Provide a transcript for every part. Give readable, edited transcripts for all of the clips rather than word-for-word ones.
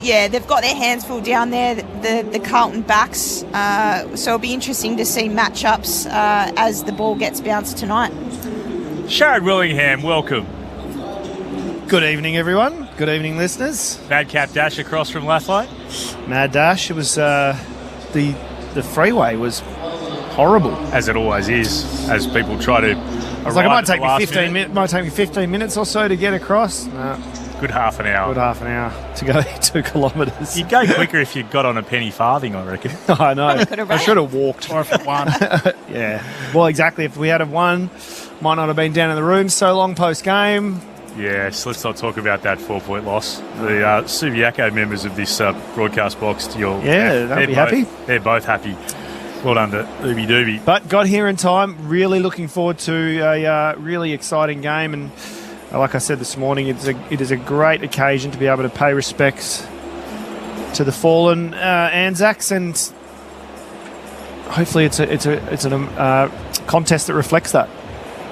Yeah, they've got their hands full down there, the Carlton backs. So it'll be interesting to see matchups as the ball gets bounced tonight. Sharad Willingham, welcome. Good evening, everyone. Good evening, listeners. Madcap Dash across from Lathley. Mad Dash. It was the freeway was horrible, as it always is, as people try to. It's like it might take me 15 minutes. Might take me 15 minutes or so to get across. No. Good half an hour. Good half an hour to go 2 kilometres. You'd go quicker if you got on a penny farthing, I reckon. I know. I should have walked. Or if it won. Yeah. Well, exactly. If we had have won, might not have been down in the room so long post game. Yes, let's not talk about that 4-point loss. The Subiaco members of this broadcast box, they'll be happy. They're both happy. Well done to Ooby Dooby. But got here in time. Really looking forward to a really exciting game. And like I said this morning, it is a great occasion to be able to pay respects to the fallen Anzacs, and hopefully it's a contest that reflects that.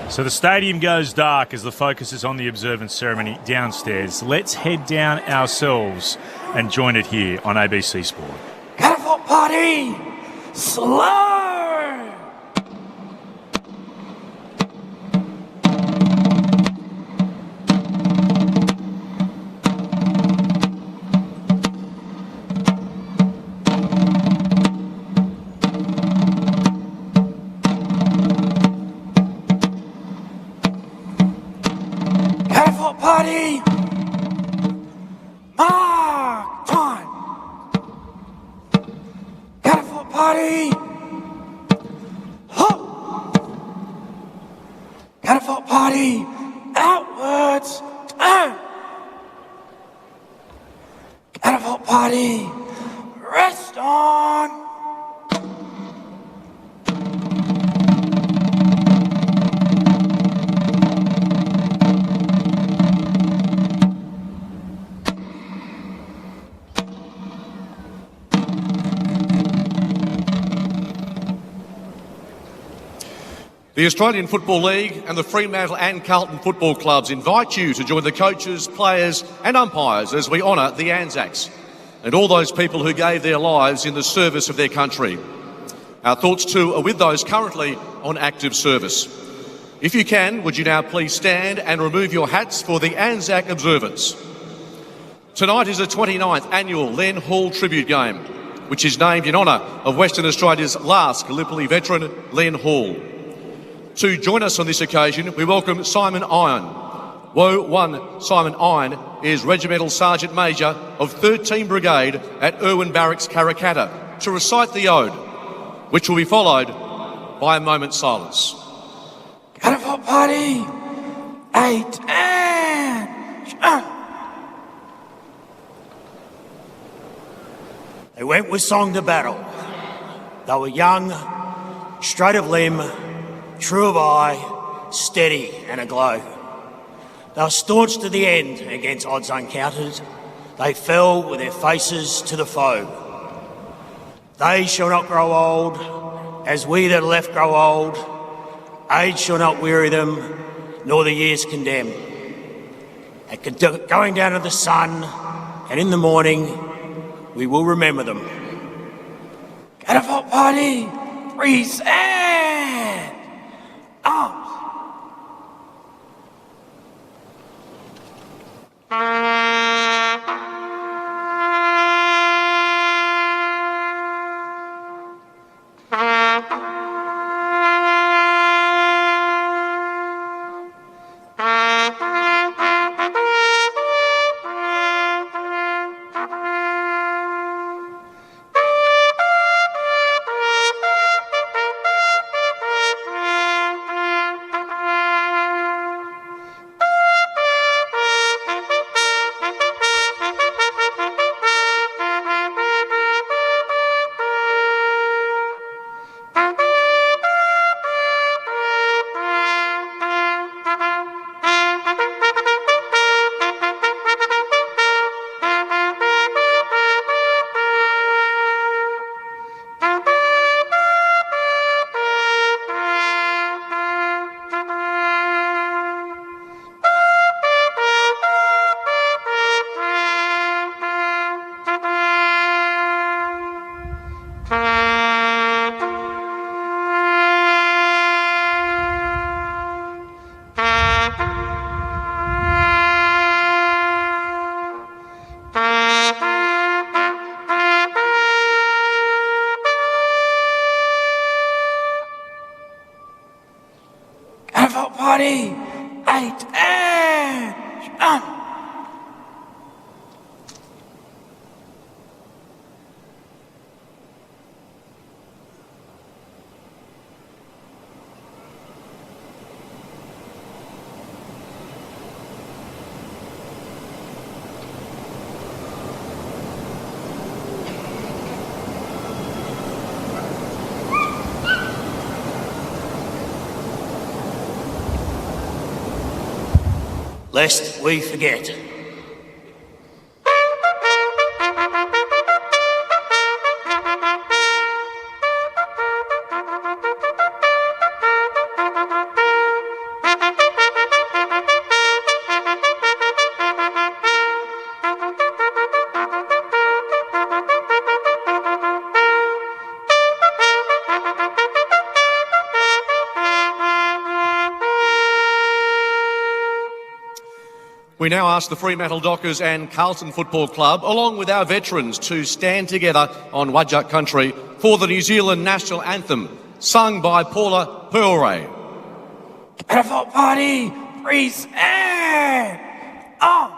So the stadium goes dark as the focus is on the observance ceremony downstairs. Let's head down ourselves and join it here on ABC Sport. Catapult party! Slow! Catapult party! Mark time! Catapult party! Ho! Catapult party! Outwards! Turn! Catapult party! Rest on! The Australian Football League and the Fremantle and Carlton football clubs invite you to join the coaches, players and umpires as we honour the Anzacs and all those people who gave their lives in the service of their country. Our thoughts too are with those currently on active service. If you can, would you now please stand and remove your hats for the Anzac observance. Tonight is the 29th annual Len Hall Tribute Game, which is named in honour of Western Australia's last Gallipoli veteran, Len Hall. To join us on this occasion, we welcome Simon Iron. Woe 1 Simon Iron is Regimental Sergeant Major of 13 Brigade at Irwin Barracks, Karrakatta, to recite the ode, which will be followed by a moment's silence. Catapult party! 8 and... They went with song to battle. They were young, straight of limb, true of eye, steady and aglow. They were staunch to the end against odds uncounted. They fell with their faces to the foe. They shall not grow old, as we that are left grow old. Age shall not weary them, nor the years condemn. At going down of the sun, and in the morning, we will remember them. Catapult party! Freeze and... arms! lest we forget. We now ask the Fremantle Dockers and Carlton Football Club, along with our veterans, to stand together on Whadjuk country for the New Zealand National Anthem, sung by Paula Pearlray. Catapult party, freeze and on.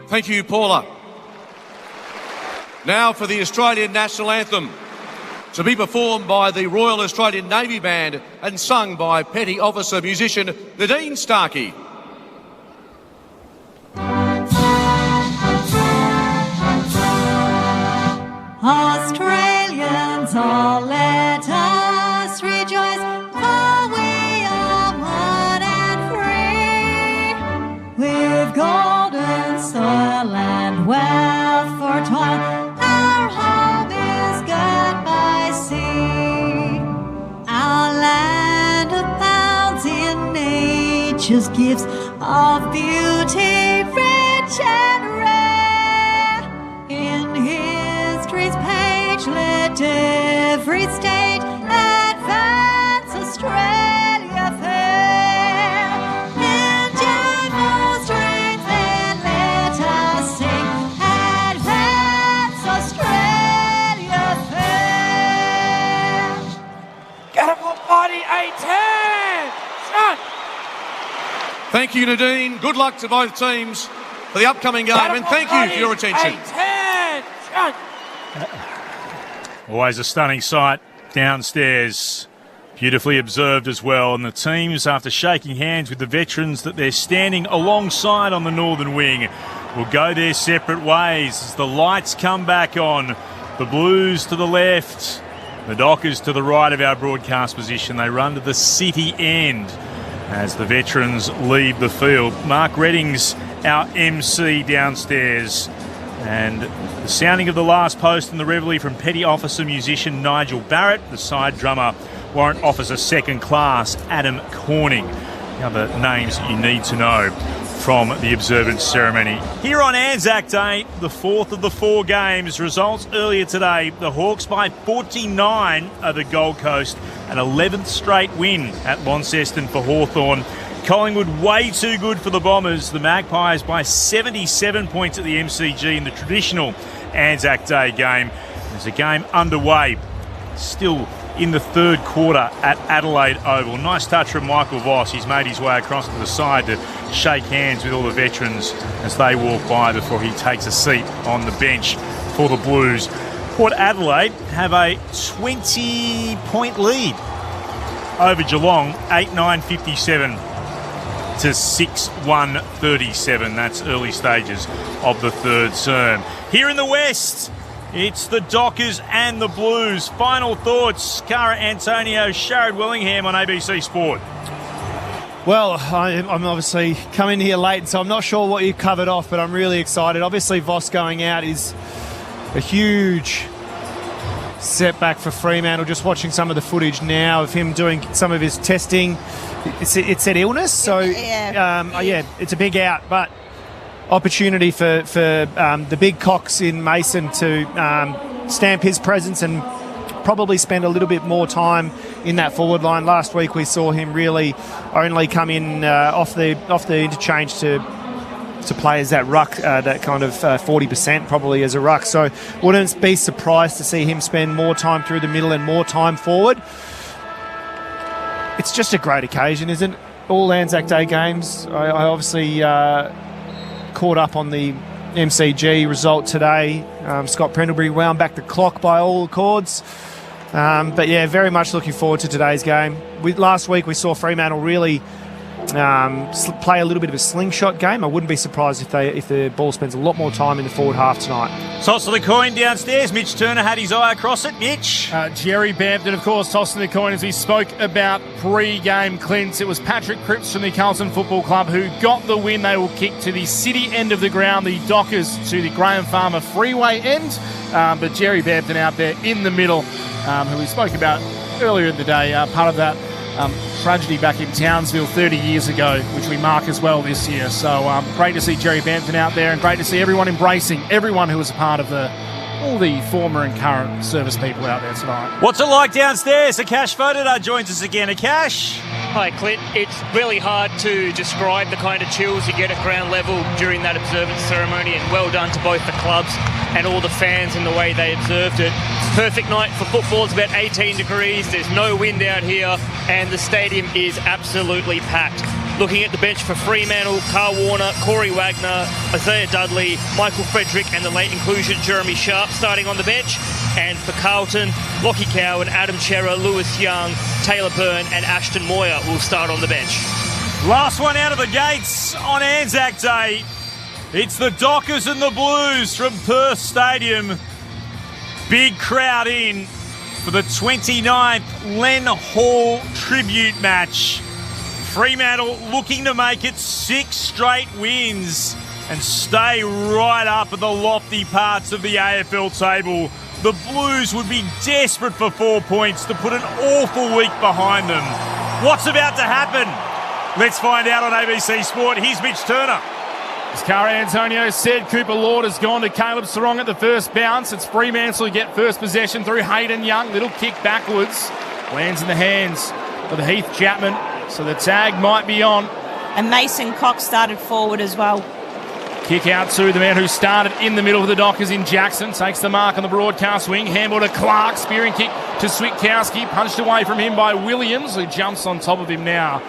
Thank you, Paula. Now for the Australian National Anthem, to be performed by the Royal Australian Navy Band and sung by Petty Officer musician Nadine Starkey. Australians, all let us rejoice, for we are one and free. With golden soil and wealth for toil, our home is good by sea. Our land abounds in nature's gifts of beauty, rich and rare. In history's page, let every state advance Australia fair. In joyful strength, then let us sing, advance Australia fair. Catapult party, 8-10. Shot. Thank you, Nadine. Good luck to both teams for the upcoming game, and thank you for your attention. 8-10. Shot. Always a stunning sight downstairs. Beautifully observed as well. And the teams, after shaking hands with the veterans that they're standing alongside on the northern wing, will go their separate ways as the lights come back on. The Blues to the left, the Dockers to the right of our broadcast position. They run to the city end as the veterans leave the field. Mark Redding's our MC downstairs. And the sounding of the last post in the reveille from Petty Officer musician Nigel Barrett, the side drummer Warrant Officer Second Class Adam Corning. The other names that you need to know from the observance ceremony. Here on Anzac Day, the fourth of the four games. Results earlier today, the Hawks by 49 over Gold Coast, an 11th straight win at Launceston for Hawthorn. Collingwood way too good for the Bombers. The Magpies by 77 points at the MCG in the traditional Anzac Day game. There's a game underway. Still in the third quarter at Adelaide Oval. Nice touch from Michael Voss. He's made his way across to the side to shake hands with all the veterans as they walk by before he takes a seat on the bench for the Blues. Port Adelaide have a 20-point lead over Geelong, 8-9-57 to 6-1-37. That's early stages of the third term. Here in the West, it's the Dockers and the Blues. Final thoughts, Cara Antonio, Sharad Willingham on ABC Sport. Well, I'm obviously coming here late, so I'm not sure what you covered off, but I'm really excited. Obviously, Voss going out is a huge setback for Fremantle. Just watching some of the footage now of him doing some of his testing, it said illness, so it's a big out, but opportunity for the big cocks in Mason to stamp his presence and probably spend a little bit more time in that forward line. Last week we saw him really only come in off the interchange to play as that ruck, that kind of 40% probably as a ruck. So wouldn't be surprised to see him spend more time through the middle and more time forward. It's just a great occasion, isn't it? All Anzac Day games. I obviously caught up on the MCG result today. Scott Pendlebury wound back the clock by all accords. But yeah, very much looking forward to today's game. Last week we saw Fremantle really play a little bit of a slingshot game. I wouldn't be surprised if the ball spends a lot more time in the forward half tonight. Toss of the coin downstairs. Mitch Turner had his eye across it. Mitch. Jerry Bampton, of course, tossing the coin as we spoke about pre-game Clint's. It was Patrick Cripps from the Carlton Football Club who got the win. They will kick to the city end of the ground, the Dockers to the Graham Farmer Freeway end. But Jerry Bampton out there in the middle, who we spoke about earlier in the day, part of that tragedy back in Townsville 30 years ago, which we mark as well this year. So great to see Jerry Bampton out there, and great to see everyone embracing everyone who was a part of all the former and current service people out there tonight. What's it like downstairs? Akash Fodor joins us again. Akash. Hi, Clint. It's really hard to describe the kind of chills you get at ground level during that observance ceremony, and well done to both the clubs and all the fans in the way they observed it. Perfect night for football. It's about 18 degrees. There's no wind out here, and the stadium is absolutely packed. Looking at the bench for Fremantle, Carl Warner, Corey Wagner, Isaiah Dudley, Michael Frederick, and the late inclusion Jeremy Sharp starting on the bench. And for Carlton, Lockie Cowan, Adam Chera, Lewis Young, Taylor Byrne, and Ashton Moyer will start on the bench. Last one out of the gates on Anzac Day. It's the Dockers and the Blues from Perth Stadium. Big crowd in for the 29th Len Hall tribute match. Fremantle looking to make it 6 straight wins and stay right up at the lofty parts of the AFL table. The Blues would be desperate for 4 points to put an awful week behind them. What's about to happen? Let's find out on ABC Sport. Here's Mitch Turner. As Cara Antonio said, Cooper Lord has gone to Caleb Sarong at the first bounce. It's Fremantle who get first possession through Hayden Young. Little kick backwards. Lands in the hands of Heath Chapman. So the tag might be on. And Mason Cox started forward as well. Kick out to the man who started in the middle of the Dockers in Jackson. Takes the mark on the broadcast wing. Handball to Clark. Spearing kick to Switkowski. Punched away from him by Williams, who jumps on top of him now.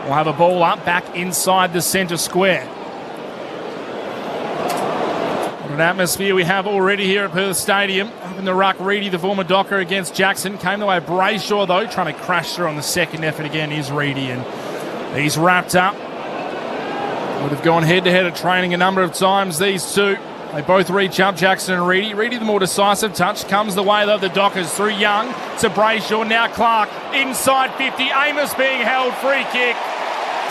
We'll have a ball up back inside the centre square. What an atmosphere we have already here at Perth Stadium. Up in the ruck, Reedy, the former Docker, against Jackson. Came the way of Brayshaw, though. Trying to crash through on the second effort again is Reedy. And he's wrapped up. Would have gone head-to-head at training a number of times, these two. They both reach up, Jackson and Reedy. Reedy, the more decisive touch, comes the way of the Dockers through Young to Brayshaw. Now Clark inside 50. Amos being held, free kick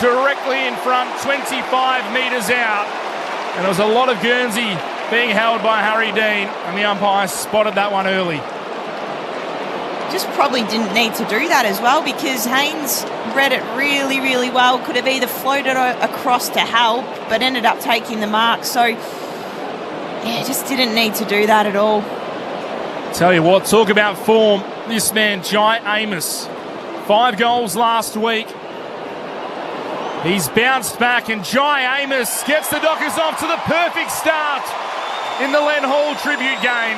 directly in front, 25 metres out. And there was a lot of Guernsey being held by Harry Dean, and the umpire spotted that one early. Just probably didn't need to do that as well, because Haynes read it really, really well. Could have either floated across to help, but ended up taking the mark. So, yeah, just didn't need to do that at all. Tell you what, talk about form. This man, Jai Amos, 5 goals last week. He's bounced back, and Jai Amos gets the Dockers off to the perfect start in the Len Hall tribute game.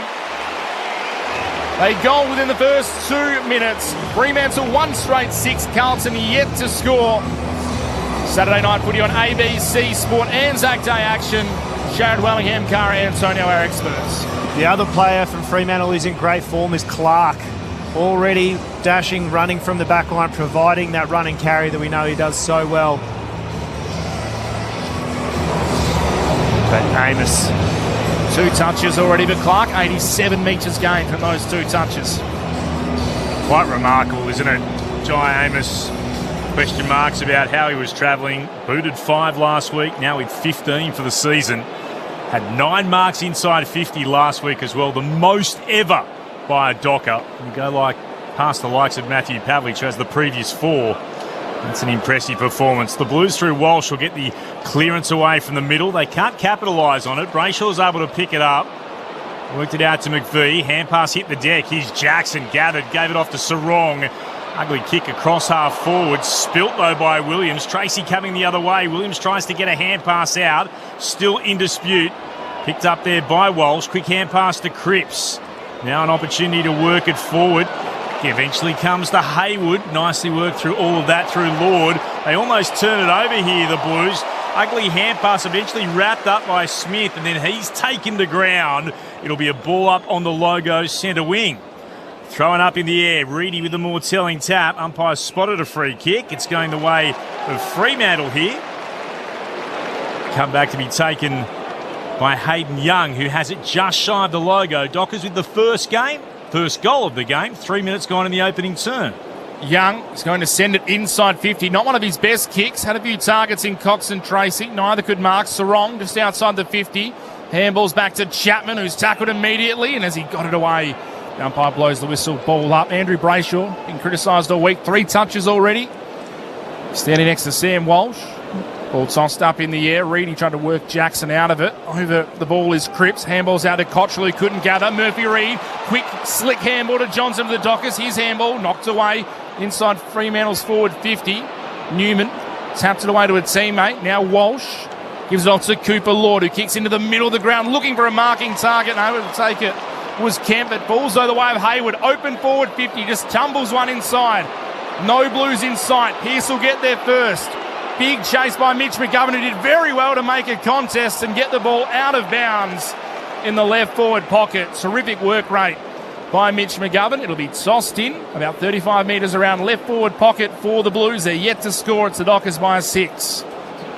They goal within the first 2 minutes. Fremantle 1 straight 6. Carlton yet to score. Saturday night footy on ABC Sport. Anzac Day action. Jared Wellingham, Cara Antonio, our experts. The other player from Fremantle who's in great form is Clark. Already dashing, running from the back line, providing that run and carry that we know he does so well. But Amos, 2 touches already, but Clark, 87 metres gained from those 2 touches. Quite remarkable, isn't it? Jai Amos, question marks about how he was travelling. Booted 5 last week, now with 15 for the season. Had 9 marks inside 50 last week as well, the most ever by a Docker. You go like past the likes of Matthew Pavlich, who has the previous 4. That's an impressive performance. The Blues through Walsh will get the clearance away from the middle. They can't capitalise on it. Brayshaw's able to pick it up. Worked it out to McVie. Hand pass hit the deck. Here's Jackson. Gathered. Gave it off to Sarong. Ugly kick across half forward. Spilt though by Williams. Tracy coming the other way. Williams tries to get a hand pass out. Still in dispute. Picked up there by Walsh. Quick hand pass to Cripps. Now an opportunity to work it forward. Eventually comes to Hayward. Nicely worked through all of that through Lord. They almost turn it over here, the Blues. Ugly hand pass eventually wrapped up by Smith, and then he's taken to ground. It'll be a ball up on the Logo centre wing. Thrown up in the air. Reedy with the more telling tap. Umpire spotted a free kick. It's going the way of Fremantle here. Come back to be taken by Hayden Young, who has it just shy of the Logo. Dockers with the first goal of the game. 3 minutes gone in the opening turn. Young is going to send it inside 50. Not one of his best kicks. Had a few targets in Cox and Tracy. Neither could mark. Sarong just outside the 50. Handballs back to Chapman, who's tackled immediately. And as he got it away, the umpire blows the whistle. Ball up. Andrew Brayshaw, been criticised all week. 3 touches already. Standing next to Sam Walsh. Ball tossed up in the air. Reedy tried to work Jackson out of it. Over the ball is Cripps. Handballs out to Cottrell, who couldn't gather. Murphy Reid. Quick, slick handball to Johnson for the Dockers. His handball knocked away inside Fremantle's forward 50. Newman tapped it away to a teammate. Now Walsh gives it off to Cooper Lord, who kicks into the middle of the ground looking for a marking target. And able to take it was Kemp. It falls though the way of Hayward. Open forward 50. Just tumbles one inside. No Blues in sight. Pearce will get there first. Big chase by Mitch McGovern, who did very well to make a contest and get the ball out of bounds in the left forward pocket. Terrific work rate by Mitch McGovern. It'll be tossed in about 35 metres around left forward pocket for the Blues. They're yet to score. It's the Dockers by a 6.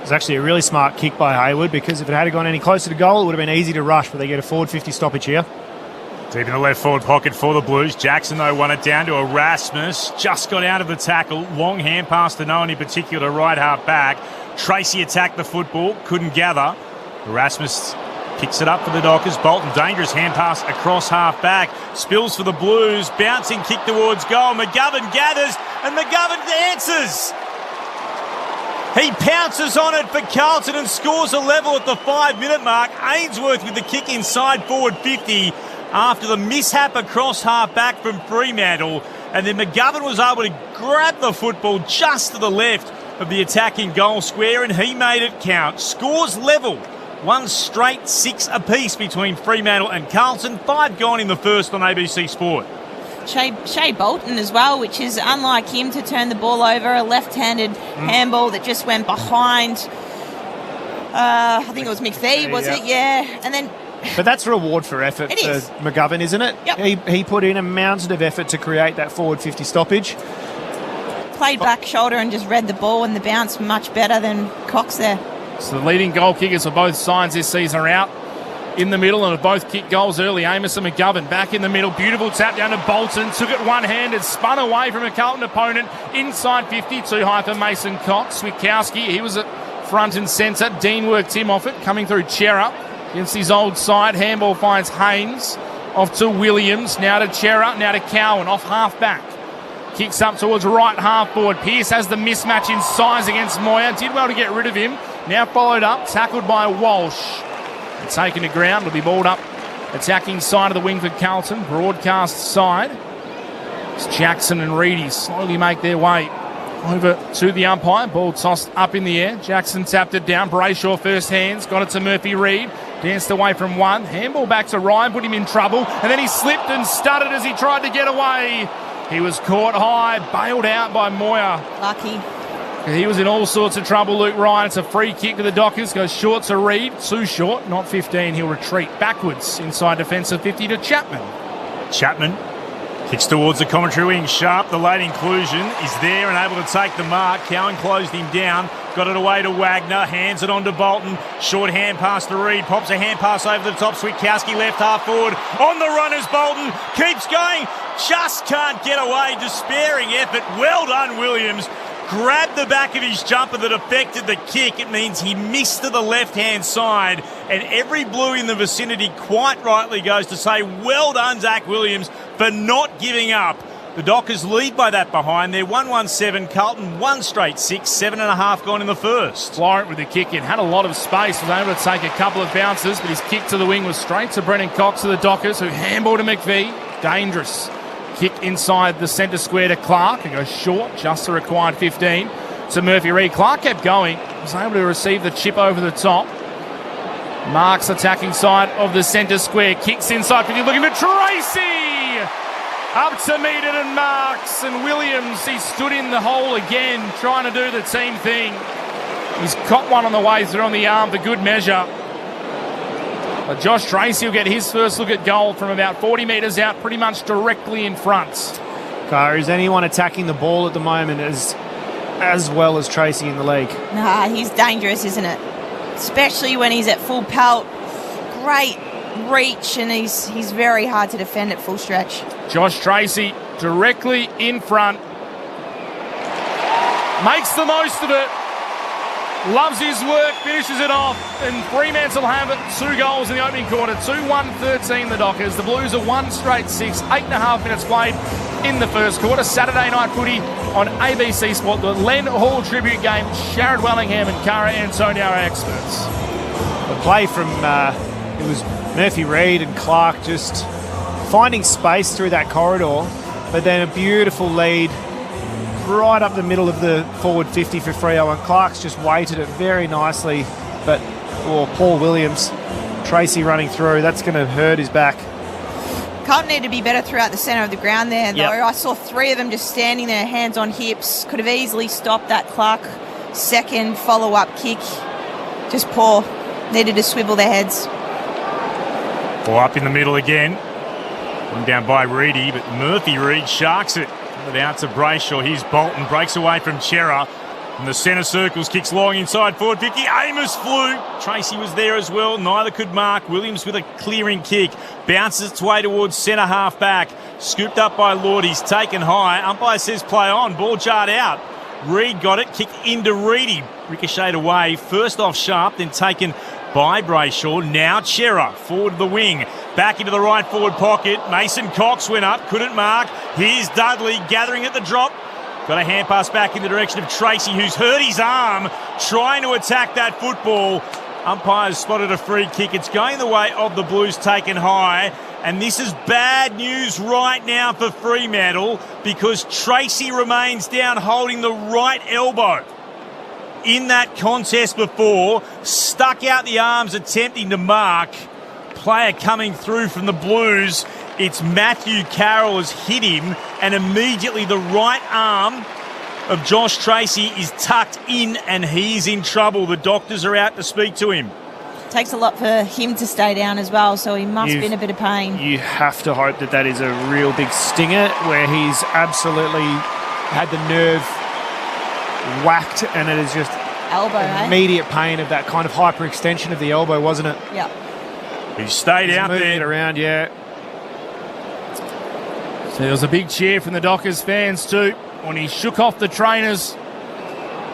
It's actually a really smart kick by Hayward, because if it had gone any closer to goal, it would have been easy to rush, but they get a forward 50 stoppage here. Deep in the left forward pocket for the Blues. Jackson, though, won it down to Erasmus. Just got out of the tackle. Long hand pass to no one in particular, right half back. Tracy attacked the football, couldn't gather. Erasmus picks it up for the Dockers. Bolton, dangerous hand pass across half back. Spills for the Blues. Bouncing kick towards goal. McGovern gathers, and McGovern answers. He pounces on it for Carlton and scores a level at the 5-minute mark. Ainsworth with the kick inside forward 50. After the mishap across half-back from Fremantle. And then McGovern was able to grab the football just to the left of the attacking goal square, and he made it count. Scores level. 1 straight 6 apiece between Fremantle and Carlton. 5 gone in the first on ABC Sport. Shea Bolton as well, which is unlike him to turn the ball over. A left-handed handball that just went behind. I think it was McVie, was it? Yeah. And then... But that's a reward for effort for McGovern, isn't it? Yep. He put in a mountain of effort to create that forward 50 stoppage. Played back shoulder and just read the ball, and the bounce much better than Cox there. So the leading goal kickers for both sides this season are out in the middle and have both kicked goals early. Amos and McGovern back in the middle. Beautiful tap down to Bolton. Took it one-handed, spun away from a Carlton opponent. Inside 50, too high for Mason Cox. Switkowski, he was at front and centre. Dean worked him off it, coming through Chera. Against his old side, handball finds Haynes, off to Williams, now to Chera, now to Cowan, off half-back. Kicks up towards right half-forward. Pearce has the mismatch in size against Moyer, did well to get rid of him. Now followed up, tackled by Walsh. And taken to ground, will be balled up, attacking side of the wing for Carlton, broadcast side. It's Jackson and Reedy slowly make their way over to the umpire. Ball tossed up in the air. Jackson tapped it down. Brayshaw first hands. Got it to Murphy Reid. Danced away from one. Handball back to Ryan. Put him in trouble. And then he slipped and stuttered as he tried to get away. He was caught high. Bailed out by Moyer. Lucky. He was in all sorts of trouble, Luke Ryan. It's a free kick to the Dockers. Goes short to Reid. Too short. Not 15. He'll retreat backwards inside defensive 50 to Chapman. Chapman kicks towards the commentary wing. Sharp, the late inclusion, is there and able to take the mark. Cowan closed him down. Got it away to Wagner. Hands it on to Bolton. Short hand pass to Reid. Pops a hand pass over the top. Switkowski left half forward. On the run is Bolton. Keeps going. Just can't get away. Despairing effort. Well done, Williams. Grabbed the back of his jumper that affected the kick. It means he missed to the left-hand side. And every blue in the vicinity quite rightly goes to say, well done, Zach Williams, for not giving up. The Dockers lead by that behind. They're 1-1-7. Carlton 1 straight 6. 7.5 gone in the first. Florent with the kick in. Had a lot of space. Was able to take a couple of bounces, but his kick to the wing was straight to Brennan Cox of the Dockers, who handballed to McVie. Dangerous. Kick inside the centre square to Clark. It goes short, just the required 15 to Murphy Reid. Clark kept going. Was able to receive the chip over the top. Marks attacking side of the centre square. Kicks inside. You're looking for Tracy. Up to Meaden and Marks and Williams. He stood in the hole again, trying to do the team thing. He's caught one on the way through on the arm for good measure. But Josh Tracy will get his first look at goal from about 40 metres out, pretty much directly in front. Is anyone attacking the ball at the moment as well as Tracy in the league? Nah, he's dangerous, isn't it? Especially when he's at full pelt. Great reach, and he's very hard to defend at full stretch. Josh Tracy directly in front. Makes the most of it. Loves his work, finishes it off, and Fremantle have it. 2 goals in the opening quarter. 2-1-13 the Dockers. The Blues are 1 straight 6. 8.5 minutes played in the first quarter. Saturday night footy on ABC Sport. The Len Hall tribute game. Sharrod Wellingham and Cara Antonio are experts. The play from it was Murphy Reid and Clark just finding space through that corridor, but then a beautiful lead right up the middle of the forward 50 for Freo, and Clark's just weighted it very nicely. But Paul Williams, Tracy running through, that's going to hurt his back. Carlton need to be better throughout the centre of the ground there, though. Yep. I saw 3 of them just standing there, hands on hips. Could have easily stopped that Clark second follow-up kick. Just poor. Needed to swivel their heads. Ball up in the middle again. One down by Reedy, but Murphy Reid sharks it. Out to Brayshaw. Here's Bolton. Breaks away from Chera. In the centre circles, kicks long inside forward 50. Amos flew. Tracy was there as well. Neither could mark. Williams with a clearing kick. Bounces its way towards centre half back. Scooped up by Lord. He's taken high. Umpire says play on. Ball jarred out. Reid got it. Kicked into Reedy. Ricocheted away. First off Sharp, then taken by Brayshaw. Now Chera. Forward to the wing. Back into the right forward pocket. Mason Cox went up. Couldn't mark. Here's Dudley gathering at the drop. Got a hand pass back in the direction of Tracy, who's hurt his arm trying to attack that football. Umpires spotted a free kick. It's going the way of the Blues, taken high. And this is bad news right now for Fremantle, because Tracy remains down holding the right elbow. In that contest before, stuck out the arms attempting to mark. Player coming through from the Blues. It's Matthew Carroll has hit him, and immediately the right arm of Josh Tracy is tucked in and he's in trouble. The doctors are out to speak to him. Takes a lot for him to stay down as well, so he must be in a bit of pain. You have to hope that is a real big stinger where he's absolutely had the nerve whacked, and it is just elbow, immediate pain of that kind of hyperextension of the elbow, wasn't it? Yeah. He stayed out there. It around, yeah. So there was a big cheer from the Dockers fans too when he shook off the trainers.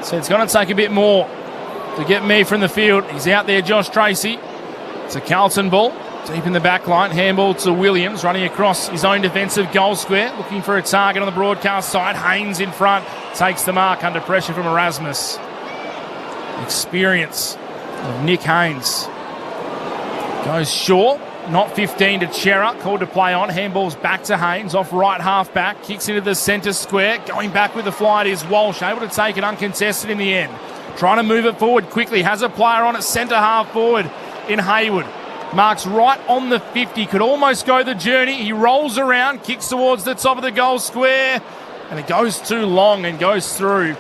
So it's going to take a bit more to get me from the field. He's out there, Josh Tracy. It's a Carlton ball, deep in the back line. Handball to Williams, running across his own defensive goal square, looking for a target on the broadcast side. Haynes in front, takes the mark under pressure from Erasmus. Experience of Nick Haynes. Goes short, not 15 to Chera, called to play on. Handball's back to Haynes, off right half back, kicks into the centre square. Going back with the flight is Walsh, able to take it uncontested in the end. Trying to move it forward quickly, has a player on it, centre half forward in Hayward. Marks right on the 50, could almost go the journey. He rolls around, kicks towards the top of the goal square, and it goes too long and goes through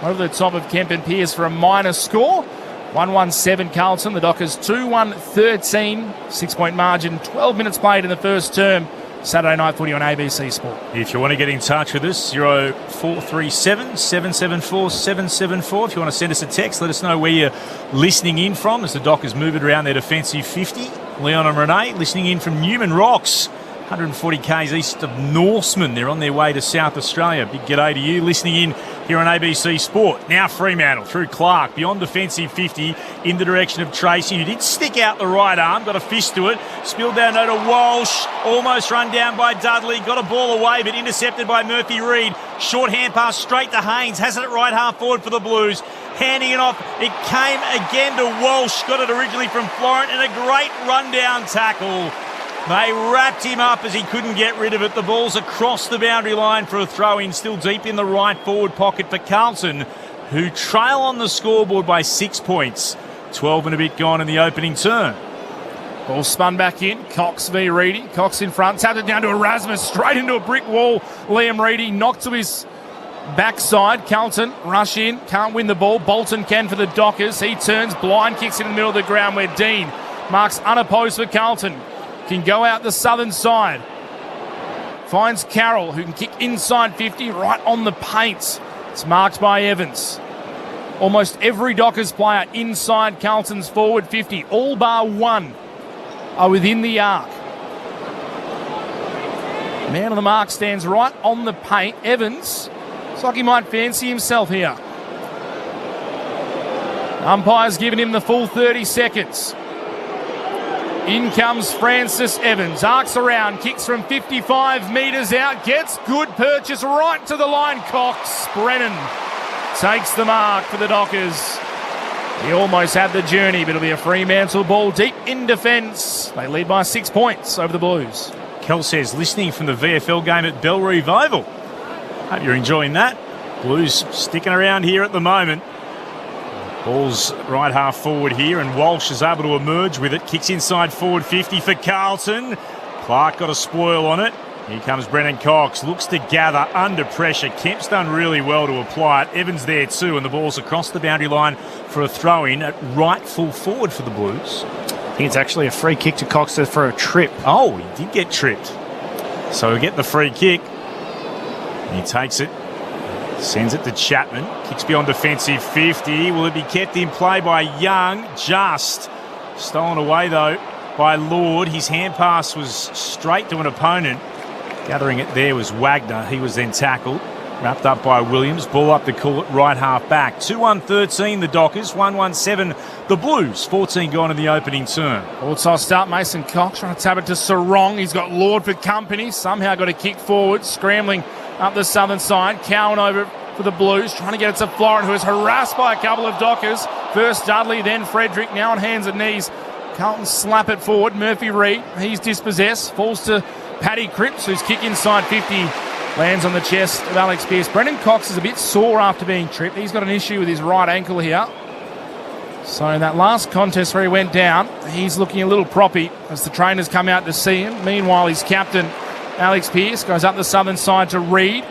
over the top of Kemp and Pearce for a minor score. 1-1-7 Carlton. The Dockers 2-1-13. 6-point margin. 12 minutes played in the first term. Saturday night footy on ABC Sport. If you want to get in touch with us, 0437 774 774. If you want to send us a text, let us know where you're listening in from as the Dockers move it around their defensive 50. Leon and Renee listening in from Newman Rocks, 140 k's east of Norseman. They're on their way to South Australia. Big g'day to you listening in here on ABC Sport. Now Fremantle through Clark, beyond defensive 50, in the direction of Tracy, who did stick out the right arm, got a fist to it, spilled down to Walsh, almost run down by Dudley, got a ball away but intercepted by Murphy Reid. Short hand pass straight to Haynes, has it at right half forward for the Blues. Handing it off, it came again to Walsh, got it originally from Florent, and a great rundown tackle. They wrapped him up as he couldn't get rid of it. The ball's across the boundary line for a throw-in, still deep in the right forward pocket for Carlton, who trail on the scoreboard by 6 points. 12 and a bit gone in the opening turn. Ball spun back in. Cox v Reedy. Cox in front. Tapped it down to Erasmus. Straight into a brick wall. Liam Reedy knocked to his backside. Carlton rush in. Can't win the ball. Bolton can for the Dockers. He turns blind. Kicks it in the middle of the ground where Dean marks unopposed for Carlton. Can go out the southern side. Finds Carroll, who can kick inside 50, right on the paint. It's marked by Evans. Almost every Dockers player inside Carlton's forward 50, all bar one, are within the arc. Man on the mark stands right on the paint. Evans, looks like he might fancy himself here. Umpire's given him the full 30 seconds. In comes Francis Evans, arcs around, kicks from 55 metres out, gets good purchase right to the line. Cox, Brennan takes the mark for the Dockers. He almost had the journey, but it'll be a Fremantle ball deep in defence. They lead by 6 points over the Blues. Kel says, listening from the VFL game at Bellerive Oval. Hope you're enjoying that. Blues sticking around here at the moment. Ball's right half forward here, and Walsh is able to emerge with it. Kicks inside forward 50 for Carlton. Clark got a spoil on it. Here comes Brennan Cox. Looks to gather under pressure. Kemp's done really well to apply it. Evans there too, and the ball's across the boundary line for a throw-in at right full forward for the Blues. I think it's actually a free kick to Cox for a trip. Oh, he did get tripped. So we get the free kick. He takes it. Sends it to Chapman. Kicks beyond defensive 50. Will it be kept in play by Young? Just. Stolen away, though, by Lord. His hand pass was straight to an opponent. Gathering it there was Wagner. He was then tackled. Wrapped up by Williams. Ball up to call it right half back. 2-1-13 the Dockers. 1-1-7 the Blues. 14 gone in the opening turn. All tossed up. Mason Cox trying to tap it to Sarong. He's got Lord for company. Somehow got a kick forward. Scrambling up the southern side. Cowan over for the Blues. Trying to get it to Florent, who is harassed by a couple of Dockers. First Dudley, then Frederick. Now on hands and knees. Carlton slap it forward. Murphy Reid, he's dispossessed. Falls to Paddy Cripps, whose kick inside 50 lands on the chest of Alex Pearce. Brendan Cox is a bit sore after being tripped. He's got an issue with his right ankle here. So in that last contest where he went down, he's looking a little proppy as the trainers come out to see him. Meanwhile, his captain, Alex Pearce, goes up the southern side to Reid.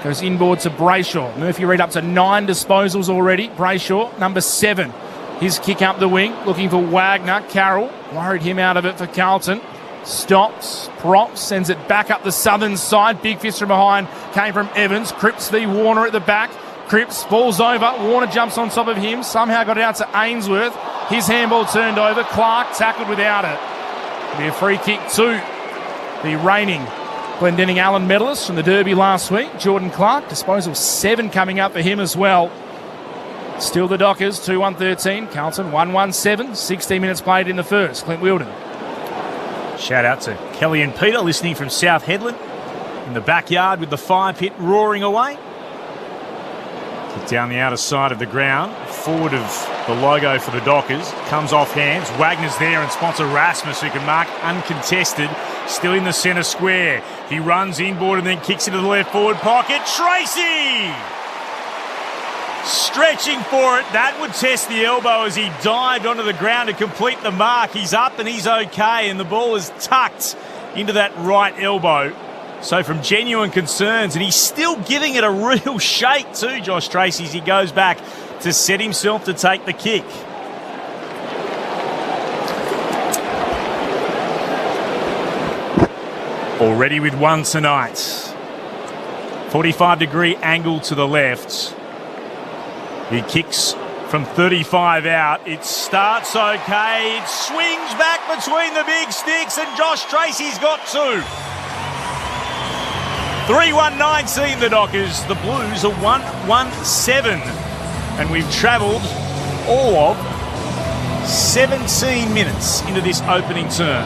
Goes inboard to Brayshaw. Murphy Reid up to 9 disposals already. Brayshaw, number 7. His kick up the wing, looking for Wagner. Carroll worried him out of it for Carlton. Stops, props, sends it back up the southern side. Big fist from behind came from Evans. Cripps v Warner at the back. Cripps falls over. Warner jumps on top of him. Somehow got it out to Ainsworth. His handball turned over. Clark tackled without it. It'll be a free kick to the reigning Glendenning Allen medalist from the Derby last week, Jordan Clark. Disposal 7 coming up for him as well. Still the Dockers, 2-1-13. Carlton 1-1-7. 16 minutes played in the first. Clint Wilden. Shout out to Kelly and Peter listening from South Headland in the backyard with the fire pit roaring away. Kick down the outer side of the ground. Forward of The logo for the Dockers comes off hands. Wagner's there and sponsor Rasmus, who can mark uncontested. Still in the centre square. He runs inboard and then kicks into the left forward pocket. Tracy! Stretching for it. That would test the elbow as he dived onto the ground to complete the mark. He's up and he's okay, and the ball is tucked into that right elbow. So from genuine concerns, and he's still giving it a real shake too, Josh Tracy, as he goes back to set himself to take the kick. Already with one tonight. 45-degree angle to the left. He kicks from 35 out. It starts okay. It swings back between the big sticks, and Josh Tracy's got two. 3-1-19 the Dockers. The Blues are 1-1-7. And we've travelled all of 17 minutes into this opening term.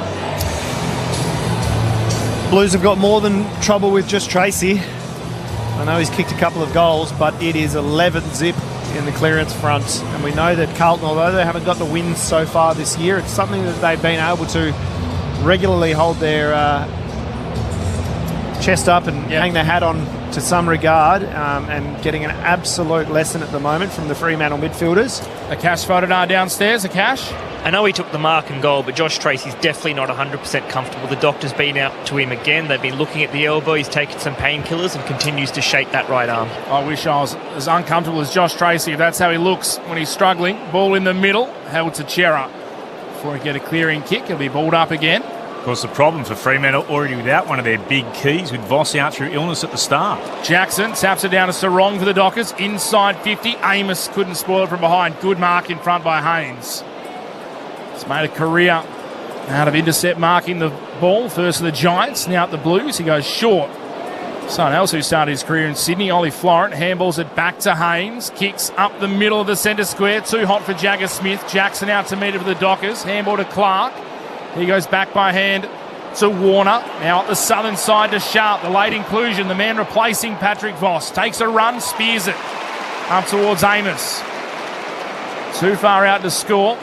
Blues have got more than trouble with just Tracy. I know he's kicked a couple of goals, but it is 11-zip in the clearance front. And we know that Carlton, although they haven't got the wins so far this year, it's something that they've been able to regularly hold their chest up and hang their hat on to some regard, and getting an absolute lesson at the moment from the Fremantle midfielders. Akash Fodadar downstairs. Akash? I know he took the mark and goal, but Josh Tracy's definitely not 100% comfortable. The doctor's been out to him again. They've been looking at the elbow. He's taken some painkillers and continues to shake that right arm. I wish I was as uncomfortable as Josh Tracy. If that's how he looks when he's struggling. Ball in the middle, held to Chera. Before he get a clearing kick, he'll be balled up again. Of course, the problem for Fremantle, already without one of their big keys, with Voss out through illness at the start. Jackson taps it down to Sarong for the Dockers. Inside 50. Amos couldn't spoil it from behind. Good mark in front by Haynes. He's made a career out of intercept marking the ball. First of the Giants, now at the Blues. He goes short. Someone else who started his career in Sydney, Ollie Florent, handballs it back to Haynes. Kicks up the middle of the centre square. Too hot for Jagger Smith. Jackson out to meet it for the Dockers. Handball to Clark. He goes back by hand to Warner. Now at the southern side to Sharp. The late inclusion. The man replacing Patrick Voss. Takes a run, spears it. Up towards Amos. Too far out to score.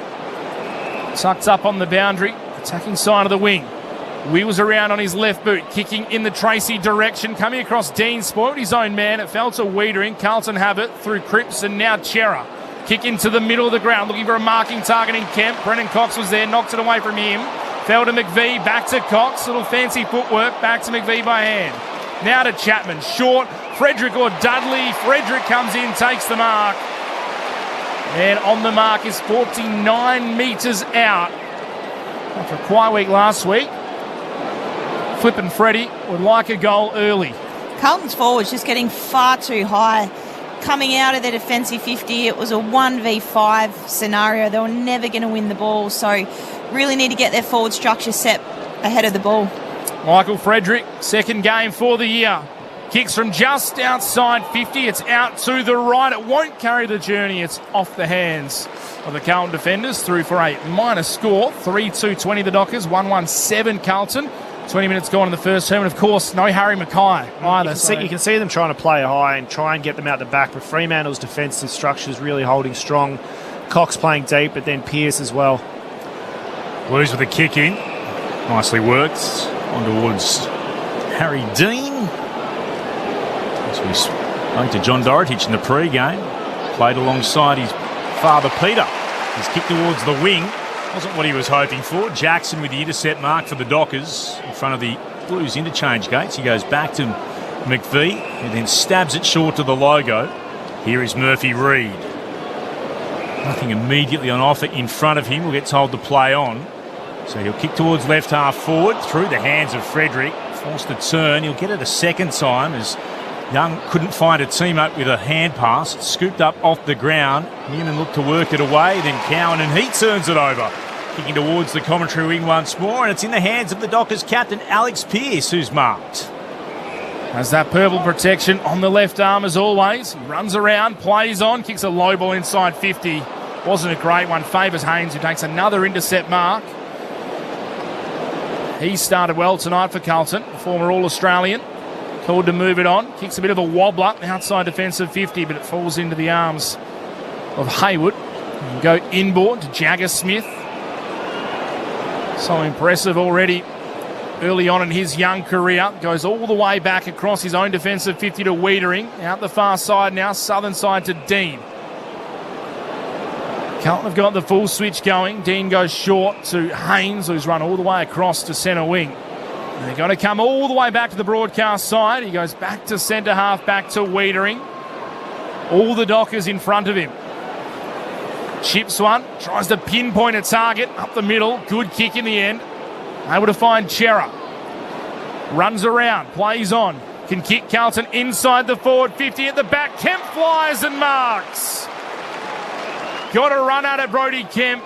Tucked up on the boundary. Attacking side of the wing. Wheels around on his left boot. Kicking in the Tracy direction. Coming across Dean. Spoiled his own man. It fell to Wiedering. Carlton have it through Cripps and now Chera. Kick into the middle of the ground, looking for a marking target in Kemp. Brennan Cox was there, knocked it away from him. Fell to McVie, back to Cox. Little fancy footwork, back to McVie by hand. Now to Chapman, short. Frederick or Dudley. Frederick comes in, takes the mark. And on the mark is 49 metres out. After a quiet week last week, Flippin' Freddie would like a goal early. Carlton's forwards just getting far too high. Coming out of their defensive 50, it was a 1v5 scenario. They were never going to win the ball, so really need to get their forward structure set ahead of the ball. Michael Frederick, second game for the year. Kicks from just outside 50. It's out to the right. It won't carry the journey. It's off the hands of the Carlton defenders. Through for a minor score. 3-2-20 the Dockers. 1-1-7 Carlton. 20 minutes gone in the first term, and of course, no Harry Mackay either. You can see them trying to play high and try and get them out the back, but Fremantle's defensive structure is really holding strong. Cox playing deep, but then Pearce as well. Blues with a kick in. Nicely worked. On towards Harry Dean. As we spoke to John Dorotich in the pre-game. Played alongside his father, Peter. He's kicked towards the wing. Wasn't what he was hoping for. Jackson with the intercept mark for the Dockers in front of the Blues interchange gates. He goes back to McVie and then stabs it short to the logo. Here is Murphy Reid. Nothing immediately on offer in front of him. We'll get told to play on. So he'll kick towards left half forward through the hands of Frederick. Forced to turn. He'll get it a second time as Young couldn't find a teammate with a hand pass. It's scooped up off the ground. Newman looked to work it away. Then Cowan, and he turns it over. Kicking towards the commentary wing once more. And it's in the hands of the Dockers captain, Alex Pearce, who's marked. Has that purple protection on the left arm as always. He runs around, plays on, kicks a low ball inside 50. Wasn't a great one. Favours Haynes, who takes another intercept mark. He started well tonight for Carlton, former All-Australian. Called to move it on. Kicks a bit of a wobbler outside defensive 50, but it falls into the arms of Hayward. You go inboard to Jagger Smith. So impressive already early on in his young career. Goes all the way back across his own defensive 50 to Wiedering. Out the far side now, southern side to Dean. Carlton have got the full switch going. Dean goes short to Haynes, who's run all the way across to centre wing. And they're going to come all the way back to the broadcast side. He goes back to centre half, back to Wiedering. All the Dockers in front of him. Chips one, tries to pinpoint a target up the middle. Good kick in the end. Able to find Chera. Runs around, plays on. Can kick Carlton inside the forward 50 at the back. Kemp flies and marks. Got a run at it, Brody Kemp.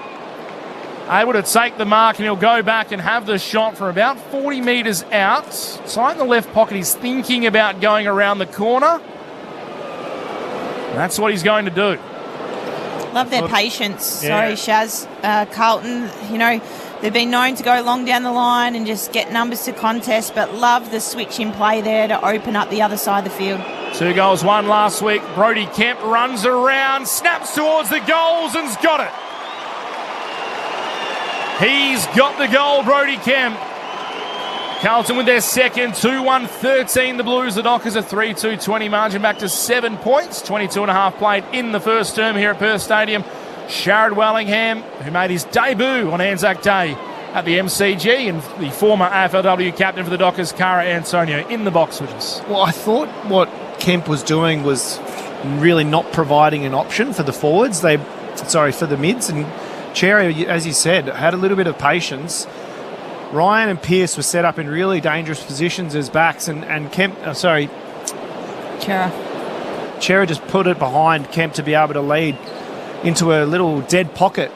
Able to take the mark, and he'll go back and have the shot from about 40 metres out. Side in the left pocket, he's thinking about going around the corner. That's what he's going to do. Love their patience. Sorry, Shaz. Carlton, you know, they've been known to go long down the line and just get numbers to contest, but love the switch in play there to open up the other side of the field. 2 goals, 1 last week. Brody Kemp runs around, snaps towards the goals and's got it. He's got the goal, Brody Kemp. Carlton with their second, 2-1-13. The Blues, the Dockers, a 3-2-20 margin back to 7 points. 22.5 played in the first term here at Perth Stadium. Sharrod Wellingham, who made his debut on Anzac Day at the MCG, and the former AFLW captain for the Dockers, Cara Antonio, in the box with us. Well, I thought what Kemp was doing was really not providing an option for the forwards. For the mids. And Cherry, as you said, had a little bit of patience. Ryan and Pearce were set up in really dangerous positions as backs, and Kemp, Chera just put it behind Kemp to be able to lead into a little dead pocket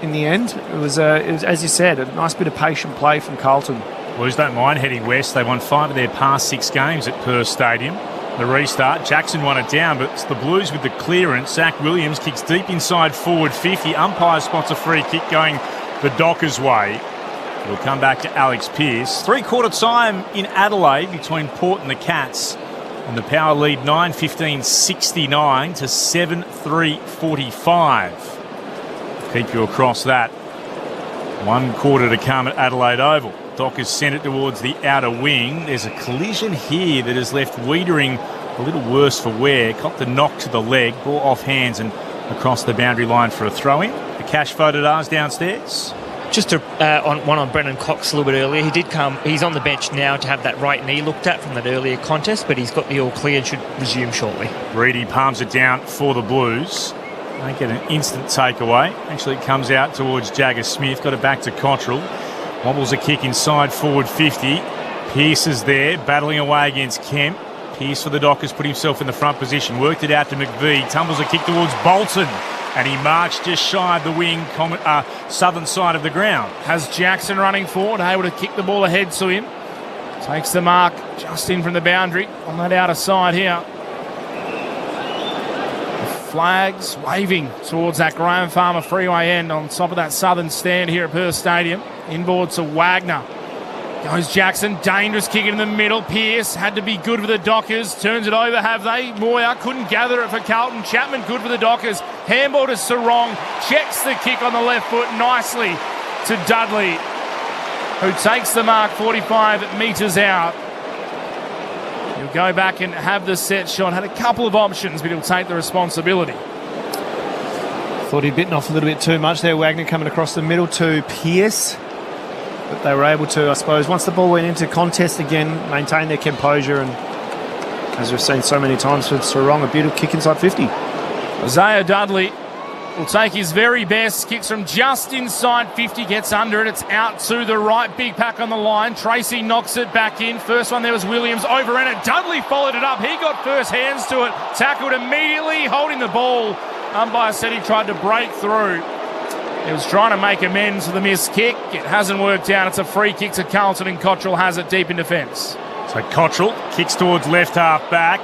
in the end. It was, as you said, a nice bit of patient play from Carlton. Blues don't mind heading west. They won 5 of their past 6 games at Perth Stadium. The restart, Jackson won it down, but it's the Blues with the clearance. Zach Williams kicks deep inside forward 50. Umpire spots a free kick going the Dockers' way. We'll come back to Alex Pearce. 3-quarter time in Adelaide between Port and the Cats. And the Power lead 9-15-69 to 7-3-45. Keep you across that. 1 quarter to come at Adelaide Oval. Dockers sent it towards the outer wing. There's a collision here that has left Wiedering a little worse for wear. Copped the knock to the leg, ball off hands and across the boundary line for a throw-in. The cash voted ours downstairs. Just on Brennan Cox a little bit earlier. He did come. He's on the bench now to have that right knee looked at from that earlier contest, but he's got the all clear and should resume shortly. Reedy palms it down for the Blues. They get an instant takeaway. Actually, it comes out towards Jagger Smith. Got it back to Cottrell. Wobbles a kick inside forward 50. Pearce is there, battling away against Kemp. Pearce for the Dockers put himself in the front position. Worked it out to McVie. Tumbles a kick towards Bolton. And he marched just shy of the wing, southern side of the ground. Has Jackson running forward, able to kick the ball ahead to him. Takes the mark just in from the boundary on that outer side here. The flags waving towards that Graham Farmer Freeway end on top of that southern stand here at Perth Stadium. Inboard to Wagner. Goes Jackson, dangerous kick in the middle. Pearce had to be good for the Dockers. Turns it over, have they? Moyer couldn't gather it for Carlton. Chapman good for the Dockers. Handball to Sarong. Checks the kick on the left foot nicely to Dudley, who takes the mark 45 metres out. He'll go back and have the set shot. Had a couple of options, but he'll take the responsibility. Thought he'd bitten off a little bit too much there. Wagner coming across the middle to Pearce. But they were able to, I suppose, once the ball went into contest again, maintain their composure, and as we've seen so many times with Sarong, a beautiful kick inside 50. Isaiah Dudley will take his very best, kicks from just inside 50, gets under it, it's out to the right, big pack on the line. Tracy knocks it back in. First one there was Williams, overran it. Dudley followed it up, he got first hands to it, tackled immediately, holding the ball. Umpire said he tried to break through. He was trying to make amends for the missed kick. It hasn't worked out. It's a free kick to Carlton, and Cottrell has it deep in defence. So Cottrell kicks towards left half back.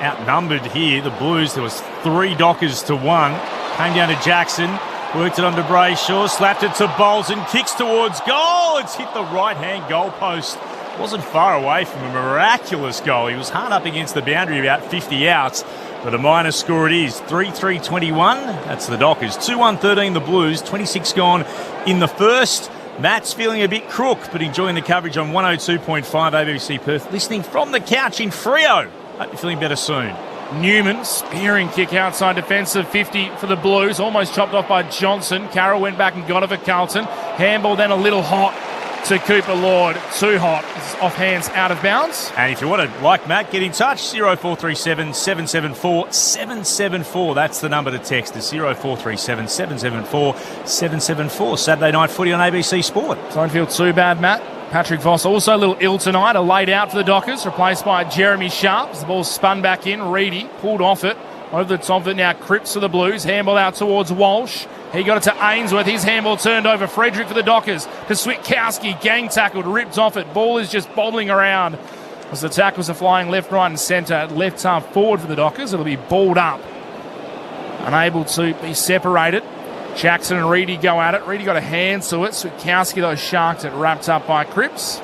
Outnumbered here, the Blues. There was 3 Dockers to 1. Came down to Jackson. Worked it onto Brayshaw. Slapped it to Bolton. Kicks towards goal. It's hit the right-hand goal post. Wasn't far away from a miraculous goal. He was hard up against the boundary, about 50 outs. But a minor score it is, 3-3-21. That's the Dockers. 2-1-13 the Blues, 26 gone in the first. Matt's feeling a bit crook, but enjoying the coverage on 102.5 ABC Perth. Listening from the couch in Freo. Hope you're feeling better soon. Newman, spearing kick outside defensive 50 for the Blues. Almost chopped off by Johnson. Carroll went back and got it for Carlton. Handball then a little hot to Cooper Lord. Too hot. It's off hands, out of bounds. And if you want to, like Matt, get in touch, 0437 774 774. That's the number to text us, 0437 774 774. Saturday night footy on ABC Sport. Don't feel too bad, Matt. Patrick Voss also a little ill tonight. A laid out for the Dockers, replaced by Jeremy Sharp. As the ball spun back in, Reedy pulled off it. Over the top of it now, Cripps for the Blues. Handball out towards Walsh. He got it to Ainsworth. His handball turned over. Frederick for the Dockers. To Switkowski, gang tackled, ripped off it. Ball is just bobbling around as the tackles are flying left, right and centre. Left half forward for the Dockers. It'll be balled up. Unable to be separated. Jackson and Reedy go at it. Reedy got a hand to it. Switkowski, though, sharked it. Wrapped up by Cripps.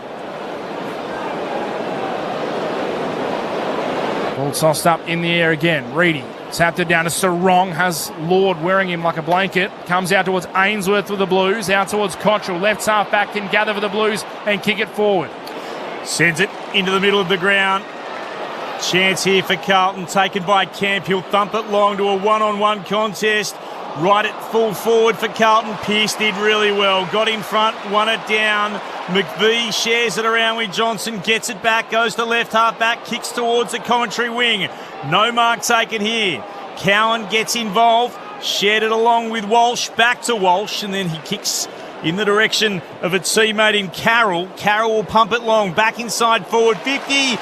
Ball tossed up in the air again. Reedy tapped it down to Sarong. Has Lord wearing him like a blanket. Comes out towards Ainsworth for the Blues. Out towards Cottrell. Left half back can gather for the Blues and kick it forward. Sends it into the middle of the ground. Chance here for Carlton. Taken by Camp. He'll thump it long to a one-on-one contest. Right at full forward for Carlton. Pearce did really well. Got in front, won it down. McVie shares it around with Johnson. Gets it back, goes to left half back. Kicks towards the commentary wing. No mark taken here. Cowan gets involved. Shared it along with Walsh. Back to Walsh. And then he kicks in the direction of a teammate in Carroll. Carroll will pump it long. Back inside forward 50.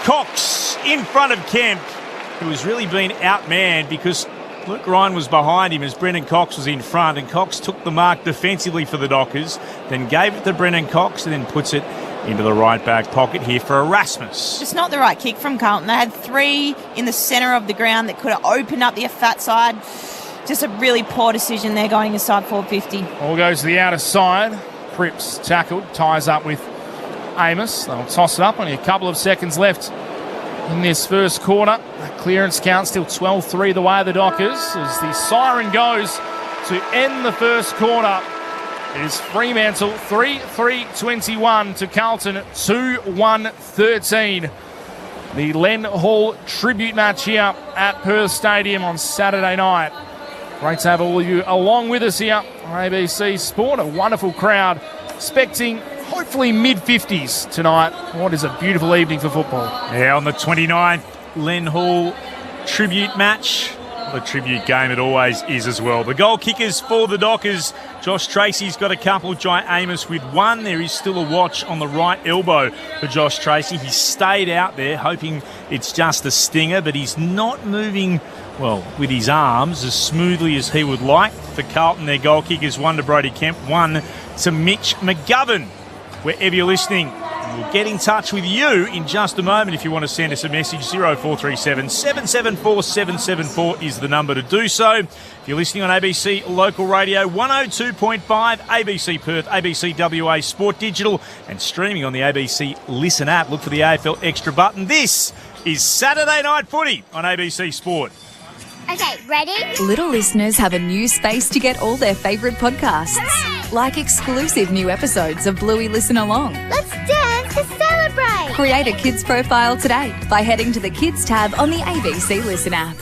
Cox in front of Kemp, who has really been outmanned because Luke Ryan was behind him as Brendan Cox was in front, and Cox took the mark defensively for the Dockers, then gave it to Brendan Cox and then puts it into the right back pocket here for Erasmus. Just not the right kick from Carlton. They had three in the centre of the ground that could have opened up the fat side. Just a really poor decision there going inside 450. Ball goes to the outer side. Cripps tackled, ties up with Amos. They'll toss it up. Only a couple of seconds left in this first quarter. Clearance count still 12-3 the way of the Dockers as the siren goes to end the first quarter. It is Fremantle 3-3-21 to Carlton 2-1-13. The Len Hall tribute match here at Perth Stadium on Saturday night. Great to have all of you along with us here on ABC Sport. A wonderful crowd expecting hopefully mid-50s tonight. What is a beautiful evening for football. Yeah, on the 29th, Len Hall tribute match. The tribute game it always is as well. The goal kickers for the Dockers. Josh Tracy's got a couple. Jai Amos with one. There is still a watch on the right elbow for Josh Tracy. He stayed out there hoping it's just a stinger, but he's not moving, well, with his arms as smoothly as he would like. For Carlton, their goal kickers, one to Brody Kemp, one to Mitch McGovern. Wherever you're listening, we'll get in touch with you in just a moment if you want to send us a message. 0437 774 774 is the number to do so. If you're listening on ABC Local Radio, 102.5 ABC Perth, ABC WA Sport Digital, and streaming on the ABC Listen app, look for the AFL Extra button. This is Saturday Night Footy on ABC Sport. Okay, ready? Little listeners have a new space to get all their favourite podcasts. Hooray! Like exclusive new episodes of Bluey Listen Along. Let's dance to celebrate! Create a kids profile today by heading to the Kids tab on the ABC Listen app.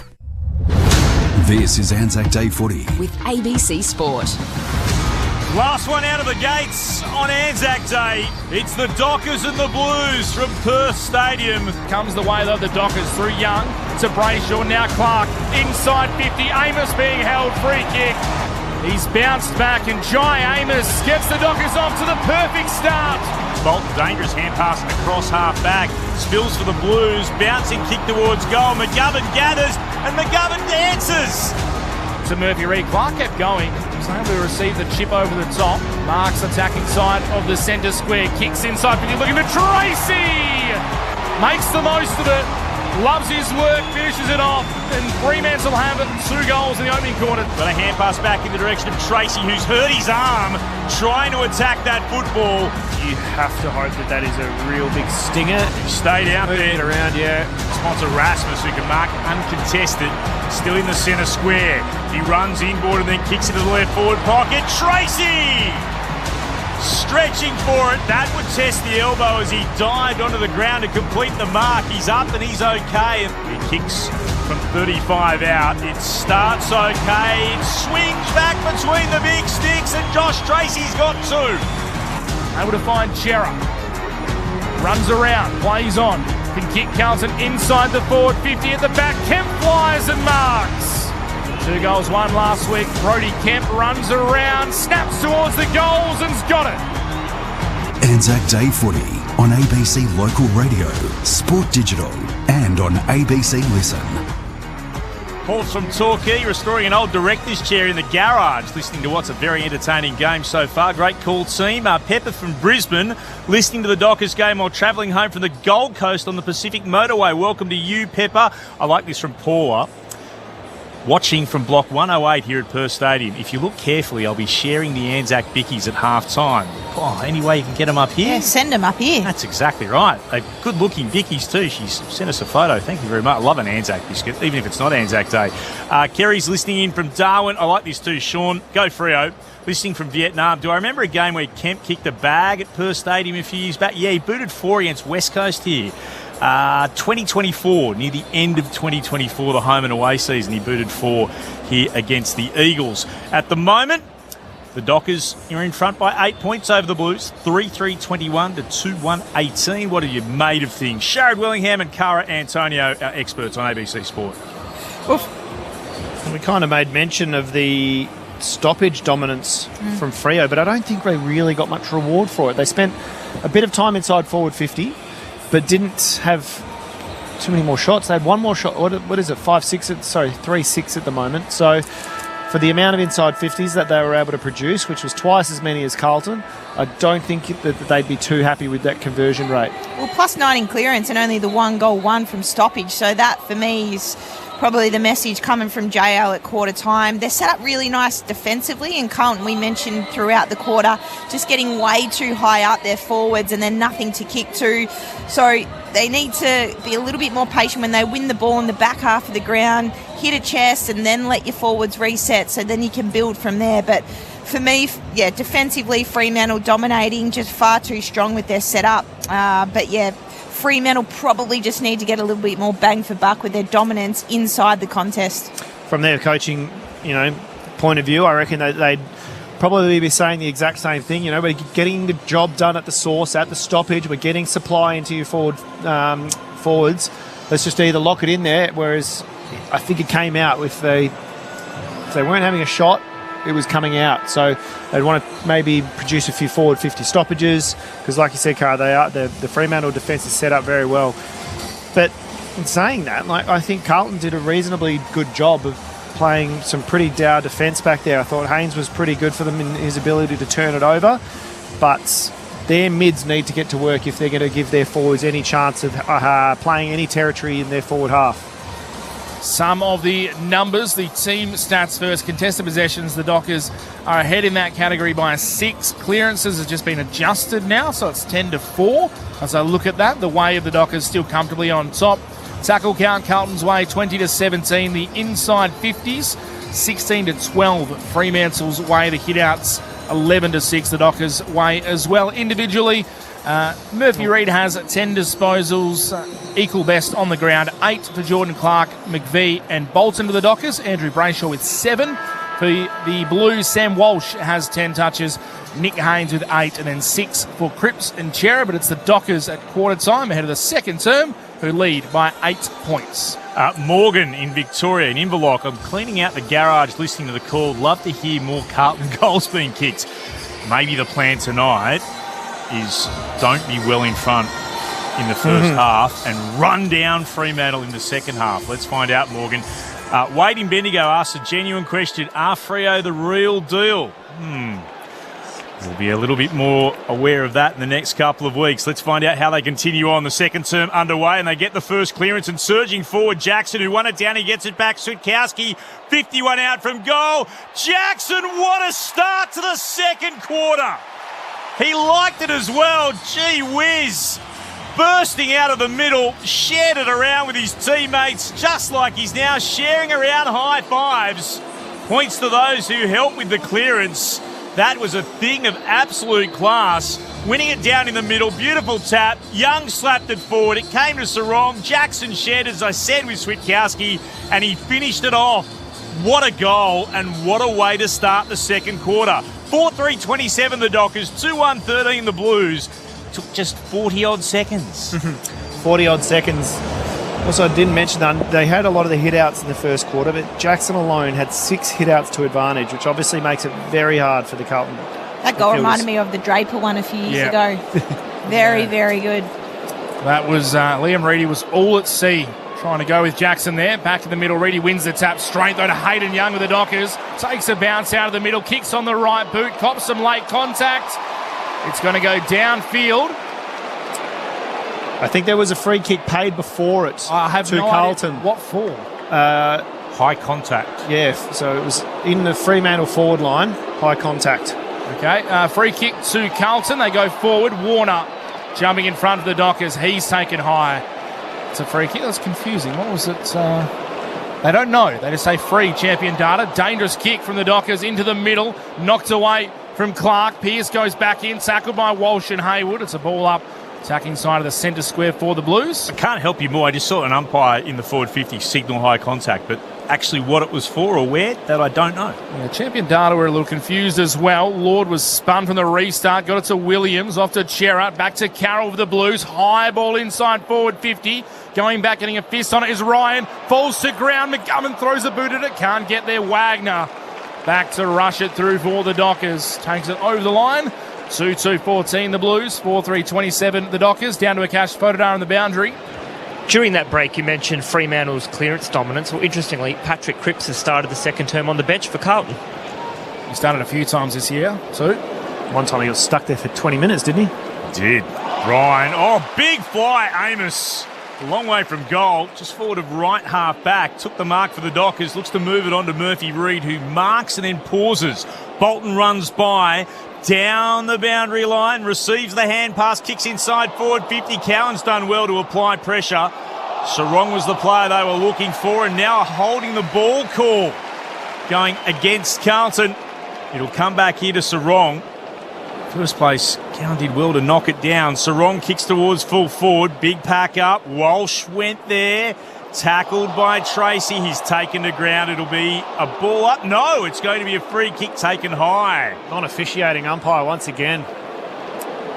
This is Anzac Day Footy with ABC Sport. Last one out of the gates on Anzac Day. It's the Dockers and the Blues from Perth Stadium. Comes the way though, the Dockers through Young to Brayshaw. Now Clark inside 50. Amos being held, free kick. He's bounced back and Jai Amos gets the Dockers off to the perfect start. Bolton, dangerous hand pass across half back. Spills for the Blues. Bouncing kick towards goal. McGovern gathers and McGovern dances. To Murphy Reid. Clark kept going. He was able to receive the chip over the top. Marks attacking side of the centre square. Kicks inside 50. Looking for Tracy. Makes the most of it. loves his work, finishes it off, and Fremantle have 2 goals in the opening quarter. Got a hand pass back in the direction of Tracy, who's hurt his arm trying to attack that football. You have to hope that is a real big stinger. He stayed out there. Moving it around, yeah. Sponsor Rasmus, who can mark uncontested, still in the centre square. He runs inboard and then kicks into the left forward pocket. Tracy! Stretching for it. That would test the elbow as he dived onto the ground to complete the mark. He's up and he's okay. He kicks from 35 out. It starts okay. It swings back between the big sticks and Josh Tracy's got 2. Able to find Chera. Runs around, plays on. Can kick Carlton inside the forward 50 at the back. Kemp flies and marks. 2 goals, 1 last week. Brodie Kemp runs around, snaps towards the goals and's got it. Anzac Day Footy on ABC Local Radio, Sport Digital and on ABC Listen. Calls from Torquay, restoring an old director's chair in the garage, listening to what's a very entertaining game so far. Great call, team. Pepper from Brisbane, listening to the Dockers game while travelling home from the Gold Coast on the Pacific Motorway. Welcome to you, Pepper. I like this from Paula. Watching from Block 108 here at Perth Stadium. If you look carefully, I'll be sharing the Anzac Bickies at half-time. Oh, any way you can get them up here? Yeah, send them up here. That's exactly right. They're good-looking Bickies too. She's sent us a photo. Thank you very much. I love an Anzac biscuit, even if it's not Anzac Day. Kerry's listening in from Darwin. I like this too, Sean. Go Freo. Listening from Vietnam. Do I remember a game where Kemp kicked a bag at Perth Stadium a few years back? Yeah, he booted 4 against West Coast here. 2024, near the end of 2024, the home and away season, he booted 4 here against the Eagles. At the moment, the Dockers are in front by 8 points over the Blues, 3-3-21 to 2-1-18. What are you made of things? Sharad Willingham and Cara Antonio, our experts on ABC Sport. Well, we kind of made mention of the stoppage dominance from Freo, but I don't think they really got much reward for it. They spent a bit of time inside forward 50, but didn't have too many more shots. They had 1 more shot. What is it? 3-6 at the moment. So for the amount of inside 50s that they were able to produce, which was twice as many as Carlton, I don't think that they'd be too happy with that conversion rate. Well, +9 in clearance and only the 1 goal, 1 from stoppage. So that for me is probably the message coming from JL at quarter time. They're set up really nice defensively, and Carlton, we mentioned throughout the quarter, just getting way too high up their forwards and then nothing to kick to. So they need to be a little bit more patient when they win the ball in the back half of the ground, hit a chest and then let your forwards reset, so then you can build from there. But for me, yeah, defensively, Fremantle dominating, just far too strong with their setup. But yeah, Fremantle probably just need to get a little bit more bang for buck with their dominance inside the contest. From their coaching, point of view, I reckon they'd probably be saying the exact same thing. We're getting the job done at the source, at the stoppage. We're getting supply into your forwards. Let's just either lock it in there. Whereas I think it came out if they weren't having a shot, it was coming out. So they'd want to maybe produce a few forward 50 stoppages, because like you said, Cara, the Fremantle defence is set up very well. But in saying that, I think Carlton did a reasonably good job of playing some pretty dour defence back there. I thought Haynes was pretty good for them in his ability to turn it over, but their mids need to get to work if they're going to give their forwards any chance of playing any territory in their forward half. Some of the numbers, the team stats first. Contested possessions, the Dockers are ahead in that category by 6. Clearances has just been adjusted now, so it's 10-4. As I look at that, the way of the Dockers still comfortably on top. Tackle count, Carlton's way, 20-17. The inside 50s, 16-12. Fremantle's way, the hit-outs, 11-6. The Dockers' way as well. Individually, Murphy Reid has 10 disposals, equal best on the ground. 8 for Jordan Clark, McVie and Bolton to the Dockers. Andrew Brayshaw with 7. For the Blues, Sam Walsh has 10 touches. Nick Haynes with 8, and then 6 for Cripps and Chera. But it's the Dockers at quarter time ahead of the second term, who lead by 8 points. Morgan in Victoria, in Inverloch. I'm cleaning out the garage, listening to the call. Love to hear more Carlton goals being kicked. Maybe the plan tonight is don't be well in front in the first half and run down Fremantle in the second half. Let's find out, Morgan. Wade in Bendigo asks a genuine question. Are Freo the real deal? We'll be a little bit more aware of that in the next couple of weeks. Let's find out how they continue on. The second term underway, and they get the first clearance, and surging forward, Jackson, who won it down, he gets it back. Switkowski, 51 out from goal. Jackson, what a start to the second quarter. He liked it as well. Gee whiz. Bursting out of the middle, shared it around with his teammates, just like he's now sharing around high fives. Points to those who helped with the clearance. That was a thing of absolute class. Winning it down in the middle, beautiful tap. Young slapped it forward. It came to Sarong. Jackson shared, as I said, with Switkowski, and he finished it off. What a goal, and what a way to start the second quarter. 4-3-27 the Dockers, 2-1-13 the Blues. Took just 40-odd seconds. 40-odd seconds. Also, I didn't mention that they had a lot of the hit-outs in the first quarter, but Jackson alone had 6 hit-outs to advantage, which obviously makes it very hard for the Carlton. That goal reminded me of the Draper one a few years ago. Very, very good. That was Liam Reedy was all at sea, trying to go with Jackson there. Back to the middle. Reedy wins the tap straight, though, to Hayden Young with the Dockers. Takes a bounce out of the middle, kicks on the right boot, cops some late contact. It's going to go downfield. I think there was a free kick paid before it I have to no Carlton. idea. What for? High contact. Yeah, so it was in the Fremantle forward line, high contact. Okay, free kick to Carlton. They go forward. Warner jumping in front of the Dockers. He's taken high. It's a free kick. That's confusing. What was it? They don't know. They just say free. Champion data. Dangerous kick from the Dockers into the middle. Knocked away from Clark. Pearce goes back in. Tackled by Walsh and Haywood. It's a ball up. Attacking side of the centre square for the Blues. I can't help you more. I just saw an umpire in the forward 50 signal high contact, but actually what it was for or where, that I don't know. Yeah, Champion data were a little confused as well. Lord was spun from the restart. Got it to Williams. Off to Cherrett. Back to Carroll for the Blues. High ball inside forward 50. Going back, getting a fist on it is Ryan. Falls to ground. McGovern throws a boot at it. Can't get there. Wagner back to rush it through for the Dockers. Takes it over the line. 2-2-14 the Blues, 4-3-27 the Dockers, down to a cash photo on the boundary. During that break, you mentioned Fremantle's clearance dominance. Well, interestingly, Patrick Cripps has started the second term on the bench for Carlton. He started a few times this year, too. One time he got stuck there for 20 minutes, didn't he? Did. Ryan. Oh, big fly, Amos. A long way from goal, just forward of right half back. Took the mark for the Dockers, looks to move it on to Murphy Reid, who marks and then pauses. Bolton runs by. Down the boundary line, receives the hand pass, kicks inside forward 50. Cowan's done well to apply pressure. Sarong was the player they were looking for, and now holding the ball call. Going against Carlton. It'll come back here to Sarong. First place, Cowan did well to knock it down. Sarong kicks towards full forward. Big pack up. Walsh went there. Tackled by Tracy. He's taken to ground. It'll be a ball up. No, it's going to be a free kick taken high. Non-officiating umpire once again.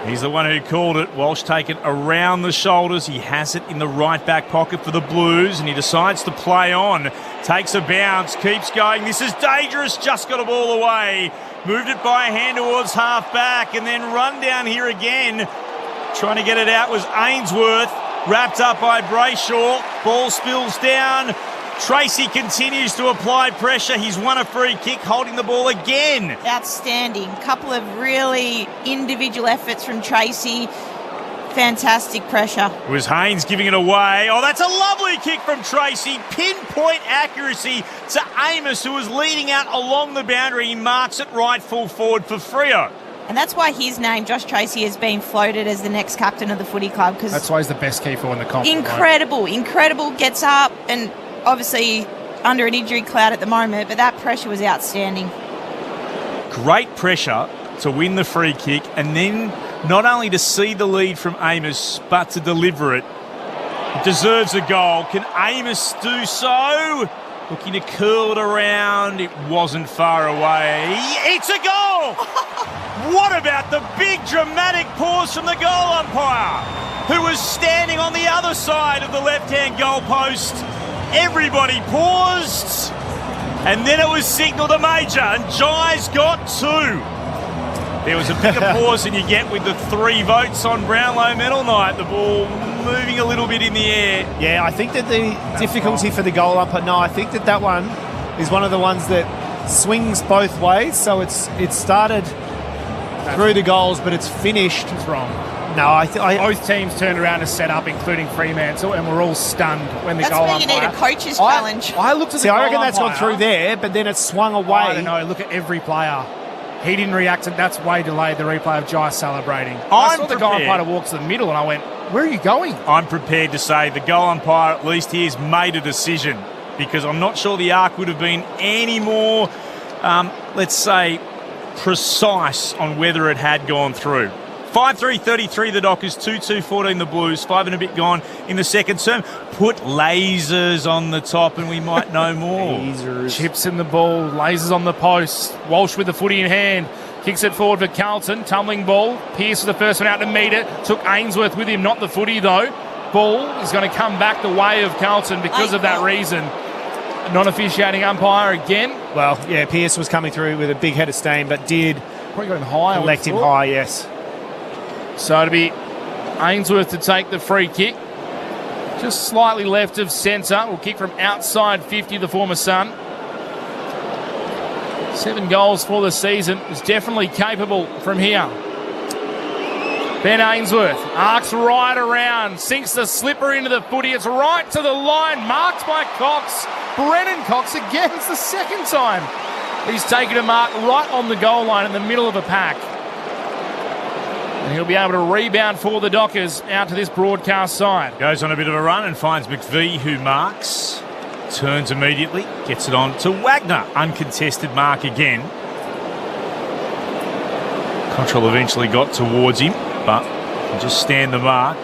He's the one who called it. Walsh taken around the shoulders. He has it in the right back pocket for the Blues, and he decides to play on. Takes a bounce, keeps going. This is dangerous. Just got a ball away. Moved it by a hand towards half back, and then run down here again. Trying to get it out was Ainsworth. Wrapped up by Brayshaw. Ball spills down. Tracy continues to apply pressure. He's won a free kick, holding the ball again. Outstanding. Couple of really individual efforts from Tracy. Fantastic pressure. It was Haynes giving it away. Oh, that's a lovely kick from Tracy. Pinpoint accuracy to Amos, who was leading out along the boundary. He marks it right full forward for Freo. And that's why his name, Josh Tracy, has been floated as the next captain of the footy club. That's why he's the best keeper in the comp. Incredible. Gets up and obviously under an injury cloud at the moment, but that pressure was outstanding. Great pressure to win the free kick, and then not only to see the lead from Amos, but to deliver it. It deserves a goal. Can Amos do so? Looking to curl it around. It wasn't far away. It's a goal! What about the big dramatic pause from the goal umpire, who was standing on the other side of the left-hand goalpost? Everybody paused, and then it was signalled a major, and Jai's got 2. There was a bigger pause than you get with the 3 votes on Brownlow Medal night. The ball moving a little bit in the air. Yeah, I think that the difficulty for the goal umpire, I think that one is one of the ones that swings both ways. So it started through the goals, but it's finished. It's wrong. No, both teams turned around to set up, including Fremantle, and we're all stunned when the That's goal where you umpire. need a coach's challenge. I looked at See, the I goal reckon that's gone umpire. through there, but then it's swung away. I don't know. Look at every player. He didn't react, and that's way delayed the replay of Jai celebrating. I saw the goal umpire walk to the middle, and I went, where are you going? I'm prepared to say the goal umpire, at least he has made a decision, because I'm not sure the arc would have been any more, let's say, precise on whether it had gone through. 5-3-33 the Dockers, 2-2-14 the Blues, 5 and a bit gone in the second term. Put lasers on the top and we might know more. Lasers. Chips in the ball, lasers on the post. Walsh with the footy in hand. Kicks it forward for Carlton. Tumbling ball. Pearce was the first one out to meet it. Took Ainsworth with him, not the footy though. Ball is going to come back the way of Carlton because of that reason. Non-officiating umpire again. Well, yeah, Pearce was coming through with a big head of steam, but did probably got him high. Elect him high, yes. So to be Ainsworth to take the free kick. Just slightly left of centre. Will kick from outside 50, the former Sun. 7 goals for the season. Is definitely capable from here. Ben Ainsworth arcs right around, sinks the slipper into the footy. It's right to the line, marked by Cox. Brennan Cox again. It's the second time he's taken a mark right on the goal line in the middle of a pack. And he'll be able to rebound for the Dockers out to this broadcast side. Goes on a bit of a run and finds McVie, who marks. Turns immediately, gets it on to Wagner. Uncontested mark again. Control eventually got towards him, but can just stand the mark.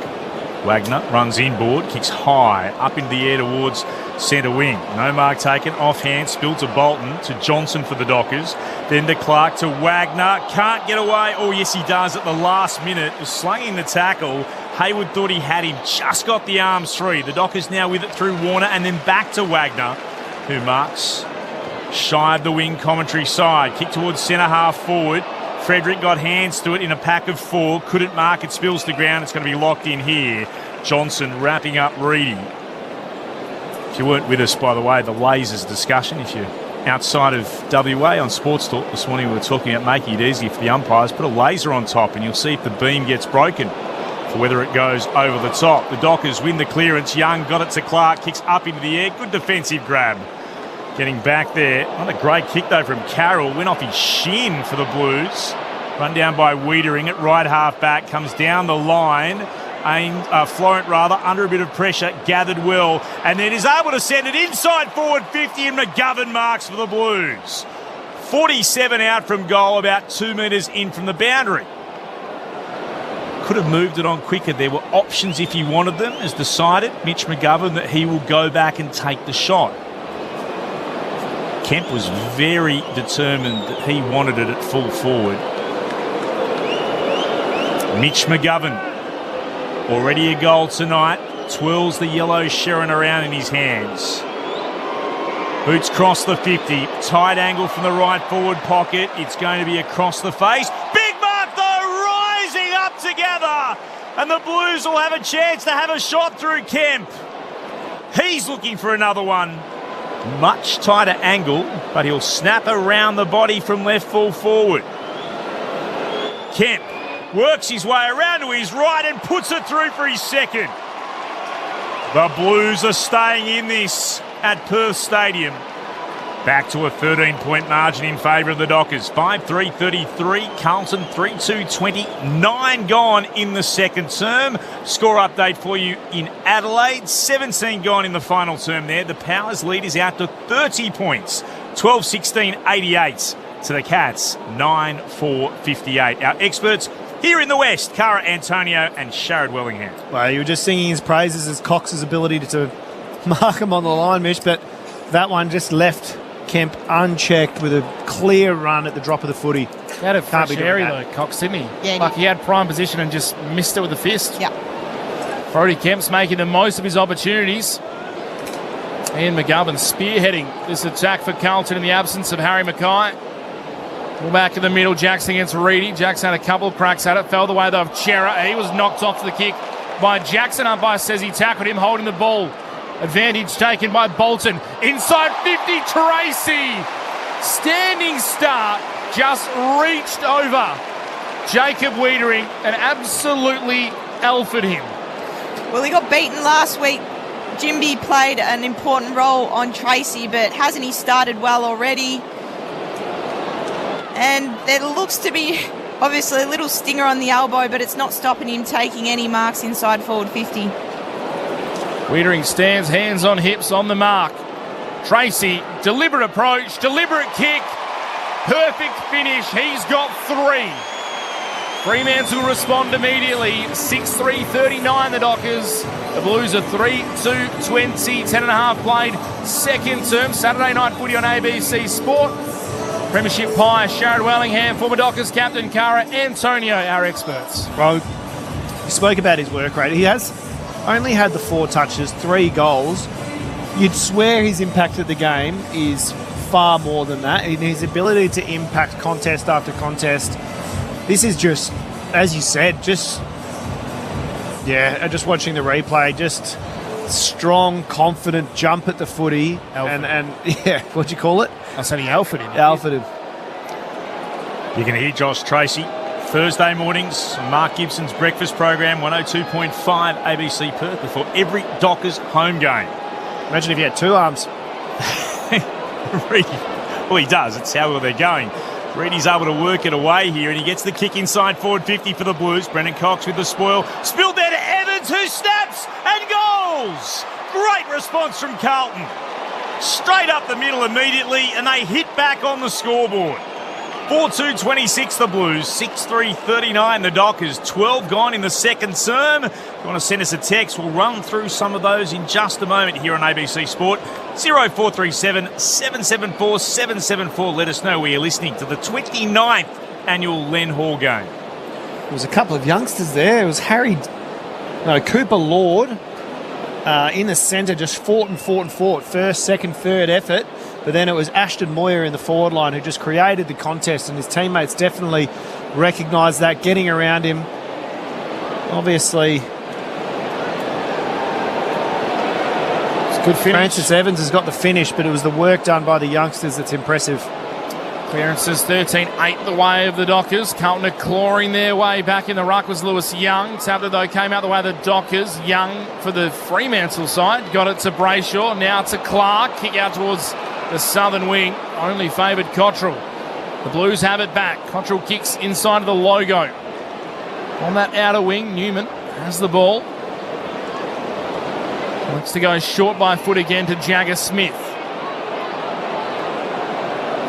Wagner runs inboard, kicks high, up into the air towards centre wing. No mark taken, offhand, spilled to Bolton, to Johnson for the Dockers. Then to Clark, to Wagner. Can't get away. Oh, yes, he does at the last minute. Was slunging the tackle. Hayward thought he had him, just got the arms free. The Dockers now with it through Warner and then back to Wagner, who marks shy of the wing commentary side. Kick towards centre half forward. Frederick got hands to it in a pack of 4. Couldn't mark it, spills to ground. It's going to be locked in here. Johnson wrapping up Reedy. If you weren't with us, by the way, the lasers discussion, if you're outside of WA on Sports Talk this morning, we were talking about making it easy for the umpires. Put a laser on top and you'll see if the beam gets broken for whether it goes over the top. The Dockers win the clearance. Young got it to Clark, kicks up into the air. Good defensive grab. Getting back there. Not a great kick, though, from Carroll. Went off his shin for the Blues. Run down by Wiedering at right half back. Comes down the line. Florent, under a bit of pressure. Gathered well. And then is able to send it inside forward 50, and McGovern marks for the Blues. 47 out from goal, about 2 metres in from the boundary. Could have moved it on quicker. There were options if he wanted them. Has decided, Mitch McGovern, that he will go back and take the shot. Kemp was very determined that he wanted it at full forward. Mitch McGovern, already a goal tonight, twirls the yellow Sherrin around in his hands. Boots cross the 50, tight angle from the right forward pocket. It's going to be across the face. Big mark though, rising up together. And the Blues will have a chance to have a shot through Kemp. He's looking for another one. Much tighter angle, but he'll snap around the body from left full forward. Kemp works his way around to his right and puts it through for his second. The Blues are staying in this at Perth Stadium. Back to a 13-point margin in favour of the Dockers. 5-3-33, Carlton 3-2-20. 9 gone in the second term. Score update for you in Adelaide. 17 gone in the final term there. The Powers lead is out to 30 points. 12-16-88 to the Cats. 9-4-58. Our experts here in the West, Cara Antonio and Sharad Wellingham. Well, you were just singing his praises as Cox's ability to mark him on the line, Mitch, but that one just left Kemp unchecked with a clear run at the drop of the footy. He had a fresh area though, Cox, didn't he? Yeah, like he had prime position and just missed it with a fist. Yeah. Brody Kemp's making the most of his opportunities. Ian McGovern spearheading this attack for Carlton in the absence of Harry Mackay. Well, back in the middle, Jackson against Reedy. Jackson had a couple of cracks at it. Fell the way though of Chera. He was knocked off the kick by Jackson. Umpire says he tackled him holding the ball. Advantage taken by Bolton. Inside 50, Tracy. Standing start, just reached over Jacob Wiedering and absolutely alphaed him. Well, he got beaten last week. Jimby played an important role on Tracy, but hasn't he started well already? And there looks to be obviously a little stinger on the elbow, but it's not stopping him taking any marks inside forward 50. Wiedering stands, hands on hips, on the mark. Tracy, deliberate approach, deliberate kick, perfect finish. He's got 3. Fremantle respond immediately. 6-3-39 the Dockers. The Blues are 3-2-20, 10.5 played. Second term, Saturday night footy on ABC Sport. Premiership Pie, Sharrod Wellingham, former Dockers captain Cara Antonio, our experts. Well, you spoke about his work rate. He has only had the 4 touches, 3 goals. You'd swear his impact at the game is far more than that. In his ability to impact contest after contest. This is just, as you said, just watching the replay, just strong, confident jump at the footy. And what'd you call it? I said he alphaed him. Alphaed him. You can hear Josh Tracy Thursday mornings, Mark Gibson's breakfast program, 102.5 ABC Perth before every Dockers home game. Imagine if he had 2 arms. Well, he does. It's how well they're going. Reedy's able to work it away here, and he gets the kick inside forward 50 for the Blues. Brendan Cox with the spoil. Spilled there to Evans, who snaps and goals. Great response from Carlton. Straight up the middle immediately, and they hit back on the scoreboard. 4-2-26 the Blues, 6-3-39 the Dockers, 12 gone in the second term. If you want to send us a text, we'll run through some of those in just a moment here on ABC Sport. 0437 774 774. Let us know where you're listening to the 29th annual Len Hall game. There was a couple of youngsters there. It was Cooper Lord in the centre, just fought. First, second, third effort. But then it was Ashton Moyer in the forward line who just created the contest, and his teammates definitely recognised that, getting around him. Obviously, it's a good finish. Francis Evans has got the finish, but it was the work done by the youngsters that's impressive. Clearances 13-8 the way of the Dockers. Carlton are clawing their way back in the ruck was Lewis Young. Tabler, though, came out the way of the Dockers. Young for the Fremantle side. Got it to Brayshaw. Now to Clark. Kick out towards the southern wing. Only favoured Cottrell. The Blues have it back. Cottrell kicks inside of the logo. On that outer wing, Newman has the ball. Looks to go short by foot again to Jagger Smith.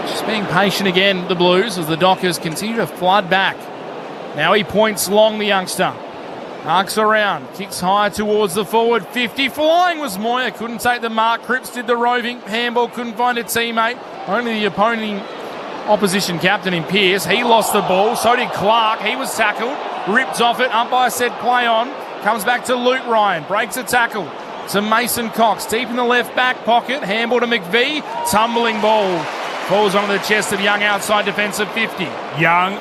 Just being patient again, the Blues, as the Dockers continue to flood back. Now he points long, the youngster. Arcs around, kicks high towards the forward 50. Flying was Moyer, couldn't take the mark. Cripps did the roving. Handball, couldn't find a teammate. Only the opposition captain in Pearce. He lost the ball, so did Clark. He was tackled, ripped off it. Umpire said play on. Comes back to Luke Ryan, breaks a tackle to Mason Cox. Deep in the left back pocket. Handball to McVie. Tumbling ball. Falls onto the chest of Young outside defensive 50. Young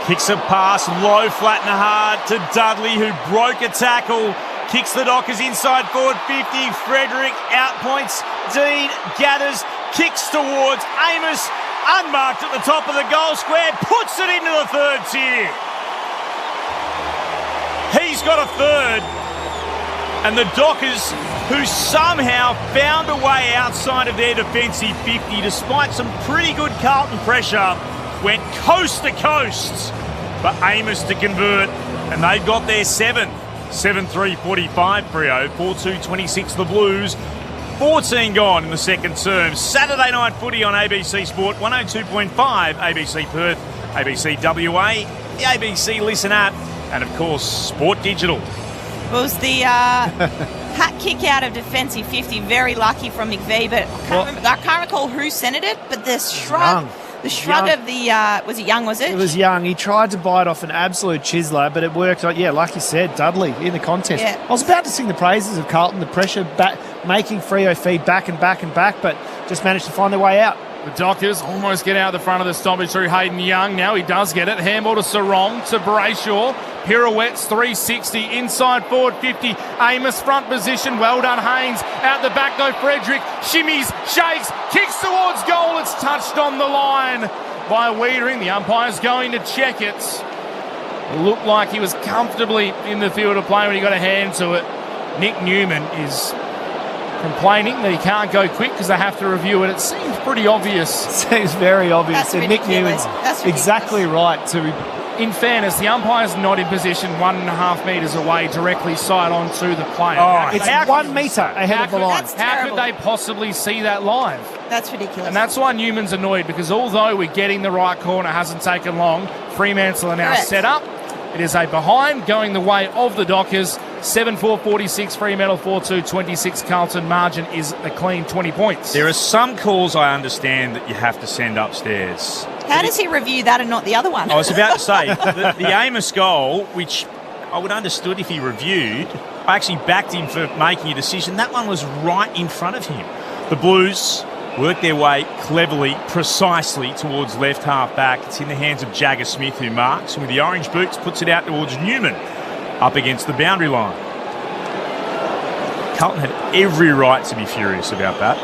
kicks a pass, low, flat and hard to Dudley, who broke a tackle. Kicks the Dockers inside forward 50. Frederick outpoints. Dean gathers, kicks towards Amos. Unmarked at the top of the goal square. Puts it into the third tier. He's got a third. And the Dockers, who somehow found a way outside of their defensive 50, despite some pretty good Carlton pressure, went coast to coast, but Amos to convert, and they've got their 7. 7-3-45 Freo, 4-2-26 the Blues, 14 gone in the second term. Saturday night footy on ABC Sport, 102.5 ABC Perth, ABC WA, the ABC Listen app, and of course Sport Digital. It was the hat kick out of defensive 50, very lucky from McVie, but I can't recall who sent it, but the shrug... The shrug of the, was it Young, was it? It was Young. He tried to bite off an absolute chiseler, but it worked. Yeah, like you said, Dudley in the contest. Yeah. I was about to sing the praises of Carlton, the pressure, making Freo feed back and back and back, but just managed to find their way out. The Dockers almost get out the front of the stoppage through Hayden Young. Now he does get it. Handball to Sarong, to Brayshaw. Pirouettes 360, inside forward 50. Amos front position, well done Haynes. Out the back though Frederick, shimmies, shakes, kicks towards goal. It's touched on the line by Wiedering. The umpire's going to check it. looked like he was comfortably in the field of play when he got a hand to it. Nick Newman is complaining that he can't go quick because they have to review it. It seems pretty obvious. Seems very obvious. That's And Nick ridiculous. Newman's That's ridiculous. exactly right to. In fairness, the umpire's not in position 1.5 metres away, directly side on to the player. It's 1 metre ahead of the line. That's How terrible. could they possibly see that live? That's ridiculous. And that's why Newman's annoyed, because although we're getting the right corner hasn't taken long, Fremantle are now Correct. set up. It is a behind going the way of the Dockers. 7-4-46 Fremantle, 4-2-26 Carlton. Margin is a clean 20 points. There are some calls I understand that you have to send upstairs. How does he review that and not the other one? I was about to say, the Amos goal, which I would have understood if he reviewed, I actually backed him for making a decision. That one was right in front of him. The Blues work their way cleverly, precisely towards left half back. It's in the hands of Jagger Smith, who marks, and with the orange boots puts it out towards Newman, up against the boundary line. Carlton had every right to be furious about that.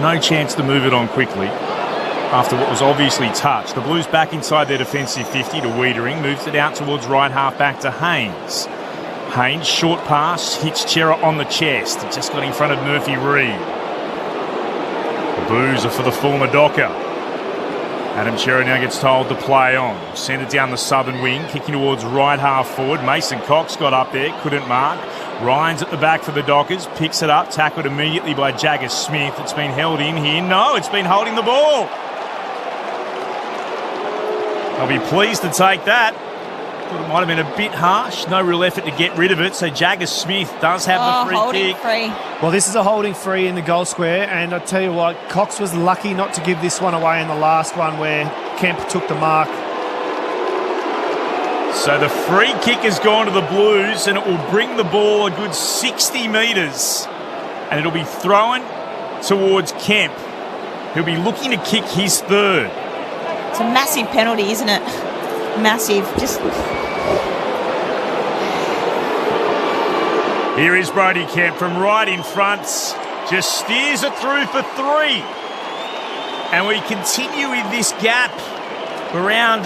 No chance to move it on quickly after what was obviously touch. The Blues back inside their defensive 50 to Wiedering, moves it out towards right half back to Haynes. Haynes, short pass, hits Chera on the chest. It just got in front of Murphy Reid. The Blues are for the former Docker. Adam Chera now gets told to play on. Send it down the southern wing, kicking towards right half forward. Mason Cox got up there, couldn't mark. Ryan's at the back for the Dockers, picks it up, tackled immediately by Jagger Smith. It's been held in here. No, it's been holding the ball. I'll be pleased to take that. Thought it might have been a bit harsh. No real effort to get rid of it. So Jagger Smith does have the free holding kick. free. Well, this is a holding free in the goal square, and I tell you what, Cox was lucky not to give this one away in the last one where Kemp took the mark. So the free kick has gone to the Blues, and it will bring the ball a good 60 metres, and it'll be thrown towards Kemp. He'll be looking to kick his third. It's a massive penalty, isn't it? Massive. Just Here is Brodie Kemp from right in front. Just steers it through for 3. And we continue with this gap around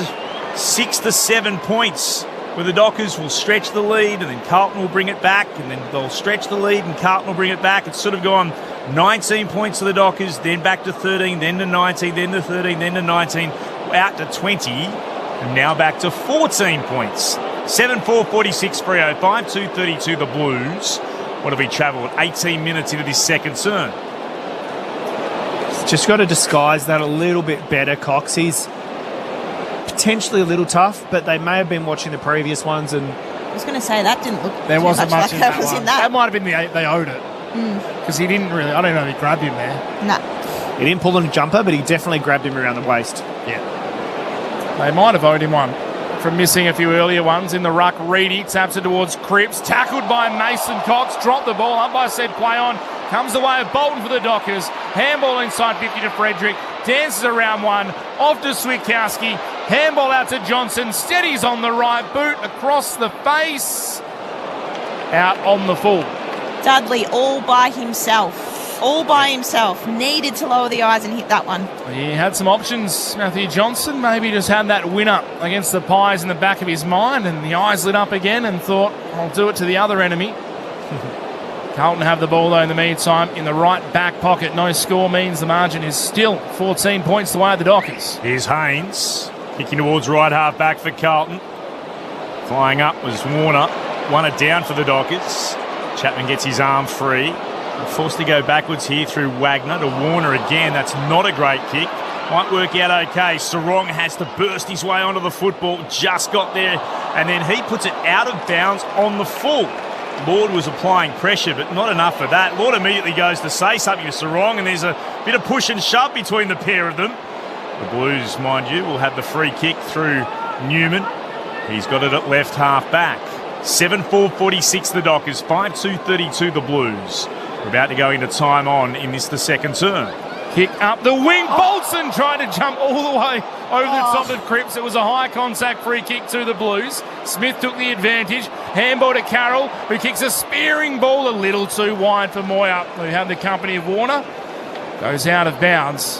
6 to 7 points, where the Dockers will stretch the lead and then Carlton will bring it back, and then they'll stretch the lead and Carlton will bring it back. It's sort of gone 19 points to the Dockers, then back to 13, then to 19, then to 13, then to 19, out to 20, and now back to 14 points. 7-4-46 Freo, 5-2-32 the Blues. What have we travelled? 18 minutes into this second turn. Just got to disguise that a little bit better, Cox. He's potentially a little tough, but they may have been watching the previous ones, and I was going to say that didn't look. There too wasn't much like in that that was one. in that. That might have been they owed it. Because he didn't really, I don't know if he grabbed him there. No. he didn't pull on a jumper, but he definitely grabbed him around the waist. Yeah. They might have owed him one from missing a few earlier ones. In the ruck, Reedy taps it towards Cripps, tackled by Mason Cox, dropped the ball, umpire said play on, comes the way of Bolton for the Dockers, handball inside 50 to Frederick, dances around one, off to Switkowski, handball out to Johnson, steadies on the right boot, across the face, out on the full. Dudley all by himself. All by himself. Needed to lower the eyes and hit that one. He had some options, Matthew Johnson. Maybe just had that win up against the Pies in the back of his mind, and the eyes lit up again and thought, I'll do it to the other enemy. Carlton have the ball, though, in the meantime, in the right back pocket. No score means the margin is still 14 points the way of the Dockers. Here's Haynes, kicking towards right half back for Carlton. Flying up was Warner. Won it down for the Dockers. Chapman gets his arm free. Forced to go backwards here through Wagner to Warner again. That's not a great kick. Might work out okay. Sarong has to burst his way onto the football. Just got there. And then he puts it out of bounds on the full. Lord was applying pressure, but not enough for that. Lord immediately goes to say something to Sarong, and there's a bit of push and shove between the pair of them. The Blues, mind you, will have the free kick through Newman. He's got it at left half back. 7-4-46 the Dockers, 5-2-32 the Blues. We're about to go into time on in this, the second turn. Kick up the wing. Bolton tried to jump all the way over the top of Cripps. It was a high contact free kick to the Blues. Smith took the advantage. Handball to Carroll, who kicks a spearing ball a little too wide for Moyer, who had the company of Warner. Goes out of bounds.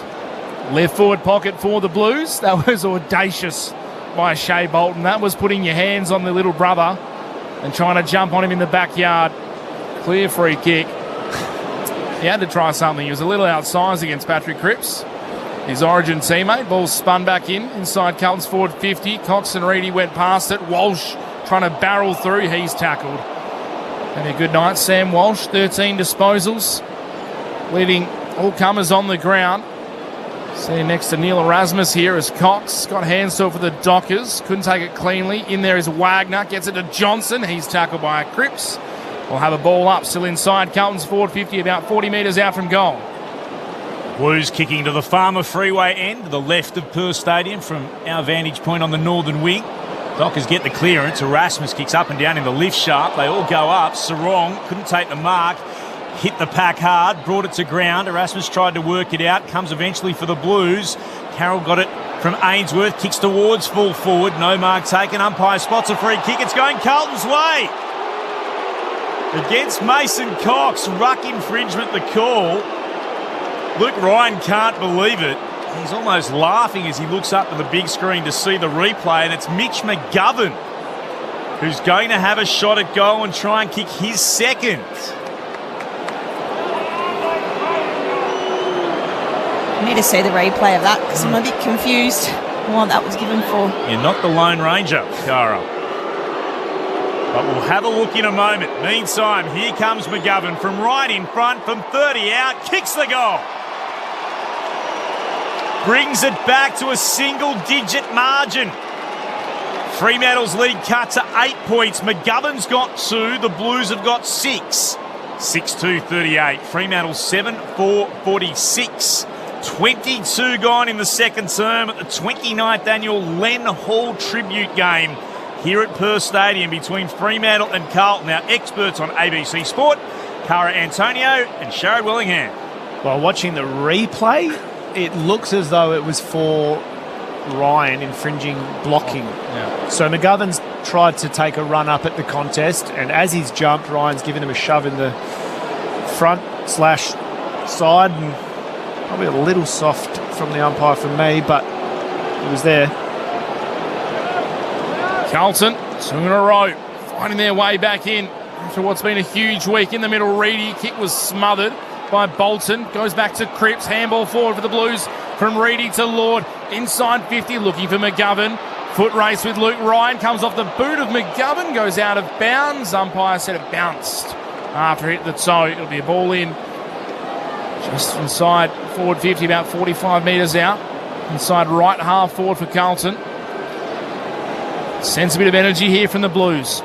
Left forward pocket for the Blues. That was audacious by Shea Bolton. That was putting your hands on the little brother and trying to jump on him in the backyard. Clear free kick. He had to try something. He was a little outsized against Patrick Cripps, his Origin teammate. Ball spun back inside Carlton's forward 50. Cox and Reedy went past it. Walsh trying to barrel through. He's tackled. And a good night. Sam Walsh, 13 disposals, leaving all comers on the ground. Sitting next to Neil Erasmus here as Cox got hands to it for the Dockers. Couldn't take it cleanly. In there is Wagner. Gets it to Johnson. He's tackled by Cripps. We'll have a ball up. Still inside Carlton's forward 50, about 40 metres out from goal. Blues kicking to the Farmer Freeway end, to the left of Perth Stadium from our vantage point on the northern wing. Dockers get the clearance. Erasmus kicks up and down in the lift sharp. They all go up. Sarong couldn't take the mark. Hit the pack hard, brought it to ground. Erasmus tried to work it out, comes eventually for the Blues. Carroll got it from Ainsworth, kicks towards full forward. No mark taken. Umpire spots a free kick. It's going Carlton's way. Against Mason Cox. Ruck infringement, the call. Luke Ryan can't believe it. He's almost laughing as he looks up to the big screen to see the replay, and it's Mitch McGovern who's going to have a shot at goal and try and kick his second. I need to see the replay of that because I'm a bit confused on what that was given for. You're not the Lone Ranger, Cara. But we'll have a look in a moment. Meantime, here comes McGovern from right in front, from 30 out, kicks the goal. Brings it back to a single-digit margin. Fremantle's lead cut to 8 points. McGovern's got 2. The Blues have got 6. 6-2-38. Fremantle 7-4-46. 22 gone in the second term at the 29th annual Len Hall Tribute Game here at Perth Stadium between Fremantle and Carlton. Our experts on ABC Sport, Cara Antonio and Sharad Wellingham. Well, watching the replay, it looks as though it was for Ryan infringing blocking. Yeah. So McGovern's tried to take a run up at the contest, and as he's jumped, Ryan's given him a shove in the front/side, and probably a little soft from the umpire from me, but it was there. Carlton, 2 in a row, finding their way back in after what's been a huge week. In the middle, Reedy, kick was smothered by Bolton. Goes back to Cripps, handball forward for the Blues from Reedy to Lord. Inside 50, looking for McGovern. Foot race with Luke Ryan, comes off the boot of McGovern, goes out of bounds. Umpire said it bounced after it hit the toe. It'll be a ball in just inside forward 50, about 45 metres out. Inside right half forward for Carlton. Sense a bit of energy here from the Blues.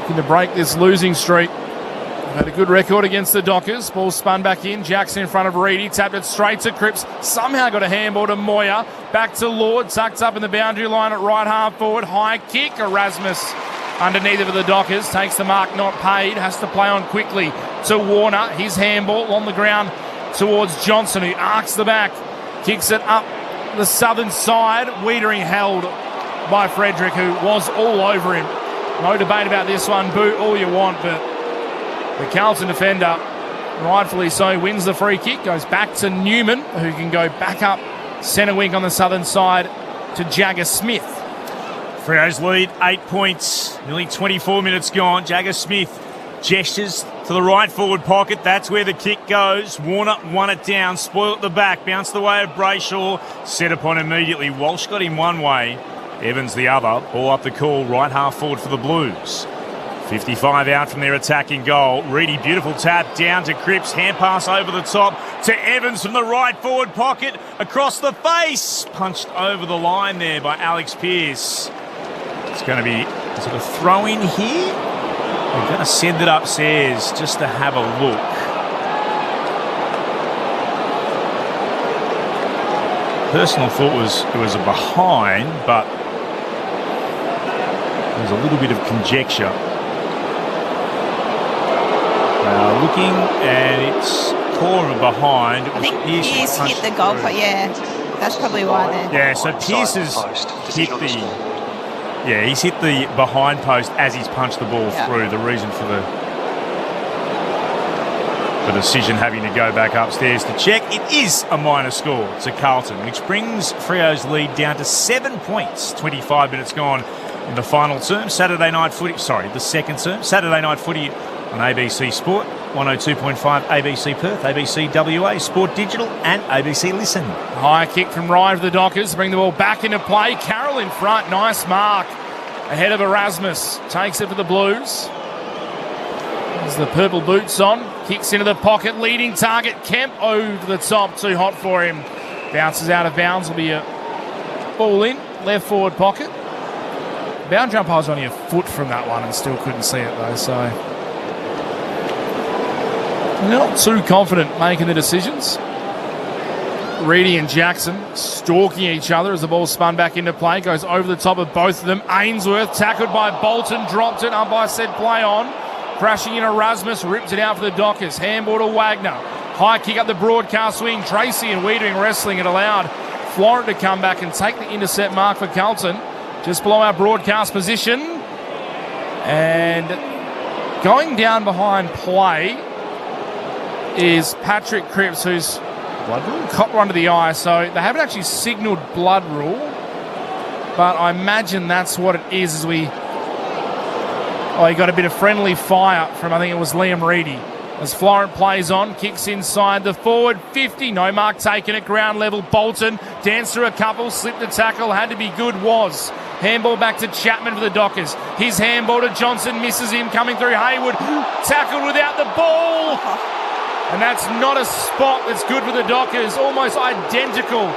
Looking to break this losing streak. Had a good record against the Dockers. Ball spun back in. Jackson in front of Reedy. Tapped it straight to Cripps. Somehow got a handball to Moyer. Back to Lord. Tucked up in the boundary line at right half forward. High kick. Erasmus underneath it for the Dockers. Takes the mark, not paid. Has to play on quickly to Warner. His handball on the ground towards Johnson, who arcs the back. Kicks it up the southern side. Wiedering held by Frederick, who was all over him. No debate about this one. Boo all you want, but the Carlton defender, rightfully so, wins the free kick. Goes back to Newman, who can go back up centre wing on the southern side to Jagger Smith. Freo's lead, 8 points, nearly 24 minutes gone. Jagger Smith gestures to the right forward pocket. That's where the kick goes. Warner won it down, spoiled at the back, bounced the way of Brayshaw, set upon immediately. Walsh got him one way, Evans the other. Ball up the call, right half forward for the Blues. 55 out from their attacking goal. Reedy, beautiful tap down to Cripps. Hand pass over the top to Evans from the right forward pocket. Across the face. Punched over the line there by Alex Pearce. It's going to be sort of throw in here. They're going to send it upstairs just to have a look. Personal thought it was a behind, but there's a little bit of conjecture. Looking, and it's core of a behind. It was I think Pearce hit the goal, but yeah, that's probably why then. Yeah, so Pearce has hit he's hit the behind post as he's punched the ball through. The reason for the The decision having to go back upstairs to check. It is a minor score to Carlton, which brings Freo's lead down to 7 points. 25 minutes gone in the final term. The second term. Saturday night footy on ABC Sport, 102.5 ABC Perth, ABC WA, Sport Digital and ABC Listen. High kick from Ryan for the Dockers. Bring the ball back into play. Carroll in front. Nice mark. Ahead of Erasmus. Takes it for the Blues. Has the purple boots on. Kicks into the pocket. Leading target. Kemp over the top. Too hot for him. Bounces out of bounds. Will be a ball in. Left forward pocket. Bound jump, I was only a foot from that one and still couldn't see it though, so not too confident making the decisions. Reedy and Jackson stalking each other as the ball spun back into play. Goes over the top of both of them. Ainsworth tackled by Bolton, dropped it. Umpire said play on. Crashing in Erasmus, ripped it out for the Dockers. Handball to Wagner. High kick up the broadcast wing. Tracy and Wiedering wrestling it allowed Florent to come back and take the intercept mark for Carlton. Just below our broadcast position. And going down behind play is Patrick Cripps, who's blood rule? Caught one to the eye. So they haven't actually signalled blood rule. But I imagine that's what it is as we... Oh, he got a bit of friendly fire from, I think it was Liam Reedy. As Florent plays on, kicks inside the forward 50. No mark taken at ground level. Bolton danced through a couple, slipped the tackle, had to be good, was. Handball back to Chapman for the Dockers. His handball to Johnson, misses him, coming through Hayward. Tackled without the ball. And that's not a spot that's good for the Dockers. Almost identical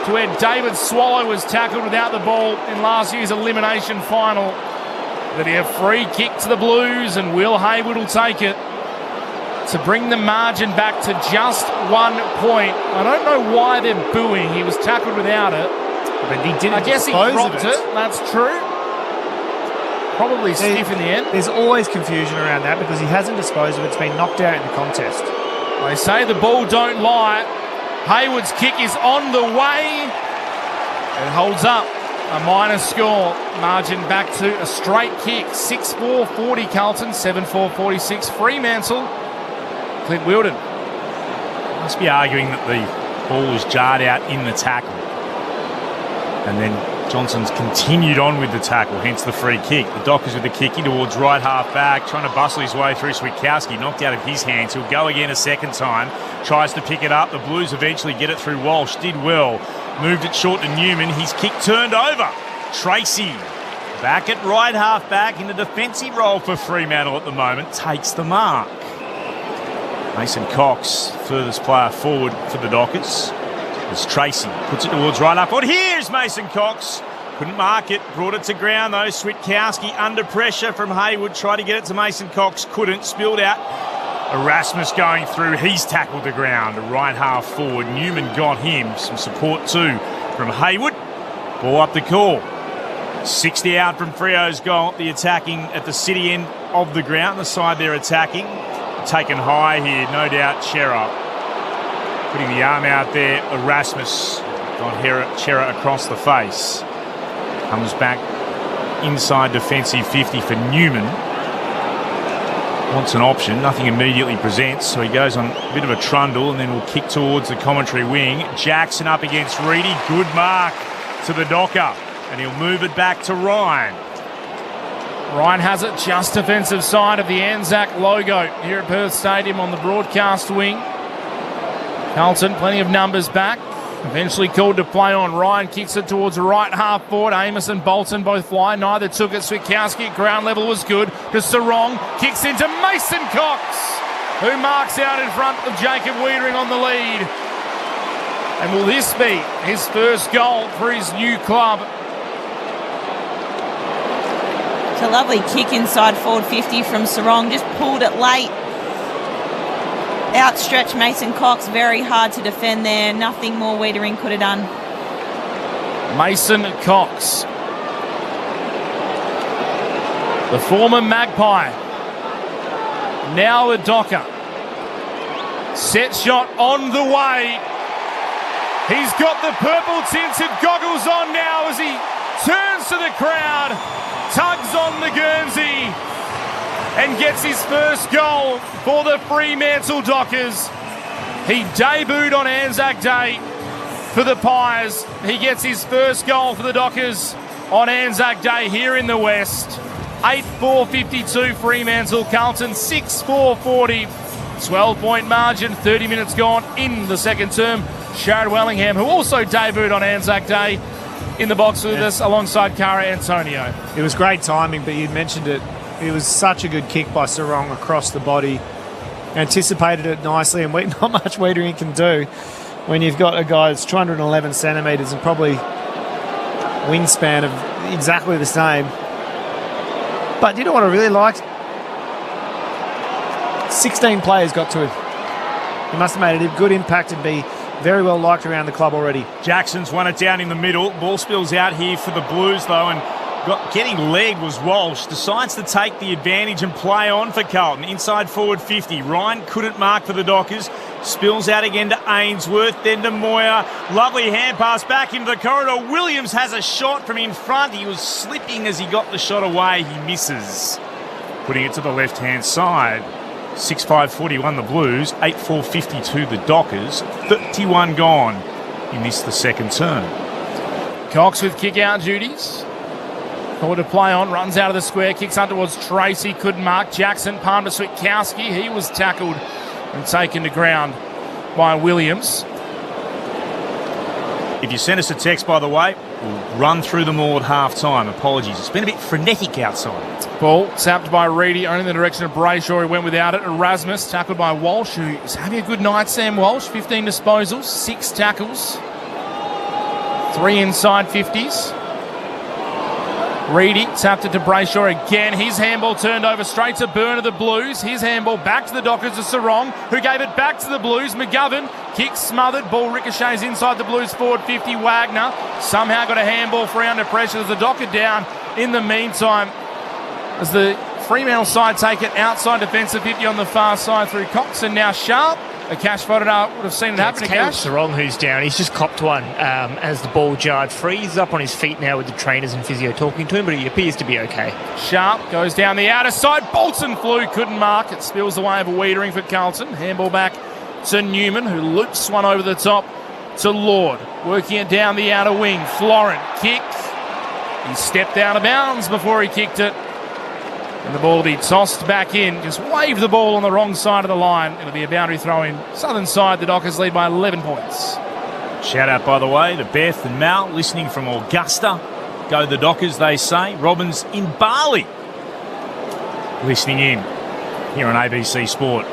to where David Swallow was tackled without the ball in last year's elimination final. But a free kick to the Blues, and Will Hayward will take it to bring the margin back to just 1 point. I don't know why they're booing. He was tackled without it. But he didn't. I guess he dropped it. That's true. Probably stiff in the end. There's always confusion around that because he hasn't disposed of it. It's been knocked out in the contest. They say the ball don't lie. Hayward's kick is on the way. It holds up. A minor score. Margin back to a straight kick. 6-4, 40 Carlton. 7-4, 46 Fremantle. Clint Wilden. Must be arguing that the ball was jarred out in the tackle. And then Johnson's continued on with the tackle, hence the free kick. The Dockers with the kicky towards right half back, trying to bustle his way through. Switkowski knocked out of his hands. He'll go again a second time. Tries to pick it up. The Blues eventually get it through Walsh. Did well. Moved it short to Newman. His kick turned over. Tracy back at right half back in a defensive role for Fremantle at the moment. Takes the mark. Mason Cox, furthest player forward for the Dockers. As Tracy puts it towards right up. Here's Mason Cox. Couldn't mark it. Brought it to ground though. Switkowski under pressure from Hayward. Tried to get it to Mason Cox. Couldn't. Spilled out. Erasmus going through. He's tackled the ground. Right half forward. Newman got him. Some support too from Hayward. Ball up the call. 60 out from Freo's goal. The attacking at the city end of the ground. The side they're attacking. Taken high here. No doubt Chera. Putting the arm out there, Erasmus got Chera across the face. Comes back inside defensive 50 for Newman. Wants an option, nothing immediately presents, so he goes on a bit of a trundle and then will kick towards the commentary wing. Jackson up against Reedy, good mark to the Docker, and he'll move it back to Ryan. Ryan has it just defensive side of the Anzac logo here at Perth Stadium on the broadcast wing. Carlton, plenty of numbers back. Eventually called to play on. Ryan kicks it towards the right half forward. Amos and Bolton both fly. Neither took it. Switkowski at ground level was good. To Sarong. Kicks into Mason Cox, who marks out in front of Jacob Wiedering on the lead. And will this be his first goal for his new club? It's a lovely kick inside forward 50 from Sarong. Just pulled it late. Outstretched Mason Cox, very hard to defend there. Nothing more Wiedering could have done. Mason Cox, the former Magpie, now a Docker. Set shot on the way. He's got the purple tinted goggles on now as he turns to the crowd, tugs on the Guernsey. and gets his first goal for the Fremantle Dockers. He debuted on Anzac Day for the Pies. He gets his first goal for the Dockers on Anzac Day here in the West. 8-4-52 Fremantle, Carlton 6-4-40. 12-point margin, 30 minutes gone in the second term. Sharad Wellingham, who also debuted on Anzac Day, in the box with us alongside Cara Antonio. It was great timing, but you mentioned it. It was such a good kick by Sarong across the body. Anticipated it nicely, and not much Wiedering can do when you've got a guy that's 211 centimetres and probably wingspan of exactly the same. But you know what I really liked? 16 players got to him. He must have made a good impact and be very well liked around the club already. Jackson's won it down in the middle. Ball spills out here for the Blues, though, and getting legged was Walsh. Decides to take the advantage and play on for Carlton. Inside forward 50. Ryan couldn't mark for the Dockers. Spills out again to Ainsworth, then to Moyer. Lovely hand pass back into the corridor. Williams has a shot from in front. He was slipping as he got the shot away. He misses. Putting it to the left-hand side. 6-5-41 the Blues, 8-4-52 the Dockers, 31 gone in this the second term. Cox with kick-out duties. Forward to play on, runs out of the square, kicks on towards Tracy, couldn't mark. Jackson, palm to Switkowski. He was tackled and taken to ground by Williams. If you send us a text, by the way, we'll run through them all at half-time. Apologies, it's been a bit frenetic outside. Ball tapped by Reedy, only in the direction of Brayshaw. He went without it. Erasmus tackled by Walsh, who is having a good night. Sam Walsh, 15 disposals, 6 tackles, 3 inside 50s. Reedy tapped it to Brayshaw again. His handball turned over straight to Byrne of the Blues. His handball back to the Dockers to Sarong, who gave it back to the Blues. McGovern, kick smothered. Ball ricochets inside the Blues forward 50. Wagner somehow got a handball free under pressure. There's a Docker down in the meantime as the Fremantle side take it outside defensive 50 on the far side through Cox, and now Sharp. A Cash voted out, would have seen it happen to Cash. Sarong who's down. He's just copped one as the ball jarred free. He's up on his feet now with the trainers and physio talking to him, but he appears to be okay. Sharp goes down the outer side. Bolton flew, couldn't mark. It spills the way of a Wiedering for Carlton. Handball back to Newman, who loops one over the top to Lord. Working it down the outer wing. Florent, kick. He stepped out of bounds before he kicked it. And the ball will be tossed back in. Just wave the ball on the wrong side of the line. It'll be a boundary throw in. Southern side, the Dockers lead by 11 points. Shout out, by the way, to Beth and Mal, listening from Augusta. Go the Dockers, they say. Robin's in Bali, listening in here on ABC Sport.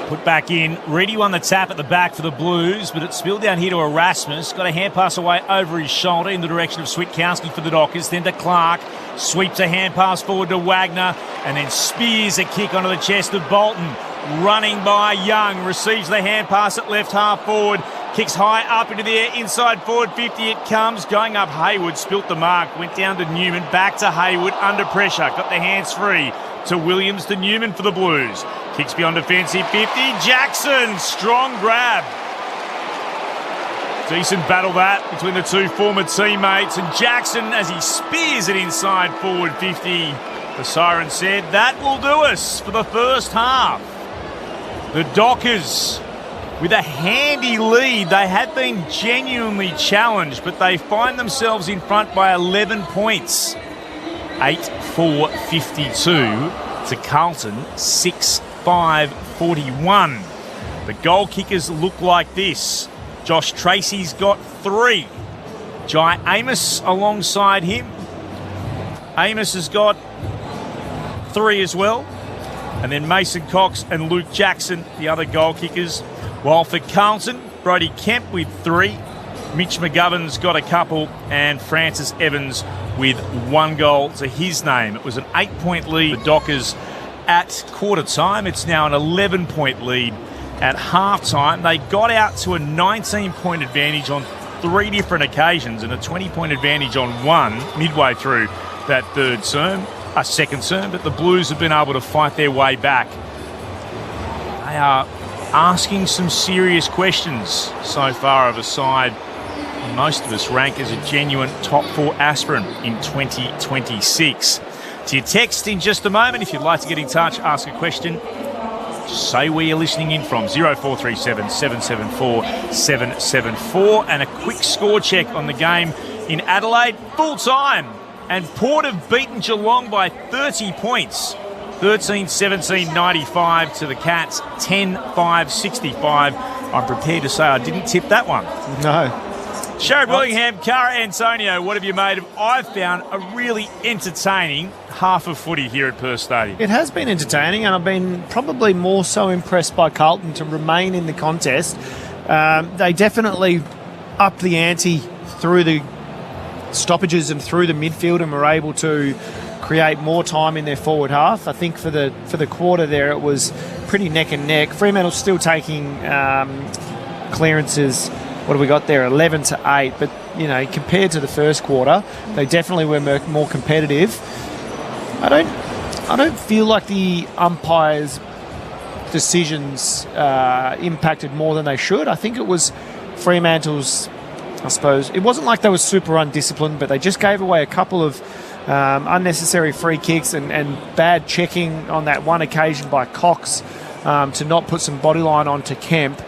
Put back in. Reedy won the tap at the back for the Blues, but it spilled down here to Erasmus. Got a hand pass away over his shoulder in the direction of Switkowski for the Dockers. Then to Clark. Sweeps a hand pass forward to Wagner. And then spears a kick onto the chest of Bolton. Running by Young. Receives the hand pass at left half forward. Kicks high up into the air. Inside forward 50 it comes. Going up Hayward. Spilt the mark. Went down to Newman. Back to Hayward. Under pressure. Got the hands free. To Williams, to Newman for the Blues. Kicks beyond defensive 50. Jackson, strong grab. Decent battle that between the two former teammates. And Jackson, as he spears it inside forward 50, the siren said, that will do us for the first half. The Dockers with a handy lead. They have been genuinely challenged, but they find themselves in front by 11 points. 8-4-52 to Carlton, 6-5-41. The goal kickers look like this. Josh Tracy's got 3. Jai Amos alongside him. Amos has got 3 as well. And then Mason Cox and Luke Jackson, the other goal kickers. While for Carlton, Brody Kemp with 3. Mitch McGovern's got a couple, and Francis Evans with 1 goal to his name. It was an 8-point lead. The Dockers at quarter time. It's now an 11-point lead at half time. They got out to a 19-point advantage on 3 different occasions and a 20-point advantage on 1 midway through that second term, but the Blues have been able to fight their way back. They are asking some serious questions so far of a side most of us rank as a genuine top 4 aspirant in 2026. to your text in just a moment. If you'd like to get in touch, ask a question, just say where you're listening in from. 0437 774 774. And a quick score check on the game in Adelaide. Full time. And Port have beaten Geelong by 30 points. 13-17-95 to the Cats. 10-5-65. I'm prepared to say I didn't tip that one. No. Sherry Willingham, Cara Antonio, what have you made of? I've found a really entertaining half of footy here at Perth Stadium. It has been entertaining, and I've been probably more so impressed by Carlton to remain in the contest. They definitely upped the ante through the stoppages and through the midfield, and were able to create more time in their forward half. I think for the quarter there, it was pretty neck and neck. Fremantle's still taking clearances. What have we got there? 11-8. But, you know, compared to the first quarter, they definitely were more competitive. I don't feel like the umpires' decisions impacted more than they should. I think it was Fremantle's, I suppose. It wasn't like they were super undisciplined, but they just gave away a couple of unnecessary free kicks and bad checking on that one occasion by Cox to not put some body line onto Kemp.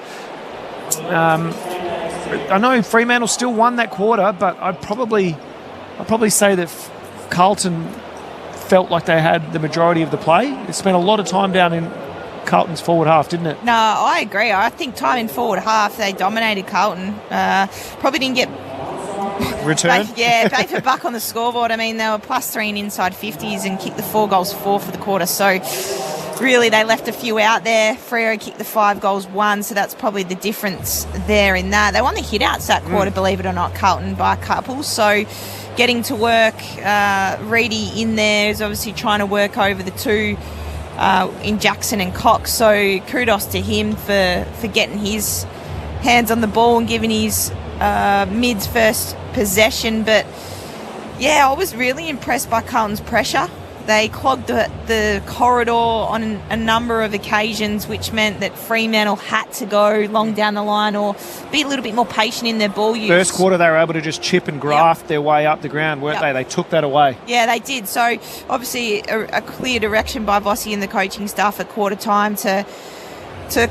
I know Fremantle still won that quarter, but I'd probably say that Carlton felt like they had the majority of the play. It spent a lot of time down in Carlton's forward half, didn't it? No, I agree. I think time in forward half, they dominated Carlton. Probably didn't get return. Bang for buck on the scoreboard. I mean, they were +3 in inside 50s and kicked the 4 goals for the quarter. So really, they left a few out there. Freo kicked the 5 goals, 1, so that's probably the difference there in that. They won the hit-outs that quarter, believe it or not, Carlton, by a couple. So getting to work, Reedy in there is obviously trying to work over the two in Jackson and Cox. So kudos to him for getting his hands on the ball and giving his mids first possession. But, yeah, I was really impressed by Carlton's pressure. They clogged the corridor on a number of occasions, which meant that Fremantle had to go long down the line or be a little bit more patient in their ball use. First quarter, they were able to just chip and graft their way up the ground, weren't they? They took that away. Yeah, they did. So, obviously, a clear direction by Vossi and the coaching staff at quarter time to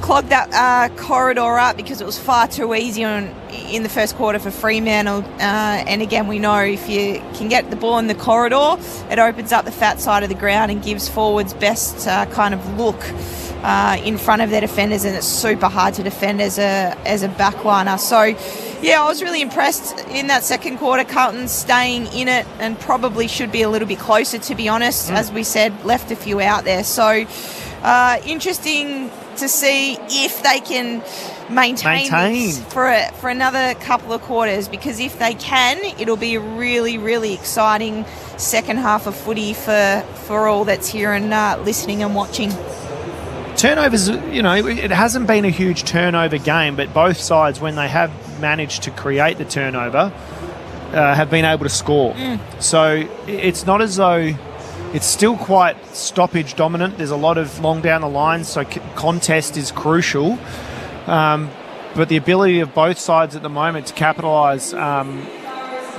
clog that corridor up, because it was far too easy in the first quarter for Fremantle. And again, we know if you can get the ball in the corridor, it opens up the fat side of the ground and gives forwards best kind of look in front of their defenders, and it's super hard to defend as a backliner. So, yeah, I was really impressed in that second quarter. Carlton staying in it and probably should be a little bit closer, to be honest. As we said, left a few out there. So, interesting to see if they can maintain. This for another couple of quarters, because if they can, it'll be a really, really exciting second half of footy for all that's here and listening and watching. Turnovers, you know, it hasn't been a huge turnover game, but both sides, when they have managed to create the turnover, have been able to score. So it's not as though it's still quite stoppage dominant. There's a lot of long down the line, so contest is crucial. But the ability of both sides at the moment to capitalise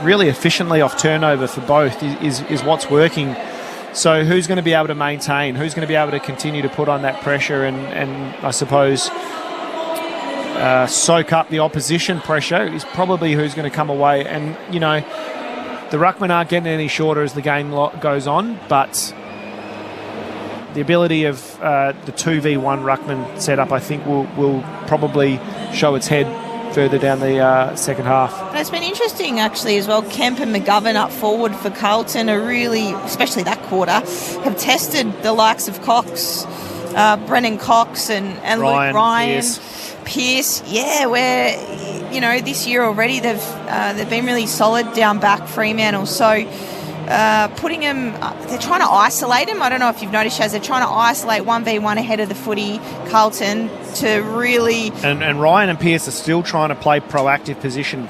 really efficiently off turnover for both is what's working. So who's going to be able to maintain? Who's going to be able to continue to put on that pressure and I suppose soak up the opposition pressure is probably who's going to come away. And, you know, the ruckmen aren't getting any shorter as the game goes on, but the ability of the 2v1 ruckman setup, I think, will probably show its head further down the second half. And it's been interesting, actually, as well. Kemp and McGovern up forward for Carlton are really, especially that quarter, have tested the likes of Cox, Brennan Cox and Luke Ryan. Pearce, where, you know, this year already they've been really solid down back, Fremantle. So putting them, they're trying to isolate them. I don't know if you've noticed, Shaz, they're trying to isolate 1v1 ahead of the footy, Carlton, to really... And Ryan and Pearce are still trying to play proactive position.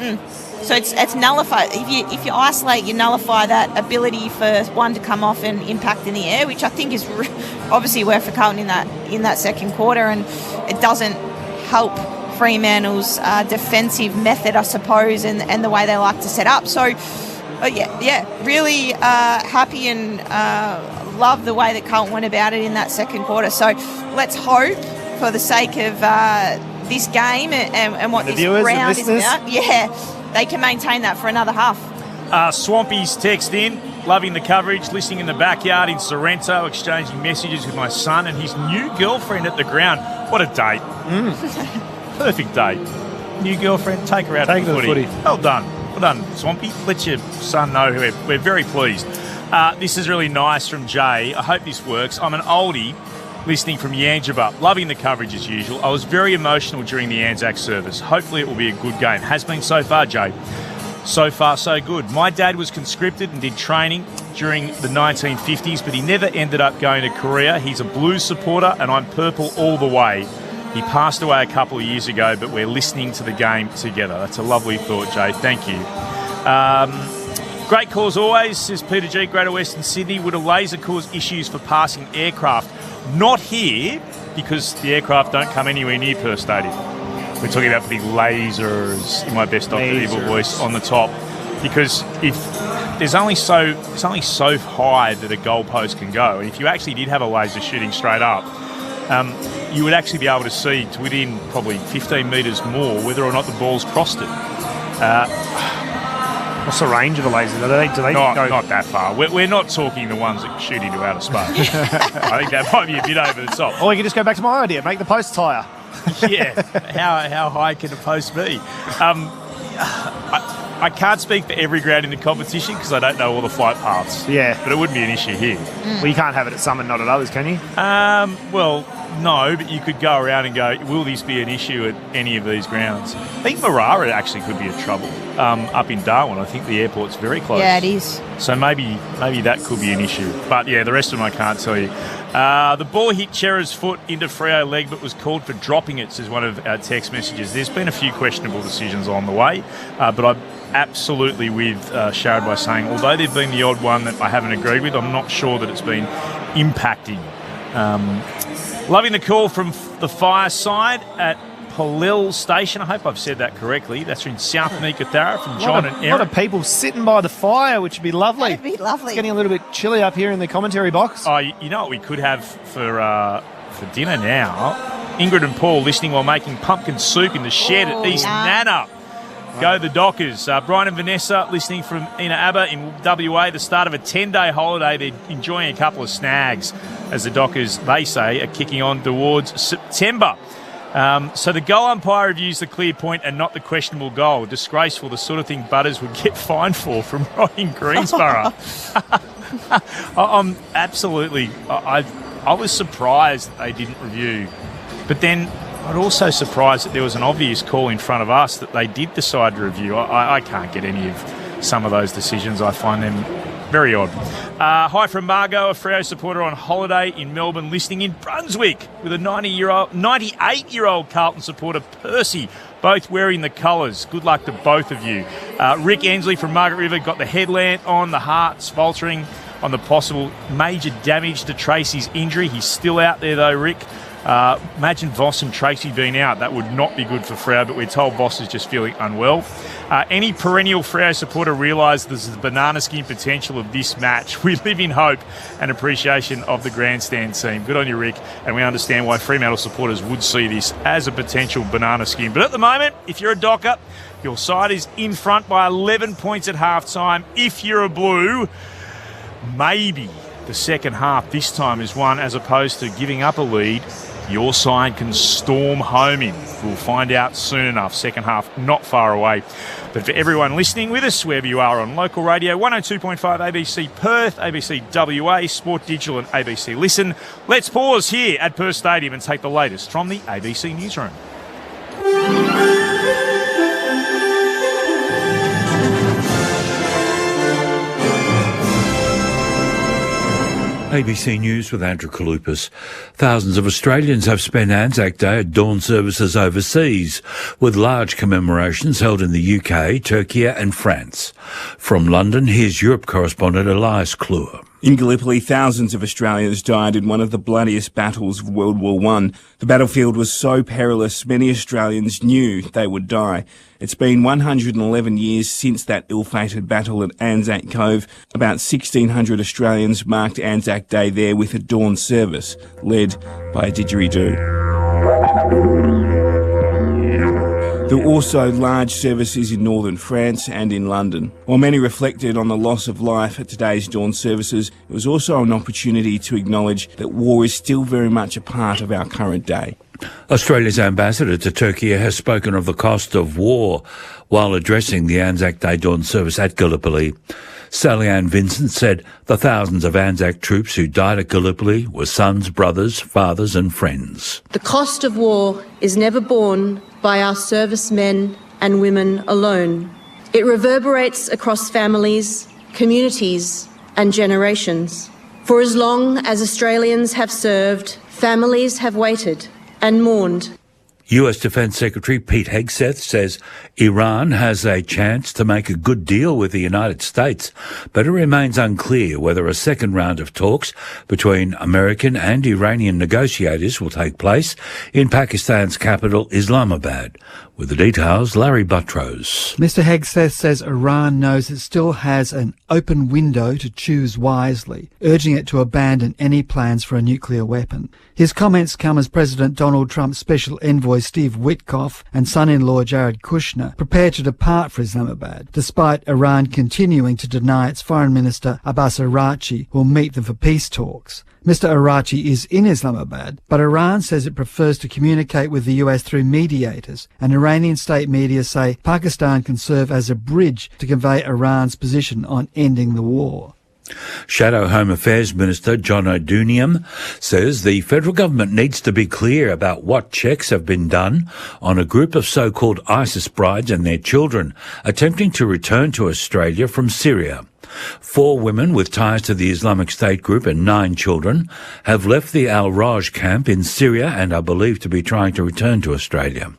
So it's nullified. If you isolate, you nullify that ability for one to come off and impact in the air, which I think is obviously worked for Carlton in that second quarter, and it doesn't help Fremantle's defensive method, I suppose, and the way they like to set up. So Oh, yeah. Really happy and love the way that Carlton went about it in that second quarter. So let's hope, for the sake of this game and what this round is about, they can maintain that for another half. Swampy's text in, loving the coverage, listening in the backyard in Sorrento, exchanging messages with my son and his new girlfriend at the ground. What a date. Perfect date. New girlfriend, take her out to the footy. Well done. Well done, Swampy. Let your son know we're very pleased. This is really nice from Jay. I hope this works. I'm an oldie listening from Yangebup, loving the coverage as usual. I was very emotional during the Anzac service. Hopefully it will be a good game. Has been so far, Jay. So far, so good. My dad was conscripted and did training during the 1950s, but he never ended up going to Korea. He's a Blues supporter, and I'm purple all the way. He passed away a couple of years ago, but we're listening to the game together. That's a lovely thought, Jay. Thank you. Great call as always, says Peter G. Greater Western Sydney. Would a laser cause issues for passing aircraft? Not here, because the aircraft don't come anywhere near Perth Stadium. We're talking about big lasers, in my best Dr. Evil voice, on the top. Because if there's only so high that a goalpost can go, and if you actually did have a laser shooting straight up, you would actually be able to see to within probably 15 metres more whether or not the ball's crossed it. What's the range of a laser? Do they go? Not that far. We're not talking the ones that shoot into outer space. I think that might be a bit over the top. Or you can just go back to my idea, make the posts higher. Yeah, how high can a post be? I can't speak for every ground in the competition because I don't know all the flight paths. Yeah. But it wouldn't be an issue here. Well, you can't have it at some and not at others, can you? Well, no, but you could go around and go, will this be an issue at any of these grounds? I think Marara actually could be a trouble. Up in Darwin, I think the airport's very close. Yeah, it is. So maybe that could be an issue. But yeah, the rest of them I can't tell you. The ball hit Chera's foot into Freo's leg but was called for dropping it, says one of our text messages. There's been a few questionable decisions on the way, but I'm absolutely with Sharad by saying, although there's been the odd one that I haven't agreed with, I'm not sure that it's been impacting. Loving the call from the fireside at Palil Station. I hope I've said that correctly. That's in South Meekatharra from John and Erin. A lot of people sitting by the fire, which would be lovely. That'd be lovely. It's getting a little bit chilly up here in the commentary box. Oh, you know what we could have for dinner now? Ingrid and Paul listening while making pumpkin soup in the shed at East Nana. Go the Dockers. Brian and Vanessa listening from Ina Abba in WA. The start of a 10-day holiday. They're enjoying a couple of snags as the Dockers, they say, are kicking on towards September. So the goal umpire reviews the clear point and not the questionable goal. Disgraceful, the sort of thing Butters would get fined for from Ryan Greensborough. I'm absolutely... I was surprised that they didn't review. But then I'm also surprised that there was an obvious call in front of us that they did decide to review. I can't get any of some of those decisions. I find them very odd. Hi from Margot, a Freo supporter on holiday in Melbourne, listening in Brunswick with a 98-year-old Carlton supporter, Percy, both wearing the colours. Good luck to both of you. Rick Ensley from Margaret River got the headlamp on, the hearts faltering on the possible major damage to Tracy's injury. He's still out there though, Rick. Imagine Voss and Tracy being out. That would not be good for Freo, but we're told Voss is just feeling unwell. Any perennial Freo supporter realises the banana skin potential of this match. We live in hope and appreciation of the grandstand team. Good on you, Rick. And we understand why Fremantle supporters would see this as a potential banana skin. But at the moment, if you're a Docker, your side is in front by 11 points at half-time. If you're a Blue, maybe the second half this time is one as opposed to giving up a lead. Your side can storm home in. We'll find out soon enough. Second half not far away. But for everyone listening with us, wherever you are on local radio, 102.5 ABC Perth, ABC WA, Sport Digital and ABC Listen, let's pause here at Perth Stadium and take the latest from the ABC Newsroom. ABC News with Andrew Kalupas. Thousands of Australians have spent Anzac Day at dawn services overseas, with large commemorations held in the UK, Turkey and France. From London, here's Europe correspondent Elias Kluwer. In Gallipoli, thousands of Australians died in one of the bloodiest battles of World War I. The battlefield was so perilous, many Australians knew they would die. It's been 111 years since that ill-fated battle at Anzac Cove. About 1,600 Australians marked Anzac Day there with a dawn service, led by a didgeridoo. There were also large services in northern France and in London. While many reflected on the loss of life at today's dawn services, it was also an opportunity to acknowledge that war is still very much a part of our current day. Australia's ambassador to Turkey has spoken of the cost of war while addressing the Anzac Day dawn service at Gallipoli. Sally Ann Vincent said the thousands of Anzac troops who died at Gallipoli were sons, brothers, fathers and friends. The cost of war is never borne by our servicemen and women alone. It reverberates across families, communities and generations. For as long as Australians have served, families have waited and mourned. US Defence Secretary Pete Hegseth says Iran has a chance to make a good deal with the United States, but it remains unclear whether a second round of talks between American and Iranian negotiators will take place in Pakistan's capital, Islamabad. With the details, Larry Buttrose. Mr Hegseth says Iran knows it still has an open window to choose wisely, urging it to abandon any plans for a nuclear weapon. His comments come as President Donald Trump's special envoy Steve Witkoff and son-in-law Jared Kushner prepare to depart for Islamabad, despite Iran continuing to deny its Foreign Minister Abbas Araghchi will meet them for peace talks. Mr Araghchi is in Islamabad, but Iran says it prefers to communicate with the US through mediators, and Iranian state media say Pakistan can serve as a bridge to convey Iran's position on ending the war. Shadow Home Affairs Minister John O'Doonium says the federal government needs to be clear about what checks have been done on a group of so-called ISIS brides and their children attempting to return to Australia from Syria. 4 women with ties to the Islamic State group and 9 children have left the Al-Raj camp in Syria and are believed to be trying to return to Australia.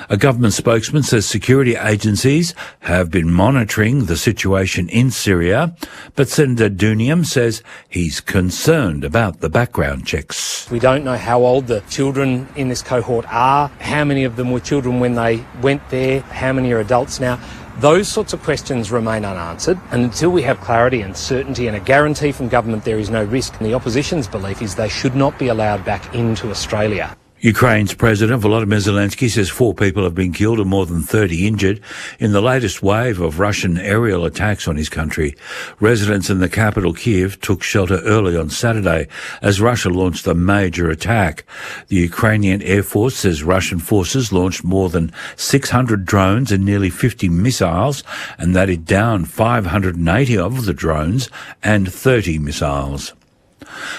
A government spokesman says security agencies have been monitoring the situation in Syria, but Senator Doonium says he's concerned about the background checks. We don't know how old the children in this cohort are, how many of them were children when they went there, how many are adults now. Those sorts of questions remain unanswered, and until we have clarity and certainty and a guarantee from government there is no risk, and the opposition's belief is they should not be allowed back into Australia. Ukraine's President Volodymyr Zelensky says 4 people have been killed and more than 30 injured in the latest wave of Russian aerial attacks on his country. Residents in the capital, Kiev, took shelter early on Saturday as Russia launched a major attack. The Ukrainian Air Force says Russian forces launched more than 600 drones and nearly 50 missiles, and that it downed 580 of the drones and 30 missiles.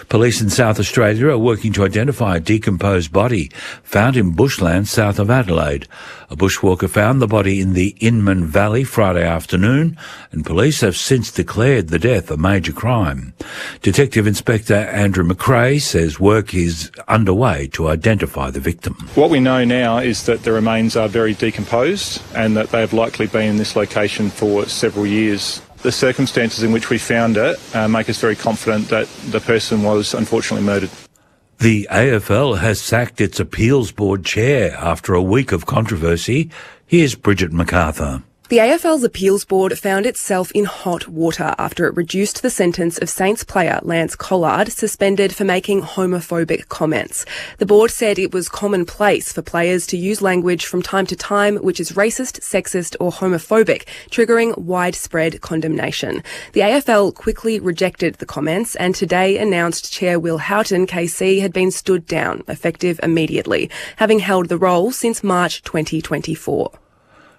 Police in South Australia are working to identify a decomposed body found in bushland south of Adelaide. A bushwalker found the body in the Inman Valley Friday afternoon, and police have since declared the death a major crime. Detective Inspector Andrew McRae says work is underway to identify the victim. What we know now is that the remains are very decomposed and that they have likely been in this location for several years. The circumstances in which we found it make us very confident that the person was unfortunately murdered. The AFL has sacked its appeals board chair after a week of controversy. Here's Bridget MacArthur. The AFL's appeals board found itself in hot water after it reduced the sentence of Saints player Lance Collard, suspended for making homophobic comments. The board said it was commonplace for players to use language from time to time which is racist, sexist or homophobic, triggering widespread condemnation. The AFL quickly rejected the comments and today announced Chair Will Houghton KC had been stood down, effective immediately, having held the role since March 2024.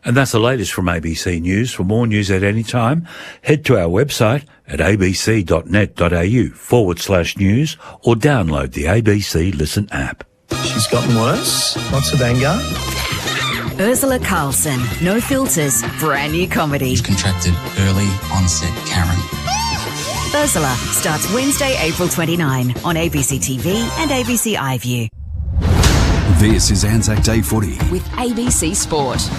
And that's the latest from ABC News. For more news at any time, head to our website at abc.net.au/news or download the ABC Listen app. She's gotten worse. Lots of anger. Ursula Carlson, no filters, brand new comedy. She's contracted early onset Karen. Ursula starts Wednesday, April 29 on ABC TV and ABC iView. This is Anzac Day Footy with ABC Sport.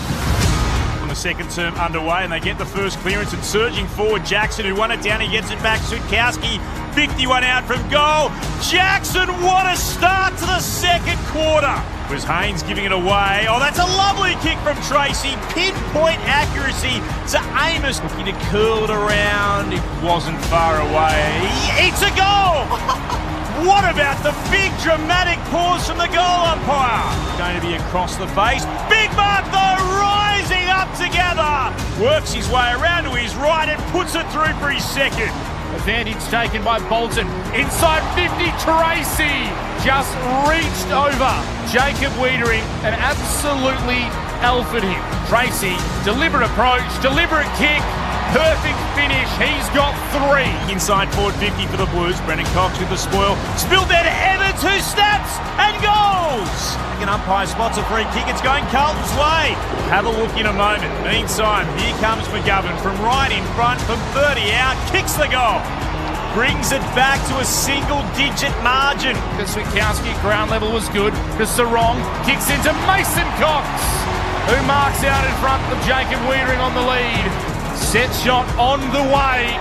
On the second term underway, and they get the first clearance and surging forward. Jackson, who won it down, he gets it back. Sutkowski, 51 out from goal. Jackson, what a start to the second quarter. Was Haynes giving it away? Oh, that's a lovely kick from Tracy. Pinpoint accuracy to Amos. Looking to curl it around. It wasn't far away. It's a goal! What about the big dramatic pause from the goal umpire? Going to be across the face. Big Mark, though, rising up together. Works his way around to his right and puts it through for his second. Advantage taken by Bolton. Inside 50, Tracy just reached over Jacob Wiedering and absolutely alphaed him. Tracy, deliberate approach, deliberate kick, perfect finish. He's got 3. Inside forward 50 for the Blues. Brendan Cox with the spoil. Spilled there to Evans, who snaps and goals. An umpire spots a free kick. It's going Carlton's way. Have a look in a moment. Meantime, here comes McGovern from right in front, from 30 out, kicks the goal. Brings it back to a single-digit margin. Sutkowski, ground level was good. The Sarong kicks into Mason Cox, who marks out in front of Jacob Wiedering on the lead. Set shot on the way.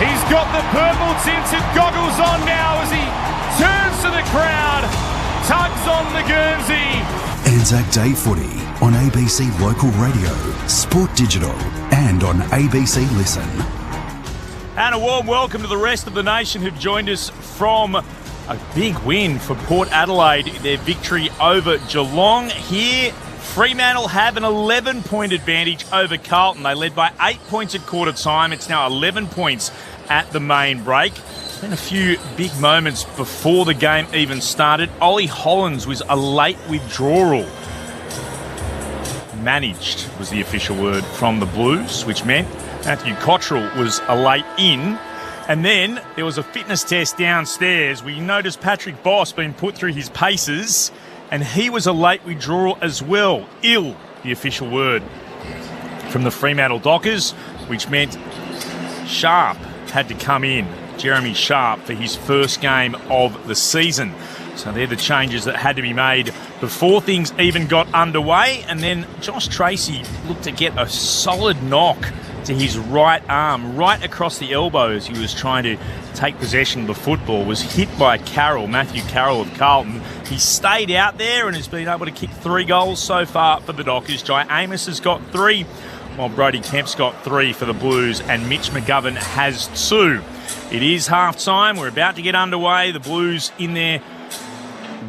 He's got the purple tinted goggles on now as he turns to the crowd, tugs on the Guernsey. Anzac Day Footy on ABC Local Radio, Sport Digital and on ABC Listen. And a warm welcome to the rest of the nation who've joined us from a big win for Port Adelaide, their victory over Geelong. Here, Fremantle have an 11-point advantage over Carlton. They led by 8 points at quarter time. It's now 11 points at the main break. Been a few big moments before the game even started. Ollie Hollins was a late withdrawal. Managed was the official word from the Blues, which meant Matthew Cottrell was a late in. And then there was a fitness test downstairs. We noticed Patrick Boss being put through his paces, and he was a late withdrawal as well. Ill, the official word from the Fremantle Dockers, which meant Sharp had to come in, Jeremy Sharp, for his first game of the season. So they're the changes that had to be made before things even got underway. And then Josh Tracy looked to get a solid knock to his right arm, right across the elbow as he was trying to take possession of the football. Was hit by Matthew Carroll of Carlton. He stayed out there and has been able to kick 3 goals so far for the Dockers. Jai Amos has got 3, while Brody Kemp's got 3 for the Blues, and Mitch McGovern has 2. It is half-time. We're about to get underway. The Blues in their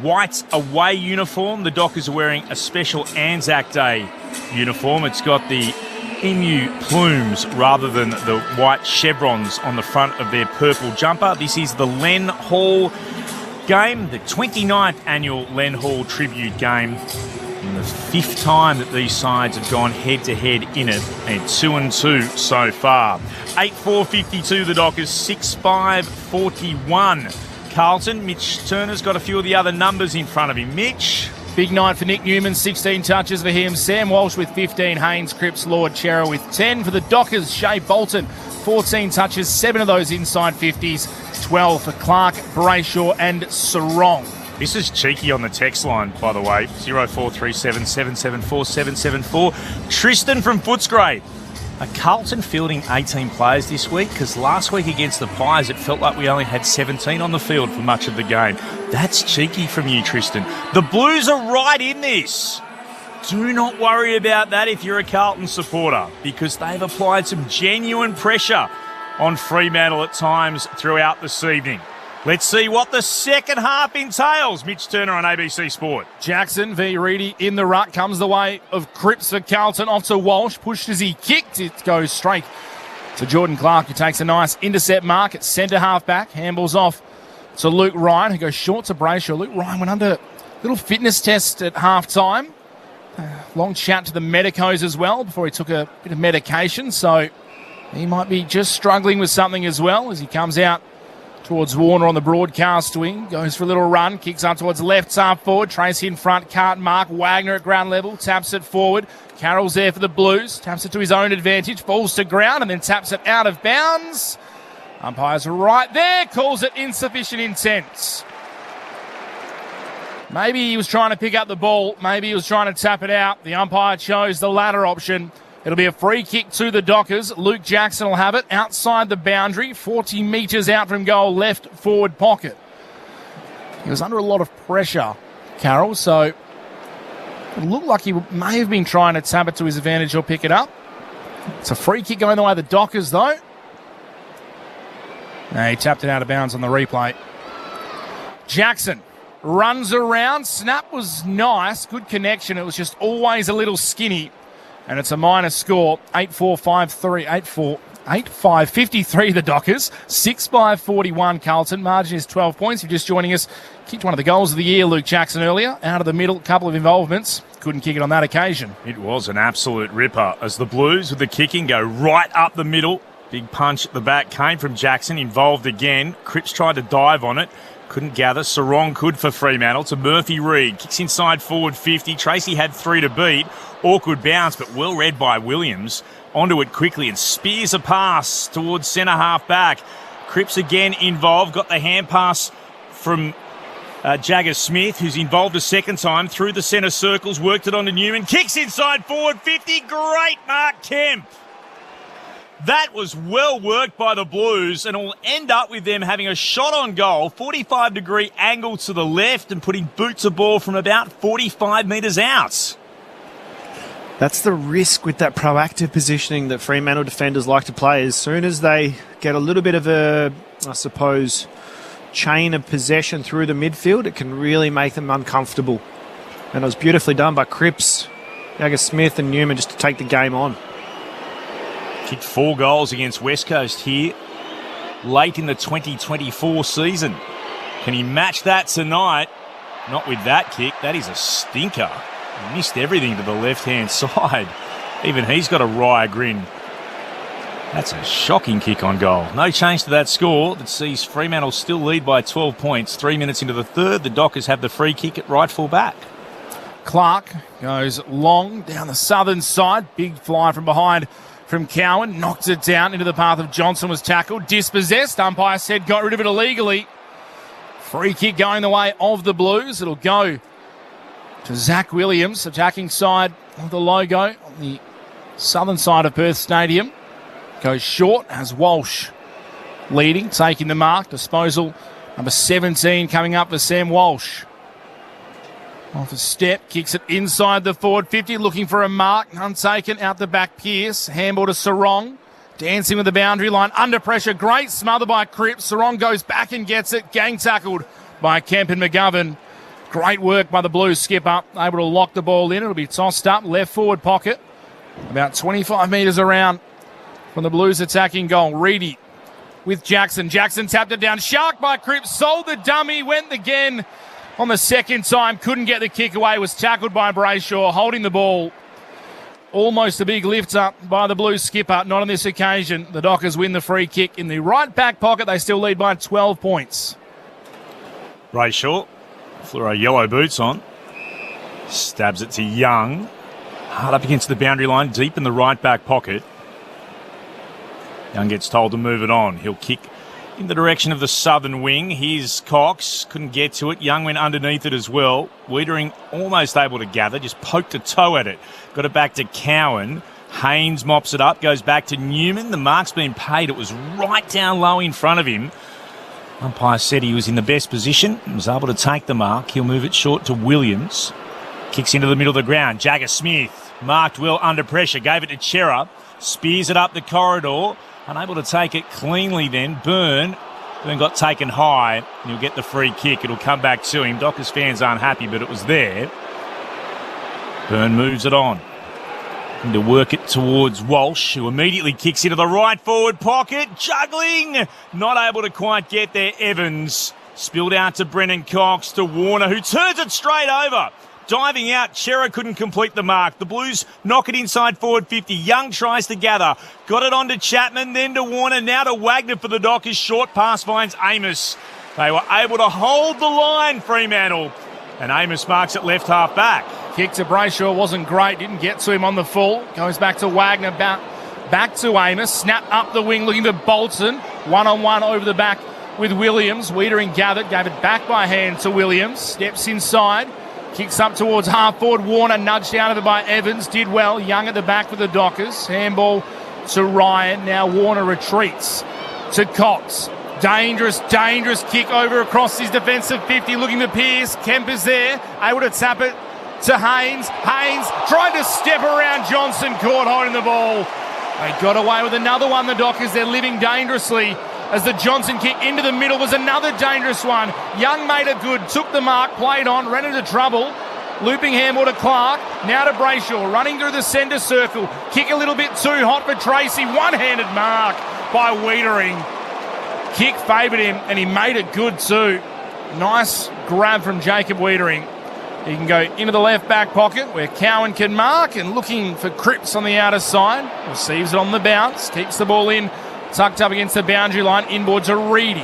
white away uniform. The Dockers are wearing a special Anzac Day uniform. It's got the emu plumes rather than the white chevrons on the front of their purple jumper. This is the Len Hall game, the 29th annual Len Hall tribute game, and the 5th time that these sides have gone head-to-head in it, and 2-2 so far. 8-4-52 the Dockers, 6-5-41 Carlton. Mitch Turner's got a few of the other numbers in front of him. Mitch? Big night for Nick Newman, 16 touches for him. Sam Walsh with 15, Haynes, Cripps, Lord, Chera with 10. For the Dockers, Shea Bolton, 14 touches, 7 of those inside 50s, 12 for Clark, Brayshaw and Sarong. This is cheeky on the text line, by the way, 0437 774 774. Tristan from Footscray. Are Carlton fielding 18 players this week? Because last week against the Pies, it felt like we only had 17 on the field for much of the game. That's cheeky from you, Tristan. The Blues are right in this. Do not worry about that if you're a Carlton supporter, because they've applied some genuine pressure on Fremantle at times throughout this evening. Let's see what the second half entails. Mitch Turner on ABC Sport. Jackson v. Reedy in the ruck. Comes the way of Cripps for Carlton. Off to Walsh. Pushed as he kicked. It goes straight to Jordan Clark, who takes a nice intercept mark at centre half back. Handballs off to Luke Ryan, who goes short to Brayshaw. Luke Ryan went under a little fitness test at half time. Long chat to the medicos as well before he took a bit of medication. So he might be just struggling with something as well as he comes out towards Warner on the broadcast wing. Goes for a little run. Kicks up towards left half forward. Tracy in front. Carlton mark. Wagner at ground level. Taps it forward. Carroll's there for the Blues. Taps it to his own advantage. Falls to ground and then taps it out of bounds. Umpire's right there. Calls it insufficient intent. Maybe he was trying to pick up the ball. Maybe he was trying to tap it out. The umpire chose the latter option. It'll be a free kick to the Dockers. Luke Jackson will have it outside the boundary, 40 metres out from goal, left forward pocket. He was under a lot of pressure, Carroll, so it looked like he may have been trying to tap it to his advantage or pick it up. It's a free kick going the way of the Dockers, though. No, he tapped it out of bounds on the replay. Jackson runs around. Snap was nice. Good connection. It was just always a little skinny. And it's a minor score. 8-5-53 the Dockers. 6-5-41 Carlton. Margin is 12 points. If you're just joining us, kicked one of the goals of the year, Luke Jackson, earlier. Out of the middle, couple of involvements. Couldn't kick it on that occasion. It was an absolute ripper as the Blues with the kicking go right up the middle. Big punch at the back came from Jackson. Involved again. Cripps tried to dive on it. Couldn't gather. Sarong could for Fremantle to Murphy Reid. Kicks inside forward 50. Tracy had 3 to beat. Awkward bounce, but well read by Williams. Onto it quickly and spears a pass towards centre half back. Cripps again involved. Got the hand pass from Jagger Smith, who's involved a second time through the centre circles. Worked it onto Newman. Kicks inside forward 50. Great Mark Kemp. That was well worked by the Blues, and will end up with them having a shot on goal, 45-degree angle to the left and putting boots of ball from about 45 metres out. That's the risk with that proactive positioning that Fremantle defenders like to play. As soon as they get a little bit of a, I suppose, chain of possession through the midfield, it can really make them uncomfortable. And it was beautifully done by Cripps, Jagger Smith and Newman just to take the game on. Kicked 4 goals against West Coast here late in the 2024 season. Can he match that tonight? Not with that kick. That is a stinker. He missed everything to the left-hand side. Even he's got a wry grin. That's a shocking kick on goal. No change to that score. That sees Fremantle still lead by 12 points. 3 minutes into the third, the Dockers have the free kick at right full back. Clark goes long down the southern side. Big fly from behind from Cowan. Knocks it down into the path of Johnson. Was tackled. Dispossessed. Umpire said got rid of it illegally. Free kick going the way of the Blues. It'll go to Zach Williams, attacking side of the logo on the southern side of Perth Stadium. Goes short as Walsh leading, taking the mark. Disposal number 17 coming up for Sam Walsh. Off a step, kicks it inside the forward 50, looking for a mark. Untaken, out the back Pearce. Handball to Sarong. Dancing with the boundary line, under pressure. Great smother by Cripps. Sarong goes back and gets it. Gang tackled by Kemp and McGovern. Great work by the Blues skipper. Able to lock the ball in. It'll be tossed up, left forward pocket. About 25 metres around from the Blues attacking goal. Reedy with Jackson. Jackson tapped it down. Shark by Cripps. Sold the dummy. Went again on the second time. Couldn't get the kick away. Was tackled by Brayshaw. Holding the ball. Almost a big lift up by the Blues skipper. Not on this occasion. The Dockers win the free kick in the right back pocket. They still lead by 12 points. Brayshaw, fluoro yellow boots on. Stabs it to Young. Hard up against the boundary line, deep in the right back pocket. Young gets told to move it on. He'll kick in the direction of the southern wing. Here's Cox. Couldn't get to it. Young went underneath it as well. Wiedering almost able to gather. Just poked a toe at it. Got it back to Cowan. Haynes mops it up. Goes back to Newman. The mark's been paid. It was right down low in front of him. Umpire said he was in the best position and was able to take the mark. He'll move it short to Williams. Kicks into the middle of the ground. Jagger Smith marked well under pressure. Gave it to Chera. Spears it up the corridor. Unable to take it cleanly then. Byrne got taken high. And he'll get the free kick. It'll come back to him. Dockers fans aren't happy, but it was there. Byrne moves it on. And to work it towards Walsh, who immediately kicks into the right forward pocket. Juggling! Not able to quite get there. Evans spilled out to Brennan Cox, to Warner, who turns it straight over. Diving out, Chera couldn't complete the mark. The Blues knock it inside forward 50. Young tries to gather. Got it on to Chapman, then to Warner, now to Wagner for the Dockers. Short pass finds Amos. They were able to hold the line, Fremantle. And Amos marks it left half back. Kick to Brayshaw wasn't great. Didn't get to him on the full. Goes back to Wagner. Back to Amos. Snap up the wing looking for Bolton. One-on-one over the back with Williams. Wiedering gathered, gave it back by hand to Williams. Steps inside, kicks up towards half forward. Warner nudged out of it by Evans. Did well. Young at the back for the Dockers. Handball to Ryan. Now Warner retreats to Cox. Dangerous kick over across his defensive 50. Looking to Pearce. Kemper's there. Able to tap it to Haynes. Haynes trying to step around Johnson. Caught holding the ball. They got away with another one, the Dockers. They're living dangerously as the Johnson kick into the middle was another dangerous one. Young made it good, took the mark, played on, ran into trouble. Looping handball to Clark, now to Brayshaw, running through the centre circle. Kick a little bit too hot for Tracy. One-handed mark by Wiedering. Kick favoured him and he made it good too. Nice grab from Jacob Wiedering. He can go into the left back pocket where Cowan can mark and looking for Cripps on the outer side. Receives it on the bounce, keeps the ball in, tucked up against the boundary line, inboard to Reedy.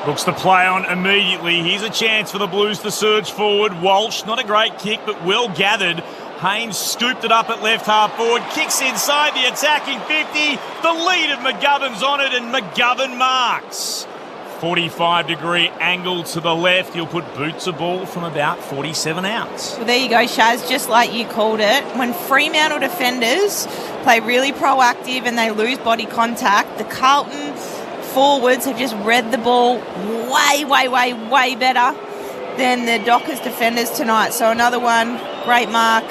Looks to play on immediately. Here's a chance for the Blues to surge forward. Walsh, not a great kick, but well gathered. Haynes scooped it up at left half forward, kicks inside the attacking 50. The lead of McGovern's on it, and McGovern marks. 45-degree angle to the left. He'll put boots a ball from about 47 out. Well, there you go, Shaz, just like you called it. When Fremantle defenders play really proactive and they lose body contact, the Carlton forwards have just read the ball way better than the Dockers defenders tonight. So another one, great mark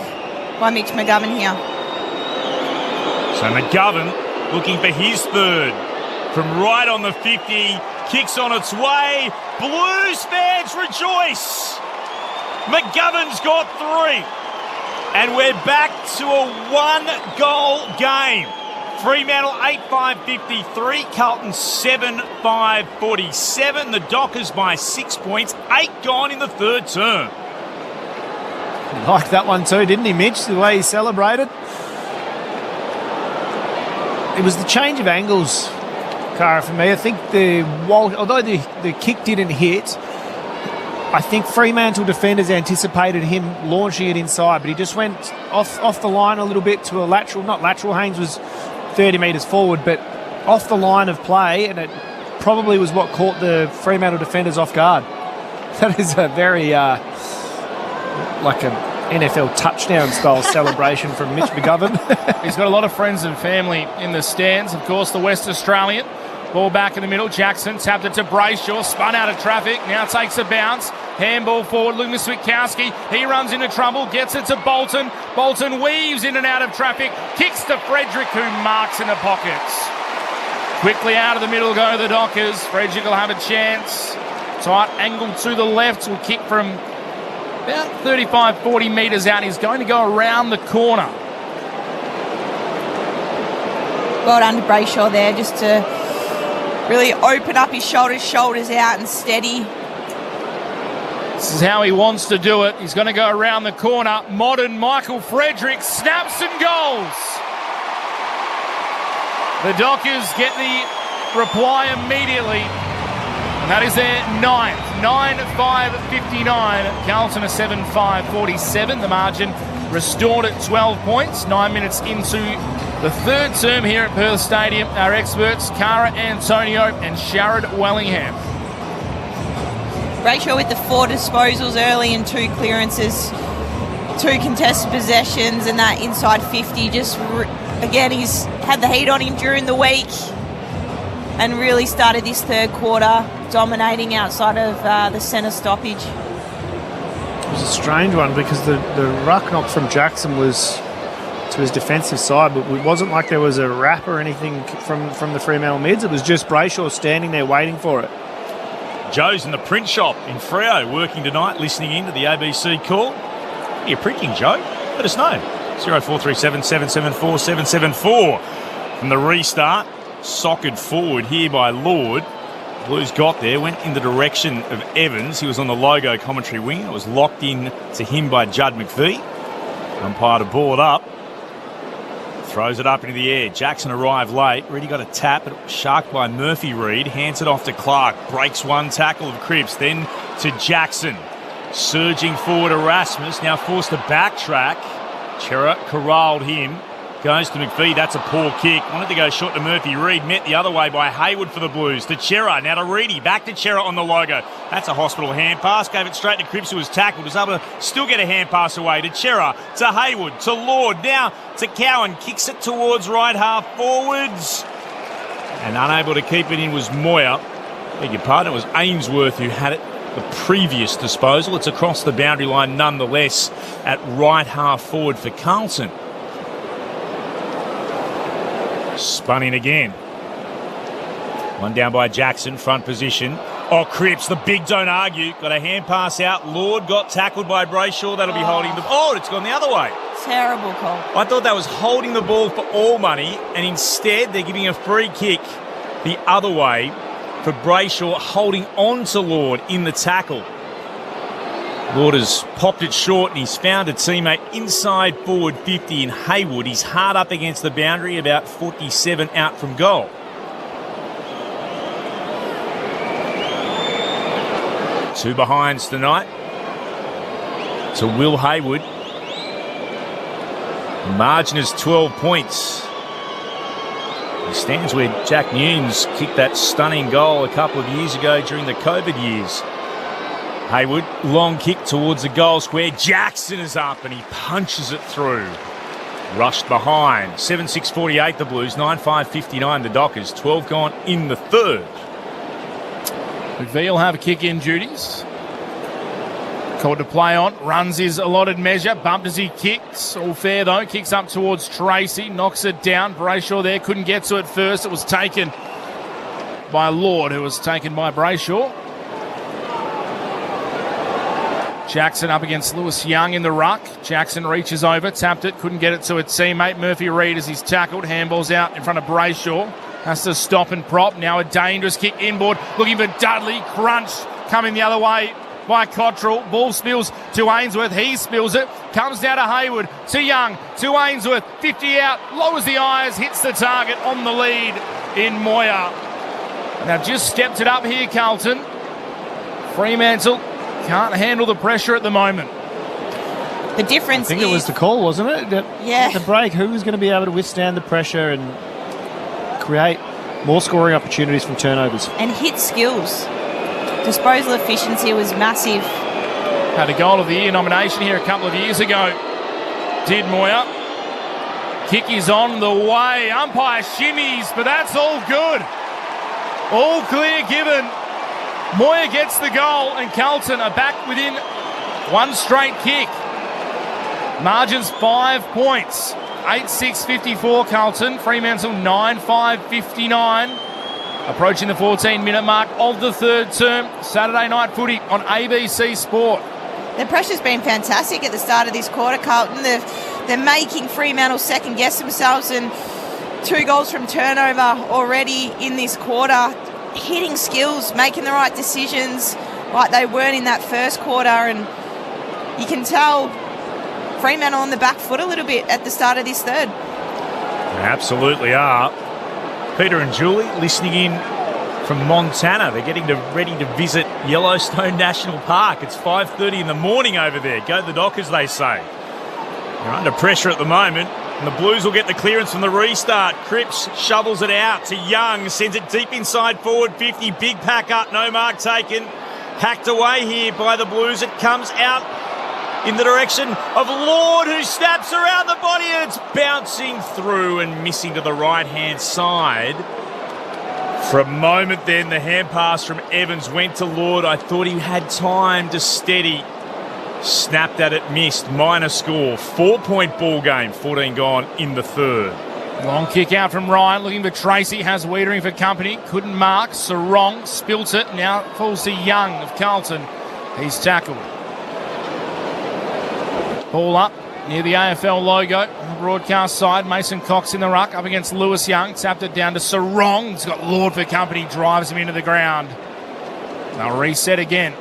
by Mitch McGovern here. So McGovern looking for his third from right on the 50. Kicks on its way. Blues fans rejoice. McGovern's got 3. And we're back to a 1-goal game. Fremantle 8-5-53. Carlton 7-5-47. The Dockers by 6 points. 8 gone in the third term. Liked that one too, didn't he, Mitch? The way he celebrated. It was the change of angles, Cara, for me. I think although the kick didn't hit, I think Fremantle defenders anticipated him launching it inside, but he just went off the line a little bit to a lateral. Not lateral, Haynes was 30 metres forward, but off the line of play, and it probably was what caught the Fremantle defenders off guard. That is a very like a NFL touchdown style celebration from Mitch McGovern. He's got a lot of friends and family in the stands. Of course, the West Australian. Ball back in the middle. Jackson tapped it to Brayshaw. Spun out of traffic. Now takes a bounce. Handball forward. Luke Switkowski. He runs into trouble. Gets it to Bolton. Bolton weaves in and out of traffic. Kicks to Frederick, who marks in the pockets. Quickly out of the middle go the Dockers. Frederick will have a chance. Tight angle to the left. Will kick from about 35-40 metres out. He's going to go around the corner. Well done to Brayshaw there, just to really open up his shoulders out and steady. This is how he wants to do it. He's going to go around the corner. Modern Michael Frederick snaps and goals. The Dockers get the reply immediately. And that is their 9th. 9-5-59. Carlton a 7-5-47. The margin restored at 12 points. 9 minutes into the third term here at Perth Stadium. Our experts, Cara Antonio and Sharad Wellingham. Brayshaw with the 4 disposals early and 2 clearances, 2 contested possessions, and that inside 50. Again, he's had the heat on him during the week and really started this third quarter dominating outside of the centre stoppage. It was a strange one because the ruck knock from Jackson was to his defensive side, but it wasn't like there was a wrap or anything from the Fremantle mids. It was just Brayshaw standing there waiting for it. Joe's in the print shop in Freo working tonight, listening in to the ABC call. What are you printing, Joe? Let us know. 0437 774 774. From the restart, socked forward here by Lord. Blues got there, went in the direction of Evans. He was on the logo commentary wing. It was locked in to him by Judd McVie. Umpire to ball it up. Throws it up into the air. Jackson arrived late. Reedy got a tap, but it was sharked by Murphy Reid. Hands it off to Clark. Breaks one tackle of Cripps. Then to Jackson. Surging forward Erasmus. Now forced to backtrack. Chera corralled him. Goes to McPhee. That's a poor kick. Wanted to go short to Murphy Reid. Met the other way by Hayward for the Blues. To Chera. Now to Reedy. Back to Chera on the logo. That's a hospital hand pass. Gave it straight to Cripps, who was tackled. Was able to still get a hand pass away. To Chera. To Hayward. To Lord. Now to Cowan. Kicks it towards right half forwards. And unable to keep it in was Moyer. Beg your pardon. It was Ainsworth who had it the previous disposal. It's across the boundary line nonetheless at right half forward for Carlton. Spun in again. One down by Jackson, front position. Oh, Cripps, the big don't argue. Got a hand pass out. Lord got tackled by Brayshaw. That'll be holding the... Oh, it's gone the other way. Terrible call. I thought that was holding the ball for all money, and instead they're giving a free kick the other way for Brayshaw, holding on to Lord in the tackle. Lord has popped it short and he's found a teammate inside forward 50 in Hayward. He's hard up against the boundary, about 47 out from goal. Two behinds tonight to Will Hayward. The margin is 12 points. He stands where Jack Newnes kicked that stunning goal a couple of years ago during the COVID years. Hayward, long kick towards the goal square. Jackson is up and he punches it through. Rushed behind. 7-6-48 the Blues, 9-5-59 the Dockers. 12 gone in the third. McVeigh will have kick-in duties. Called to play on. Runs his allotted measure. Bumped as he kicks. All fair though. Kicks up towards Tracy. Knocks it down. Brayshaw there couldn't get to it first. It was taken by Lord, who was taken by Brayshaw. Jackson up against Lewis Young in the ruck. Jackson reaches over, tapped it, couldn't get it to a teammate. Murphy Reid as he's tackled. Handball's out in front of Brayshaw. Has to stop and prop. Now a dangerous kick inboard. Looking for Dudley. Crunched. Coming the other way by Cottrell. Ball spills to Ainsworth. He spills it. Comes down to Hayward. To Young. To Ainsworth. 50 out. Lowers the eyes. Hits the target on the lead in Moyer. They've just stepped it up here, Carlton. Fremantle can't handle the pressure at the moment. The difference I think it was the call, wasn't it? Yeah. The break. Who was going to be able to withstand the pressure and create more scoring opportunities from turnovers? And hit skills. Disposal efficiency was massive. Had a goal of the year nomination here a couple of years ago. Did Moyer. Kick is on the way. Umpire shimmies, but that's all good. All clear given. Moyer gets the goal and Carlton are back within one straight kick. Margins 5 points. 8-6-54 Carlton. Fremantle 9-5-59. Approaching the 14-minute mark of the third term. Saturday night footy on ABC Sport. The pressure's been fantastic at the start of this quarter, Carlton. They're making Fremantle second-guess themselves, and 2 goals from turnover already in this quarter. Hitting skills, making the right decisions like they weren't in that first quarter, and you can tell Fremantle on the back foot a little bit at the start of this third. They absolutely are. Peter and Julie listening in from Montana. They're getting ready to visit Yellowstone National Park. It's 5:30 in the morning over there. Go the Dockers, they say. They're under pressure at the moment. And the Blues will get the clearance from the restart. Cripps shovels it out to Young. Sends it deep inside forward 50. Big pack up. No mark taken. Hacked away here by the Blues. It comes out in the direction of Lord, who snaps around the body. And it's bouncing through and missing to the right-hand side. For a moment then, the hand pass from Evans went to Lord. I thought he had time to steady. Snapped at it, missed. Minor score. 4-point ball game. 14 gone in the third. Long kick out from Ryan. Looking for Tracy. Has Wiedering for company. Couldn't mark. Sarong spilt it. Now falls to Young of Carlton. He's tackled. Ball up near the AFL logo. On the broadcast side, Mason Cox in the ruck. Up against Lewis Young. Tapped it down to Sarong. He's got Lord for company. Drives him into the ground. They'll reset again.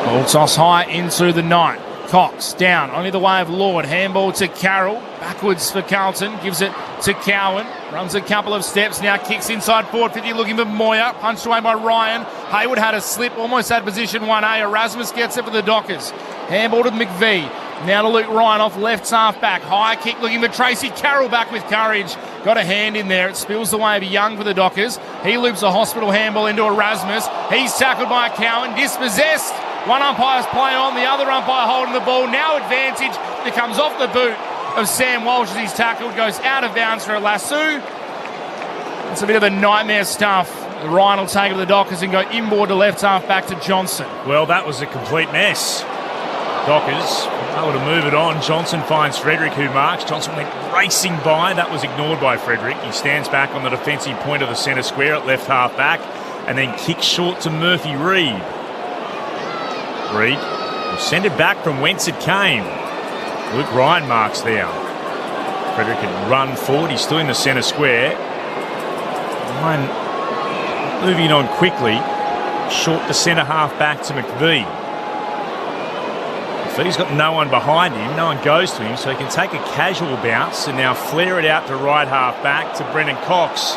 Ball toss high into the night. Cox down, only the way of Lord. Handball to Carroll. Backwards for Carlton. Gives it to Cowan. Runs a couple of steps. Now kicks inside forward 50. Looking for Moyer. Punched away by Ryan. Hayward had a slip. Almost had position 1A. Erasmus gets it for the Dockers. Handball to McVie. Now to Luke Ryan off left half back. High kick looking for Tracy Carroll back with courage. Got a hand in there. It spills the way of Young for the Dockers. He loops a hospital handball into Erasmus. He's tackled by Cowan. Dispossessed. One umpire's play on. The other umpire holding the ball. Now advantage. It comes off the boot of Sam Walsh as he's tackled. Goes out of bounds for a lasso. It's a bit of a nightmare stuff. Ryan will take it to the Dockers and go inboard to left half back to Johnson. Well, that was a complete mess. Dockers able to move it on. Johnson finds Frederick, who marks. Johnson went racing by. That was ignored by Frederick. He stands back on the defensive point of the centre square at left half back and then kicks short to Murphy Reid. Reid will send it back from whence it came. Luke Ryan marks there. Frederick can run forward. He's still in the centre square. Ryan moving on quickly. Short to centre half back to McVie. He's got no one behind him, no one goes to him, so he can take a casual bounce and now flare it out to right half back to Brennan Cox.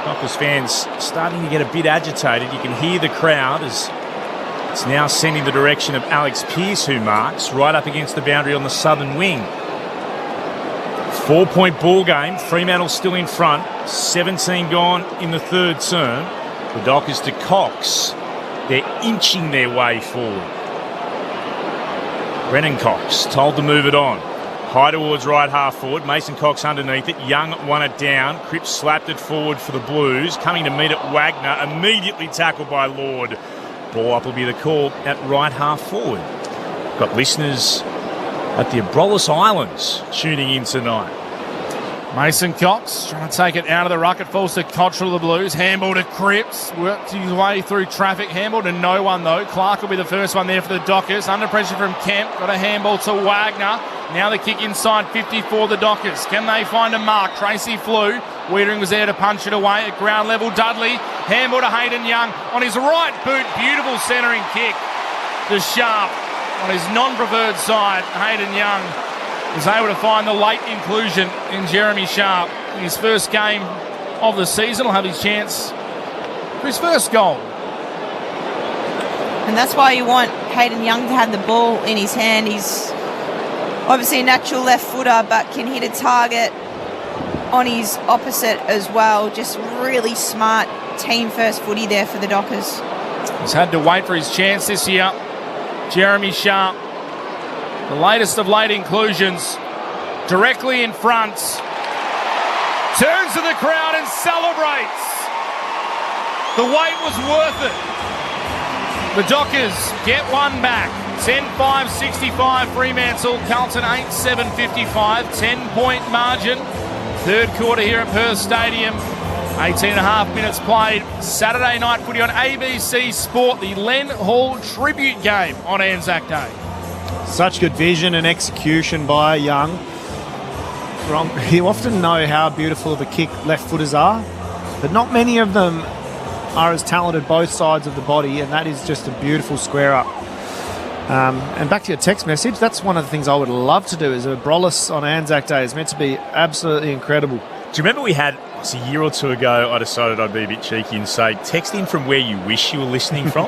Dockers fans starting to get a bit agitated. You can hear the crowd as it's now sending the direction of Alex Pearce, who marks right up against the boundary on the southern wing. 4-point ball game. Fremantle still in front. 17 gone in the third term. The Dockers to Cox. They're inching their way forward. Brennan Cox told to move it on. High towards right half forward. Mason Cox underneath it. Young won it down. Cripps slapped it forward for the Blues. Coming to meet it, Wagner. Immediately tackled by Lord. Ball up will be the call at right half forward. Got listeners at the Abrolhos Islands tuning in tonight. Mason Cox trying to take it out of the ruck. It falls to Cottrell of the Blues. Handball to Cripps. Worked his way through traffic. Handball to no one though. Clark will be the first one there for the Dockers. Under pressure from Kemp. Got a handball to Wagner. Now the kick inside 50 for the Dockers. Can they find a mark? Tracy flew. Wiedering was there to punch it away at ground level. Dudley. Handball to Hayden Young on his right boot. Beautiful centering kick to Sharp on his non-preferred side. Hayden Young was able to find the late inclusion in Jeremy Sharp in his first game of the season. He'll have his chance for his first goal. And that's why you want Hayden Young to have the ball in his hand. He's obviously a natural left footer, but can hit a target on his opposite as well. Just really smart team first footy there for the Dockers. He's had to wait for his chance this year. Jeremy Sharp, the latest of late inclusions, directly in front. Turns to the crowd and celebrates. The wait was worth it. The Dockers get one back. 10-5-65 Fremantle. Carlton 8-7-55. 10-point margin. Third quarter here at Perth Stadium. 18.5 minutes played. Saturday night footy on ABC Sport. The Len Hall tribute game on Anzac Day. Such good vision and execution by Young. You often know how beautiful of a kick left footers are, but not many of them are as talented both sides of the body, and that is just a beautiful square up. And back to your text message, that's one of the things I would love to do, is a Abrolhos on Anzac Day. It's meant to be absolutely incredible. Do you remember we had, a year or two ago, I decided I'd be a bit cheeky and say, text in from where you wish you were listening from.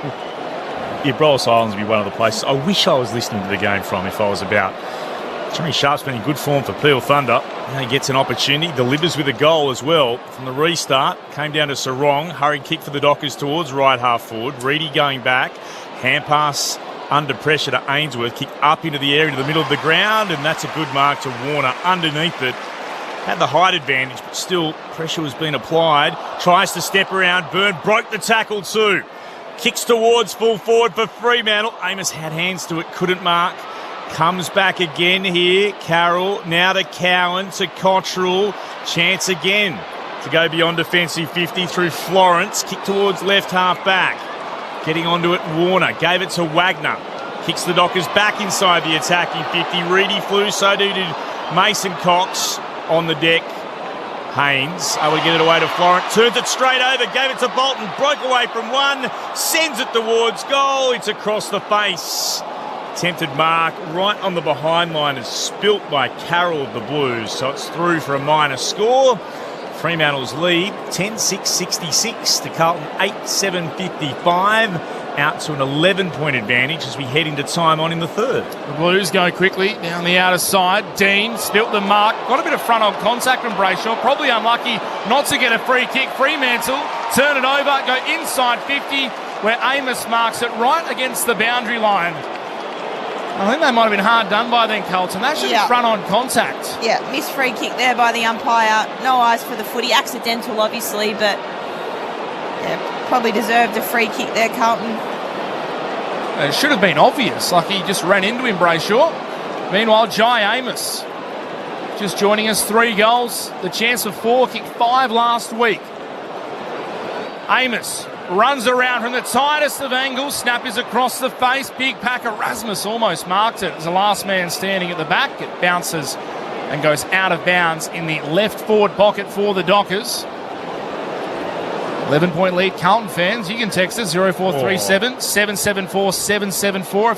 The Abrolhos Islands would be one of the places I wish I was listening to the game from if I was about. Jeremy Sharp's been in good form for Peel Thunder. Now he gets an opportunity, delivers with a goal as well. From the restart, came down to Sarong. Hurried kick for the Dockers towards right half forward. Reedy going back. Hand pass under pressure to Ainsworth. Kick up into the area to the middle of the ground, and that's a good mark to Warner underneath it. Had the height advantage, but still pressure was being applied. Tries to step around. Byrne broke the tackle too. Kicks towards full forward for Fremantle. Amos had hands to it, couldn't mark. Comes back again here. Carroll now to Cowan to Cottrell. Chance again to go beyond defensive 50 through Florence. Kick towards left half back. Getting onto it, Warner. Gave it to Wagner. Kicks the Dockers back inside the attacking 50. Reedy flew, so did Mason Cox on the deck. Haynes able to get it away to Florent. Turns it straight over, gave it to Bolton. Broke away from one, sends it towards goal. It's across the face. Attempted mark right on the behind line is spilt by Carroll of the Blues. So it's through for a minor score. Fremantle's lead, 10-6-66 to Carlton 8-7-55. Out to an 11-point advantage as we head into time on in the third. The Blues go quickly down the outer side. Dean spilt the mark. Got a bit of front-on contact from Brayshaw. Probably unlucky not to get a free kick. Fremantle turn it over, go inside 50, where Amos marks it right against the boundary line. I think they might have been hard done by then, Carlton. That should be front-on contact. Yeah, missed free kick there by the umpire. No eyes for the footy. Accidental, obviously, but probably deserved a free kick there, Carlton. It should have been obvious, like he just ran into him, Brayshaw. Meanwhile, Jai Amos just joining us, 3 goals. The chance for 4, kicked 5 last week. Amos runs around from the tightest of angles. Snap is across the face. Big pack. Erasmus almost marked it as the last man standing at the back. It bounces and goes out of bounds in the left forward pocket for the Dockers. 11-point lead, Carlton fans. You can text us 0437 774 774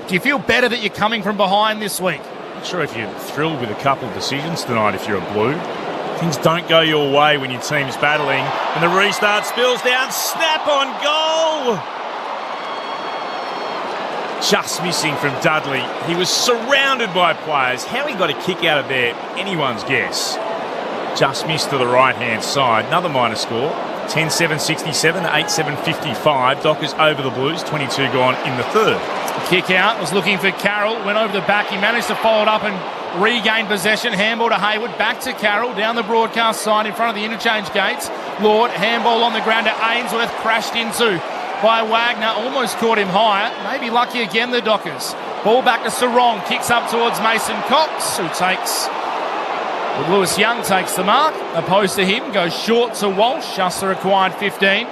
do you feel better that you're coming from behind this week? Not sure if you're thrilled with a couple of decisions tonight if you're a Blue. Things don't go your way when your team's battling. And the restart spills down. Snap on goal. Just missing from Dudley. He was surrounded by players. How he got a kick out of there, anyone's guess. Just missed to the right-hand side. Another minor score. 10-7-67 to 8-7-55. Dockers over the Blues. 22 gone in the third. Kick out. Was looking for Carroll. Went over the back. He managed to follow it up and regain possession. Handball to Hayward. Back to Carroll. Down the broadcast side in front of the interchange gates. Lord. Handball on the ground to Ainsworth. Crashed into by Wagner. Almost caught him higher. Maybe lucky again, the Dockers. Ball back to Sarong. Kicks up towards Mason Cox, who takes... Lewis Young takes the mark. Opposed to him. Goes short to Walsh. Just the required 15.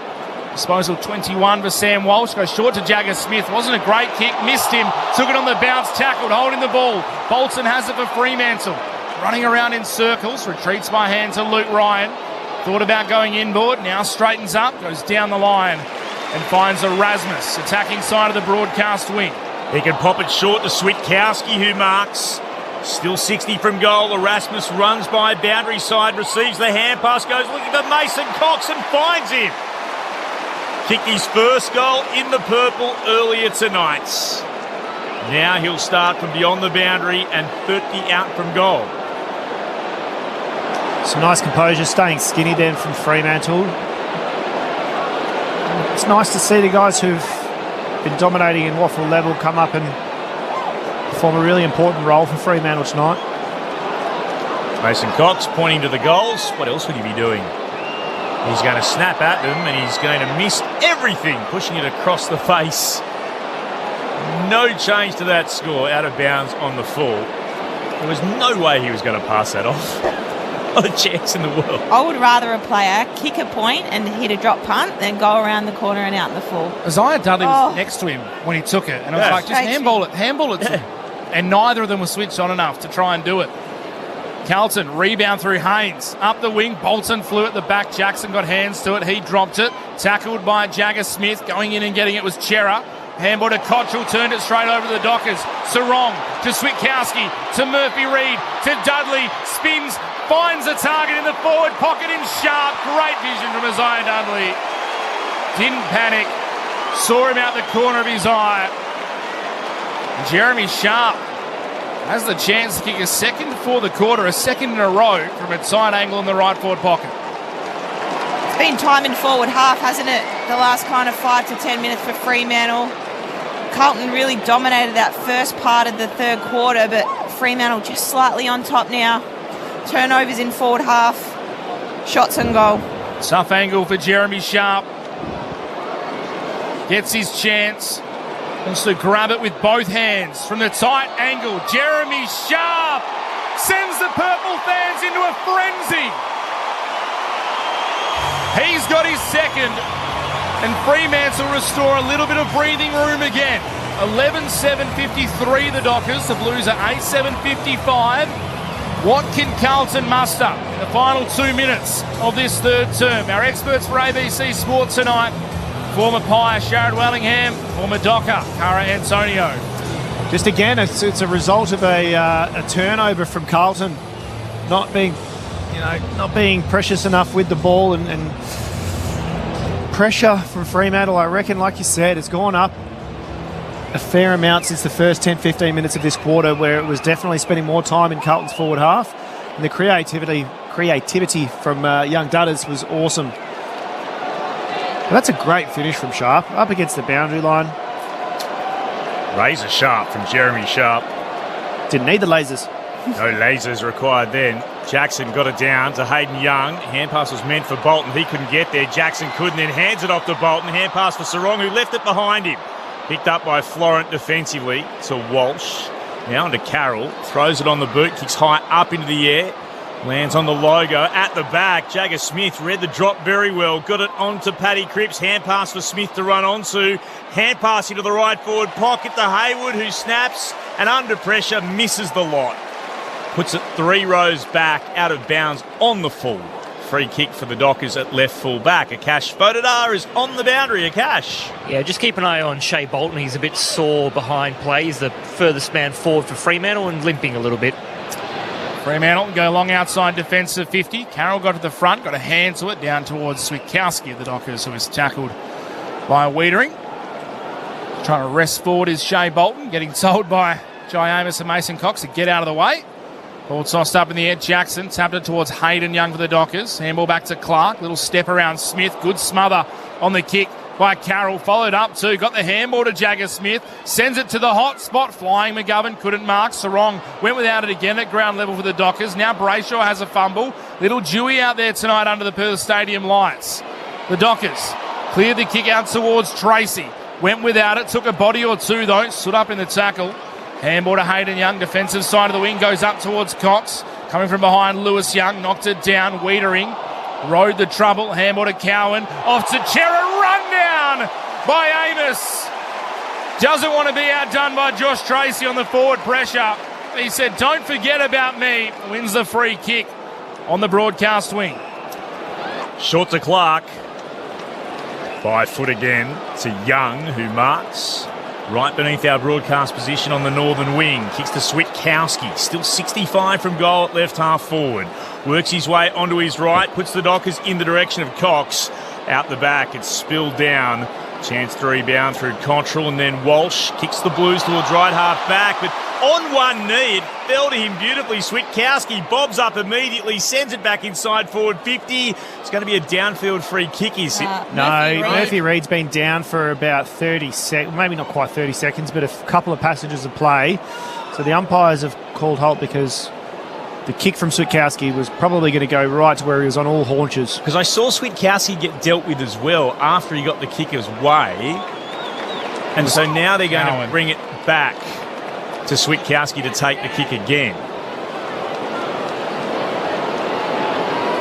Disposal 21 for Sam Walsh. Goes short to Jagger Smith. Wasn't a great kick. Missed him. Took it on the bounce. Tackled. Holding the ball. Bolton has it for Fremantle. Running around in circles. Retreats by hand to Luke Ryan. Thought about going inboard. Now straightens up. Goes down the line. And finds Erasmus. Attacking side of the broadcast wing. He can pop it short to Switkowski, who marks. Still 60 from goal. Erasmus runs by boundary side, receives the hand pass, goes looking for Mason Cox and finds him. Kicked his first goal in the purple earlier tonight. Now he'll start from beyond the boundary and 30 out from goal. Some nice composure, staying skinny then from Fremantle. It's nice to see the guys who've been dominating in waffle level come up and perform a really important role for Fremantle tonight. Mason Cox pointing to the goals. What else would he be doing? He's going to snap at them and he's going to miss everything, pushing it across the face. No change to that score, out of bounds on the full. There was no way he was going to pass that off. Not a chance in the world. I would rather a player kick a point and hit a drop punt than go around the corner and out in the full. Isaiah Dudley was next to him when he took it, and I was like, just handball it to him. And neither of them were switched on enough to try and do it. Carlton, rebound through Haynes. Up the wing, Bolton flew at the back. Jackson got hands to it. He dropped it. Tackled by Jagger Smith. Going in and getting it was Chera. Handball to Cottrell, turned it straight over to the Dockers. Sarong to Switkowski, to Murphy-Reid, to Dudley. Spins, finds a target in the forward pocket in Sharp. Great vision from Isaiah Dudley. Didn't panic. Saw him out the corner of his eye. Jeremy Sharp has the chance to kick a second for the quarter, a second in a row from a tight angle in the right forward pocket. It's been time in forward half, hasn't it? The last kind of 5 to 10 minutes for Fremantle. Carlton really dominated that first part of the third quarter, but Fremantle just slightly on top now. Turnovers in forward half. Shots on goal. Tough angle for Jeremy Sharp. Gets his chance. Wants to grab it with both hands from the tight angle. Jeremy Sharp sends the purple fans into a frenzy. He's got his second, and Fremantle restore a little bit of breathing room again. 11-7-53 the Dockers. The Blues are 8-7-55. What can Carlton muster in the final 2 minutes of this third term? Our experts for ABC Sport tonight. Former Pie, Sharrod Wellingham. Former Docker, Cara Antonio. Just again, it's a result of a turnover from Carlton not being not being precious enough with the ball and pressure from Fremantle, I reckon, like you said, it's gone up a fair amount since the first 10-15 minutes of this quarter, where it was definitely spending more time in Carlton's forward half, and the creativity from young Dudders was awesome. But that's a great finish from Sharp, up against the boundary line. Razor sharp from Jeremy Sharp. Didn't need the lasers. No lasers required then. Jackson got it down to Hayden Young. Hand pass was meant for Bolton. He couldn't get there. Jackson couldn't, then hands it off to Bolton. Hand pass for Sarong, who left it behind him. Picked up by Florent defensively to Walsh. Now onto Carroll. Throws it on the boot. Kicks high up into the air. Lands on the logo at the back. Jagger Smith read the drop very well. Got it onto Paddy Cripps. Hand pass for Smith to run onto. Hand pass into the right forward pocket to Hayward, who snaps and under pressure misses the lot. Puts it 3 rows back out of bounds on the full. Free kick for the Dockers at left full back. Akash Fodadar is on the boundary. Akash. Yeah, just keep an eye on Shea Bolton. He's a bit sore behind play. He's the furthest man forward for Fremantle and limping a little bit. Fremantle go long outside defensive 50. Carroll got to the front, got a hand to it down towards Switkowski of the Dockers, who was tackled by Wiedering. Trying to rest forward is Shea Bolton, getting told by Jai Amos and Mason Cox to get out of the way. Ball tossed up in the air. Jackson tapped it towards Hayden Young for the Dockers. Handball back to Clark. Little step around Smith. Good smother on the kick by Carroll. Followed up too. Got the handball to Jagger Smith. Sends it to the hot spot. Flying McGovern couldn't mark. Sarong went without it again at ground level for the Dockers. Now Brayshaw has a fumble. Little Dewey out there tonight under the Perth Stadium lights. The Dockers cleared the kick out towards Tracy. Went without it. Took a body or two though. Stood up in the tackle. Handball to Hayden Young, defensive side of the wing, goes up towards Cox. Coming from behind, Lewis Young, knocked it down, Wiedering. Rode the trouble, handball to Cowan. Off to Chera, run down by Amos. Doesn't want to be outdone by Josh Tracy on the forward pressure. He said, don't forget about me. Wins the free kick on the broadcast wing. Short to Clark. 5 foot again to Young, who marks. Right beneath our broadcast position on the northern wing. Kicks to Switkowski. Still 65 from goal at left half forward. Works his way onto his right. Puts the Dockers in the direction of Cox. Out the back. It's spilled down. Chance to rebound through Cottrell, and then Walsh kicks the Blues towards right half back, but on one knee, it fell to him beautifully. Switkowski bobs up immediately, sends it back inside forward 50. It's going to be a downfield free kick, is it? Murphy Reid's been down for about 30 seconds, maybe not quite 30 seconds, but a couple of passages of play. So the umpires have called halt because the kick from Switkowski was probably going to go right to where he was on all haunches. Because I saw Switkowski get dealt with as well after he got the kicker's way. And so now they're going to bring it back to Switkowski to take the kick again.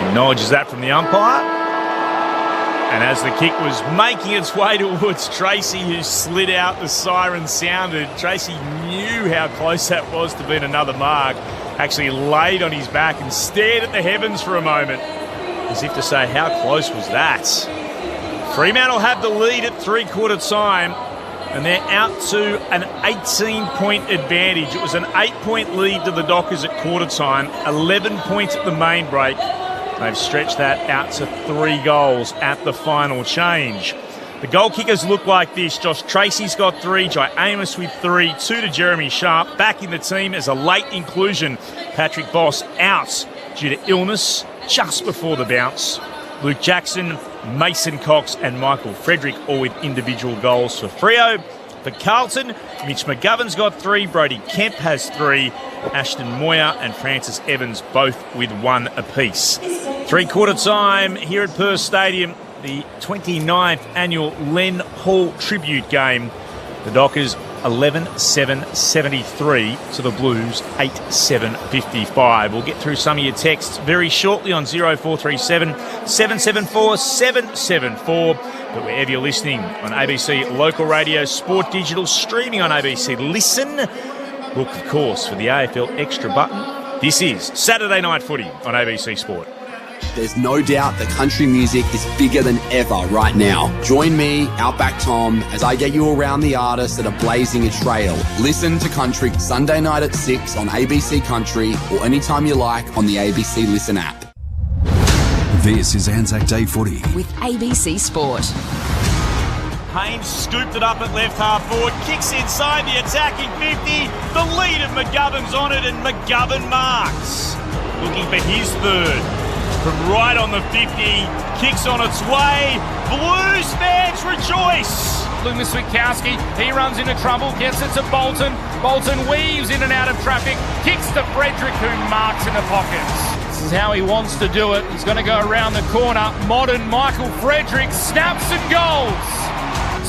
Acknowledges that from the umpire. And as the kick was making its way towards Tracy, who slid out, the siren sounded. Tracy knew how close that was to being another mark. Actually laid on his back and stared at the heavens for a moment, as if to say, how close was that? Fremantle have the lead at three-quarter time, and they're out to an 18-point advantage. It was an 8-point lead to the Dockers at quarter time, 11 points at the main break. They've stretched that out to 3 goals at the final change. The goal kickers look like this. Josh Tracy's got 3, Jai Amos with 3, 2 to Jeremy Sharp. Back in the team as a late inclusion. Patrick Voss out due to illness just before the bounce. Luke Jackson, Mason Cox and Michael Frederick all with individual goals for Freo. For Carlton, Mitch McGovern's got 3, Brody Kemp has 3, Ashton Moyer and Francis Evans both with 1 apiece. Three-quarter time here at Perth Stadium, the 29th annual Len Hall Tribute Game. The Dockers 11-7-73 to the Blues 8-7-55. We'll get through some of your texts very shortly on 0437 774 774. But wherever you're listening on ABC Local Radio, Sport Digital, streaming on ABC Listen, look, of course, for the AFL Extra button. This is Saturday Night Footy on ABC Sport. There's no doubt that country music is bigger than ever right now. Join me, Outback Tom, as I get you around the artists that are blazing a trail. Listen to country Sunday night at 6 on ABC Country or anytime you like on the ABC Listen app. This is Anzac Day Footy. With ABC Sport. Haynes scooped it up at left half forward, kicks inside the attacking 50. The lead of McGovern's on it, and McGovern marks. Looking for his third. From right on the 50, kicks on its way. Blues fans rejoice. Loomis Witkowski, he runs into trouble, gets it to Bolton. Bolton weaves in and out of traffic, kicks to Frederick, who marks in the pockets. This is how he wants to do it. He's going to go around the corner. Modern Michael Frederick snaps and goals.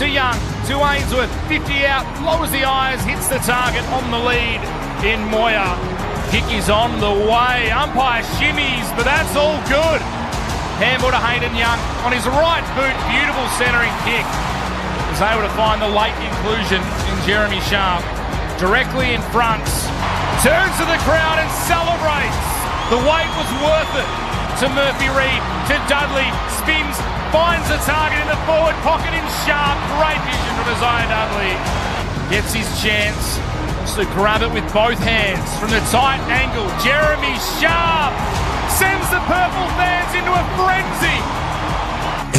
To Young, to Ainsworth, 50 out, lowers the eyes, hits the target on the lead in Moyer. Kick is on the way. Umpire shimmies, but that's all good. Handball to Hayden Young on his right boot. Beautiful centering kick. Was able to find the late inclusion in Jeremy Sharp. Directly in front. Turns to the crowd and celebrates. The wait was worth it. To Murphy Reid, to Dudley, spins, finds the target in the forward pocket in Sharp. Great vision from Isaiah Dudley. Gets his chance. Wants to grab it with both hands from the tight angle. Jeremy Sharp sends the purple fans into a frenzy.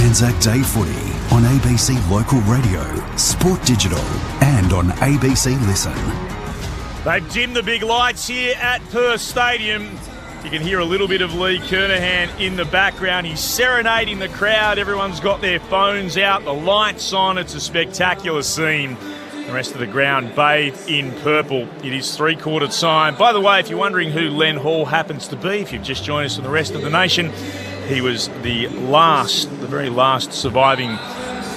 Anzac Day Footy on ABC Local Radio, Sport Digital and on ABC Listen. They've dimmed the big lights here at Perth Stadium. You can hear a little bit of Lee Kernahan in the background. He's serenading the crowd. Everyone's got their phones out, the lights on. It's a spectacular scene. The rest of the ground bathed in purple. It is three-quarter time. By the way, if you're wondering who Len Hall happens to be, if you've just joined us from the rest of the nation, he was the very last surviving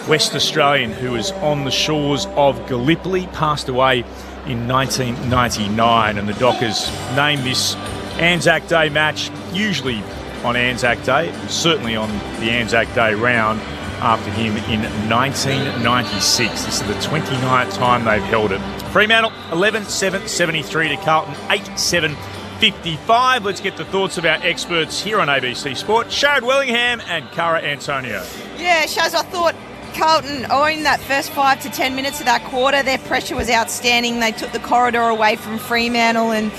West Australian who was on the shores of Gallipoli, passed away in 1999. And the Dockers named this Anzac Day match, usually on Anzac Day, certainly on the Anzac Day round, after him in 1996. This is the 29th time they've held it. Fremantle 11-7-73 to Carlton 8-7-55. Let's get the thoughts of our experts here on ABC Sport. Sharad Wellingham and Cara Antonio. Yeah, Shaz, I thought Carlton owned that first 5 to 10 minutes of that quarter. Their pressure was outstanding. They took the corridor away from Fremantle and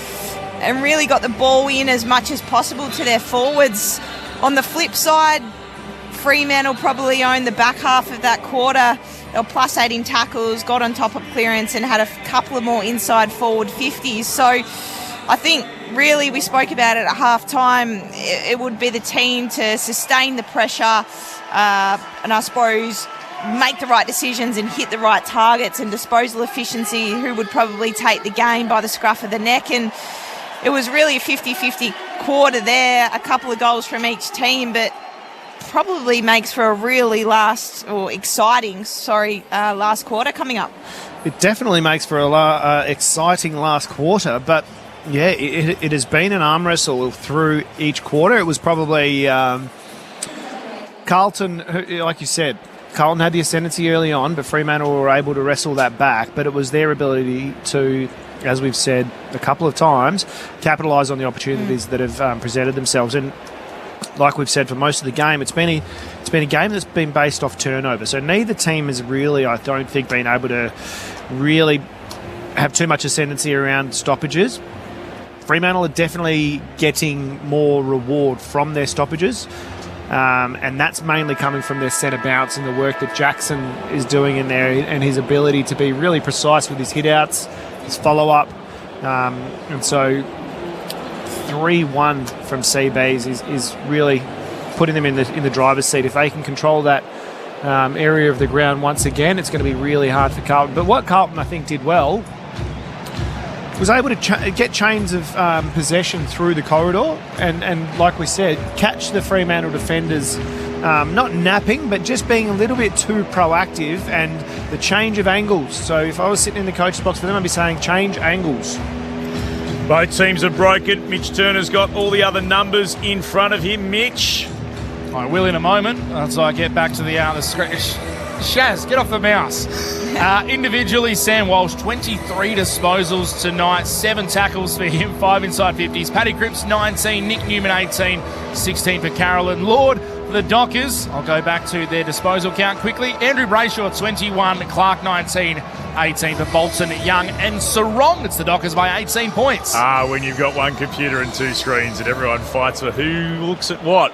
really got the ball in as much as possible to their forwards. On the flip side, Fremantle probably owned the back half of that quarter. They were plus 8 in tackles, got on top of clearance and had a couple of more inside forward 50s. So I think really we spoke about it at half time. It would be the team to sustain the pressure and I suppose make the right decisions and hit the right targets and disposal efficiency, who would probably take the game by the scruff of the neck. And it was really a 50-50 quarter there, a couple of goals from each team, but probably makes for a really exciting last quarter coming up. It definitely makes for a exciting last quarter, but yeah, it has been an arm wrestle through each quarter. It was probably Carlton, like you said, Carlton had the ascendancy early on, but Fremantle were able to wrestle that back, but it was their ability to, as we've said a couple of times, capitalise on the opportunities that have presented themselves. And like we've said for most of the game, it's been a game that's been based off turnover. So neither team has really, I don't think, been able to really have too much ascendancy around stoppages. Fremantle are definitely getting more reward from their stoppages. And that's mainly coming from their centre bounce and the work that Jackson is doing in there and his ability to be really precise with his hit-outs, his follow-up. And so 3-1 from CBs is really putting them in the driver's seat. If they can control that area of the ground once again, it's going to be really hard for Carlton. But what Carlton, I think, did well was able to get chains of possession through the corridor and, like we said, catch the Fremantle defenders not napping, but just being a little bit too proactive and the change of angles. So if I was sitting in the coach's box for them, I'd be saying change angles. Both teams have broken. Mitch Turner's got all the other numbers in front of him. Mitch. I will in a moment as I get back to the screen. Shaz, get off the mouse. Individually, Sam Walsh, 23 disposals tonight, 7 tackles for him, 5 inside 50s. Paddy Cripps, 19. Nick Newman, 18. 16 for Carolyn Lord. For the Dockers, I'll go back to their disposal count quickly. Andrew Brayshaw, 21. Clark, 19. 18 for Bolton, Young and Sarong. It's the Dockers by 18 points. When you've got one computer and 2 screens and everyone fights for who looks at what.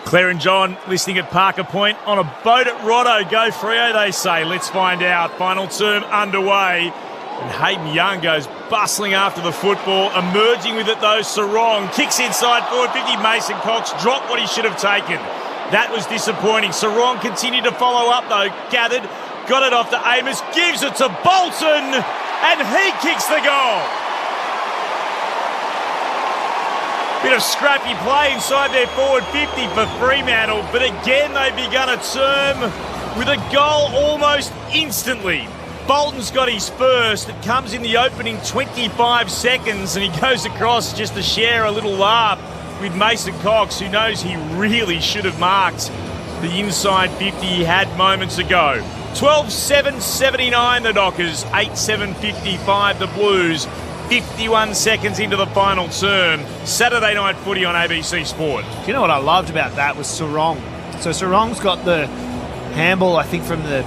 Claire and John listening at Parker Point on a boat at Rotto. Go Freo, they say. Let's find out. Final term underway. And Hayden Young goes bustling after the football. Emerging with it, though, Sarong. Kicks inside forward 50. Mason Cox dropped what he should have taken. That was disappointing. Sarong continued to follow up, though. Gathered. Got it off to Amos. Gives it to Bolton. And he kicks the goal. Bit of scrappy play inside their forward 50 for Fremantle, but again they've begun a term with a goal almost instantly. Bolton's got his first. It comes in the opening 25 seconds and he goes across just to share a little laugh with Mason Cox, who knows he really should have marked the inside 50 he had moments ago. 12-7-79 the Dockers, 8-7-55 the Blues. 51 seconds into the final term. Saturday night footy on ABC Sport. Do you know what I loved about that was Sarong? So Sarong's got the handball, I think, from the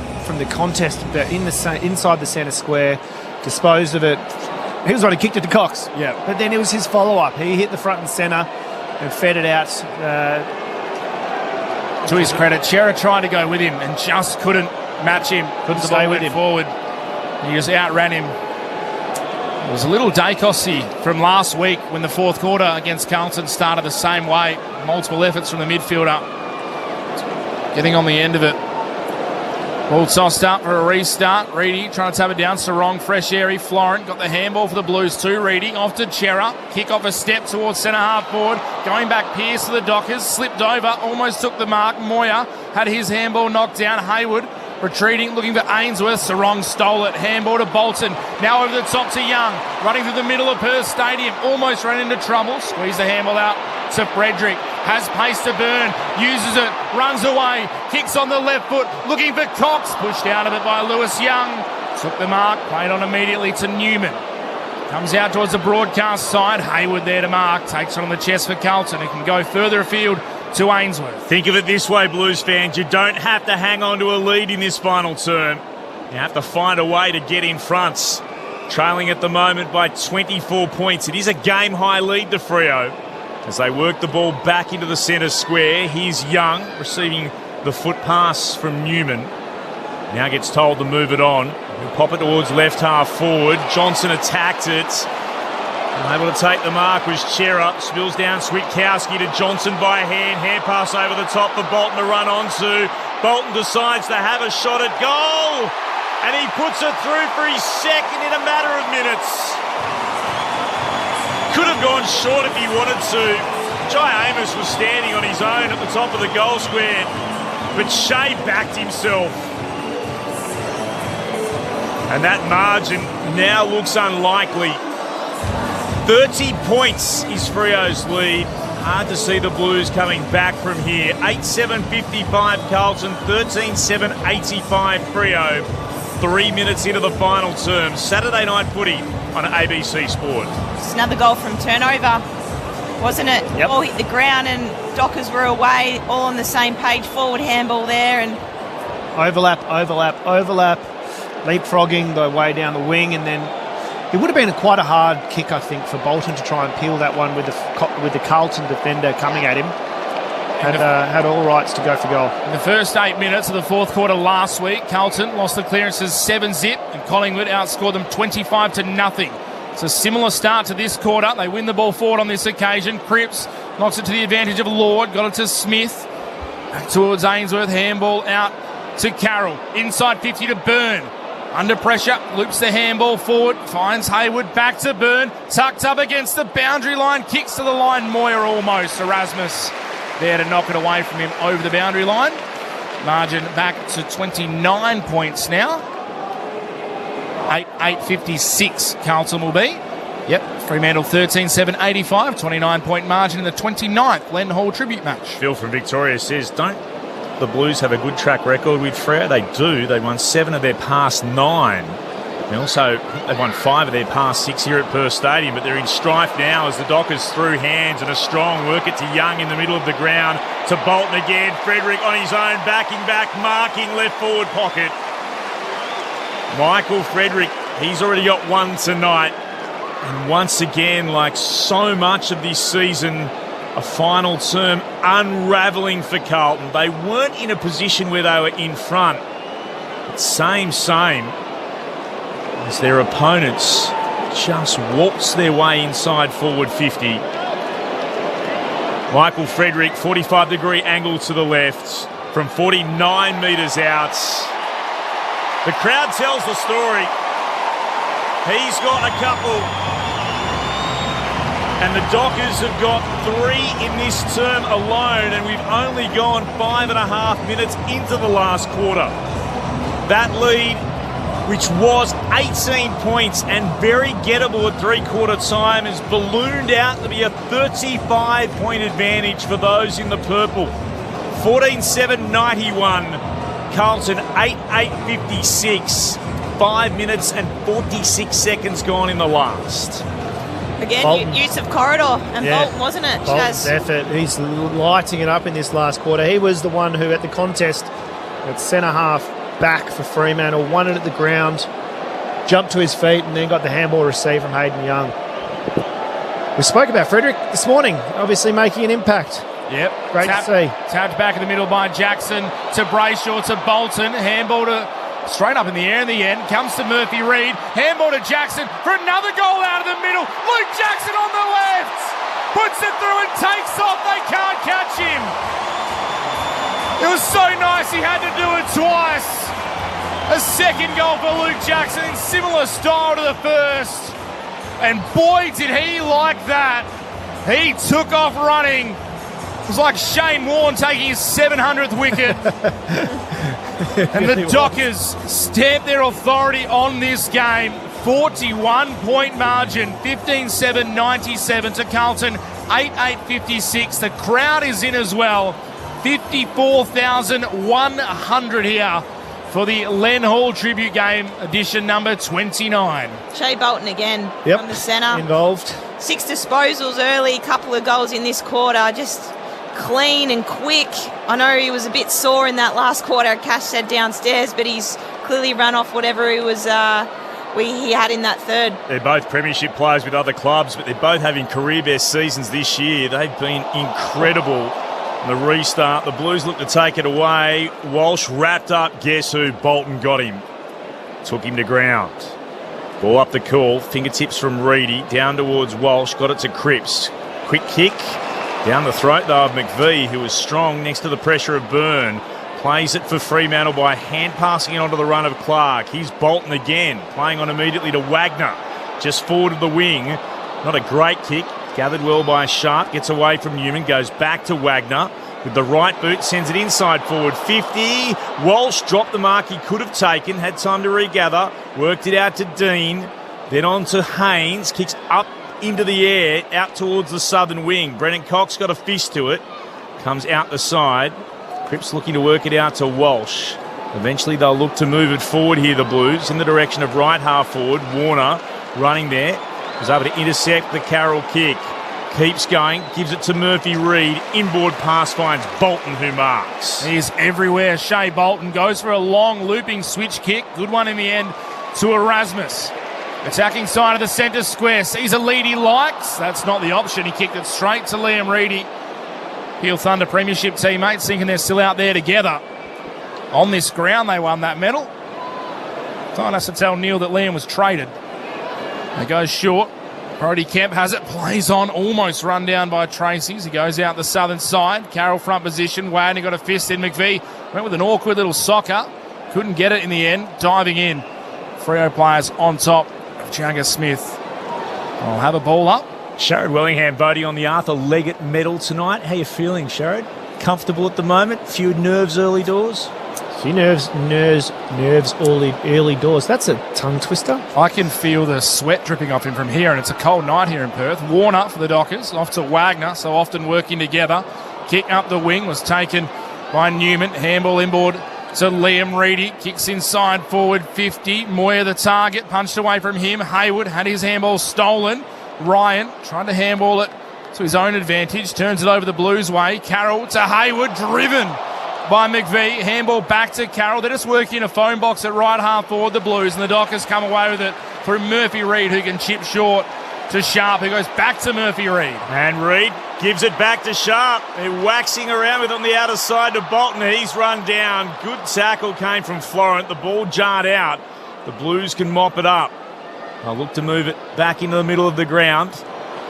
contest inside the centre square, disposed of it. He was the one who kicked it to Cox. Yeah. But then it was his follow-up. He hit the front and centre and fed it out. To his credit, Chera tried to go with him and just couldn't match him. Couldn't stay with him. Forward. He just outran him. It was a little Dacosy from last week when the fourth quarter against Carlton started the same way. Multiple efforts from the midfielder. Getting on the end of it. Ball tossed up for a restart. Reedy trying to tap it down. Sarong, fresh airy. Florent got the handball for the Blues too. Reedy off to Chera. Kick off a step towards centre half forward. Going back, Pearce to the Dockers. Slipped over. Almost took the mark. Moyer had his handball knocked down. Hayward retreating, looking for Ainsworth. Sarong stole it. Handball to Bolton. Now over the top to Young. Running through the middle of Perth Stadium. Almost ran into trouble. Squeezed the handball out to Frederick. Has pace to burn. Uses it. Runs away. Kicks on the left foot. Looking for Cox. Pushed out of it by Lewis Young. Took the mark. Played on immediately to Newman. Comes out towards the broadcast side. Hayward there to mark. Takes it on the chest for Carlton. It can go further afield to Ainsworth. Think of it this way, Blues fans. You don't have to hang on to a lead in this final term. You have to find a way to get in front. Trailing at the moment by 24 points. It is a game-high lead to Freo as they work the ball back into the centre square. Here's Young receiving the foot pass from Newman. Now gets told to move it on. He'll pop it towards left half forward. Johnson attacked it. Able to take the mark was Chera. Spills down Switkowski to Johnson by hand. Hand pass over the top for Bolton to run onto. Bolton decides to have a shot at goal. And he puts it through for his second in a matter of minutes. Could have gone short if he wanted to. Jai Amos was standing on his own at the top of the goal square. But Shea backed himself. And that margin now looks unlikely. 30 points is Freo's lead. Hard to see the Blues coming back from here. 8-7-55 Carlton, 13-7-85 Freo. 3 minutes into the final term. Saturday night footy on ABC Sport. Just another goal from turnover, wasn't it? Yep. All hit the ground and Dockers were away, all on the same page. Forward handball there and Overlap. Leapfrogging the way down the wing, and then it would have been quite a hard kick, I think, for Bolton to try and peel that one with the Carlton defender coming at him. Had all rights to go for goal. In the first 8 minutes of the fourth quarter last week, Carlton lost the clearances 7-0 and Collingwood outscored them 25-0. It's a similar start to this quarter. They win the ball forward on this occasion. Cripps knocks it to the advantage of Lord. Got it to Smith. Back towards Ainsworth. Handball out to Carroll. Inside 50 to Byrne. Under pressure, loops the handball forward, finds Hayward, back to Byrne, tucked up against the boundary line, kicks to the line, Moyer almost, Erasmus there to knock it away from him over the boundary line. Margin back to 29 points now. 8-56 Carlton will be. Yep, Fremantle 13-7-85, 29-point margin in the 29th Len Hall tribute match. Phil from Victoria says, don't the Blues have a good track record with Freo? They do. They won 7 of their past 9. And also, they've won 5 of their past 6 here at Perth Stadium, but they're in strife now as the Dockers through hands and a strong work it to Young in the middle of the ground. To Bolton again. Frederick on his own, backing back, marking left forward pocket. Michael Frederick, he's already got 1 tonight. And once again, like so much of this season, a final term unravelling for Carlton. They weren't in a position where they were in front. Same as their opponents just waltz their way inside forward 50. Michael Frederick, 45-degree angle to the left from 49 metres out. The crowd tells the story. He's got a couple. And the Dockers have got 3 in this term alone, and we've only gone 5.5 minutes into the last quarter. That lead, which was 18 points and very gettable at three-quarter time, has ballooned out to be a 35-point advantage for those in the purple. 14-7-91, Carlton 8-8-56, 5 minutes and 46 seconds gone in the last. Again, use of corridor and Bolton, wasn't it? Bolton's effort. He's lighting it up in this last quarter. He was the one who, at the contest, at centre half back for Fremantle, won it at the ground, jumped to his feet, and then got the handball received from Hayden Young. We spoke about Frederick this morning, obviously making an impact. Yep. Great to see. Tapped back in the middle by Jackson to Brayshaw to Bolton. Handball to straight up in the air in the end. Comes to Murphy Reid. Handball to Jackson for another goal out of the middle. Luke Jackson on the left. Puts it through and takes off. They can't catch him. It was so nice he had to do it twice. A second goal for Luke Jackson in similar style to the first. And boy, did he like that. He took off running. It was like Shane Warne taking his 700th wicket. And the Dockers stamped their authority on this game. 41-point margin, 15-7-97 to Carlton, 8-8-56. The crowd is in as well. 54,100 here for the Len Hall Tribute Game, edition number 29. Shea Bolton again from the centre. Involved. 6 disposals early, couple of goals in this quarter. Just clean and quick. I know he was a bit sore in that last quarter, Cash said downstairs, but he's clearly run off whatever he was he had in that third. They're both premiership players with other clubs, but they're both having career best seasons this year. They've been incredible. The restart, the Blues look to take it away. Walsh wrapped up. Guess who? Bolton got him. Took him to ground. Ball up the cool. Fingertips from Reedy. Down towards Walsh. Got it to Cripps. Quick kick. Down the throat, though, of McVie, who was strong next to the pressure of Byrne. Plays it for Fremantle by hand passing it onto the run of Clark. Here's Bolton again. Playing on immediately to Wagner. Just forward of the wing. Not a great kick. Gathered well by Sharp, gets away from Newman, goes back to Wagner. With the right boot, sends it inside forward 50. Walsh dropped the mark he could have taken, had time to regather, worked it out to Dean, then on to Haynes, kicks up into the air, out towards the southern wing. Brennan Cox got a fist to it, comes out the side. Cripps looking to work it out to Walsh. Eventually they'll look to move it forward here, the Blues, in the direction of right half forward. Warner running there. Was able to intercept the Carroll kick. Keeps going, gives it to Murphy Reid. Inboard pass finds Bolton, who marks. He's everywhere. Shea Bolton goes for a long looping switch kick. Good one in the end to Erasmus. Attacking side of the centre square. Sees a lead he likes. That's not the option. He kicked it straight to Liam Reedy. Peel Thunder Premiership teammates thinking they're still out there together. On this ground, they won that medal. Time has to tell Neil that Liam was traded. It goes short. Brody Kemp has it. Plays on. Almost run down by Tracy's. He goes out the southern side. Carroll front position. Wagner got a fist in. McVie went with an awkward little soccer. Couldn't get it in the end. Diving in. Freo players on top of Jagger Smith. I'll have a ball up. Sherrod Wellingham voting on the Arthur Leggett medal tonight. How you feeling, Sherrod? Comfortable at the moment? Few nerves early doors? Few nerves early doors. That's a tongue twister. I can feel the sweat dripping off him from here, and it's a cold night here in Perth. Warner for the Dockers, off to Wagner, so often working together. Kick up the wing was taken by Newman. Handball inboard to Liam Reedy. Kicks inside forward 50. Moyer the target, punched away from him. Hayward had his handball stolen. Ryan trying to handball it to his own advantage. Turns it over the Blues way. Carroll to Hayward, driven by McVie. Handball back to Carroll. They're just working a phone box at right half forward, the Blues, and the Dockers come away with it from Murphy Reid, who can chip short. to Sharp, who goes back to Murphy Reid. And Reid gives it back to Sharp. They're waxing around with it on the outer side to Bolton. He's run down. Good tackle came from Florent. The ball jarred out. The Blues can mop it up. They'll look to move it back into the middle of the ground.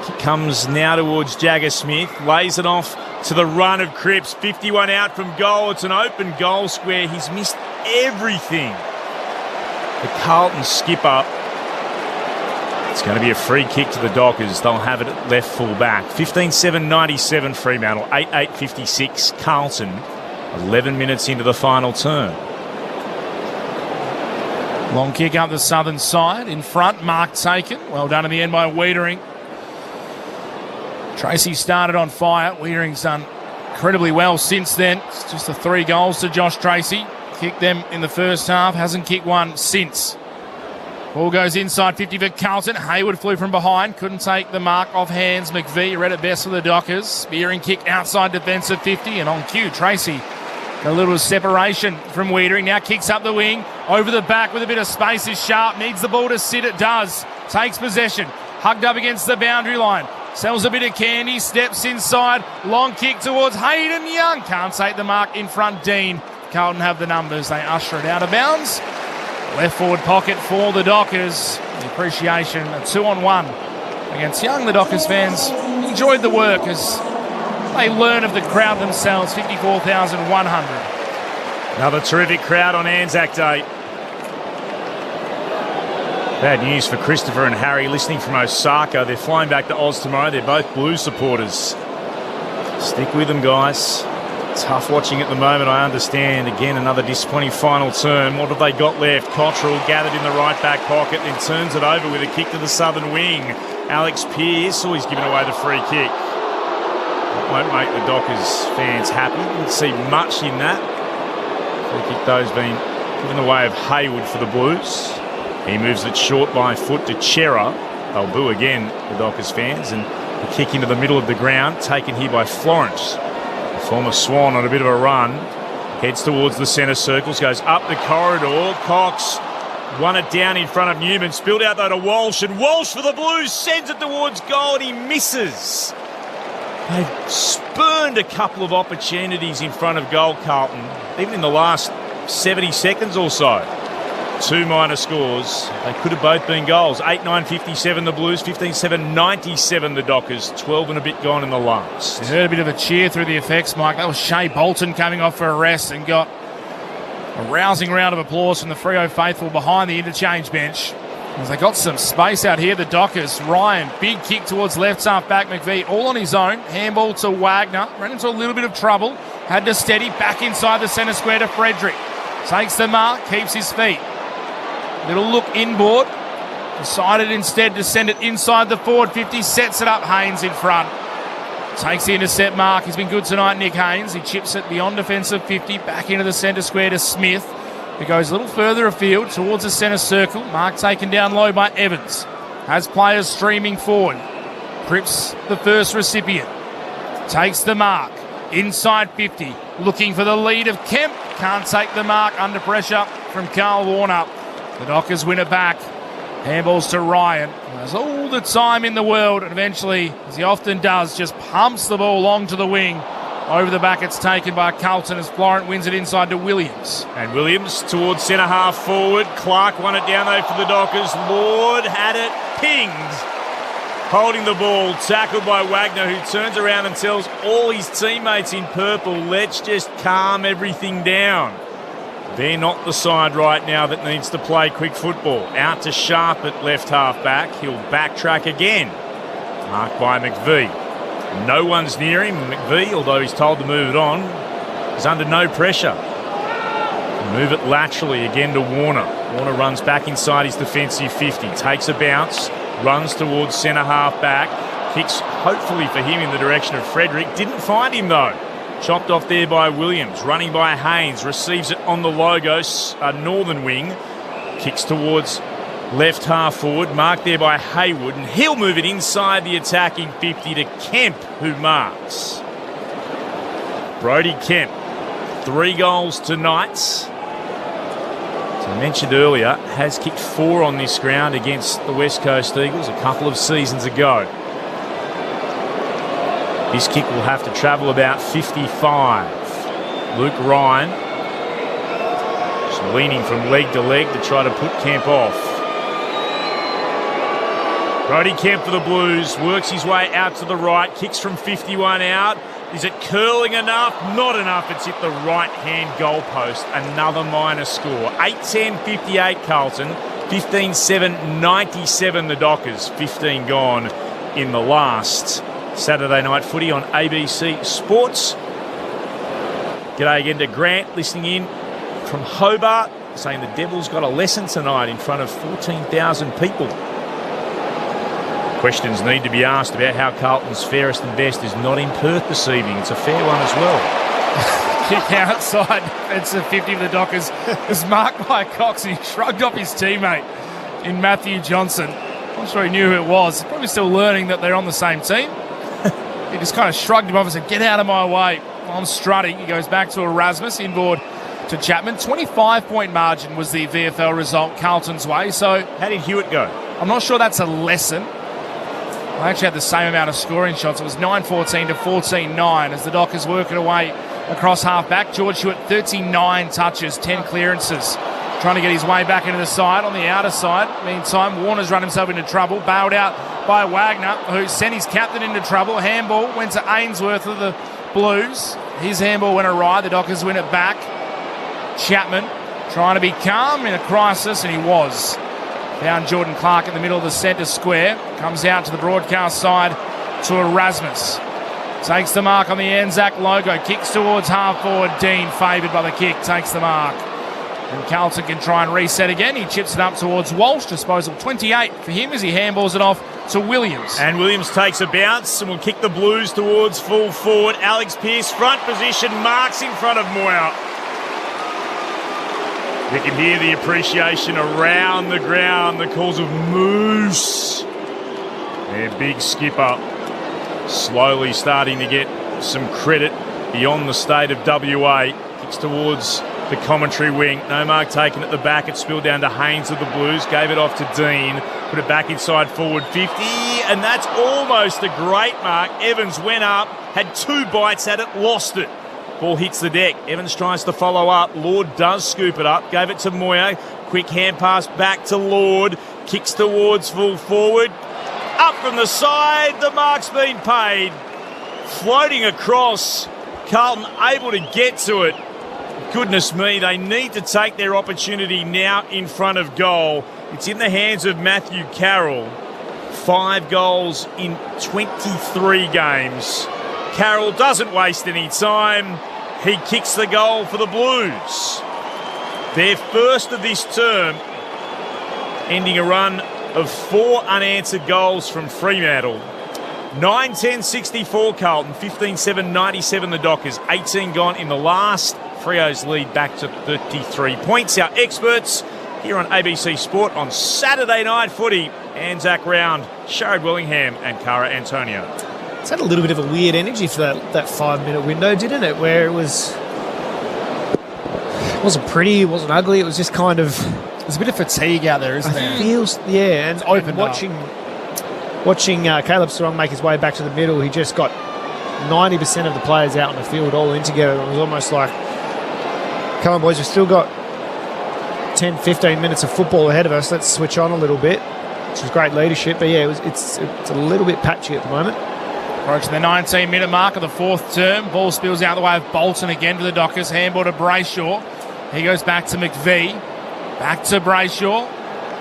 It comes now towards Jagger Smith. Lays it off to the run of Cripps. 51 out from goal. It's an open goal square. He's missed everything. The Carlton skipper. It's going to be a free kick to the Dockers. They'll have it at left full back. 15-7-97 Fremantle. 8-8-56 Carlton. 11 minutes into the final term. Long kick up the southern side. In front, Mark taken. Well done in the end by Wiedering. Tracy started on fire. Wiedering's done incredibly well since then. It's just the 3 goals to Josh Tracy. Kicked them in the first half. Hasn't kicked one since. Ball goes inside 50 for Carlton. Hayward flew from behind. Couldn't take the mark off hands. McVie read it best for the Dockers. Spearing kick outside defensive 50. And on cue, Tracy got a little separation from Wiedering. Now kicks up the wing. Over the back with a bit of space is Sharp. Needs the ball to sit. It does. Takes possession. Hugged up against the boundary line. Sells a bit of candy. Steps inside. Long kick towards Hayden Young. Can't take the mark in front. Dean. Carlton have the numbers. They usher it out of bounds. Left forward pocket for the Dockers. The appreciation, a 2-on-1 against Young. The Dockers fans enjoyed the work as they learn of the crowd themselves. 54,100. Another terrific crowd on Anzac Day. Bad news for Christopher and Harry listening from Osaka. They're flying back to Oz tomorrow. They're both Blues supporters. Stick with them, guys. Tough watching at the moment, I understand. Again, another disappointing final term. What have they got left? Cottrell gathered in the right back pocket, then turns it over with a kick to the southern wing. Alex Pearce, he's given away the free kick. That won't make the Dockers fans happy. Didn't see much in that. Free kick, though, has been given away of Hayward for the Blues. He moves it short by foot to Chera. They'll boo again, the Dockers fans. And the kick into the middle of the ground, taken here by Florence. Former Swan on a bit of a run. Heads towards the centre circles, goes up the corridor. Cox won it down in front of Newman. Spilled out though to Walsh, and Walsh for the Blues sends it towards goal and he misses. They've spurned a couple of opportunities in front of goal, Carlton, even in the last 70 seconds or so. 2 minor scores. They could have both been goals. 8-9-57 the Blues, 15-7-97 the Dockers. 12 and a bit gone in the last. You heard a bit of a cheer through the effects, Mike. That was Shea Bolton coming off for a rest and got a rousing round of applause from the Freo faithful behind the interchange bench. As they got some space out here, the Dockers. Ryan, big kick towards left half back. McVie all on his own. Handball to Wagner. Ran into a little bit of trouble. Had to steady. Back inside the centre square to Frederick. Takes the mark. Keeps his feet. Little look inboard. Decided instead to send it inside the forward 50. Sets it up. Haynes in front. Takes the intercept mark. He's been good tonight, Nick Haynes. He chips it beyond defensive 50. Back into the centre square to Smith. He goes a little further afield towards the centre circle. Mark taken down low by Evans. Has players streaming forward. Cripps, the first recipient. Takes the mark. Inside 50. Looking for the lead of Kemp. Can't take the mark under pressure from Carl Warner. The Dockers win it back. Handballs to Ryan. He has all the time in the world and eventually, as he often does, just pumps the ball long to the wing. Over the back, it's taken by Carlton as Florent wins it inside to Williams. And Williams towards centre half forward. Clark won it down though for the Dockers. Lord had it pinged. Holding the ball, tackled by Wagner, who turns around and tells all his teammates in purple, let's just calm everything down. They're not the side right now that needs to play quick football. Out to Sharp at left half back. He'll backtrack again. Marked by McVie. No one's near him. McVie, although he's told to move it on, is under no pressure. Move it laterally again to Warner. Warner runs back inside his defensive 50. Takes a bounce. Runs towards centre half back. Kicks hopefully for him in the direction of Frederick. Didn't find him though. Chopped off there by Williams. Running by Haynes. Receives it on the Logos, northern wing. Kicks towards left half forward. Marked there by Hayward. And he'll move it inside the attacking 50 to Kemp, who marks. Brodie Kemp. 3 goals tonight. As I mentioned earlier, has kicked 4 on this ground against the West Coast Eagles a couple of seasons ago. This kick will have to travel about 55. Luke Ryan just leaning from leg to leg to try to put Kemp off. Brody Kemp for the Blues, works his way out to the right, kicks from 51 out. Is it curling enough? Not enough. It's hit the right-hand goalpost. Another minor score. 8-10-58 Carlton, 15-7, 97 the Dockers. 15 gone in the last Saturday night footy on ABC Sports. G'day again to Grant listening in from Hobart, saying the Devils got a lesson tonight in front of 14,000 people. Questions need to be asked about how Carlton's fairest and best is not in Perth this evening. It's a fair one as well. Kick outside, defensive 50 of the Dockers is marked by Cox, and he shrugged off his teammate in Matthew Johnson. I'm sure he knew who it was. He's probably still learning that they're on the same team. He just kind of shrugged him off and said, "Get out of my way." I'm strutting. He goes back to Erasmus, inboard to Chapman. 25-point margin was the VFL result Carlton's way. So how did Hewitt go? I'm not sure that's a lesson. I actually had the same amount of scoring shots. It was 9-14 to 14-9 as the Dockers work it away across half-back. George Hewitt, 39 touches, 10 clearances, trying to get his way back into the side on the outer side. Meantime, Warner's run himself into trouble, bailed out by Wagner, who sent his captain into trouble. Handball went to Ainsworth of the Blues. His handball went awry. The Dockers win it back. Chapman trying to be calm in a crisis, and he was. Found Jordan Clark in the middle of the centre square. Comes out to the broadcast side to Erasmus. Takes the mark on the Anzac logo. Kicks towards half forward. Dean, favoured by the kick, takes the mark. And Carlton can try and reset again. He chips it up towards Walsh. Disposal 28 for him as he handballs it off to Williams. And Williams takes a bounce and will kick the Blues towards full forward. Alex Pearce, front position, marks in front of Moyer. You can hear the appreciation around the ground, the calls of Moose. Their big skipper slowly starting to get some credit beyond the state of WA. Kicks towards the commentary wing. No mark taken at the back. It spilled down to Haynes of the Blues. Gave it off to Dean. Put it back inside forward 50. And that's almost a great mark. Evans went up, had 2 bites at it, lost it. Ball hits the deck. Evans tries to follow up. Lord does scoop it up. Gave it to Moyer. Quick hand pass back to Lord. Kicks towards full forward. Up from the side. The mark's been paid. Floating across. Carlton able to get to it. Goodness me, they need to take their opportunity now in front of goal. It's in the hands of Matthew Carroll. 5 goals in 23 games. Carroll doesn't waste any time. He kicks the goal for the Blues. Their first of this term, ending a run of 4 unanswered goals from Fremantle. 9-10-64 Carlton, 15-7, 97 the Dockers, 18 gone in the last. Freo's lead back to 33 points. Our experts here on ABC Sport on Saturday Night Footy. Anzac round, Sharad Willingham and Cara Antonio. It's had a little bit of a weird energy for that 5-minute window, didn't it? Where it wasn't pretty, it wasn't ugly, it was just kind of... There's a bit of fatigue out there, isn't there? Feels, yeah, and watching Caleb Strong make his way back to the middle, he just got 90% of the players out on the field all in together. It was almost like, come on boys, we've still got 10-15 minutes of football ahead of us, let's switch on a little bit, which was great leadership. But yeah, it's a little bit patchy at the moment. Approaching the 19-minute mark of the 4th term. Ball spills out the way of Bolton again to the Dockers. Handball to Brayshaw. He goes back to McVie. Back to Brayshaw.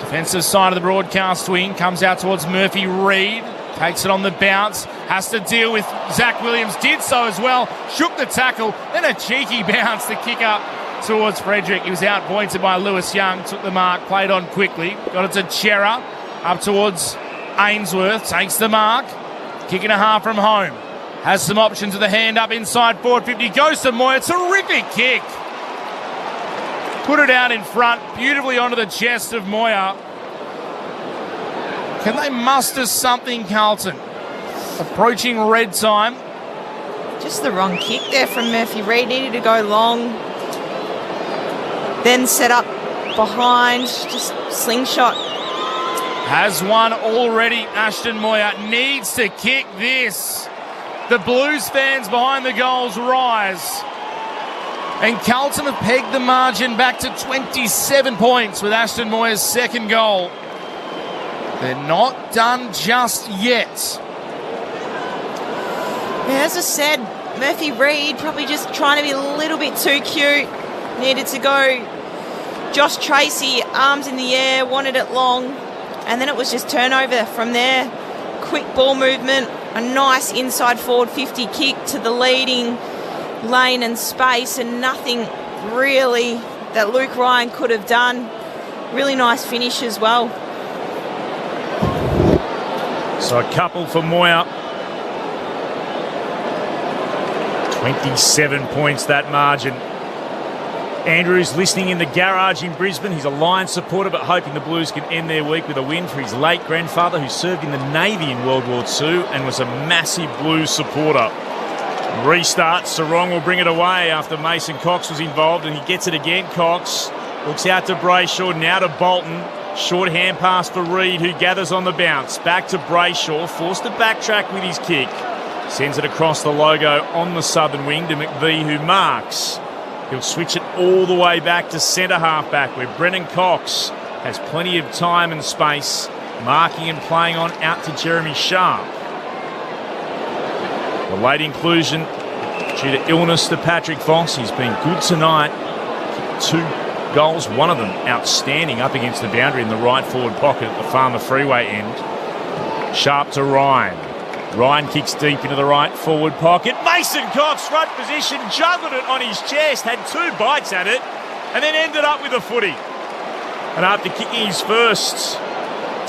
Defensive side of the broadcast wing. Comes out towards Murphy Reid. Takes it on the bounce. Has to deal with Zach Williams. Did so as well. Shook the tackle. Then a cheeky bounce to kick up towards Frederick. He was out-pointed by Lewis Young. Took the mark. Played on quickly. Got it to Chera. Up towards Ainsworth. Takes the mark. Kicking a half from home. Has some options with the hand up inside forward 50. Goes to Moyer. Terrific kick. Put it out in front. Beautifully onto the chest of Moyer. Can they muster something, Carlton? Approaching red time. Just the wrong kick there from Murphy Reid. Needed to go long. Then set up behind, just slingshot. Has one already. Ashton Moyer needs to kick this. The Blues fans behind the goals rise. And Carlton have pegged the margin back to 27 points with Ashton Moyer's second goal. They're not done just yet. Yeah, as I said, Murphy Reid probably just trying to be a little bit too cute. Needed to go. Josh Tracy, arms in the air, wanted it long. And then it was just turnover from there. Quick ball movement, a nice inside forward 50 kick to the leading lane and space, and nothing really that Luke Ryan could have done. Really nice finish as well. So a couple for Moyer. 27 points that margin. Andrew's listening in the garage in Brisbane. He's a Lions supporter, but hoping the Blues can end their week with a win for his late grandfather, who served in the Navy in World War II and was a massive Blues supporter. Restart. Sarong will bring it away after Mason Cox was involved, and he gets it again. Cox looks out to Brayshaw, now to Bolton. Short hand pass for Reid, who gathers on the bounce. Back to Brayshaw, forced to backtrack with his kick. Sends it across the logo on the southern wing to McVie, who marks. He'll switch it all the way back to centre half-back, where Brennan Cox has plenty of time and space, marking and playing on out to Jeremy Sharp. The late inclusion due to illness to Patrick Foss. He's been good tonight. 2 goals, one of them outstanding up against the boundary in the right forward pocket at the Farmer Freeway end. Sharp to Ryan. Ryan kicks deep into the right forward pocket. Mason Cox, front position, juggled it on his chest, had 2 bites at it, and then ended up with a footy. And after kicking his first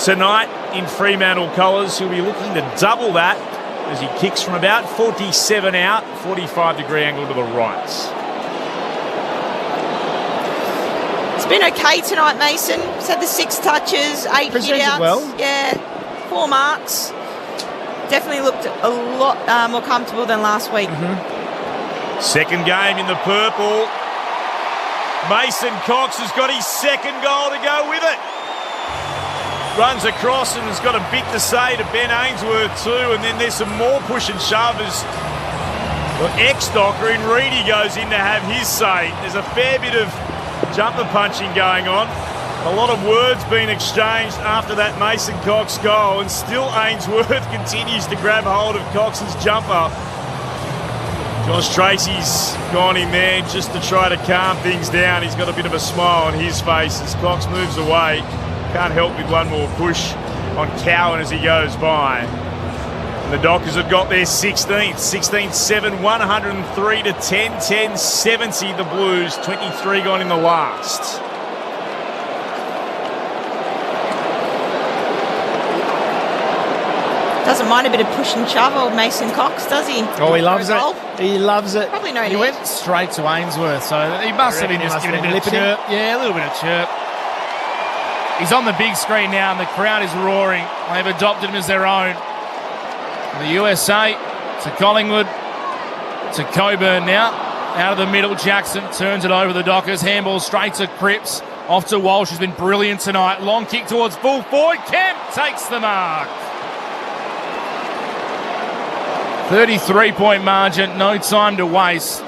tonight in Fremantle colours, he'll be looking to double that as he kicks from about 47 out, 45-degree angle to the right. It's been okay tonight, Mason. He's had the 6 touches, 8 hit-outs. Well. Yeah, 4 marks. Definitely looked a lot more comfortable than last week. Second game in the purple. Mason Cox has got his second goal to go with it. Runs across and has got a bit to say to Ben Ainsworth too, and then there's some more push and shove as the ex-Docker in Reedy goes in to have his say. There's a fair bit of jumper punching going on. A lot of words being exchanged after that Mason Cox goal, and still Ainsworth continues to grab hold of Cox's jumper. Josh Tracy's gone in there just to try to calm things down. He's got a bit of a smile on his face as Cox moves away. Can't help with one more push on Cowan as he goes by. And the Dockers have got their 16th. 16-7, 103 to 10, 10-70 the Blues. 23 gone in the last. Doesn't mind a bit of push and shove, old Mason Cox, does he? Oh, he loves it. He loves it. Probably no He need. went straight to Ainsworth, so he must have been just giving a bit of chirp. Yeah, a little bit of chirp. He's on the big screen now, and the crowd is roaring. They've adopted him as their own. The USA to Collingwood to Coburn now. Out of the middle, Jackson turns it over the Dockers. Handball straight to Cripps. Off to Walsh, who's been brilliant tonight. Long kick towards full forward. Kemp takes the mark. 33-point margin, no time to waste.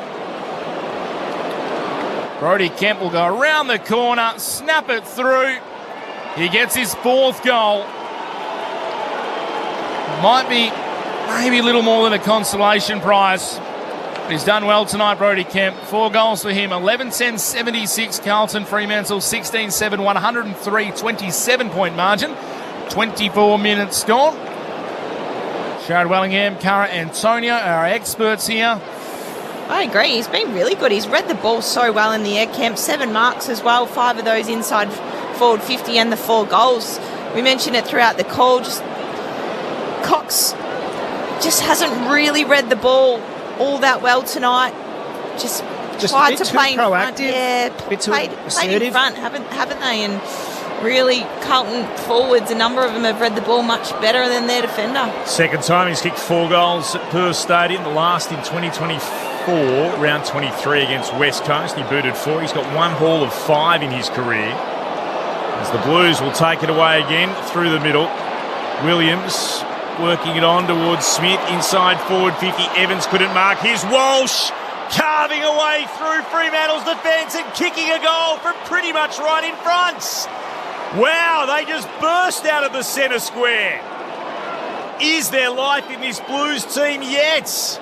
Brody Kemp will go around the corner, snap it through. He gets his 4th goal. Might be maybe a little more than a consolation prize. But he's done well tonight, Brody Kemp. 4 goals for him. 11-10-76 Carlton Fremantle. 16-7, 103, 27-point margin. 24 minutes gone. Sharad Wellingham, Cara Antonio, our experts here. I agree. He's been really good. He's read the ball so well in the air. Kemp, 7 marks as well. 5 of those inside forward 50 and the 4 goals. We mentioned it throughout the call. Cox just hasn't really read the ball all that well tonight. Just tried a bit to play in proactive, front. Yeah, bit too played assertive. in front, haven't they? And really, Carlton forwards, a number of them have read the ball much better than their defender. Second time he's kicked 4 goals at Perth Stadium, the last in 2024. 4, round 23 against West Coast. He booted 4. He's got 1 haul of 5 in his career. As the Blues will take it away again through the middle. Williams working it on towards Smith, inside forward 50. Evans couldn't mark. Here's Walsh carving away through Fremantle's defence and kicking a goal from pretty much right in front. Wow, they just burst out of the centre square. Is there life in this Blues team yet?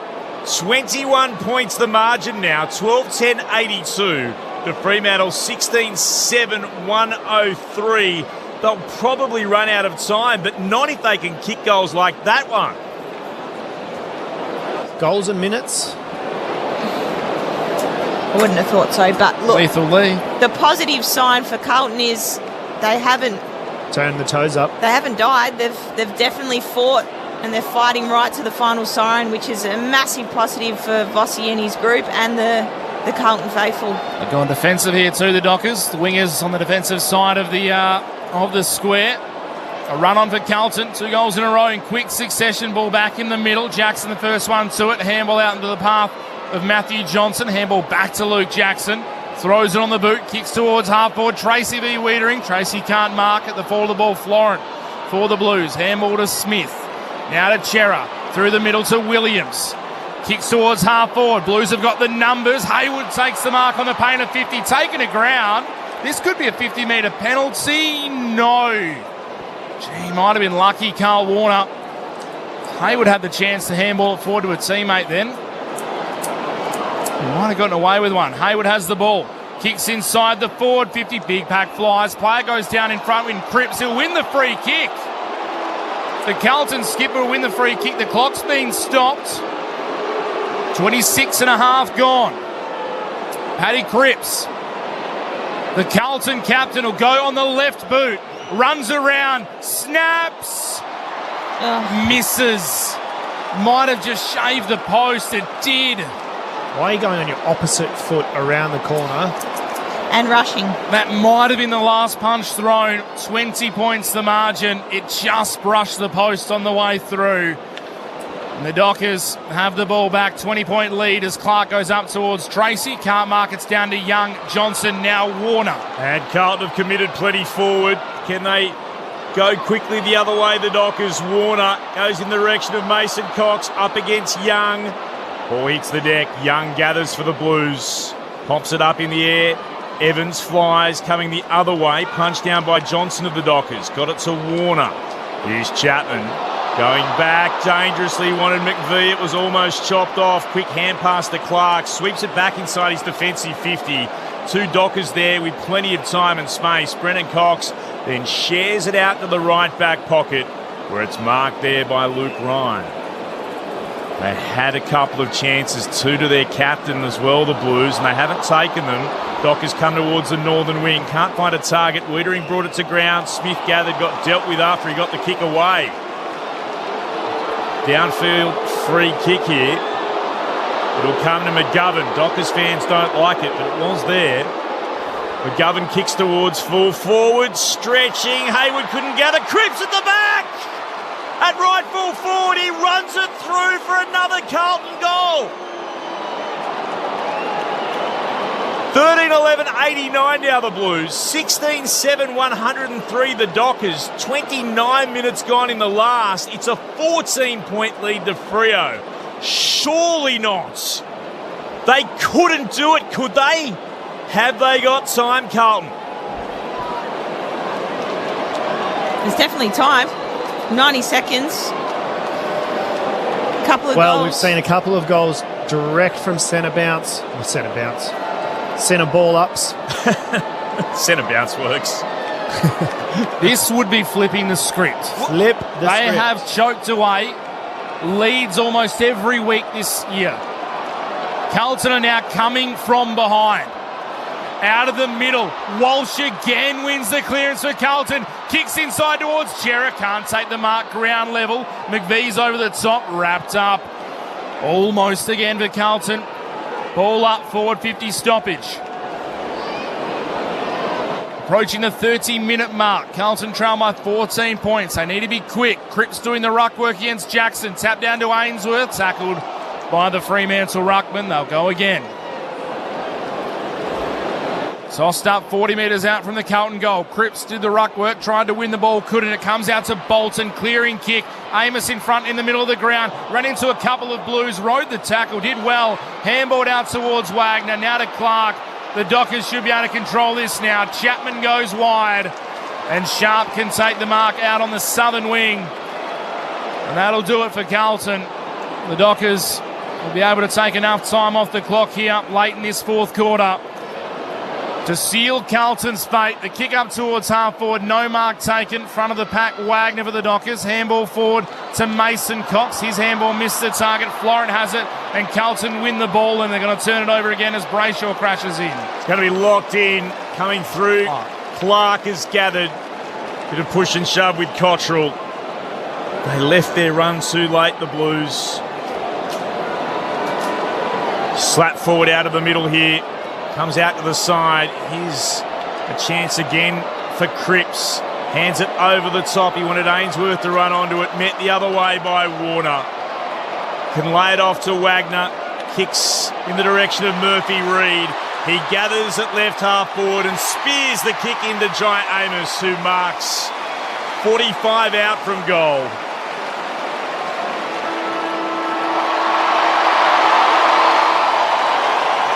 21 points the margin now, 12-10-82 to Fremantle, 16-7-103. They'll probably run out of time, but not if they can kick goals like that one. Goals and minutes? I wouldn't have thought so, but look, Lethal Lee. The positive sign for Carlton is they haven't turned the toes up. They haven't died. They've definitely fought, and they're fighting right to the final siren, which is a massive positive for Vossi and his group and the Carlton faithful. They're going defensive here too, the Dockers. The wingers on the defensive side of the square. A run on for Carlton, 2 goals in a row in quick succession. Ball back in the middle. Jackson the first one to it. Handball out into the path of Matthew Johnson. Handball back to Luke Jackson. Throws it on the boot. Kicks towards half-board. Tracy v. Wiedering. Tracy can't mark at the fall of the ball. Florent for the Blues. Handball to Smith. Now to Chera. Through the middle to Williams. Kicks towards half-forward. Blues have got the numbers. Haywood takes the mark on the paint of 50. Taken to ground. This could be a 50-metre penalty. No. Gee, might have been lucky, Carl Warner. Haywood had the chance to handball it forward to a teammate then. He might have gotten away with one. Haywood has the ball. Kicks inside the forward 50. Big pack flies. Player goes down in front with Cripps. He'll win the free kick. The Carlton skipper will win the free kick. The clock's been stopped. 26 and a half gone. Paddy Cripps, the Carlton captain, will go on the left boot. Runs around, snaps, misses. Might have just shaved the post. It did. Why are you going on your opposite foot around the corner? And rushing. That might have been the last punch thrown. 20 points the margin. It just brushed the post on the way through. And the Dockers have the ball back. 20-point lead as Clark goes up towards Tracy. Can't mark. It's down to Young. Johnson, now Warner. And Carlton have committed plenty forward. Can they go quickly the other way? The Dockers. Warner goes in the direction of Mason Cox. Up against Young. Ball hits the deck. Young gathers for the Blues. Pops it up in the air. Evans flies, coming the other way. Punched down by Johnson of the Dockers. Got it to Warner. Here's Chapman. Going back dangerously, wanted McVie. It was almost chopped off. Quick hand pass to Clark. Sweeps it back inside his defensive 50. 2 Dockers there with plenty of time and space. Brennan Cox then shares it out to the right back pocket where it's marked there by Luke Ryan. They had a couple of chances, 2 to their captain as well, the Blues, and they haven't taken them. Dockers come towards the northern wing. Can't find a target. Wiedering brought it to ground. Smith gathered, got dealt with after he got the kick away. Downfield free kick here. It'll come to McGovern. Dockers fans don't like it, but it was there. McGovern kicks towards full forward, stretching. Haywood couldn't gather. Cripps at the back! At right full forward, he runs it through for another Carlton goal. 13-11-89 now the Blues. 16-7-103 the Dockers. 29 minutes gone in the last. It's a 14-point lead to Freo. Surely not. They couldn't do it, could they? Have they got time, Carlton? There's definitely time. 90 seconds. Couple of goals. Well, we've seen a couple of goals direct from centre bounce. Centre ball ups. Centre bounce works. This would be flipping the script. Flip the They script. have choked away leads almost every week this year. Carlton are now coming from behind. Out of the middle. Walsh again wins the clearance for Carlton. Kicks inside towards Chera. Can't take the mark. Ground level. McVie's over the top. Wrapped up. Almost again for Carlton. Ball up, forward 50 stoppage. Approaching the 30-minute mark. Carlton trail by 14 points. They need to be quick. Cripps doing the ruck work against Jackson. Tap down to Ainsworth. Tackled by the Fremantle ruckman. They'll go again. Tossed up 40 metres out from the Carlton goal. Cripps did the ruck work, tried to win the ball, couldn't. It comes out to Bolton, clearing kick. Amos in front in the middle of the ground, ran into a couple of Blues, rode the tackle, did well. Handballed out towards Wagner, now to Clark. The Dockers should be able to control this now. Chapman goes wide, and Sharp can take the mark out on the southern wing. And that'll do it for Carlton. The Dockers will be able to take enough time off the clock here late in this fourth quarter to seal Carlton's fate. The kick up towards half forward, no mark taken. Front of the pack, Wagner for the Dockers. Handball forward to Mason Cox. His handball missed the target. Florin has it, and Carlton win the ball, and they're going to turn it over again as Brayshaw crashes in. It's going to be locked in, coming through. Clark has gathered. Bit of push and shove with Cottrell. They left their run too late, the Blues. Slap forward out of the middle here. Comes out to the side. Here's a chance again for Cripps. Hands it over the top. He wanted Ainsworth to run onto it. Met the other way by Warner. Can lay it off to Wagner. Kicks in the direction of Murphy Reid. He gathers at left half forward and spears the kick into Jai Amos, who marks 45 out from goal.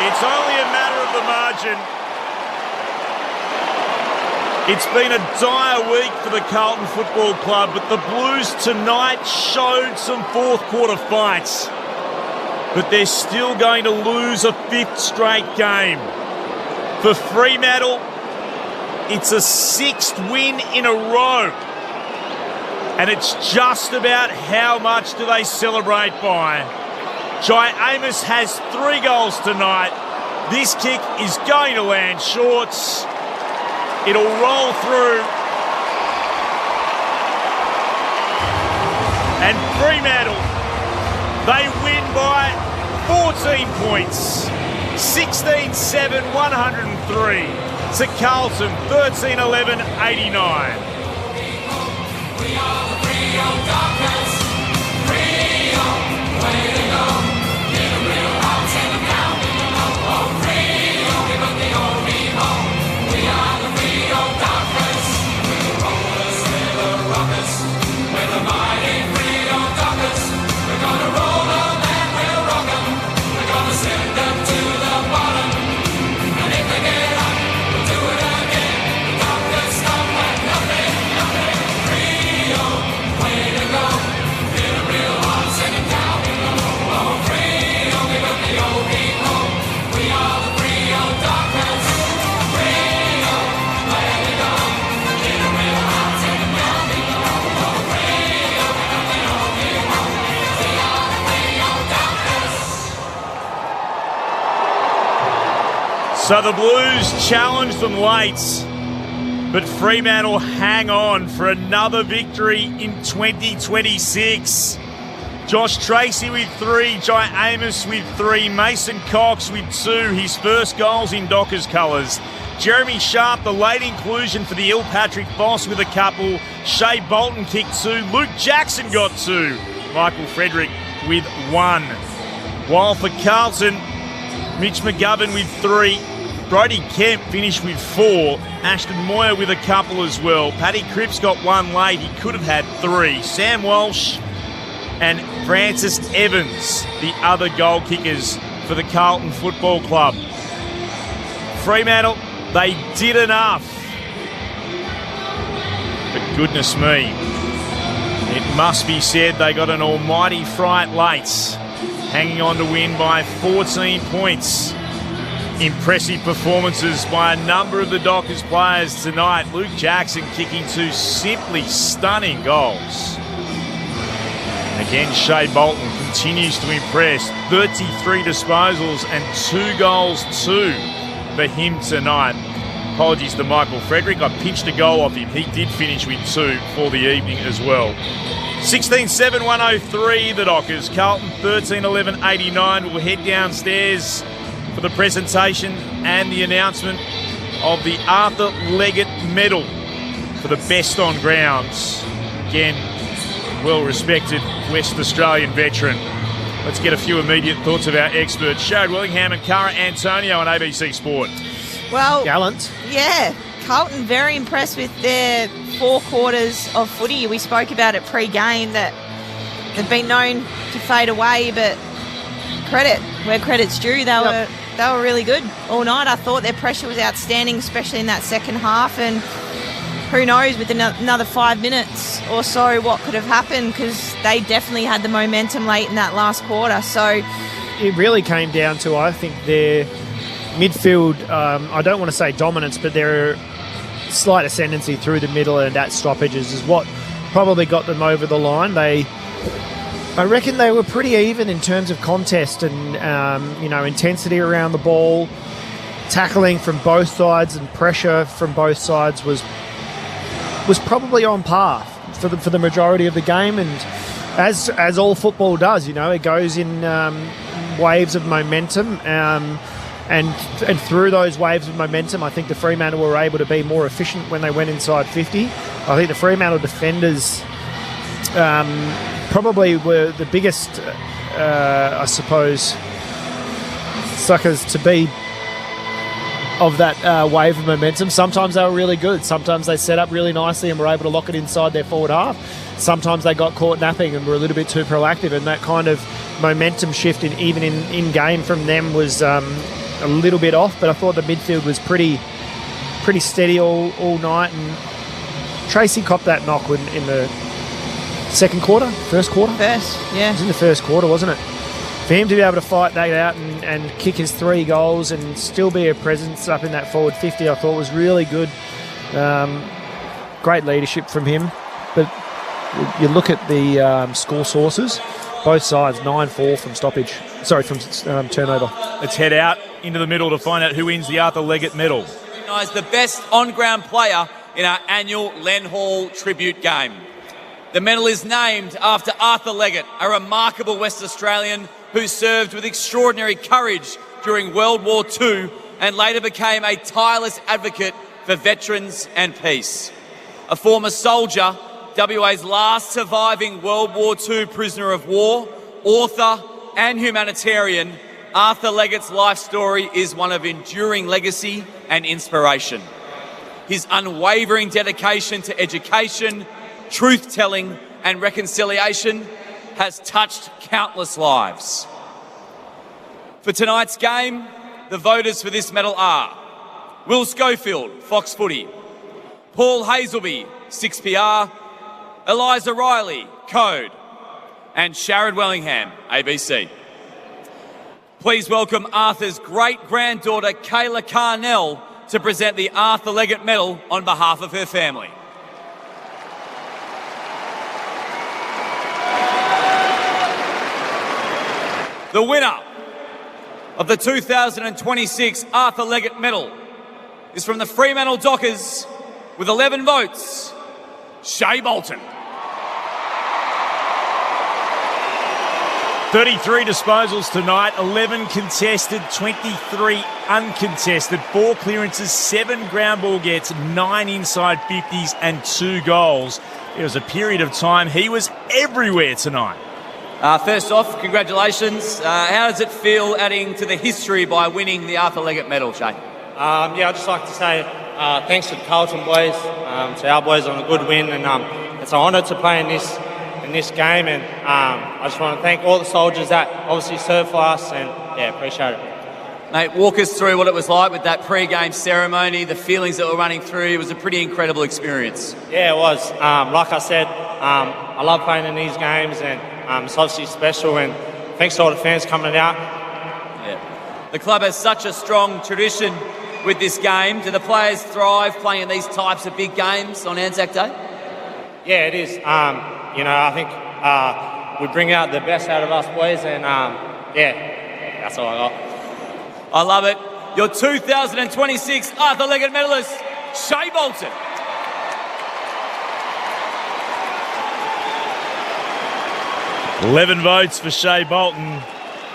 It's only a matter of the margin. It's been a dire week for the Carlton Football Club, but the Blues tonight showed some fourth quarter fights. But they're still going to lose a fifth straight game. For Fremantle, it's a sixth win in a row. And it's just about how much do they celebrate by. Jai Amos has 3 goals tonight. This kick is going to land shorts. It'll roll through. And Fremantle, they win by 14 points. 16-7, 103. To Carlton, 13-11, 89. We are the Rio Dockers. Rio, way to go. Get a real hot, take them down. Oh, Rio, give us the old Rio. We are the Rio Dockers. We're the rollers, we're the rockers. We're the mighty Rio Dockers. We're gonna roll them and we'll rock them. We're gonna send them to the bottom. And if they get up, we'll do it again. The Dockers stop at nothing, nothing. Rio, way to go. Get a real hot, send them down. Oh, Rio, give us the old Rio. We are the Rio Dockers. Rio, way to go. Get a real hot, send them down. Oh, Rio, give us the old Rio. We are the Rio Dockers. So the Blues challenge them late, but Fremantle hang on for another victory in 2026. Josh Tracy with 3, Jai Amos with 3, Mason Cox with 2, his first goals in Dockers colours. Jeremy Sharp, the late inclusion for the Patrick Voss with a couple. Shea Bolton kicked 2, Luke Jackson got 2, Michael Frederick with 1. While for Carlton, Mitch McGovern with 3, Brody Kemp finished with 4, Ashton Moyer with a couple as well. Paddy Cripps got 1 late, he could have had 3. Sam Walsh and Francis Evans, the other goal kickers for the Carlton Football Club. Fremantle, they did enough. But goodness me, it must be said they got an almighty fright late, hanging on to win by 14 points. Impressive performances by a number of the Dockers players tonight. Luke Jackson kicking 2 simply stunning goals. And again, Shea Bolton continues to impress. 33 disposals and 2 goals too for him tonight. Apologies to Michael Frederick. I pinched a goal off him. He did finish with 2 for the evening as well. 16-7, 103 the Dockers. Carlton 13-11, 89. We'll head downstairs for the presentation and the announcement of the Arthur Leggett Medal for the best on grounds. Again, well-respected West Australian veteran. Let's get a few immediate thoughts of our experts, Sharad Willingham and Cara Antonio on ABC Sport. Well, gallant. Yeah, Carlton very impressed with their 4 quarters of footy. We spoke about it pre-game that they've been known to fade away, but credit where credit's due. They were really good all night. I thought their pressure was outstanding, especially in that second half, and who knows with another 5 minutes or so what could have happened, because they definitely had the momentum late in that last quarter. So it really came down to, I think, their midfield, I don't want to say dominance, but their slight ascendancy through the middle and at stoppages is what probably got them over the line. I reckon they were pretty even in terms of contest and, intensity around the ball. Tackling from both sides and pressure from both sides was probably on par for the majority of the game, and as all football does, it goes in waves of momentum, and through those waves of momentum, I think the Fremantle were able to be more efficient when they went inside 50. I think the Fremantle defenders probably were the biggest, I suppose, suckers to be of that wave of momentum. Sometimes they were really good. Sometimes they set up really nicely and were able to lock it inside their forward half. Sometimes they got caught napping and were a little bit too proactive, and that kind of momentum shift even in game from them was a little bit off. But I thought the midfield was pretty steady all night, and Tracy copped that knock in the second quarter, first quarter? First, yeah. It was in the first quarter, wasn't it? For him to be able to fight that out and kick his 3 goals and still be a presence up in that forward 50, I thought was really good. Great leadership from him. But you look at the score sources, both sides 9-4 from stoppage. Sorry, from turnover. Let's head out into the middle to find out who wins the Arthur Leggett medal. Recognise the best on-ground player in our annual Len Hall tribute game. The medal is named after Arthur Leggett, a remarkable West Australian who served with extraordinary courage during World War II and later became a tireless advocate for veterans and peace. A former soldier, WA's last surviving World War II prisoner of war, author and humanitarian, Arthur Leggett's life story is one of enduring legacy and inspiration. His unwavering dedication to education, truth-telling and reconciliation has touched countless lives. For tonight's game, the voters for this medal are Will Schofield, Fox Footy; Paul Hazelby, 6PR; Eliza Riley, Code; and Sharad Willingham, ABC. Please welcome Arthur's great-granddaughter, Kayla Carnell, to present the Arthur Leggett Medal on behalf of her family. The winner of the 2026 Arthur Leggett Medal is from the Fremantle Dockers with 11 votes, Shea Bolton. 33 disposals tonight, 11 contested, 23 uncontested, 4 clearances, 7 ground ball gets, 9 inside 50s and 2 goals. It was a period of time he was everywhere tonight. First off, congratulations. How does it feel adding to the history by winning the Arthur Leggett Medal, Shane? I'd just like to say thanks to the Carlton boys, to our boys on a good win, and it's an honour to play in this game, and I just want to thank all the soldiers that obviously served for us, and appreciate it. Mate, walk us through what it was like with that pre-game ceremony, the feelings that were running through. It was a pretty incredible experience. Yeah, it was. Like I said, I love playing in these games, and it's obviously special, and thanks to all the fans coming out. Yeah. The club has such a strong tradition with this game. Do the players thrive playing in these types of big games on Anzac Day? Yeah, it is. I think we bring out the best out of us boys, and that's all I got. I love it. Your 2026 Arthur Leggett medalist, Shea Bolton. $11 votes for Shea Bolton.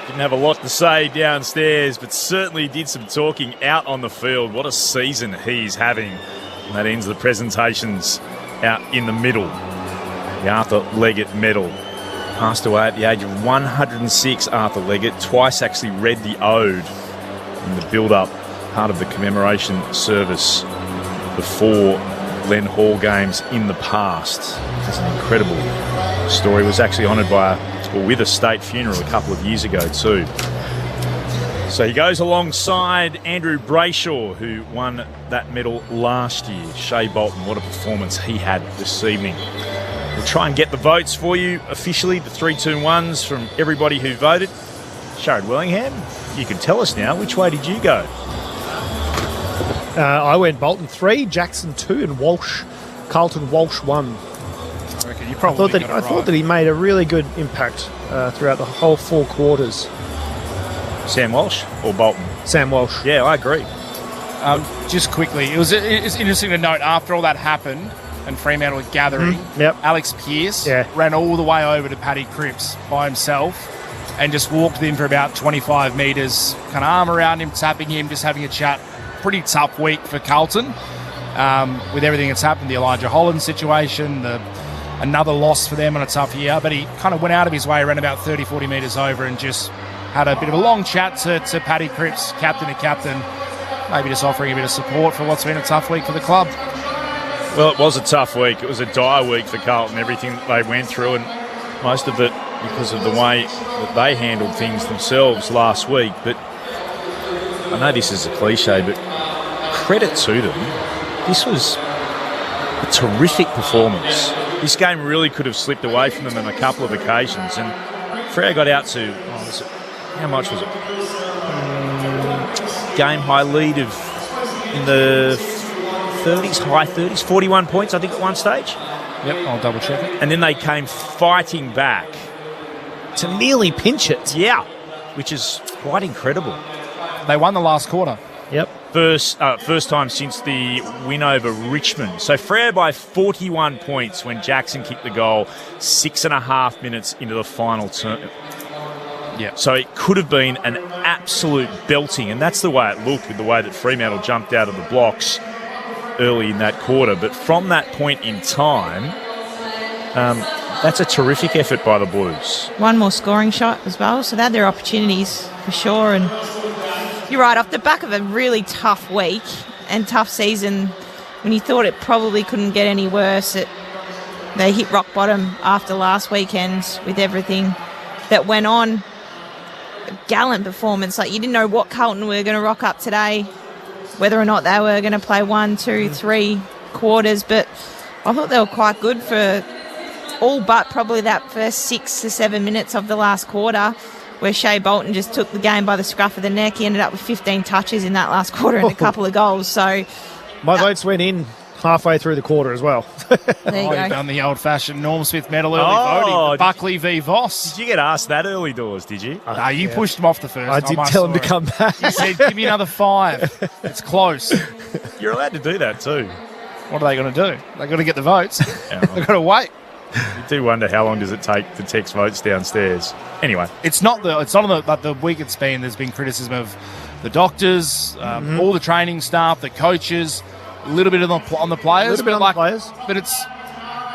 Didn't have a lot to say downstairs, but certainly did some talking out on the field. What a season he's having. And that ends the presentations out in the middle. The Arthur Leggett medal passed away at the age of 106, Arthur Leggett. Twice actually read the ode in the build-up, part of the commemoration service before Len Hall games in the past. It's an incredible story. Was actually honoured with a state funeral a couple of years ago too. So he goes alongside Andrew Brayshaw, who won that medal last year. Shea Bolton, what a performance he had this evening. We'll try and get the votes for you officially, the 3-2-1s from everybody who voted. Sharad Wellingham, you can tell us now, which way did you go? I went Bolton 3, Jackson 2, and Carlton Walsh 1. I reckon you I probably thought that he made a really good impact throughout the whole 4 quarters. Sam Walsh or Bolton? Sam Walsh. Yeah, I agree. Just quickly, it's interesting to note after all that happened and Fremantle were gathering, Alex Pearce ran all the way over to Paddy Cripps by himself and just walked with him for about 25 metres, kind of arm around him, tapping him, just having a chat. Pretty tough week for Carlton with everything that's happened, the Elijah Holland situation, another loss for them on a tough year, but he kind of went out of his way, ran about 30-40 metres over and just had a bit of a long chat to Paddy Cripps, captain to captain, maybe just offering a bit of support for what's been a tough week for the club. Well, it was a tough week. It was a dire week for Carlton, everything that they went through, and most of it because of the way that they handled things themselves last week. But I know this is a cliche, but credit to them. This was a terrific performance. This game really could have slipped away from them on a couple of occasions, and Freo got out to, how much was it? Game high lead of in the 30s, high 30s, 41 points, I think, at one stage. Yep, I'll double check it. And then they came fighting back to nearly pinch it. Yeah, which is quite incredible. They won the last quarter. Yep. First time since the win over Richmond. So Freo by 41 points when Jackson kicked the goal 6.5 minutes into the final term. Yeah. So it could have been an absolute belting, and that's the way it looked with the way that Fremantle jumped out of the blocks early in that quarter. But from that point in time, that's a terrific effort by the Blues. One more scoring shot as well, so they had their opportunities for sure. And you're right, off the back of a really tough week and tough season, when you thought it probably couldn't get any worse, they hit rock bottom after last weekend with everything that went on. A gallant performance. Like, you didn't know what Carlton were going to rock up today, whether or not they were going to play 1, 2, 3 quarters, but I thought they were quite good for all but probably that first 6 to 7 minutes of the last quarter, where Shea Bolton just took the game by the scruff of the neck. He ended up with 15 touches in that last quarter and a couple of goals. So my votes went in halfway through the quarter as well. There you go. You've done the old-fashioned Norm Smith medal early voting. The Buckley v Voss. Did you get asked that early doors, did you? No, you pushed him off the first I time. did tell him to come back. He said, give me another 5. It's close. You're allowed to do that too. What are they going to do? They've got to get the votes. They've got to wait. You do wonder how long does it take to text votes downstairs. Anyway. It's not the week it's been. There's been criticism of the doctors, all the training staff, the coaches, a little bit on the players. A little bit on the players. But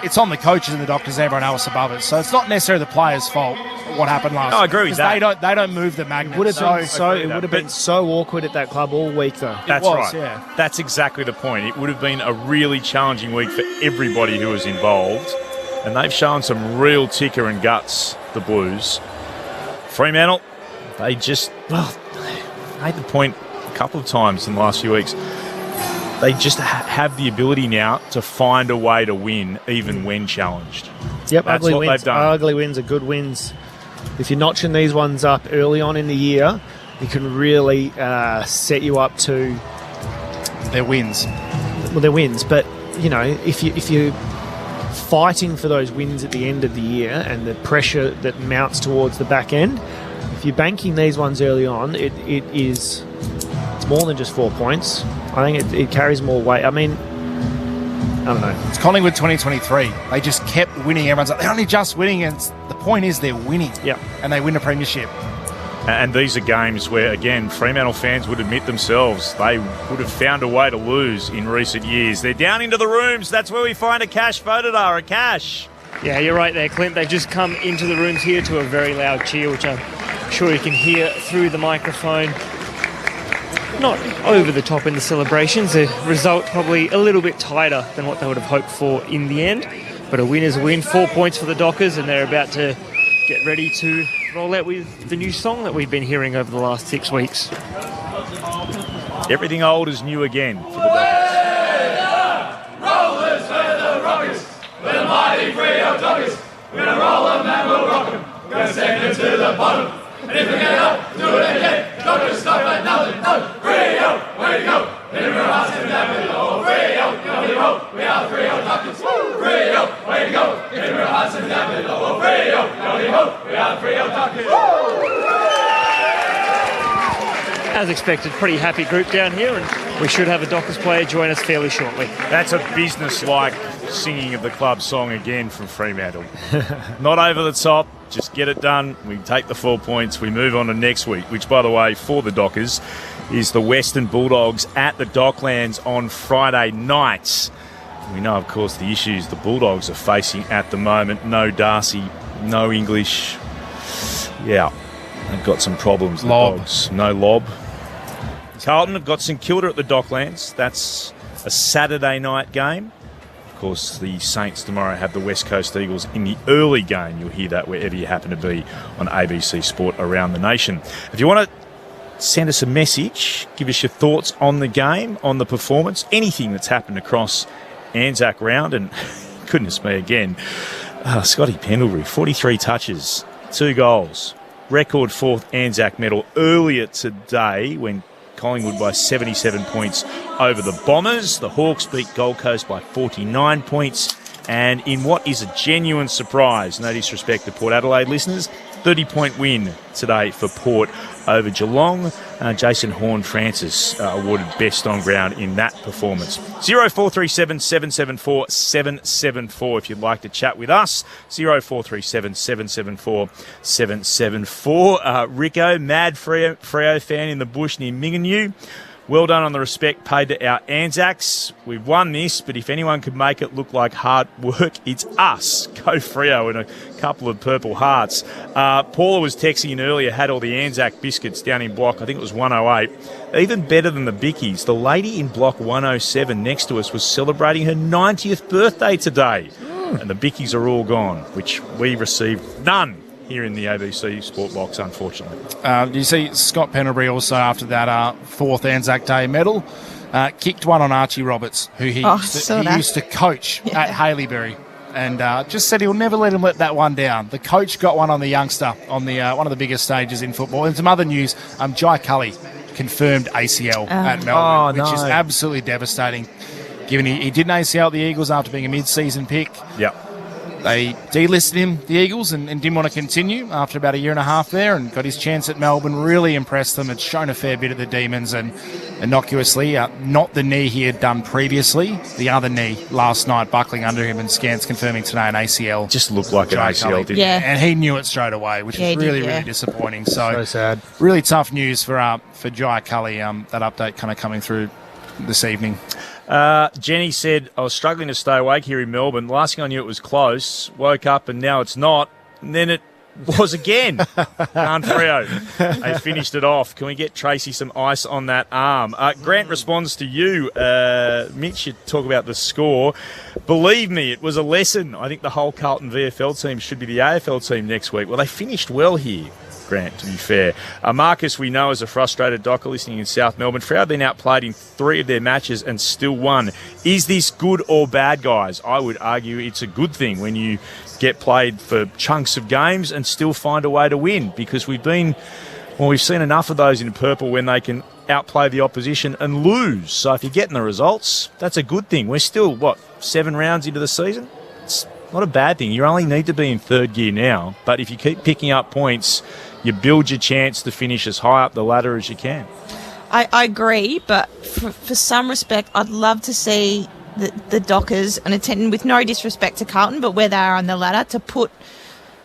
it's on the coaches and the doctors and everyone else above it. So it's not necessarily the players' fault what happened last week. I agree with that. They don't move the magnet. It would have been so awkward at that club all week, though. That's right. Yeah. That's exactly the point. It would have been a really challenging week for everybody who was involved, and they've shown some real ticker and guts, the Blues. Fremantle, they just made the point a couple of times in the last few weeks. They just have the ability now to find a way to win even when challenged. Yep, That's ugly what wins. they've done. Ugly wins are good wins. If you're notching these ones up early on in the year, you can really set you up to their wins. Well, their wins, but you know, if you're fighting for those wins at the end of the year and the pressure that mounts towards the back end, if you're banking these ones early on, it's more than just 4 points. I think it carries more weight. I mean, I don't know. It's Collingwood 2023. They just kept winning. Everyone's like, they're only just winning. And the point is they're winning. Yeah. And they win a premiership. And these are games where, again, Fremantle fans would admit themselves they would have found a way to lose in recent years. They're down into the rooms. That's where we find a Cash voted are. A Cash. Yeah, you're right there, Clint. They've just come into the rooms here to a very loud cheer, which I'm sure you can hear through the microphone. Not over the top in the celebrations. The result probably a little bit tighter than what they would have hoped for in the end. But a win is a win. 4 points for the Dockers, and they're about to get ready to roll out with the new song that we've been hearing over the last 6 weeks. Everything old is new again for the Dockers. Rollers for the Rockers, we're the mighty Freo Dockers. We're gonna roll them and we'll rock them. Gonna send them to the bottom. And if we get up, do it again. Dockers stop at nothing. No, Freo, way to go. In the real house and down below. Freo, we roll. We are the Freo Dockers. Freo, way to go. In the real house and down below. Freo, we are the Freo Dockers. As expected, pretty happy group down here, and we should have a Dockers player join us fairly shortly. That's a business-like singing of the club song again from Fremantle. Not over the top, just get it done. We take the 4 points, we move on to next week, which, by the way, for the Dockers, is the Western Bulldogs at the Docklands on Friday nights. We know, of course, the issues the Bulldogs are facing at the moment. No Darcy, no English. Yeah, they've got some problems. The Dogs. No Lob. Carlton have got St Kilda at the Docklands. That's a Saturday night game. Of course, the Saints tomorrow have the West Coast Eagles in the early game. You'll hear that wherever you happen to be on ABC Sport around the nation. If you want to send us a message, give us your thoughts on the game, on the performance, anything that's happened across Anzac round, and goodness me again, Scotty Pendlebury, 43 touches, 2 goals, record 4th Anzac medal earlier today when Collingwood by 77 points over the Bombers. The Hawks beat Gold Coast by 49 points. And in what is a genuine surprise, no disrespect to Port Adelaide listeners, 30-point win today for Port over Geelong. Jason Horne-Francis awarded best on ground in that performance. 0437 774 774 if you'd like to chat with us. 0437 774 774. Rico, mad Freo fan in the bush near Minginoo. Well done on the respect paid to our Anzacs. We've won this, but if anyone could make it look like hard work, it's us. Go Freo and a couple of purple hearts. Paula was texting in earlier, had all the Anzac biscuits down in block, I think it was 108. Even better than the Bickies, the lady in block 107 next to us was celebrating her 90th birthday today. And the Bickies are all gone, which we received none here in the ABC Sport Box, unfortunately. You see Scott Pendlebury also after that 4th Anzac Day medal kicked one on Archie Roberts, who he used to coach at Haileybury, and just said he'll never let that one down. The coach got one on the youngster on the one of the biggest stages in football. And some other news, Jai Cully confirmed ACL at Melbourne, which is absolutely devastating, given he did an ACL at the Eagles after being a mid-season pick. Yep. They delisted him, the Eagles, and didn't want to continue after about a year and a half there, and got his chance at Melbourne, really impressed them. Had shown a fair bit at the Demons, and innocuously, not the knee he had done previously, the other knee last night buckling under him, and scans confirming today an ACL. Just looked like an ACL, didn't it? Yeah. And he knew it straight away, which is really disappointing. So sad. Really tough news for Jai Cully, that update kind of coming through this evening. Jenny said, I was struggling to stay awake here in Melbourne. Last thing I knew, it was close. Woke up and now it's not. And then it was again. Freo. They finished it off. Can we get Tracy some ice on that arm? Grant responds to you. Mitch, you talk about the score. Believe me, it was a lesson. I think the whole Carlton VFL team should be the AFL team next week. Well, they finished well here, Grant, to be fair. Marcus, we know, is a frustrated Docker listening in South Melbourne. Freo have been outplayed in 3 of their matches and still won. Is this good or bad, guys? I would argue it's a good thing when you get played for chunks of games and still find a way to win, because we've seen enough of those in purple when they can outplay the opposition and lose. So if you're getting the results, that's a good thing. We're still, 7 rounds into the season? It's not a bad thing. You only need to be in 3rd gear now, but if you keep picking up points, you build your chance to finish as high up the ladder as you can. I agree, but for some respect, I'd love to see the Dockers, and attend, with no disrespect to Carlton, but where they are on the ladder, to put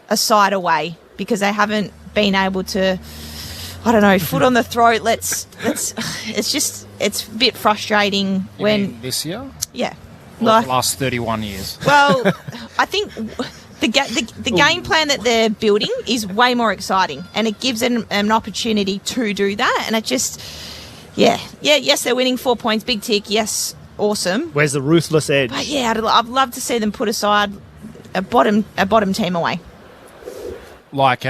a side away, because they haven't been able to, foot on the throat. It's a bit frustrating when this year. Yeah. Or Like- the last 31 years? Well, I think the game plan that they're building is way more exciting, and it gives them an opportunity to do that. And it just, yes, they're winning 4 points, big tick, yes, awesome. Where's the ruthless edge? But yeah, I'd love to see them put aside a bottom team away. Like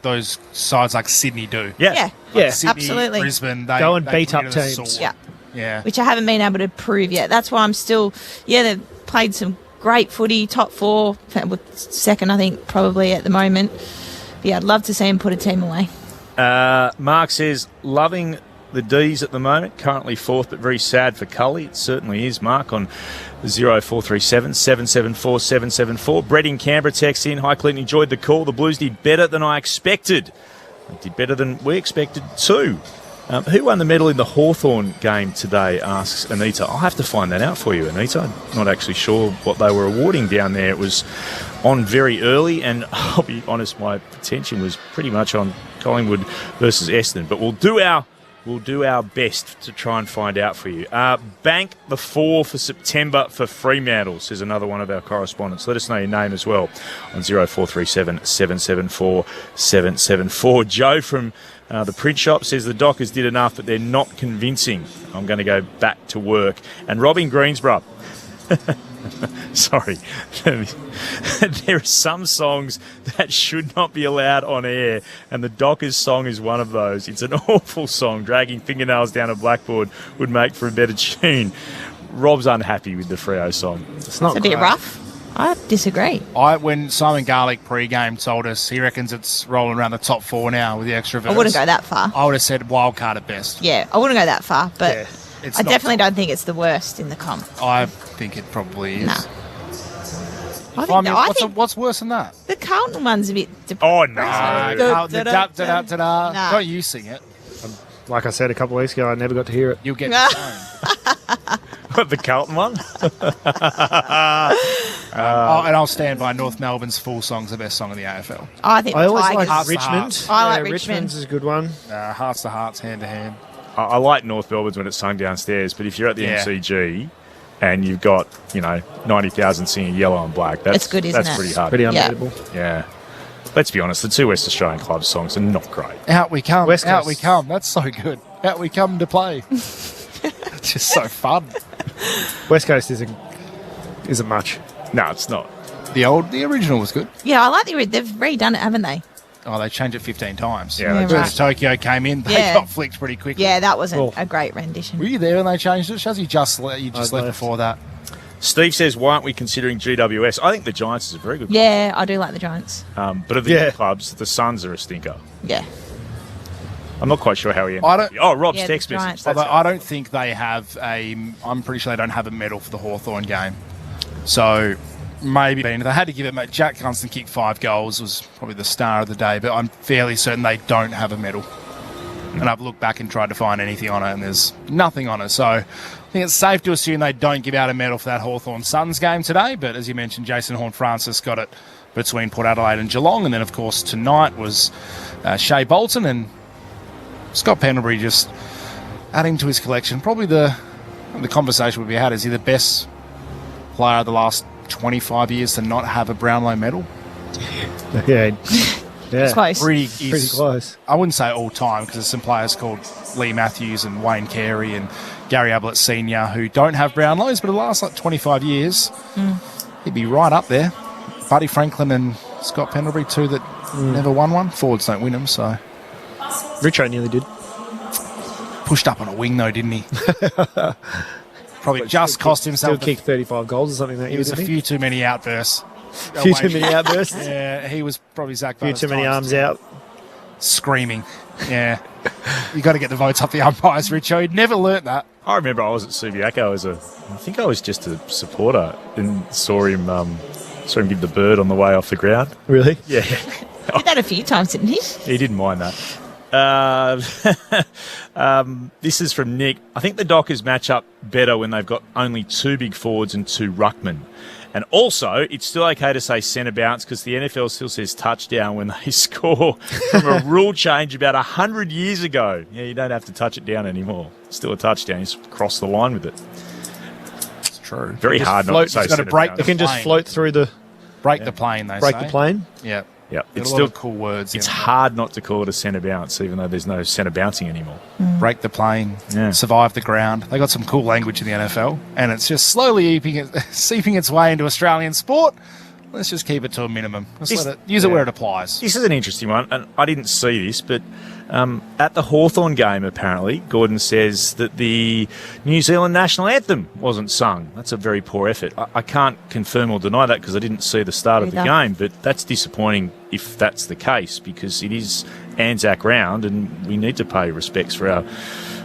those sides like Sydney do. Yeah. Like Sydney, Absolutely. Brisbane, Go and they beat bring up it as a teams. sword. Yeah. Yeah. Which I haven't been able to prove yet. That's why I'm still, they've played some great footy, top four, second, I think, probably at the moment. But yeah, I'd love to see him put a team away. Mark says, loving the D's at the moment, currently fourth, but very sad for Cully. It certainly is, Mark, on 0437 774 774. Brett in Canberra texts in, hi Clinton, enjoyed the call. The Blues did better than I expected. They did better than we expected too. Who won the medal in the Hawthorn game today, asks Anita. I'll have to find that out for you, Anita. I'm not actually sure what they were awarding down there. It was on very early, and I'll be honest, my attention was pretty much on Collingwood versus Essendon. But we'll do our best to try and find out for you. Bank the 4 for September for Fremantle, says another one of our correspondents. Let us know your name as well on 0437 774 774. Joe from the print shop says the Dockers did enough, but they're not convincing. I'm going to go back to work. And Robin Greensborough. Sorry. There are some songs that should not be allowed on air, and the Dockers song is one of those. It's an awful song. Dragging fingernails down a blackboard would make for a better tune. Rob's unhappy with the Freo song. It's a bit rough. I disagree. When Simon Garlick pre-game told us he reckons it's rolling around the top 4 now with the extra verse, I wouldn't go that far. I would have said wild card at best. Yeah, I wouldn't go that far, but Yeah, it's I not definitely don't think it's the worst in the comp. I think it probably is. Nah. I think what's worse than that? The Carlton one's a bit Oh, no. Nah. Don't you sing it. Like I said a couple of weeks ago, I never got to hear it. You'll get the Carlton one? And I'll stand by North Melbourne's Full Song's the best song in the AFL. I think I always Tigers. like Richmond. I like Yeah, Richmond. Richmond's is a good one. Hearts to hearts, hand to hand. I like North Melbourne's when it's sung downstairs, but if you're at the Yeah. MCG and you've got, 90,000 singing Yellow and Black, that's It's good, isn't that's it? pretty hard. Pretty Yeah. unbeatable. Yeah. Let's be honest, the two West Australian club songs are not great. Out we come. West Out Coast. we come. That's so good. Out we come to play. It's just so fun. West Coast isn't much. No, it's not. The original was good. Yeah, I like they've redone it, haven't they? Oh, they changed it 15 times. Yeah, Yeah, they right. just- Tokyo came in, they Yeah. got flicked pretty quickly. Yeah, that wasn't Cool. a great rendition. Were you there when they changed it? Shazzy just left left. before that. Steve says, why aren't we considering GWS? I think the Giants is a very good club. Yeah, I do like the Giants. But of the Yeah. good clubs, the Suns are a stinker. Yeah. I'm not quite sure how he ended I up. don't- Oh, Rob's Yeah, text the message. Giants. That's Although I don't think they have I'm pretty sure they don't have a medal for the Hawthorn game. So maybe if they had to give it, Jack Gunston kicked 5 goals, was probably the star of the day, but I'm fairly certain they don't have a medal. And I've looked back and tried to find anything on it, and there's nothing on it. So I think it's safe to assume they don't give out a medal for that Hawthorn Suns game today. But as you mentioned, Jason Horne-Francis got it between Port Adelaide and Geelong. And then, of course, tonight was Shea Bolton and Scott Pendlebury just adding to his collection. Probably the conversation we had, is he the best player of the last 25 years to not have a Brownlow medal? Yeah. Yeah. Close. Pretty close. I wouldn't say all time, because there's some players called Lee Matthews and Wayne Carey and Gary Ablett Sr. who don't have Brownlows, but the last 25 years, he'd be right up there. Buddy Franklin and Scott Pendlebury, two that never won one. Forwards don't win them, so. Richo nearly did. Pushed up on a wing, though, didn't he? Probably But just still cost kicked- himself. Still kicked 35 goals or something that He year, was a didn't few too many outbursts. Few too many outbursts? Yeah, he was probably Zach Few Butters too many times arms out. screaming. Yeah. You got to get the votes up the umpires, Richo. He'd never learnt that. I remember I was at Subiaco I think I was just a supporter and saw him give the bird on the way off the ground. Really? Yeah. Did that a few times, didn't he? He didn't mind that. This is from Nick. I think the Dockers match up better when they've got only 2 big forwards and 2 ruckmen. And also, it's still okay to say centre bounce because the NFL still says touchdown when they score from a rule change about 100 years ago. Yeah, you don't have to touch it down anymore. Still a touchdown. You just cross the line with it. True. Very hard not to say It's got to break the You can just plane. float through the... Break the plane, they Break say. the plane? Yeah. Yeah, It's still cool words. It's in it. hard not to call it a centre bounce, even though there's no centre bouncing anymore. Break the plane, Yeah. survive the ground. They got some cool language in the NFL, and it's just slowly seeping its way into Australian sport. Let's just keep it to a minimum. Use it where it applies. This is an interesting one, and I didn't see this, but at the Hawthorn game, apparently, Gordon says that the New Zealand national anthem wasn't sung. That's a very poor effort. I can't confirm or deny that because I didn't see the start of the game, but that's disappointing if that's the case, because it is Anzac round and we need to pay respects for our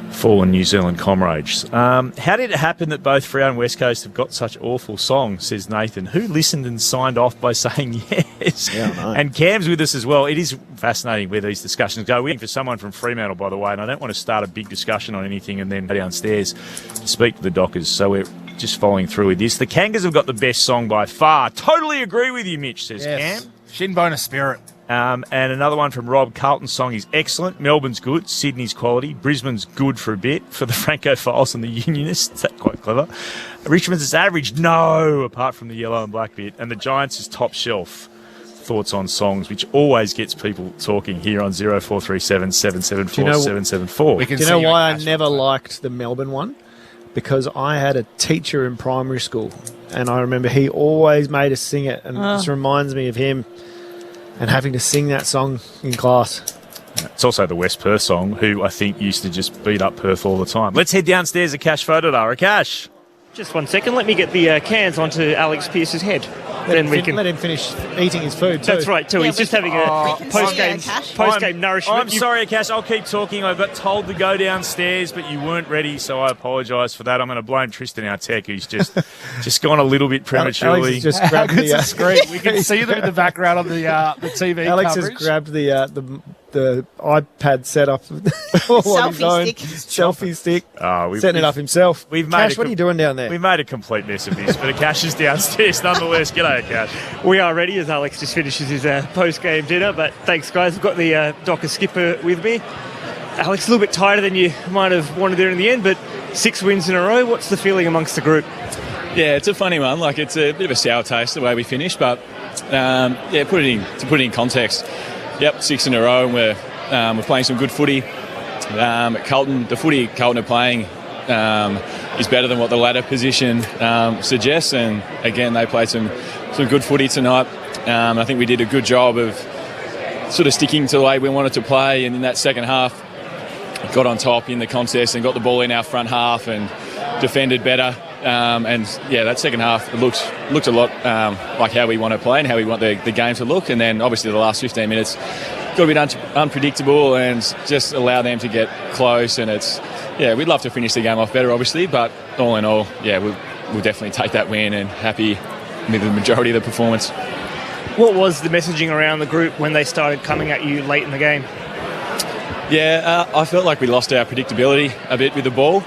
fallen New Zealand comrades. How did it happen that both Freo and West Coast have got such awful songs, says Nathan, who listened and signed off by saying yes. Yeah, I know. And Cam's with us as well. It is fascinating where these discussions go. We're waiting for someone from Fremantle, by the way, and I don't want to start a big discussion on anything and then go downstairs to speak to the Dockers, so we're just following through with this. The Kangas have got the best song by far. Totally agree with you, Mitch, says Yes. Cam. Shinbone of spirit. And another one from Rob, Carlton's song is excellent. Melbourne's good. Sydney's quality. Brisbane's good for a bit. For the Francophiles and the Unionists, that's quite clever. Richmond's is average. No, apart from the yellow and black bit. And the Giants is top shelf. Thoughts on songs, which always gets people talking here on 0437 774 774. Do you know why I never liked the Melbourne one? Because I had a teacher in primary school, and I remember he always made us sing it, and it just reminds me of him and having to sing that song in class. It's also the West Perth song, who I think used to just beat up Perth all the time. Let's head downstairs to Cash Photodar. Cash. Just 1 second. Let me get the cans onto Alex Pearce's head. Then we can let him finish eating his food too. That's right, too. He's just having a post-game nourishment. I'm sorry, Cash. I'll keep talking. I got told to go downstairs, but you weren't ready, so I apologise for that. I'm going to blame Tristan, our tech, who's just gone a little bit prematurely. Alex has just grabbed the screen. We can see them in the background on the TV Alex coverage. has grabbed the iPad setup selfie stick, setting it up himself. Cash, what are you doing down there? We've made a complete mess of this, but Cash is downstairs nonetheless. G'day, Cash. We are ready as Alex just finishes his post-game dinner, but thanks, guys. I've got the Docker skipper with me. Alex, a little bit tighter than you might have wanted there in the end, but 6 wins in a row. What's the feeling amongst the group? Yeah, it's a funny one. Like, it's a bit of a sour taste the way we finished, but to put it in context, 6 in a row, and we're playing some good footy. Carlton, the footy Carlton are playing is better than what the ladder position suggests, and again they played some good footy tonight. I think we did a good job of sort of sticking to the way we wanted to play, and in that second half got on top in the contest and got the ball in our front half and defended better. That second half looked a lot like how we want to play and how we want the game to look. And then obviously the last 15 minutes got a bit unpredictable and just allow them to get close. And we'd love to finish the game off better, obviously, but all in all, we'll definitely take that win and happy with the majority of the performance. What was the messaging around the group when they started coming at you late in the game? I felt like we lost our predictability a bit with the ball.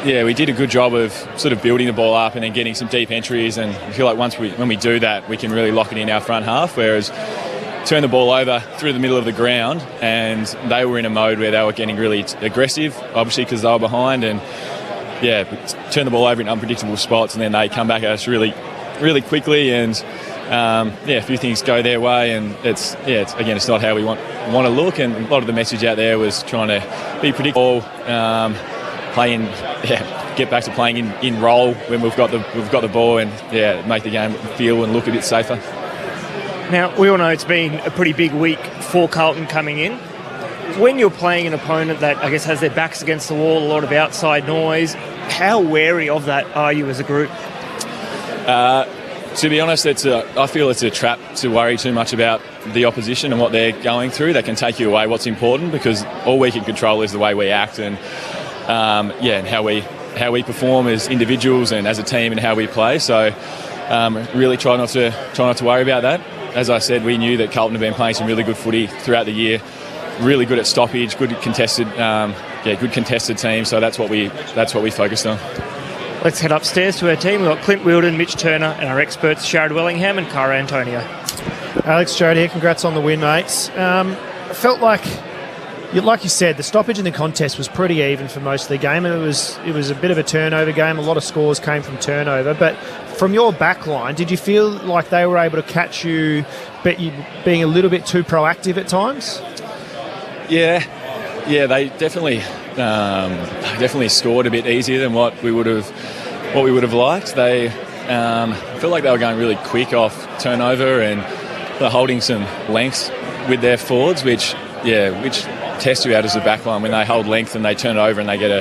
We did a good job of sort of building the ball up and then getting some deep entries, and I feel like when we do that, we can really lock it in our front half, whereas turn the ball over through the middle of the ground, and they were in a mode where they were getting really aggressive, obviously because they were behind, and turn the ball over in unpredictable spots, and then they come back at us really, really quickly, and a few things go their way, and it's not how we want to look, and a lot of the message out there was trying to be predictable, get back to playing in role when we've got the ball, and make the game feel and look a bit safer. Now, we all know it's been a pretty big week for Carlton coming in. When you're playing an opponent that I guess has their backs against the wall, a lot of outside noise, how wary of that are you as a group? To be honest, I feel it's a trap to worry too much about the opposition and what they're going through. That can take you away what's important, because all we can control is the way we act and and how we perform as individuals and as a team and how we play. So really try not to worry about that. As I said, we knew that Carlton have been playing some really good footy throughout the year, really good at stoppage, good contested team. So that's what we focused on. Let's head upstairs to our team. We've got Clint Wilden, Mitch Turner, and our experts, Sharad Wellingham and Cara Antonio. Alex, Jared here. Congrats on the win, mates. I felt like Like you said, the stoppage in the contest was pretty even for most of the game. It was a bit of a turnover game. A lot of scores came from turnover. But from your back line, did you feel like they were able to catch you, but you being a little bit too proactive at times? Yeah, they definitely scored a bit easier than what we would have liked. They felt like they were going really quick off turnover, and they're holding some lengths with their forwards, which test you out as a backline when they hold length and they turn it over and they get a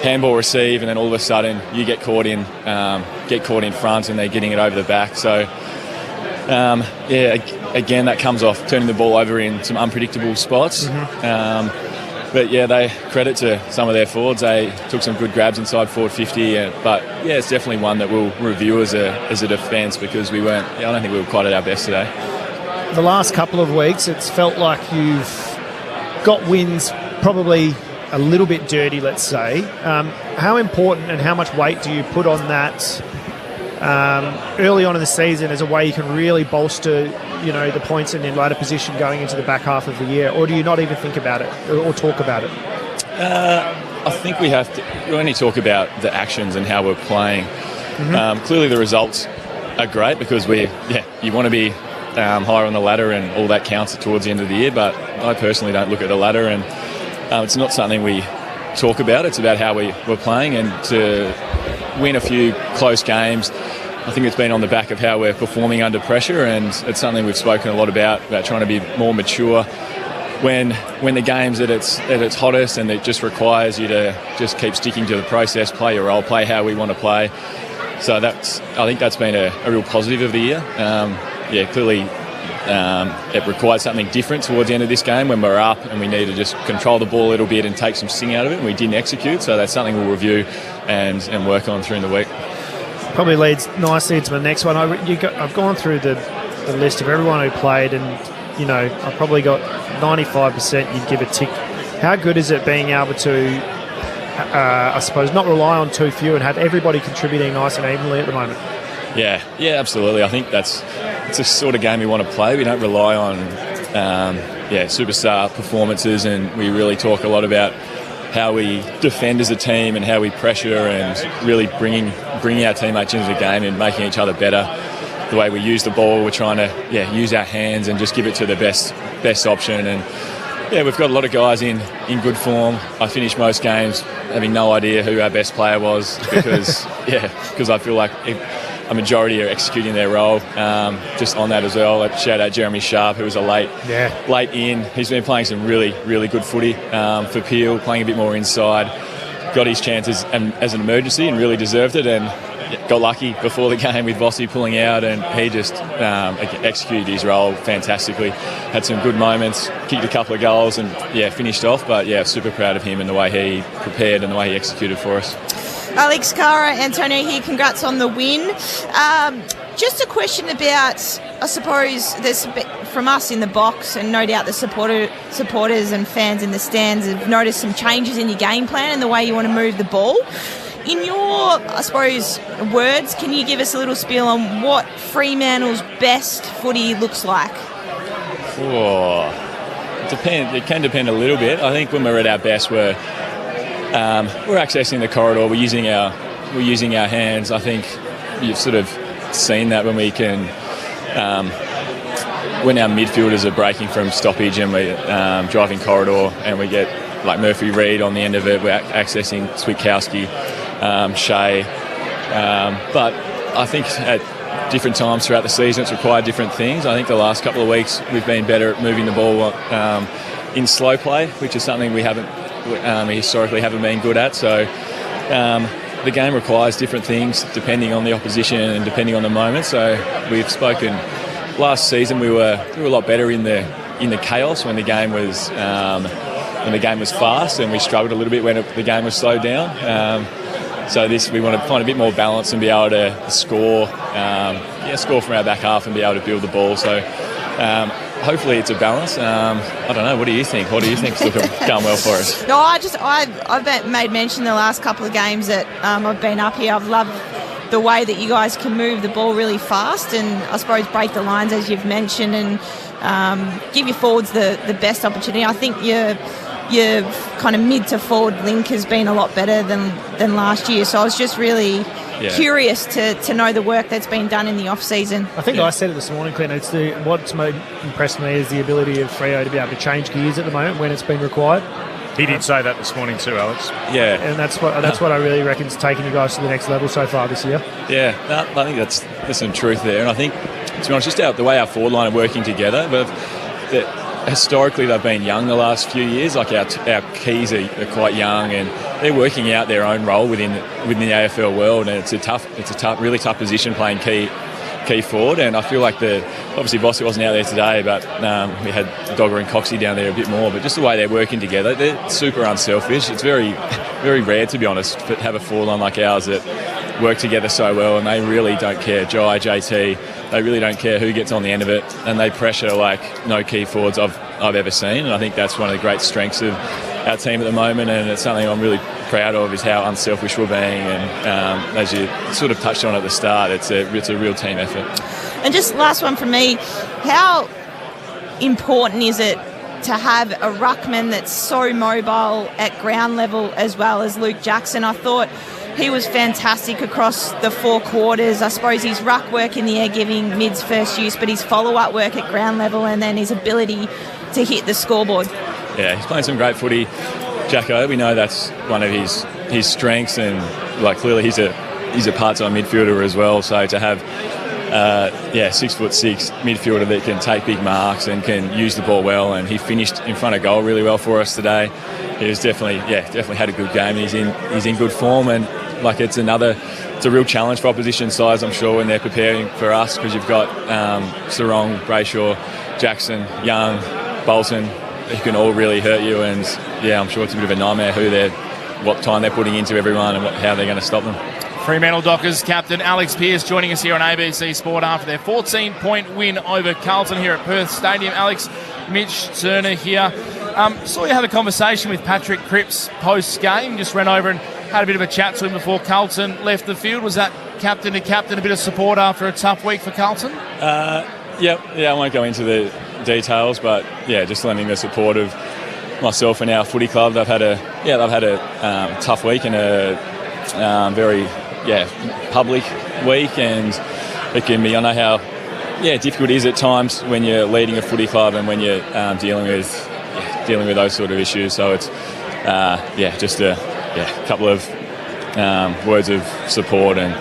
handball receive, and then all of a sudden you get caught in front and they're getting it over the back. So again, that comes off turning the ball over in some unpredictable spots. But they credit to some of their forwards. They took some good grabs inside forward 50. But it's definitely one that we'll review as a defence, because we weren't. I don't think we were quite at our best today. The last couple of weeks, it's felt like you've got wins probably a little bit dirty, let's say. How important and how much weight do you put on that early on in the season as a way you can really bolster, the points in later position going into the back half of the year? Or do you not even think about it or talk about it? I think we only talk about the actions and how we're playing. Clearly the results are great, because you want to be higher on the ladder, and all that counts towards the end of the year. But I personally don't look at the ladder, and it's not something we talk about. It's about how we're playing, and to win a few close games, I think it's been on the back of how we're performing under pressure, and it's something we've spoken a lot about trying to be more mature when the game's at its hottest, and it just requires you to just keep sticking to the process, play your role, play how we want to play. So I think that's been a real positive of the year. Clearly it required something different towards the end of this game when we're up and we need to just control the ball a little bit and take some sting out of it, and we didn't execute. So that's something we'll review and work on through the week. Probably leads nicely into the next one. I've gone through the list of everyone who played, and I've probably got 95% you'd give a tick. How good is it being able to, I suppose, not rely on too few and have everybody contributing nice and evenly at the moment? Yeah, absolutely. I think it's the sort of game we want to play. We don't rely on superstar performances, and we really talk a lot about how we defend as a team and how we pressure, and really bringing our teammates into the game and making each other better. The way we use the ball, we're trying to use our hands and just give it to the best option. And we've got a lot of guys in good form. I finished most games having no idea who our best player was, because I feel like a majority are executing their role. Just on that as well, shout out Jeremy Sharp, who was a late in. He's been playing some really, really good footy for Peel, playing a bit more inside. Got his chances as an emergency and really deserved it, and got lucky before the game with Vossi pulling out, and he just executed his role fantastically. Had some good moments, kicked a couple of goals, and finished off. But super proud of him and the way he prepared and the way he executed for us. Alex, Cara, Antonio here, congrats on the win. Just a question about, I suppose, there's a bit from us in the box, and no doubt the supporters and fans in the stands have noticed some changes in your game plan and the way you want to move the ball. In your, I suppose, words, can you give us a little spiel on what Fremantle's best footy looks like? It can depend a little bit. I think when we're at our best, we're accessing the corridor. We're using our hands. I think you've sort of seen that when we can, when our midfielders are breaking from stoppage and we're driving corridor, and we get like Murphy Reid on the end of it. We're accessing Switkowski, Shea. But I think at different times throughout the season, it's required different things. I think the last couple of weeks we've been better at moving the ball in slow play, which is something we historically haven't been good at. So the game requires different things depending on the opposition and depending on the moment. So we've spoken last season. We were a lot better in the chaos when the game was fast, and we struggled a little bit when the game was slowed down. So we want to find a bit more balance and be able to score from our back half and be able to build the ball. So hopefully it's a balance. I don't know. What do you think? What do you think's going well for us? No, I've made mention the last couple of games that I've been up here. I've loved the way that you guys can move the ball really fast and I suppose break the lines, as you've mentioned, and give your forwards the best opportunity. I think your kind of mid to forward link has been a lot better than last year. So I was just really curious to know the work that's been done in the off-season. I think I said it this morning, Clint. What's impressed me is the ability of Freo to be able to change gears at the moment when it's been required. He did say that this morning too, Alex. Yeah, and that's what I really reckon is taking you guys to the next level so far this year. Yeah, I think there's some truth there, and I think, to be honest, just the way our forward line are working together, but historically they've been young the last few years. Like our keys are quite young, and they're working out their own role within the AFL world, and it's a really tough position playing key forward. And I feel like obviously Bossy wasn't out there today, but we had Dogger and Coxie down there a bit more. But just the way they're working together, they're super unselfish. It's very, very rare, to be honest, to have a forward line like ours that work together so well, and they really don't care. Jai, JT, they really don't care who gets on the end of it, and they pressure like no key forwards I've ever seen. And I think that's one of the great strengths of our team at the moment, and it's something I'm really proud of, is how unselfish we're being. And as you sort of touched on at the start, it's a real team effort. And just last one from me, how important is it to have a ruckman that's so mobile at ground level as well as Luke Jackson? I thought he was fantastic across the 4 quarters. I suppose his ruck work in the air giving mids first use, but his follow-up work at ground level and then his ability to hit the scoreboard. Yeah, he's playing some great footy, Jacko. We know that's one of his strengths, and clearly he's a part-time midfielder as well. So to have 6'6" midfielder that can take big marks and can use the ball well, and he finished in front of goal really well for us today. He was definitely had a good game. He's in good form, and it's a real challenge for opposition sides, I'm sure, when they're preparing for us, because you've got Sarong, Brayshaw, Jackson, Young, Bolton, who can all really hurt you. And I'm sure it's a bit of a nightmare what time they're putting into everyone and how they're going to stop them. Fremantle Dockers captain Alex Pearce joining us here on ABC Sport after their 14-point win over Carlton here at Perth Stadium. Alex, Mitch Turner here. Saw you have a conversation with Patrick Cripps post-game. Just ran over and had a bit of a chat to him before Carlton left the field. Was that captain to captain a bit of support after a tough week for Carlton? I won't go into the details, but just lending the support of myself and our footy club. They've had a tough week and a very public week, and it can be, I know how difficult it is at times when you're leading a footy club and when you're dealing with those sort of issues. So it's just a couple of words of support, and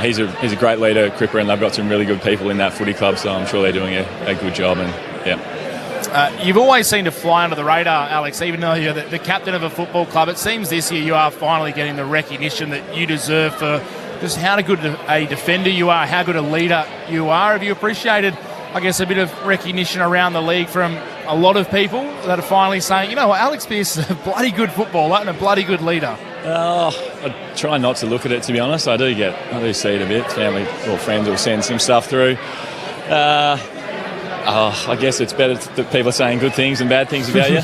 he's a great leader, Cripper, and they've got some really good people in that footy club, so I'm sure they're doing a good job. And you've always seemed to fly under the radar, Alex, even though you're the captain of a football club. It seems this year you are finally getting the recognition that you deserve for just how good a defender you are, how good a leader you are. Have you appreciated, I guess, a bit of recognition around the league from a lot of people that are finally saying, you know what, Alex Pearce is a bloody good footballer and a bloody good leader? I try not to look at it, to be honest. I do see it a bit. Family or friends will send some stuff through. I guess it's better that people are saying good things and bad things about you.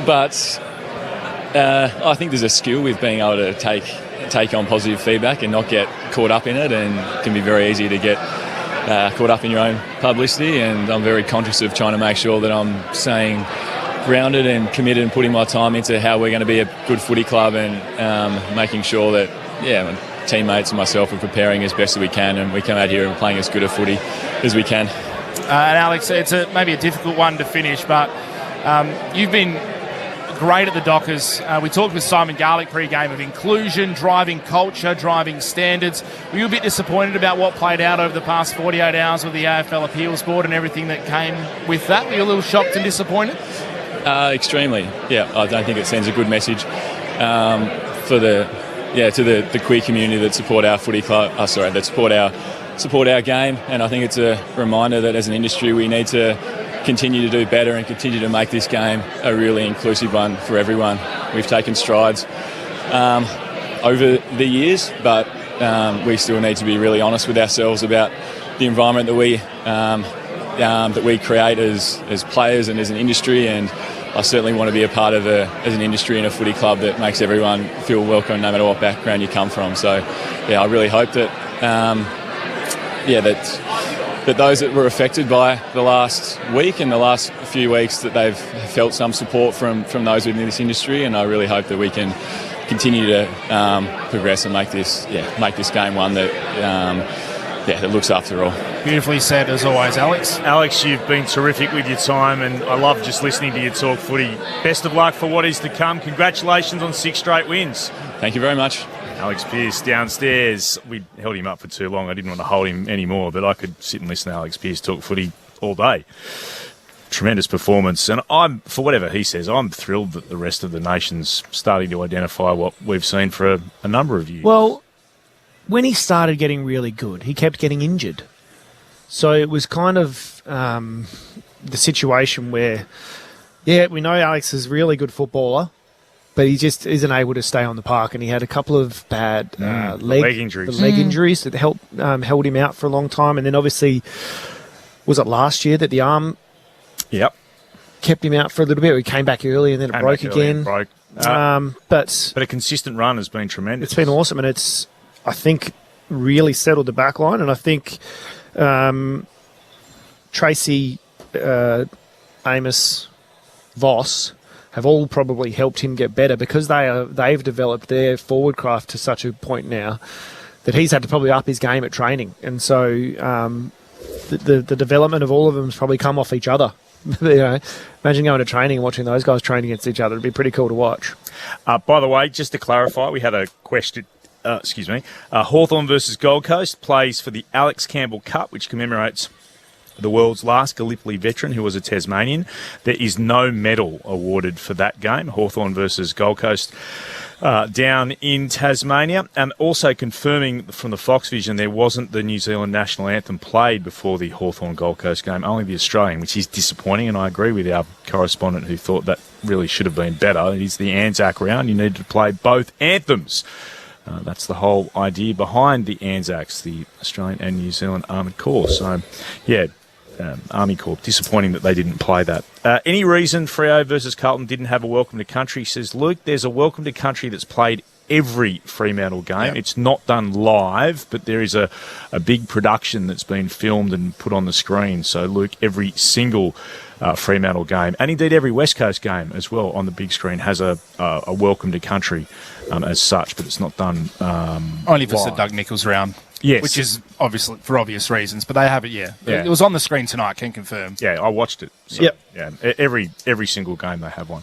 But I think there's a skill with being able to take on positive feedback and not get caught up in it, and it can be very easy to get caught up in your own publicity. And I'm very conscious of trying to make sure that I'm staying grounded and committed and putting my time into how we're going to be a good footy club, and making sure that my teammates and myself are preparing as best as we can, and we come out here and playing as good a footy as we can. And Alex, it's maybe a difficult one to finish, but you've been great at the Dockers. We talked with Simon Garlick pre-game of inclusion, driving culture, driving standards. Were you a bit disappointed about what played out over the past 48 hours with the AFL Appeals Board and everything that came with that? Were you a little shocked and disappointed? Extremely. I don't think it sends a good message to the queer community that support our footy club. That support our game. And I think it's a reminder that as an industry we need to continue to do better and continue to make this game a really inclusive one for everyone. We've taken strides over the years, but we still need to be really honest with ourselves about the environment that we create as players and as an industry. And I certainly want to be a part of as an industry and a footy club that makes everyone feel welcome no matter what background you come from. So I really hope that that those that were affected by the last week and the last few weeks, that they've felt some support from those within this industry, and I really hope that we can continue to progress and make this game one that that looks after all. Beautifully said, as always, Alex. Alex, you've been terrific with your time, and I love just listening to you talk footy. Best of luck for what is to come. Congratulations on 6 straight wins. Thank you very much. Alex Pearce downstairs. We held him up for too long. I didn't want to hold him anymore, but I could sit and listen to Alex Pearce talk footy all day. Tremendous performance. And for whatever he says, I'm thrilled that the rest of the nation's starting to identify what we've seen for a number of years. Well, when he started getting really good, he kept getting injured. So it was kind of the situation where, we know Alex is a really good footballer, but he just isn't able to stay on the park. And he had a couple of bad leg injuries. Leg injuries that held him out for a long time. And then obviously, was it last year that the arm kept him out for a little bit? He came back early and then it broke again. But a consistent run has been tremendous. It's been awesome, and it's, I think, really settled the back line. And I think Tracy, Amos, Voss have all probably helped him get better, because they've developed their forward craft to such a point now that he's had to probably up his game at training. And so the development of all of them has probably come off each other. Imagine going to training and watching those guys train against each other. It'd be pretty cool to watch. By the way, just to clarify, we had a question. Hawthorn versus Gold Coast plays for the Alex Campbell Cup, which commemorates the world's last Gallipoli veteran who was a Tasmanian. There is no medal awarded for that game, Hawthorn versus Gold Coast, down in Tasmania. And also confirming from the Fox Vision, there wasn't the New Zealand national anthem played before the Hawthorn Gold Coast game, only the Australian, which is disappointing. And I agree with our correspondent who thought that really should have been better. It is the Anzac round. You need to play both anthems. That's the whole idea behind the Anzacs, the Australian and New Zealand Armoured Corps. So, Army Corps. Disappointing that they didn't play that. Any reason Freo versus Carlton didn't have a Welcome to Country, says Luke. There's a Welcome to Country that's played every Fremantle game. Yep. It's not done live, but there is a big production that's been filmed and put on the screen. So, Luke, every single Fremantle game, and indeed every West Coast game as well on the big screen, has a Welcome to Country as such, but it's not done only if it's the live. Doug Nicholls round. Yes. Which is obviously for obvious reasons, but they have it, It was on the screen tonight, can confirm. Yeah, I watched it. So, yeah, every single game they have one.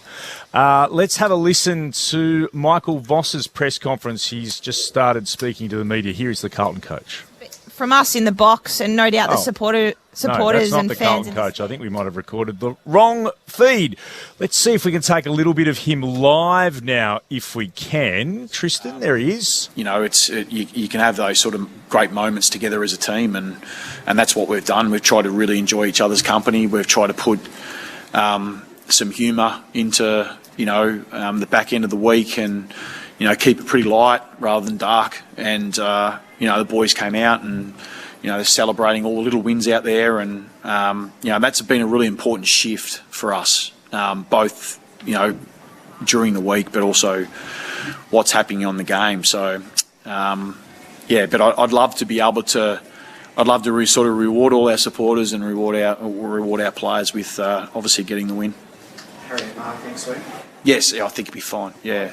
Let's have a listen to Michael Voss's press conference. He's just started speaking to the media. Here is the Carlton coach. From us in the box, and no doubt the supporters that's not and the fans. Carlton coach. I think we might have recorded the wrong feed. Let's see if we can take a little bit of him live now, if we can. Tristan, there he is. You know, you can have those sort of great moments together as a team, and that's what we've done. We've tried to really enjoy each other's company. We've tried to put some humour into the back end of the week, and keep it pretty light rather than dark. And the boys came out and they're celebrating all the little wins out there, and that's been a really important shift for us, both during the week, but also what's happening on the game. So but I'd love to be able to. I'd love to sort of reward all our supporters and reward our players with obviously getting the win. Harry and Mark next week? Yes, I think it'll be fine. Yeah.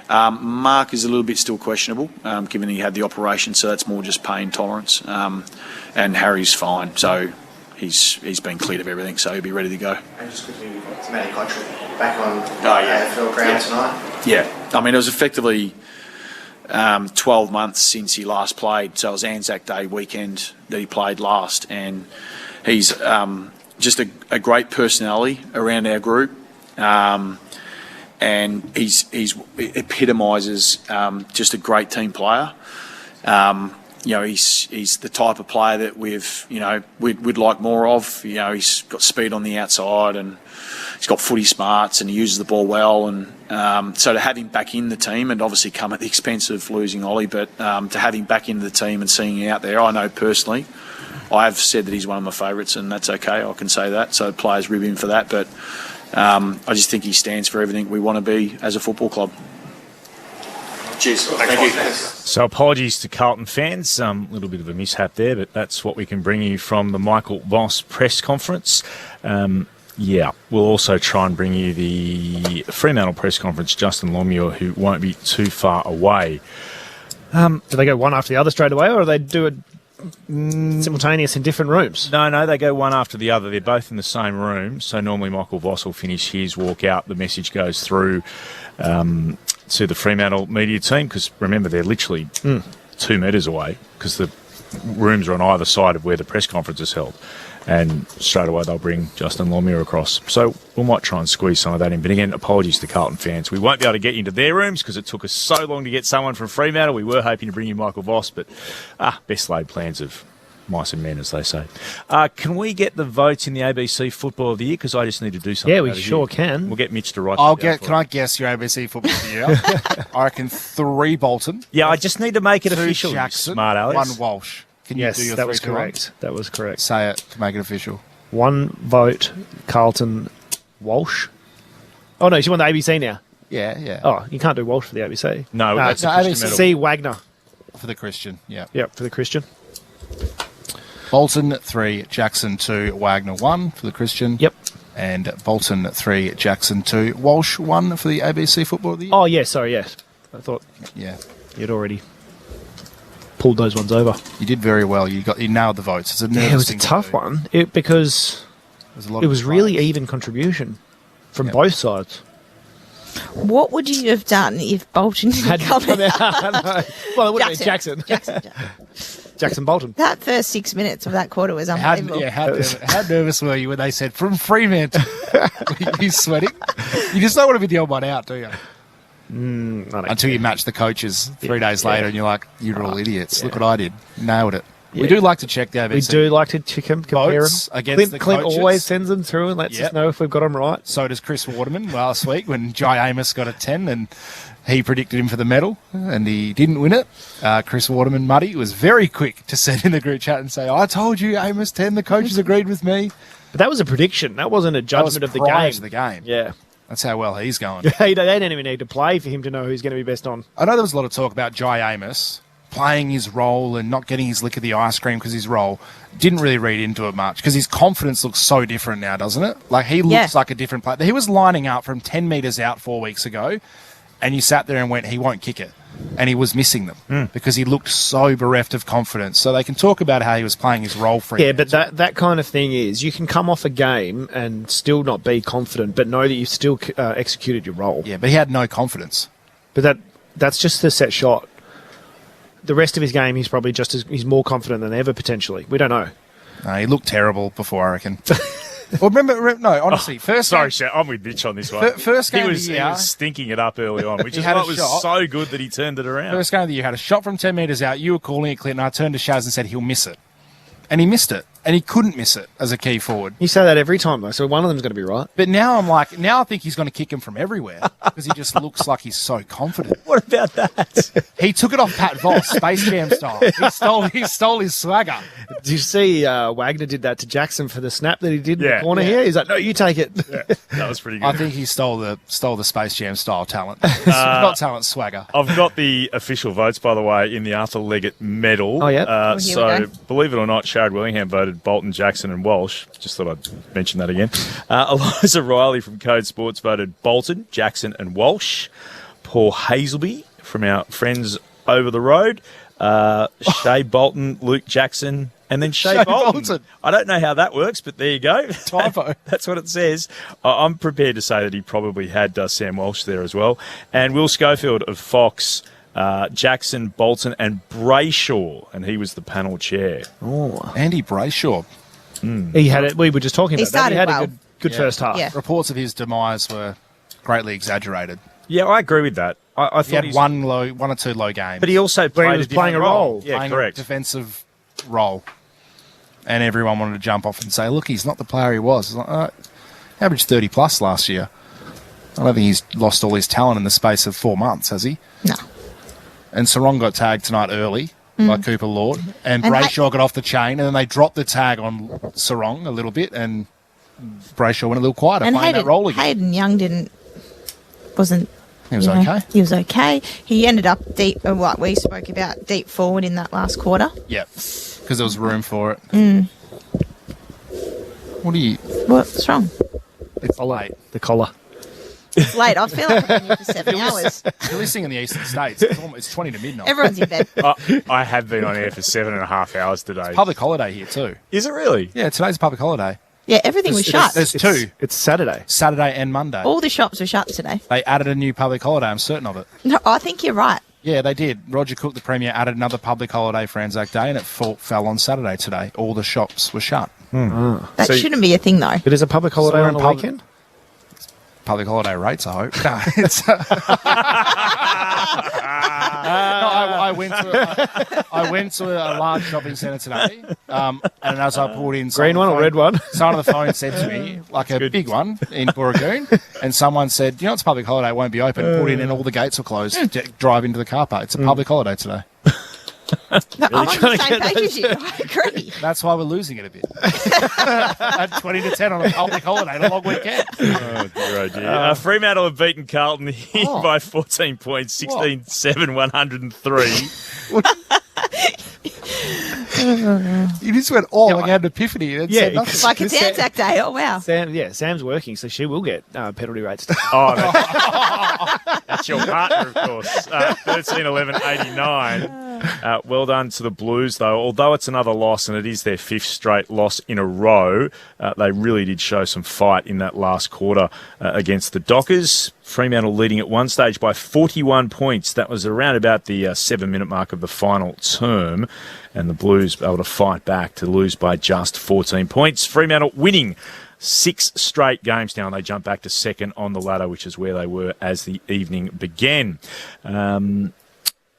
Mark is a little bit still questionable, given he had the operation, so that's more just pain tolerance. And Harry's fine, so he's been cleared of everything, so he'll be ready to go. And just quickly, Matty Cottrell back on AFL ground tonight. Yeah, I mean, it was effectively 12 months since he last played, so it was Anzac Day weekend that he played last, and he's just a great personality around our group. And he epitomises just a great team player. He's the type of player that we'd like more of. He's got speed on the outside, and he's got footy smarts, and he uses the ball well. And so to have him back in the team, and obviously come at the expense of losing Ollie, but to have him back into the team and seeing him out there, I know personally, I have said that he's one of my favourites, and that's okay. I can say that. So players rib him for that, but. I just think he stands for everything we want to be as a football club. Cheers. Thank you. So apologies to Carlton fans, a little bit of a mishap there, but that's what we can bring you from the Michael Voss press conference. We'll also try and bring you the Fremantle press conference, Justin Longmuir, who won't be too far away. Do they go one after the other straight away, or do they do it simultaneous in different rooms? No, they go one after the other. They're both in the same room. So normally Michael Voss will finish his walk out. The message goes through to the Fremantle media team, because remember, they're literally 2 metres away, because the rooms are on either side of where the press conference is held. And straight away they'll bring Justin Longmuir across. So we might try and squeeze some of that in. But again, apologies to Carlton fans. We won't be able to get into their rooms because it took us so long to get someone from Fremantle. We were hoping to bring you Michael Voss, but best laid plans of mice and men, as they say. Can we get the votes in the ABC Football of the Year? Because I just need to do something. Yeah, we sure can. We'll get Mitch to write Can I guess your ABC Football of the Year? I reckon 3 Bolton. Yeah, I just need to make it 2 official, Jackson, smart Alex. 1 Walsh. Can Yes, you do your that 3 was to 1? correct. That was correct. Say it to make it official. 1 vote, Carlton, Walsh. Oh, no, you want the ABC now? Yeah. Oh, you can't do Walsh for the ABC. No, that's the Christian medal. C. Wagner. For the Christian, yeah. Yep, for the Christian. Bolton 3, Jackson 2, Wagner 1 for the Christian. Yep. And Bolton 3, Jackson 2, Walsh 1 for the ABC Football of the Year. Oh, yeah, sorry, yes. I thought you'd already pulled those ones over. You did very well. You nailed the votes. It's a nervous it was a thing to tough do. one because it was really even contribution from both sides. What would you have done if Bolton had come out? Well, it would have been Jackson. Jackson Bolton. That first 6 minutes of that quarter was unbelievable. How nervous were you when they said, from Fremantle? Were you sweating? You just don't want to be the odd one out, do you? Until you match the coaches 3 days later and you're like, you're all idiots. Look what I did. Nailed it. Yeah. We do like to check the ABC. We do like to compare votes them. against Clint coaches. always sends them through and lets us know if we've got them right. So does Chris Waterman last week when Jai Amos got a 10 and he predicted him for the medal and he didn't win it. Chris Waterman, Muddy, was very quick to send in the group chat and say, I told you Amos 10, the coaches agreed with me. But that was a prediction. That wasn't a judgment of the game. To the game. Yeah. That's how well he's going. They don't even need to play for him to know who's going to be best on. I know there was a lot of talk about Jai Amos playing his role and not getting his lick of the ice cream because his role didn't really read into it much because his confidence looks so different now, doesn't it? Like he looks like a different player. He was lining up from 10 metres out 4 weeks ago and you sat there and went, he won't kick it. And he was missing them because he looked so bereft of confidence. So they can talk about how he was playing his role for him. Yeah, but that kind of thing is you can come off a game and still not be confident, but know that you've still executed your role. Yeah, but he had no confidence. But that's just the set shot. The rest of his game, he's probably he's more confident than ever, potentially. We don't know. No, he looked terrible before, I reckon. Well, no, honestly, first sorry, game, Shat, I'm with Mitch on this one. First game he of the year, was stinking it up early on, which He is had why a it was shot. so good that he turned it around. First game of the year, had a shot from 10 metres out. You were calling it, Clinton. I turned to Shaz and said he'll miss it. And he missed it. And he couldn't miss it as a key forward. You say that every time, though, so one of them's going to be right. But now I think he's going to kick him from everywhere because he just looks like he's so confident. What about that? He took it off Pat Voss, Space Jam style. He stole his swagger. Did you see Wagner did that to Jackson for the snap that he did in the corner here? He's like, no, you take it. Yeah, that was pretty good. I think he stole the Space Jam style talent. Not talent, swagger. I've got the official votes, by the way, in the Arthur Leggett medal. Oh, yeah. So, believe it or not, Sharad Willingham voted Bolton, Jackson and Walsh. Just thought I'd mention that again. Eliza Riley from Code Sports voted Bolton, Jackson and Walsh. Paul Hazelby from our friends over the road. Shea Bolton, Luke Jackson, and then Shea Bolton. I don't know how that works, but there you go. Typo. That's what it says. I'm prepared to say that he probably had Sam Walsh there as well. And Will Schofield of Fox, Jackson, Bolton, and Brayshaw, and he was the panel chair. Oh, Andy Brayshaw. He had it. We were just talking about that. He had well. a good first half. Yeah. Reports of his demise were greatly exaggerated. Yeah, I agree with that. I He thought had one or two low games. but he also Where he played was a different playing a role. Yeah, playing correct. a defensive role. And everyone wanted to jump off and say, look, he's not the player he was. Like, averaged 30 plus last year. I don't think he's lost all his talent in the space of 4 months, has he? No. And Sarong got tagged tonight early by Cooper Lord. And Brayshaw got off the chain, and then they dropped the tag on Sarong a little bit, and Brayshaw went a little quieter, And playing that role again. Hayden Young wasn't He was okay. He was okay. He ended up deep, what we spoke about, deep forward in that last quarter. Yep, because there was room for it. What's wrong? It's late. The collar. It's late. I feel like I've been here for 7 hours. You're listening in the eastern states. It's 20 to midnight. Everyone's in bed. I have been on air for 7.5 hours today. It's public holiday here too. Is it really? Yeah, today's a public holiday. Yeah, everything was shut. There's two. It's Saturday. Saturday and Monday. All the shops were shut today. They added a new public holiday. I'm certain of it. No, I think you're right. Yeah, they did. Roger Cook, the Premier, added another public holiday for Anzac Day, and it fell on Saturday today. All the shops were shut. That shouldn't be a thing, though. It is a public holiday on the weekend? Public holiday rates, I hope. No, it's... I went to a large shopping centre today, and as I pulled in... Green one or red one? Someone on the phone said to me, like a big one in Booragoon, and someone said, you know, it's a public holiday, it won't be open. Pulled in and all the gates were closed. Drive into the car park. It's a public holiday today. No, I'm on the same page as you. I agree. That's why we're losing it a bit. At 20 to 10 on a public holiday and a long weekend. Oh, dear. Fremantle have beaten Carlton here by 14 points, 16-7, 103. You just went, like I had an epiphany. And said nothing. Like it's Anzac Day. Oh, wow. Sam's working, so she will get penalty rates. Oh, no. That's your partner, of course. 13-11-89. Well done to the Blues, though. Although it's another loss, and it is their 5th straight loss in a row, they really did show some fight in that last quarter against the Dockers. Fremantle leading at one stage by 41 points. That was around about the 7-minute mark of the final term. And the Blues able to fight back to lose by just 14 points. Fremantle winning 6 straight games now, and they jump back to second on the ladder, which is where they were as the evening began. The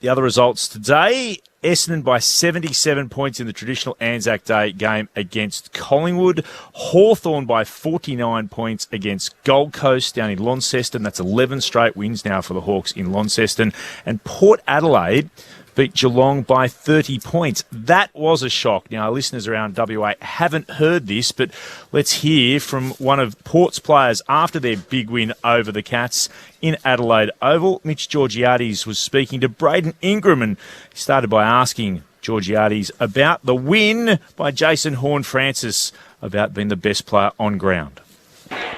other results today, Essendon by 77 points in the traditional Anzac Day game against Collingwood. Hawthorn by 49 points against Gold Coast down in Launceston. That's 11 straight wins now for the Hawks in Launceston. And Port Adelaide beat Geelong by 30 points. That was a shock. Now, our listeners around WA haven't heard this, but let's hear from one of Port's players after their big win over the Cats in Adelaide Oval. Mitch Georgiades was speaking to Braden Ingram, and he started by asking Georgiades about the win by Jason Horne-Francis, about being the best player on ground.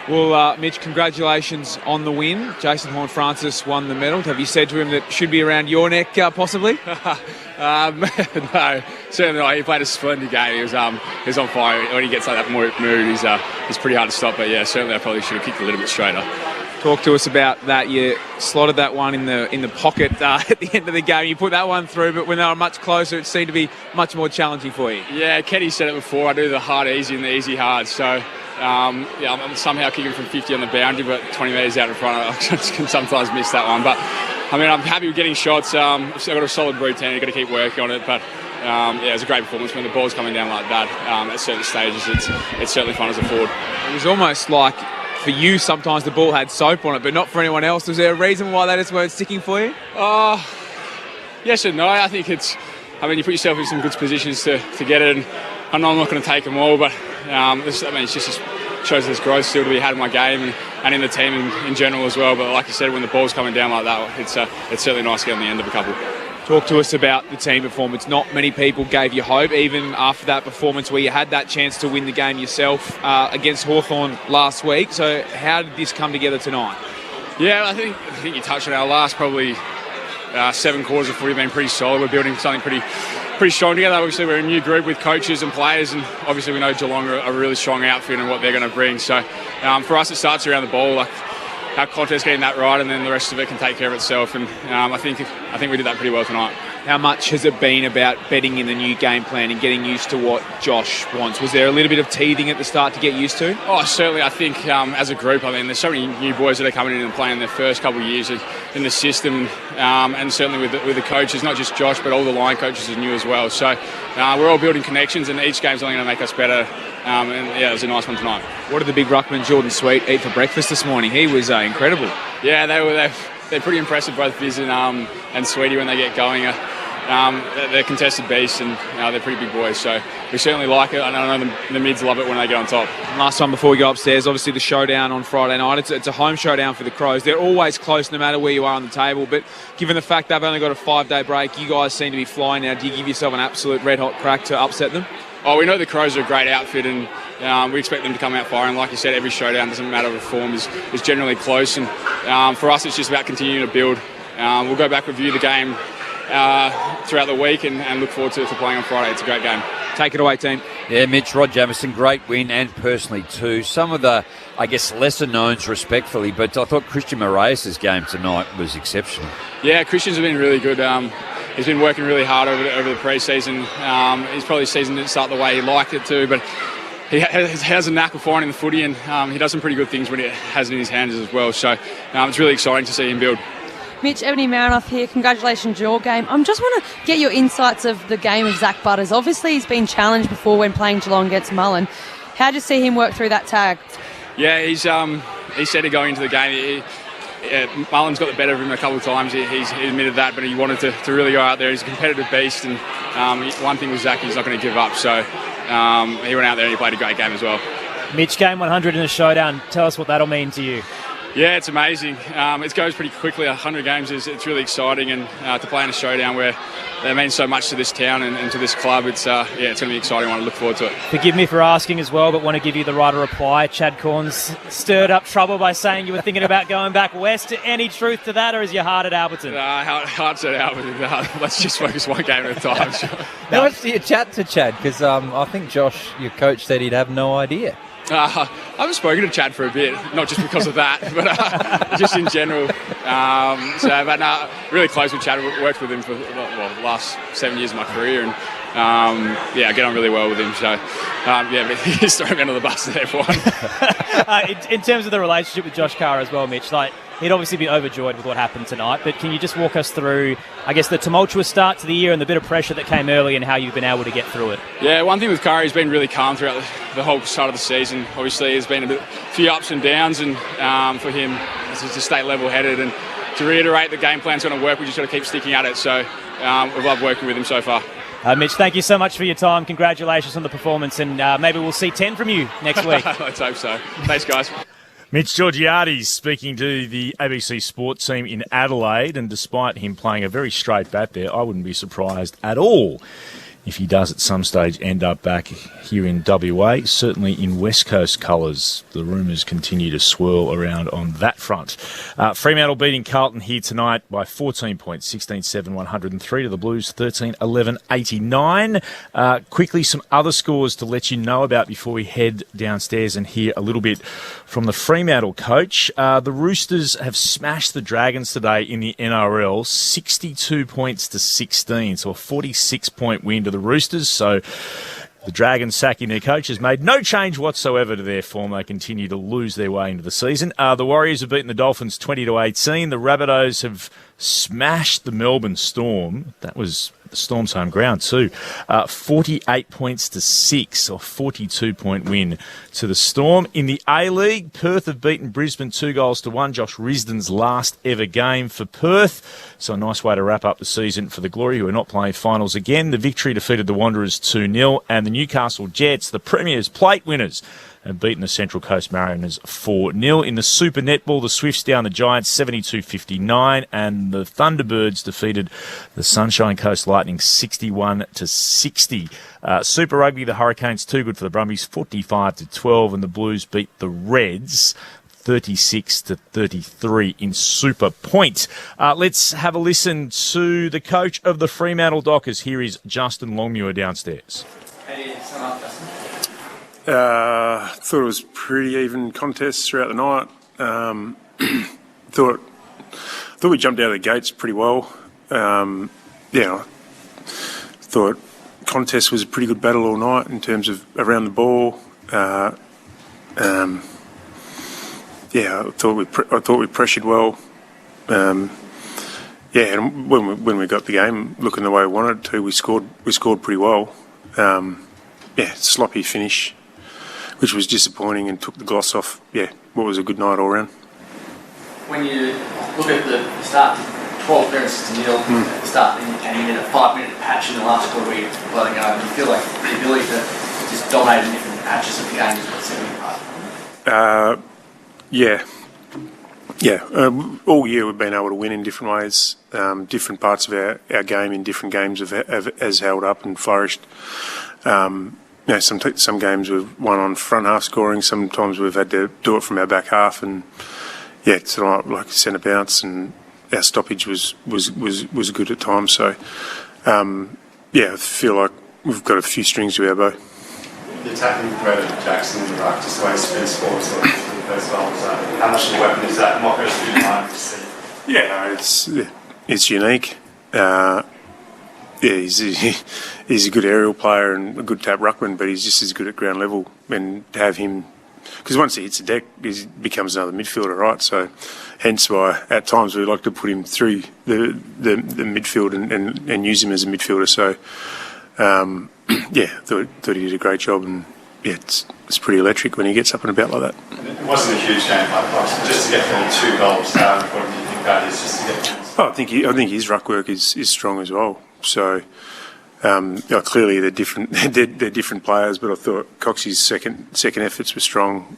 Well, Mitch, congratulations on the win. Jason Horne-Francis won the medal. Have you said to him that should be around your neck, possibly? No, certainly not. He played a splendid game. He was on fire. When he gets like that mood, he's pretty hard to stop. But yeah, certainly I probably should have kicked a little bit straighter. Talk to us about that. You slotted that one in the pocket at the end of the game. You put that one through, but when they were much closer, it seemed to be much more challenging for you. Yeah, Kenny said it before. I do the hard easy and the easy hard. So. I'm somehow kicking from 50 on the boundary, but 20 metres out in front, I can sometimes miss that one. But, I mean, I'm happy with getting shots. I've got a solid routine. You've got to keep working on it. But, it was a great performance when the ball's coming down like that. At certain stages, it's certainly fun as a forward. It was almost like, for you, sometimes the ball had soap on it, but not for anyone else. Was there a reason why that just weren't sticking for you? Yes and no. I think you put yourself in some good positions to get it. And I know I'm not going to take them all, but it just shows there's growth still to be had in my game and in the team in general as well. But like you said, when the ball's coming down like that, it's certainly nice to get on the end of a couple. Talk to us about the team performance. Not many people gave you hope, even after that performance where you had that chance to win the game yourself against Hawthorn last week. So how did this come together tonight? Yeah, I think you touched on our last probably 7 quarters of footy have been pretty solid. We're building something pretty strong together. Obviously, we're a new group with coaches and players, and obviously we know Geelong are a really strong outfit and what they're going to bring. So for us, it starts around the ball. Like our contest getting that right, and then the rest of it can take care of itself. And I think we did that pretty well tonight. How much has it been about betting in the new game plan and getting used to what Josh wants? Was there a little bit of teething at the start to get used to? Oh, certainly. I think as a group, there's so many new boys that are coming in and playing their first couple of years in the system, and certainly with the coaches, not just Josh, but all the line coaches are new as well. So we're all building connections, and each game's only going to make us better. It was a nice one tonight. What did the big ruckman Jordan Sweet eat for breakfast this morning? He was incredible. Yeah, they're pretty impressive, both Viz and Sweetie, when they get going. they're contested beasts and they're pretty big boys. So we certainly like it. And I know the mids love it when they get on top. Last time before we go upstairs, obviously the showdown on Friday night. It's a home showdown for the Crows. They're always close no matter where you are on the table. But given the fact they've only got a 5-day break, you guys seem to be flying now. Do you give yourself an absolute red-hot crack to upset them? Oh, we know the Crows are a great outfit and we expect them to come out firing. Like you said, every showdown, doesn't matter what form, is generally close. And for us, it's just about continuing to build. We'll go back, review the game throughout the week and look forward to playing on Friday. It's a great game. Take it away, team. Yeah, Mitch, Rod Jamieson, great win, and personally too. Some of the, I guess, lesser knowns respectfully, but I thought Christian Moraes' game tonight was exceptional. Yeah, Christian's been really good. He's been working really hard over the pre-season. His probably season didn't start the way he liked it to, but he has a knack of finding the footy, and he does some pretty good things when he has it in his hands as well. So it's really exciting to see him build. Mitch, Ebony Marinoff here. Congratulations, your game. I just want to get your insights of the game of Zach Butters. Obviously, he's been challenged before when playing Geelong against Mullen. How did you see him work through that tag? Yeah, he said to go into the game. Mullen's got the better of him a couple of times. He admitted that, but he wanted to really go out there. He's a competitive beast, and one thing with Zach, he's not going to give up. So he went out there and he played a great game as well. Mitch, game 100 in a showdown. Tell us what that'll mean to you. Yeah, it's amazing. It goes pretty quickly. 100 games it's really exciting, and to play in a showdown where that means so much to this town and to this club, it's going to be exciting. I want to look forward to it. Forgive me for asking as well, but want to give you the right to reply. Chad Corns stirred up trouble by saying you were thinking about going back west. Any truth to that, or is your heart at Alberton? Heart's at Alberton. Let's just focus one game at a time. How much do you chat to Chad? Because I think Josh, your coach, said he'd have no idea. I haven't spoken to Chad for a bit, not just because of that, but just in general. Really close with Chad. Worked with him for the last 7 years of my career, and I get on really well with him. So, but he's throwing me under the bus there for one. In terms of the relationship with Josh Carr as well, Mitch, he'd obviously be overjoyed with what happened tonight, but can you just walk us through, I guess, the tumultuous start to the year and the bit of pressure that came early and how you've been able to get through it? Yeah, one thing with Carr, he's been really calm throughout the whole start of the season. Obviously, there's been a few ups and downs, and for him, to stay level-headed and to reiterate the game plan's going to work, we just got to keep sticking at it. So we've loved working with him so far. Mitch, thank you so much for your time. Congratulations on the performance, and maybe we'll see 10 from you next week. Let's hope so. Thanks, guys. Mitch Georgiades speaking to the ABC Sport team in Adelaide, and despite him playing a very straight bat there, I wouldn't be surprised at all if he does at some stage end up back here in WA, certainly in West Coast colours. The rumours continue to swirl around on that front. Fremantle beating Carlton here tonight by 14 points, 16-7, 103 to the Blues, 13-11, 89. Quickly, some other scores to let you know about before we head downstairs and hear a little bit from the Fremantle coach. The Roosters have smashed the Dragons today in the NRL, 62 points to 16, so a 46-point win to the Roosters. So the Dragons sacking their coach has made no change whatsoever to their form. They continue to lose their way into the season. The Warriors have beaten the Dolphins 20-18. The Rabbitohs have smashed the Melbourne Storm. That was the Storm's home ground too. 48 points to 6, or 42-point win to the Storm. In the A-League, Perth have beaten Brisbane 2-1. Josh Risdon's last ever game for Perth. So a nice way to wrap up the season for the Glory, who are not playing finals again. The Victory defeated the Wanderers 2-0, and the Newcastle Jets, the Premier's Plate winners, have beaten the Central Coast Mariners 4-0. In the Super Netball, the Swifts down the Giants 72-59, and the Thunderbirds defeated the Sunshine Coast Lightning 61-60. Super Rugby, the Hurricanes too good for the Brumbies, 45-12, and the Blues beat the Reds 36-33 in Super Point. Let's have a listen to the coach of the Fremantle Dockers. Here is Justin Longmuir downstairs. Thought it was pretty even contest throughout the night. Thought we jumped out of the gates pretty well. Thought contest was a pretty good battle all night in terms of around the ball. I thought we pressured well. And when we got the game looking the way we wanted to, we scored pretty well. Sloppy finish, which was disappointing and took the gloss off. What was a good night all round. When you look at the start, 12 clearances to nil at the start, and you did a 5-minute patch in the last quarter where you let it go. And you feel like the ability to just dominate in different patches of the game is what's setting you apart. All year we've been able to win in different ways. Different parts of our game in different games has held up and flourished. Some games we've won on front half scoring. Sometimes we've had to do it from our back half, and tonight like centre bounce and our stoppage was good at times. So I feel like we've got a few strings to our bow. The attacking threat of Jackson in the ruck, just the way spin sports for the first goals. How much of a weapon is that, and what goes through your mind to see? It's unique. He's a good aerial player and a good tap ruckman, but he's just as good at ground level. And to have him, because once he hits the deck, he becomes another midfielder, right? So, hence why at times we like to put him through the midfield and use him as a midfielder. So, thought he did a great job, and it's pretty electric when he gets up and about like that. It wasn't a huge game, but just to get from 2 goals, how important do you think that is? Just to get? I think his ruck work is strong as well. So clearly they're different. They're different players, but I thought Coxie's second efforts were strong.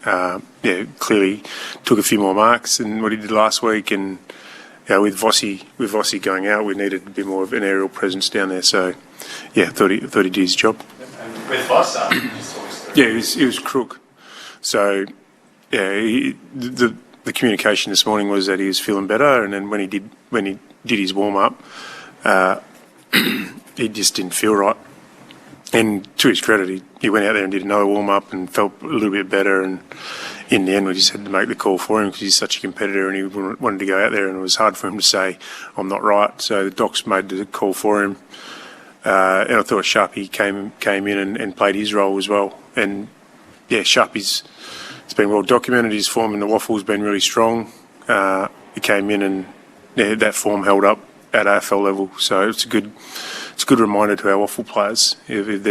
Clearly took a few more marks than what he did last week, and with Vossi going out, we needed a bit more of an aerial presence down there. So thought he did his job. And with Voss, he was crook. So the communication this morning was that he was feeling better, and then when he did his warm up, he just didn't feel right. And to his credit, he went out there and did another warm up and felt a little bit better. And in the end, we just had to make the call for him because he's such a competitor and he wanted to go out there, and it was hard for him to say, "I'm not right." So the docs made the call for him. And I thought Sharpie came in and played his role as well. And Sharpie's it's been well documented. His form in the waffle has been really strong. He came in and that form held up at AFL level. So it's a good reminder to our waffle players if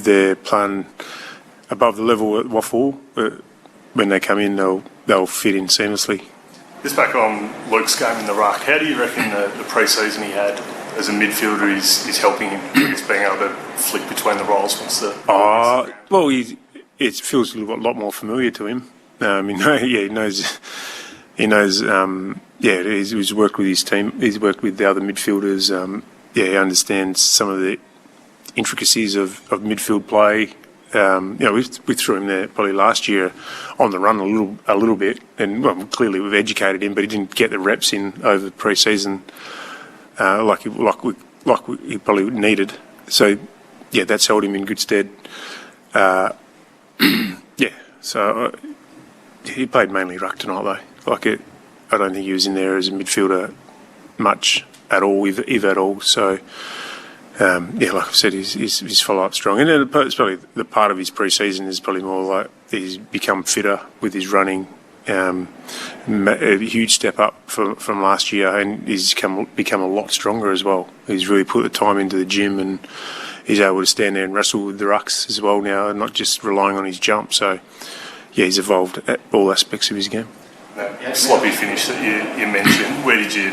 they're playing above the level at waffle, when they come in they'll fit in seamlessly. Just back on Luke's game in the ruck, how do you reckon the pre-season he had as a midfielder is helping him? He's being able to flick between the roles once the... it feels a lot more familiar to him. He knows. He's worked with his team. He's worked with the other midfielders. He understands some of the intricacies of midfield play. We threw him there probably last year on the run a little bit, and clearly we've educated him, but he didn't get the reps in over the pre-season like he probably needed. So that's held him in good stead. So he played mainly ruck tonight though. I don't think he was in there as a midfielder much at all, if at all. So, like I said, his follow-up strong. And it's probably the part of his pre-season is probably more like he's become fitter with his running. A huge step up from last year, and he's become a lot stronger as well. He's really put the time into the gym, and he's able to stand there and wrestle with the rucks as well now, and not just relying on his jump. So, he's evolved at all aspects of his game. That sloppy finish that you mentioned, where did you,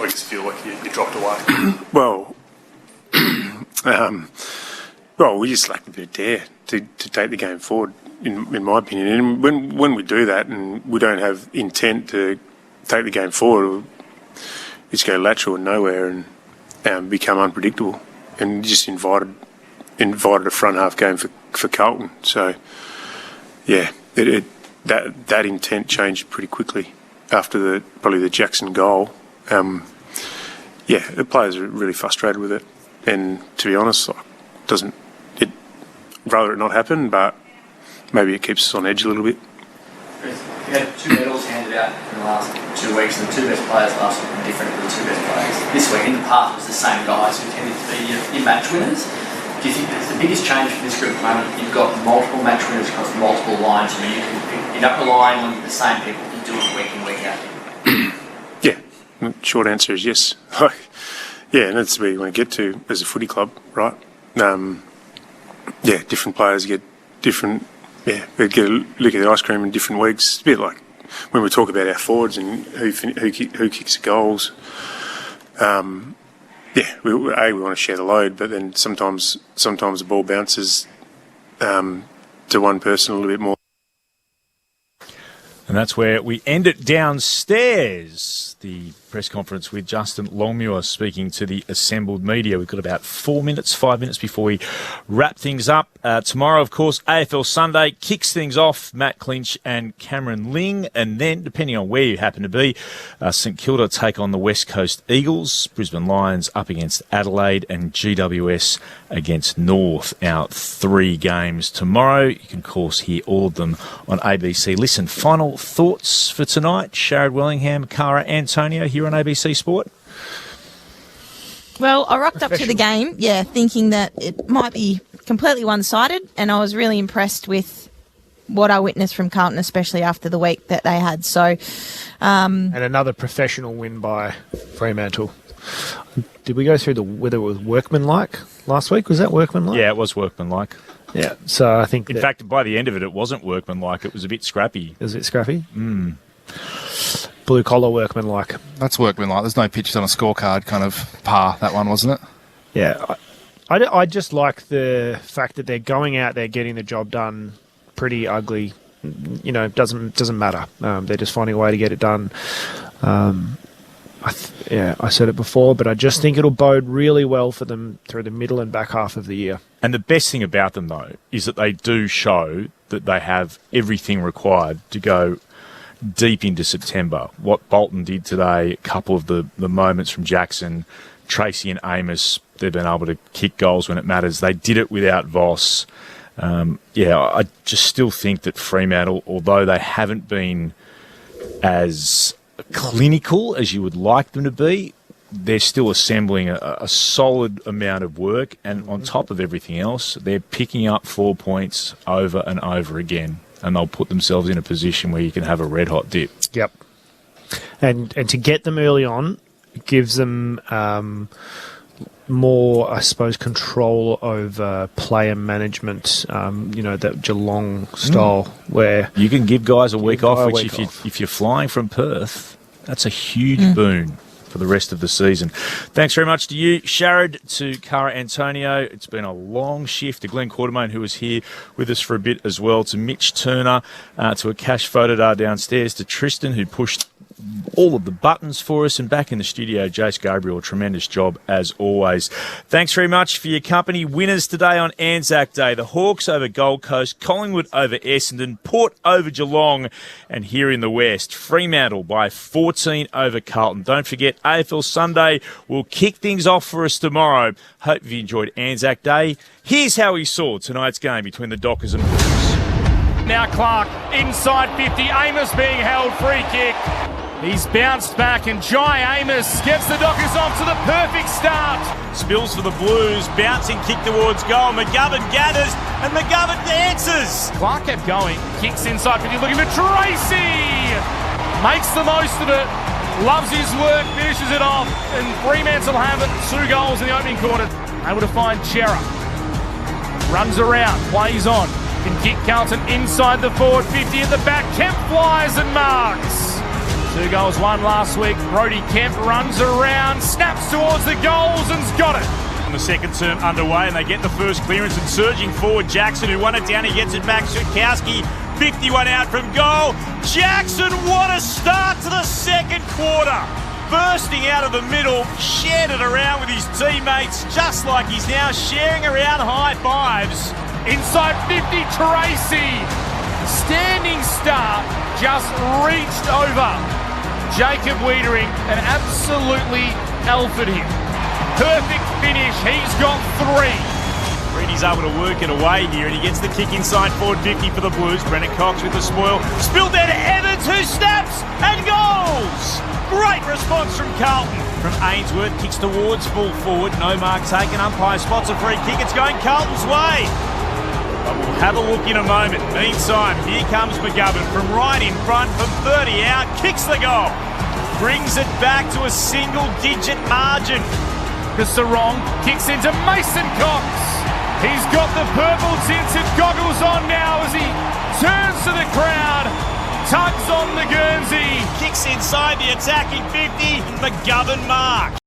feel like you dropped away? We just lacked a bit of dare to take the game forward, in my opinion. And when we do that and we don't have intent to take the game forward, we just go lateral and nowhere and become unpredictable, and just invited a front half game for Carlton. So, that intent changed pretty quickly after probably the Jackson goal. The players are really frustrated with it, and to be honest, rather it not happen, but maybe it keeps us on edge a little bit. You had 2 medals handed out in the last 2 weeks, and the 2 best players last week were different than the 2 best players this week. In the past, it was the same guys who tended to be your match winners. Do you think that's the biggest change for this group at the moment? You've got multiple match winners across multiple lines, and you're not relying on the same people to do it week in, week out. Short answer is yes. And that's where you want to get to as a footy club, right? Different players get different. They get a lick of the ice cream in different weeks. It's a bit like when we talk about our forwards and who kicks the goals. we want to share the load, but then sometimes the ball bounces to one person a little bit more. And that's where we end it downstairs. The press conference with Justin Longmuir speaking to the assembled media. We've got about 5 minutes before we wrap things up. Tomorrow, of course, AFL Sunday kicks things off. Matt Clinch and Cameron Ling. And then, depending on where you happen to be, St Kilda take on the West Coast Eagles. Brisbane Lions up against Adelaide and GWS against North. Our 3 games tomorrow. You can, of course, hear all of them on ABC Listen. Final thoughts for tonight? Sharad Wellingham, Cara Antonio here on ABC Sport. Well, I rocked up to the game, thinking that it might be completely one-sided, and I was really impressed with what I witnessed from Carlton, especially after the week that they had. So, and another professional win by Fremantle. Did we go through whether it was workmanlike last week? Was that workmanlike? Yeah, it was workmanlike. Yeah, so I think... In fact, by the end of it, it wasn't workmanlike. It was a bit scrappy. Is it scrappy? Blue-collar workmanlike. That's workmanlike. There's no pictures on a scorecard, kind of par, that one, wasn't it? Yeah. I just like the fact that they're going out there, getting the job done pretty ugly. You know, doesn't matter. They're just finding a way to get it done. I said it before, but I just think it'll bode really well for them through the middle and back half of the year. And the best thing about them, though, is that they do show that they have everything required to go deep into September. What Bolton did today, a couple of the moments from Jackson, Tracy and Amos, they've been able to kick goals when it matters. They did it without Voss. I just still think that Fremantle, although they haven't been as clinical as you would like them to be, they're still assembling a solid amount of work, and on top of everything else, they're picking up 4 points over and over again, and they'll put themselves in a position where you can have a red-hot dip. Yep. And to get them early on gives them more, I suppose, control over player management, that Geelong style where... You can give guys a week off, which if you're flying from Perth, that's a huge boon for the rest of the season. Thanks very much to you, Sharad, to Cara Antonio. It's been a long shift. To Glenn Quartermain, who was here with us for a bit as well, to Mitch Turner, to Akash Fodadar downstairs, to Tristan, who pushed all of the buttons for us, and back in the studio, Jace Gabriel. Tremendous job as always. Thanks very much for your company. Winners today on Anzac Day: the Hawks over Gold Coast, Collingwood over Essendon, Port over Geelong, and here in the West, Fremantle by 14 over Carlton. Don't forget, AFL Sunday will kick things off for us tomorrow. Hope you enjoyed Anzac Day. Here's how we saw tonight's game between the Dockers and Blues. Now Clark inside 50, Amos being held, free kick. He's bounced back, and Jai Amos gets the Dockers off to the perfect start. Spills for the Blues, bouncing kick towards goal. McGovern gathers, and McGovern answers. Clark kept going, kicks inside 50, looking for Tracy. Makes the most of it, loves his work, finishes it off, and Fremantle have it. 2 goals in the opening quarter. Able to find Chera. Runs around, plays on. Can kick Carlton inside the forward 50 at the back. Kemp flies and marks. 2 goals, 1 last week. Brody Kemp runs around, snaps towards the goals and's got it. The second term underway, and they get the first clearance, and surging forward, Jackson, who won it down, he gets it back. Switkowski, 51 out from goal. Jackson, what a start to the second quarter. Bursting out of the middle, shared it around with his teammates, just like he's now sharing around high fives. Inside 50, Tracy. Standing start, just reached over Jacob Wiedering and absolutely alphaed him. Perfect finish, he's got 3. Reedy's able to work it away here, and he gets the kick inside forward 50 for the Blues. Brennan Cox with the spoil. Spilled there to Evans, who snaps and goals! Great response from Carlton. From Ainsworth, kicks towards full forward. No mark taken. Umpire spots a free kick. It's going Carlton's way. But we'll have a look in a moment. Meantime, here comes McGovern from right in front, from 30 out, kicks the goal. Brings it back to a single-digit margin. Sarong kicks into Mason Cox. He's got the purple tinted goggles on now as he turns to the crowd, tugs on the Guernsey. Kicks inside the attacking 50, McGovern marks.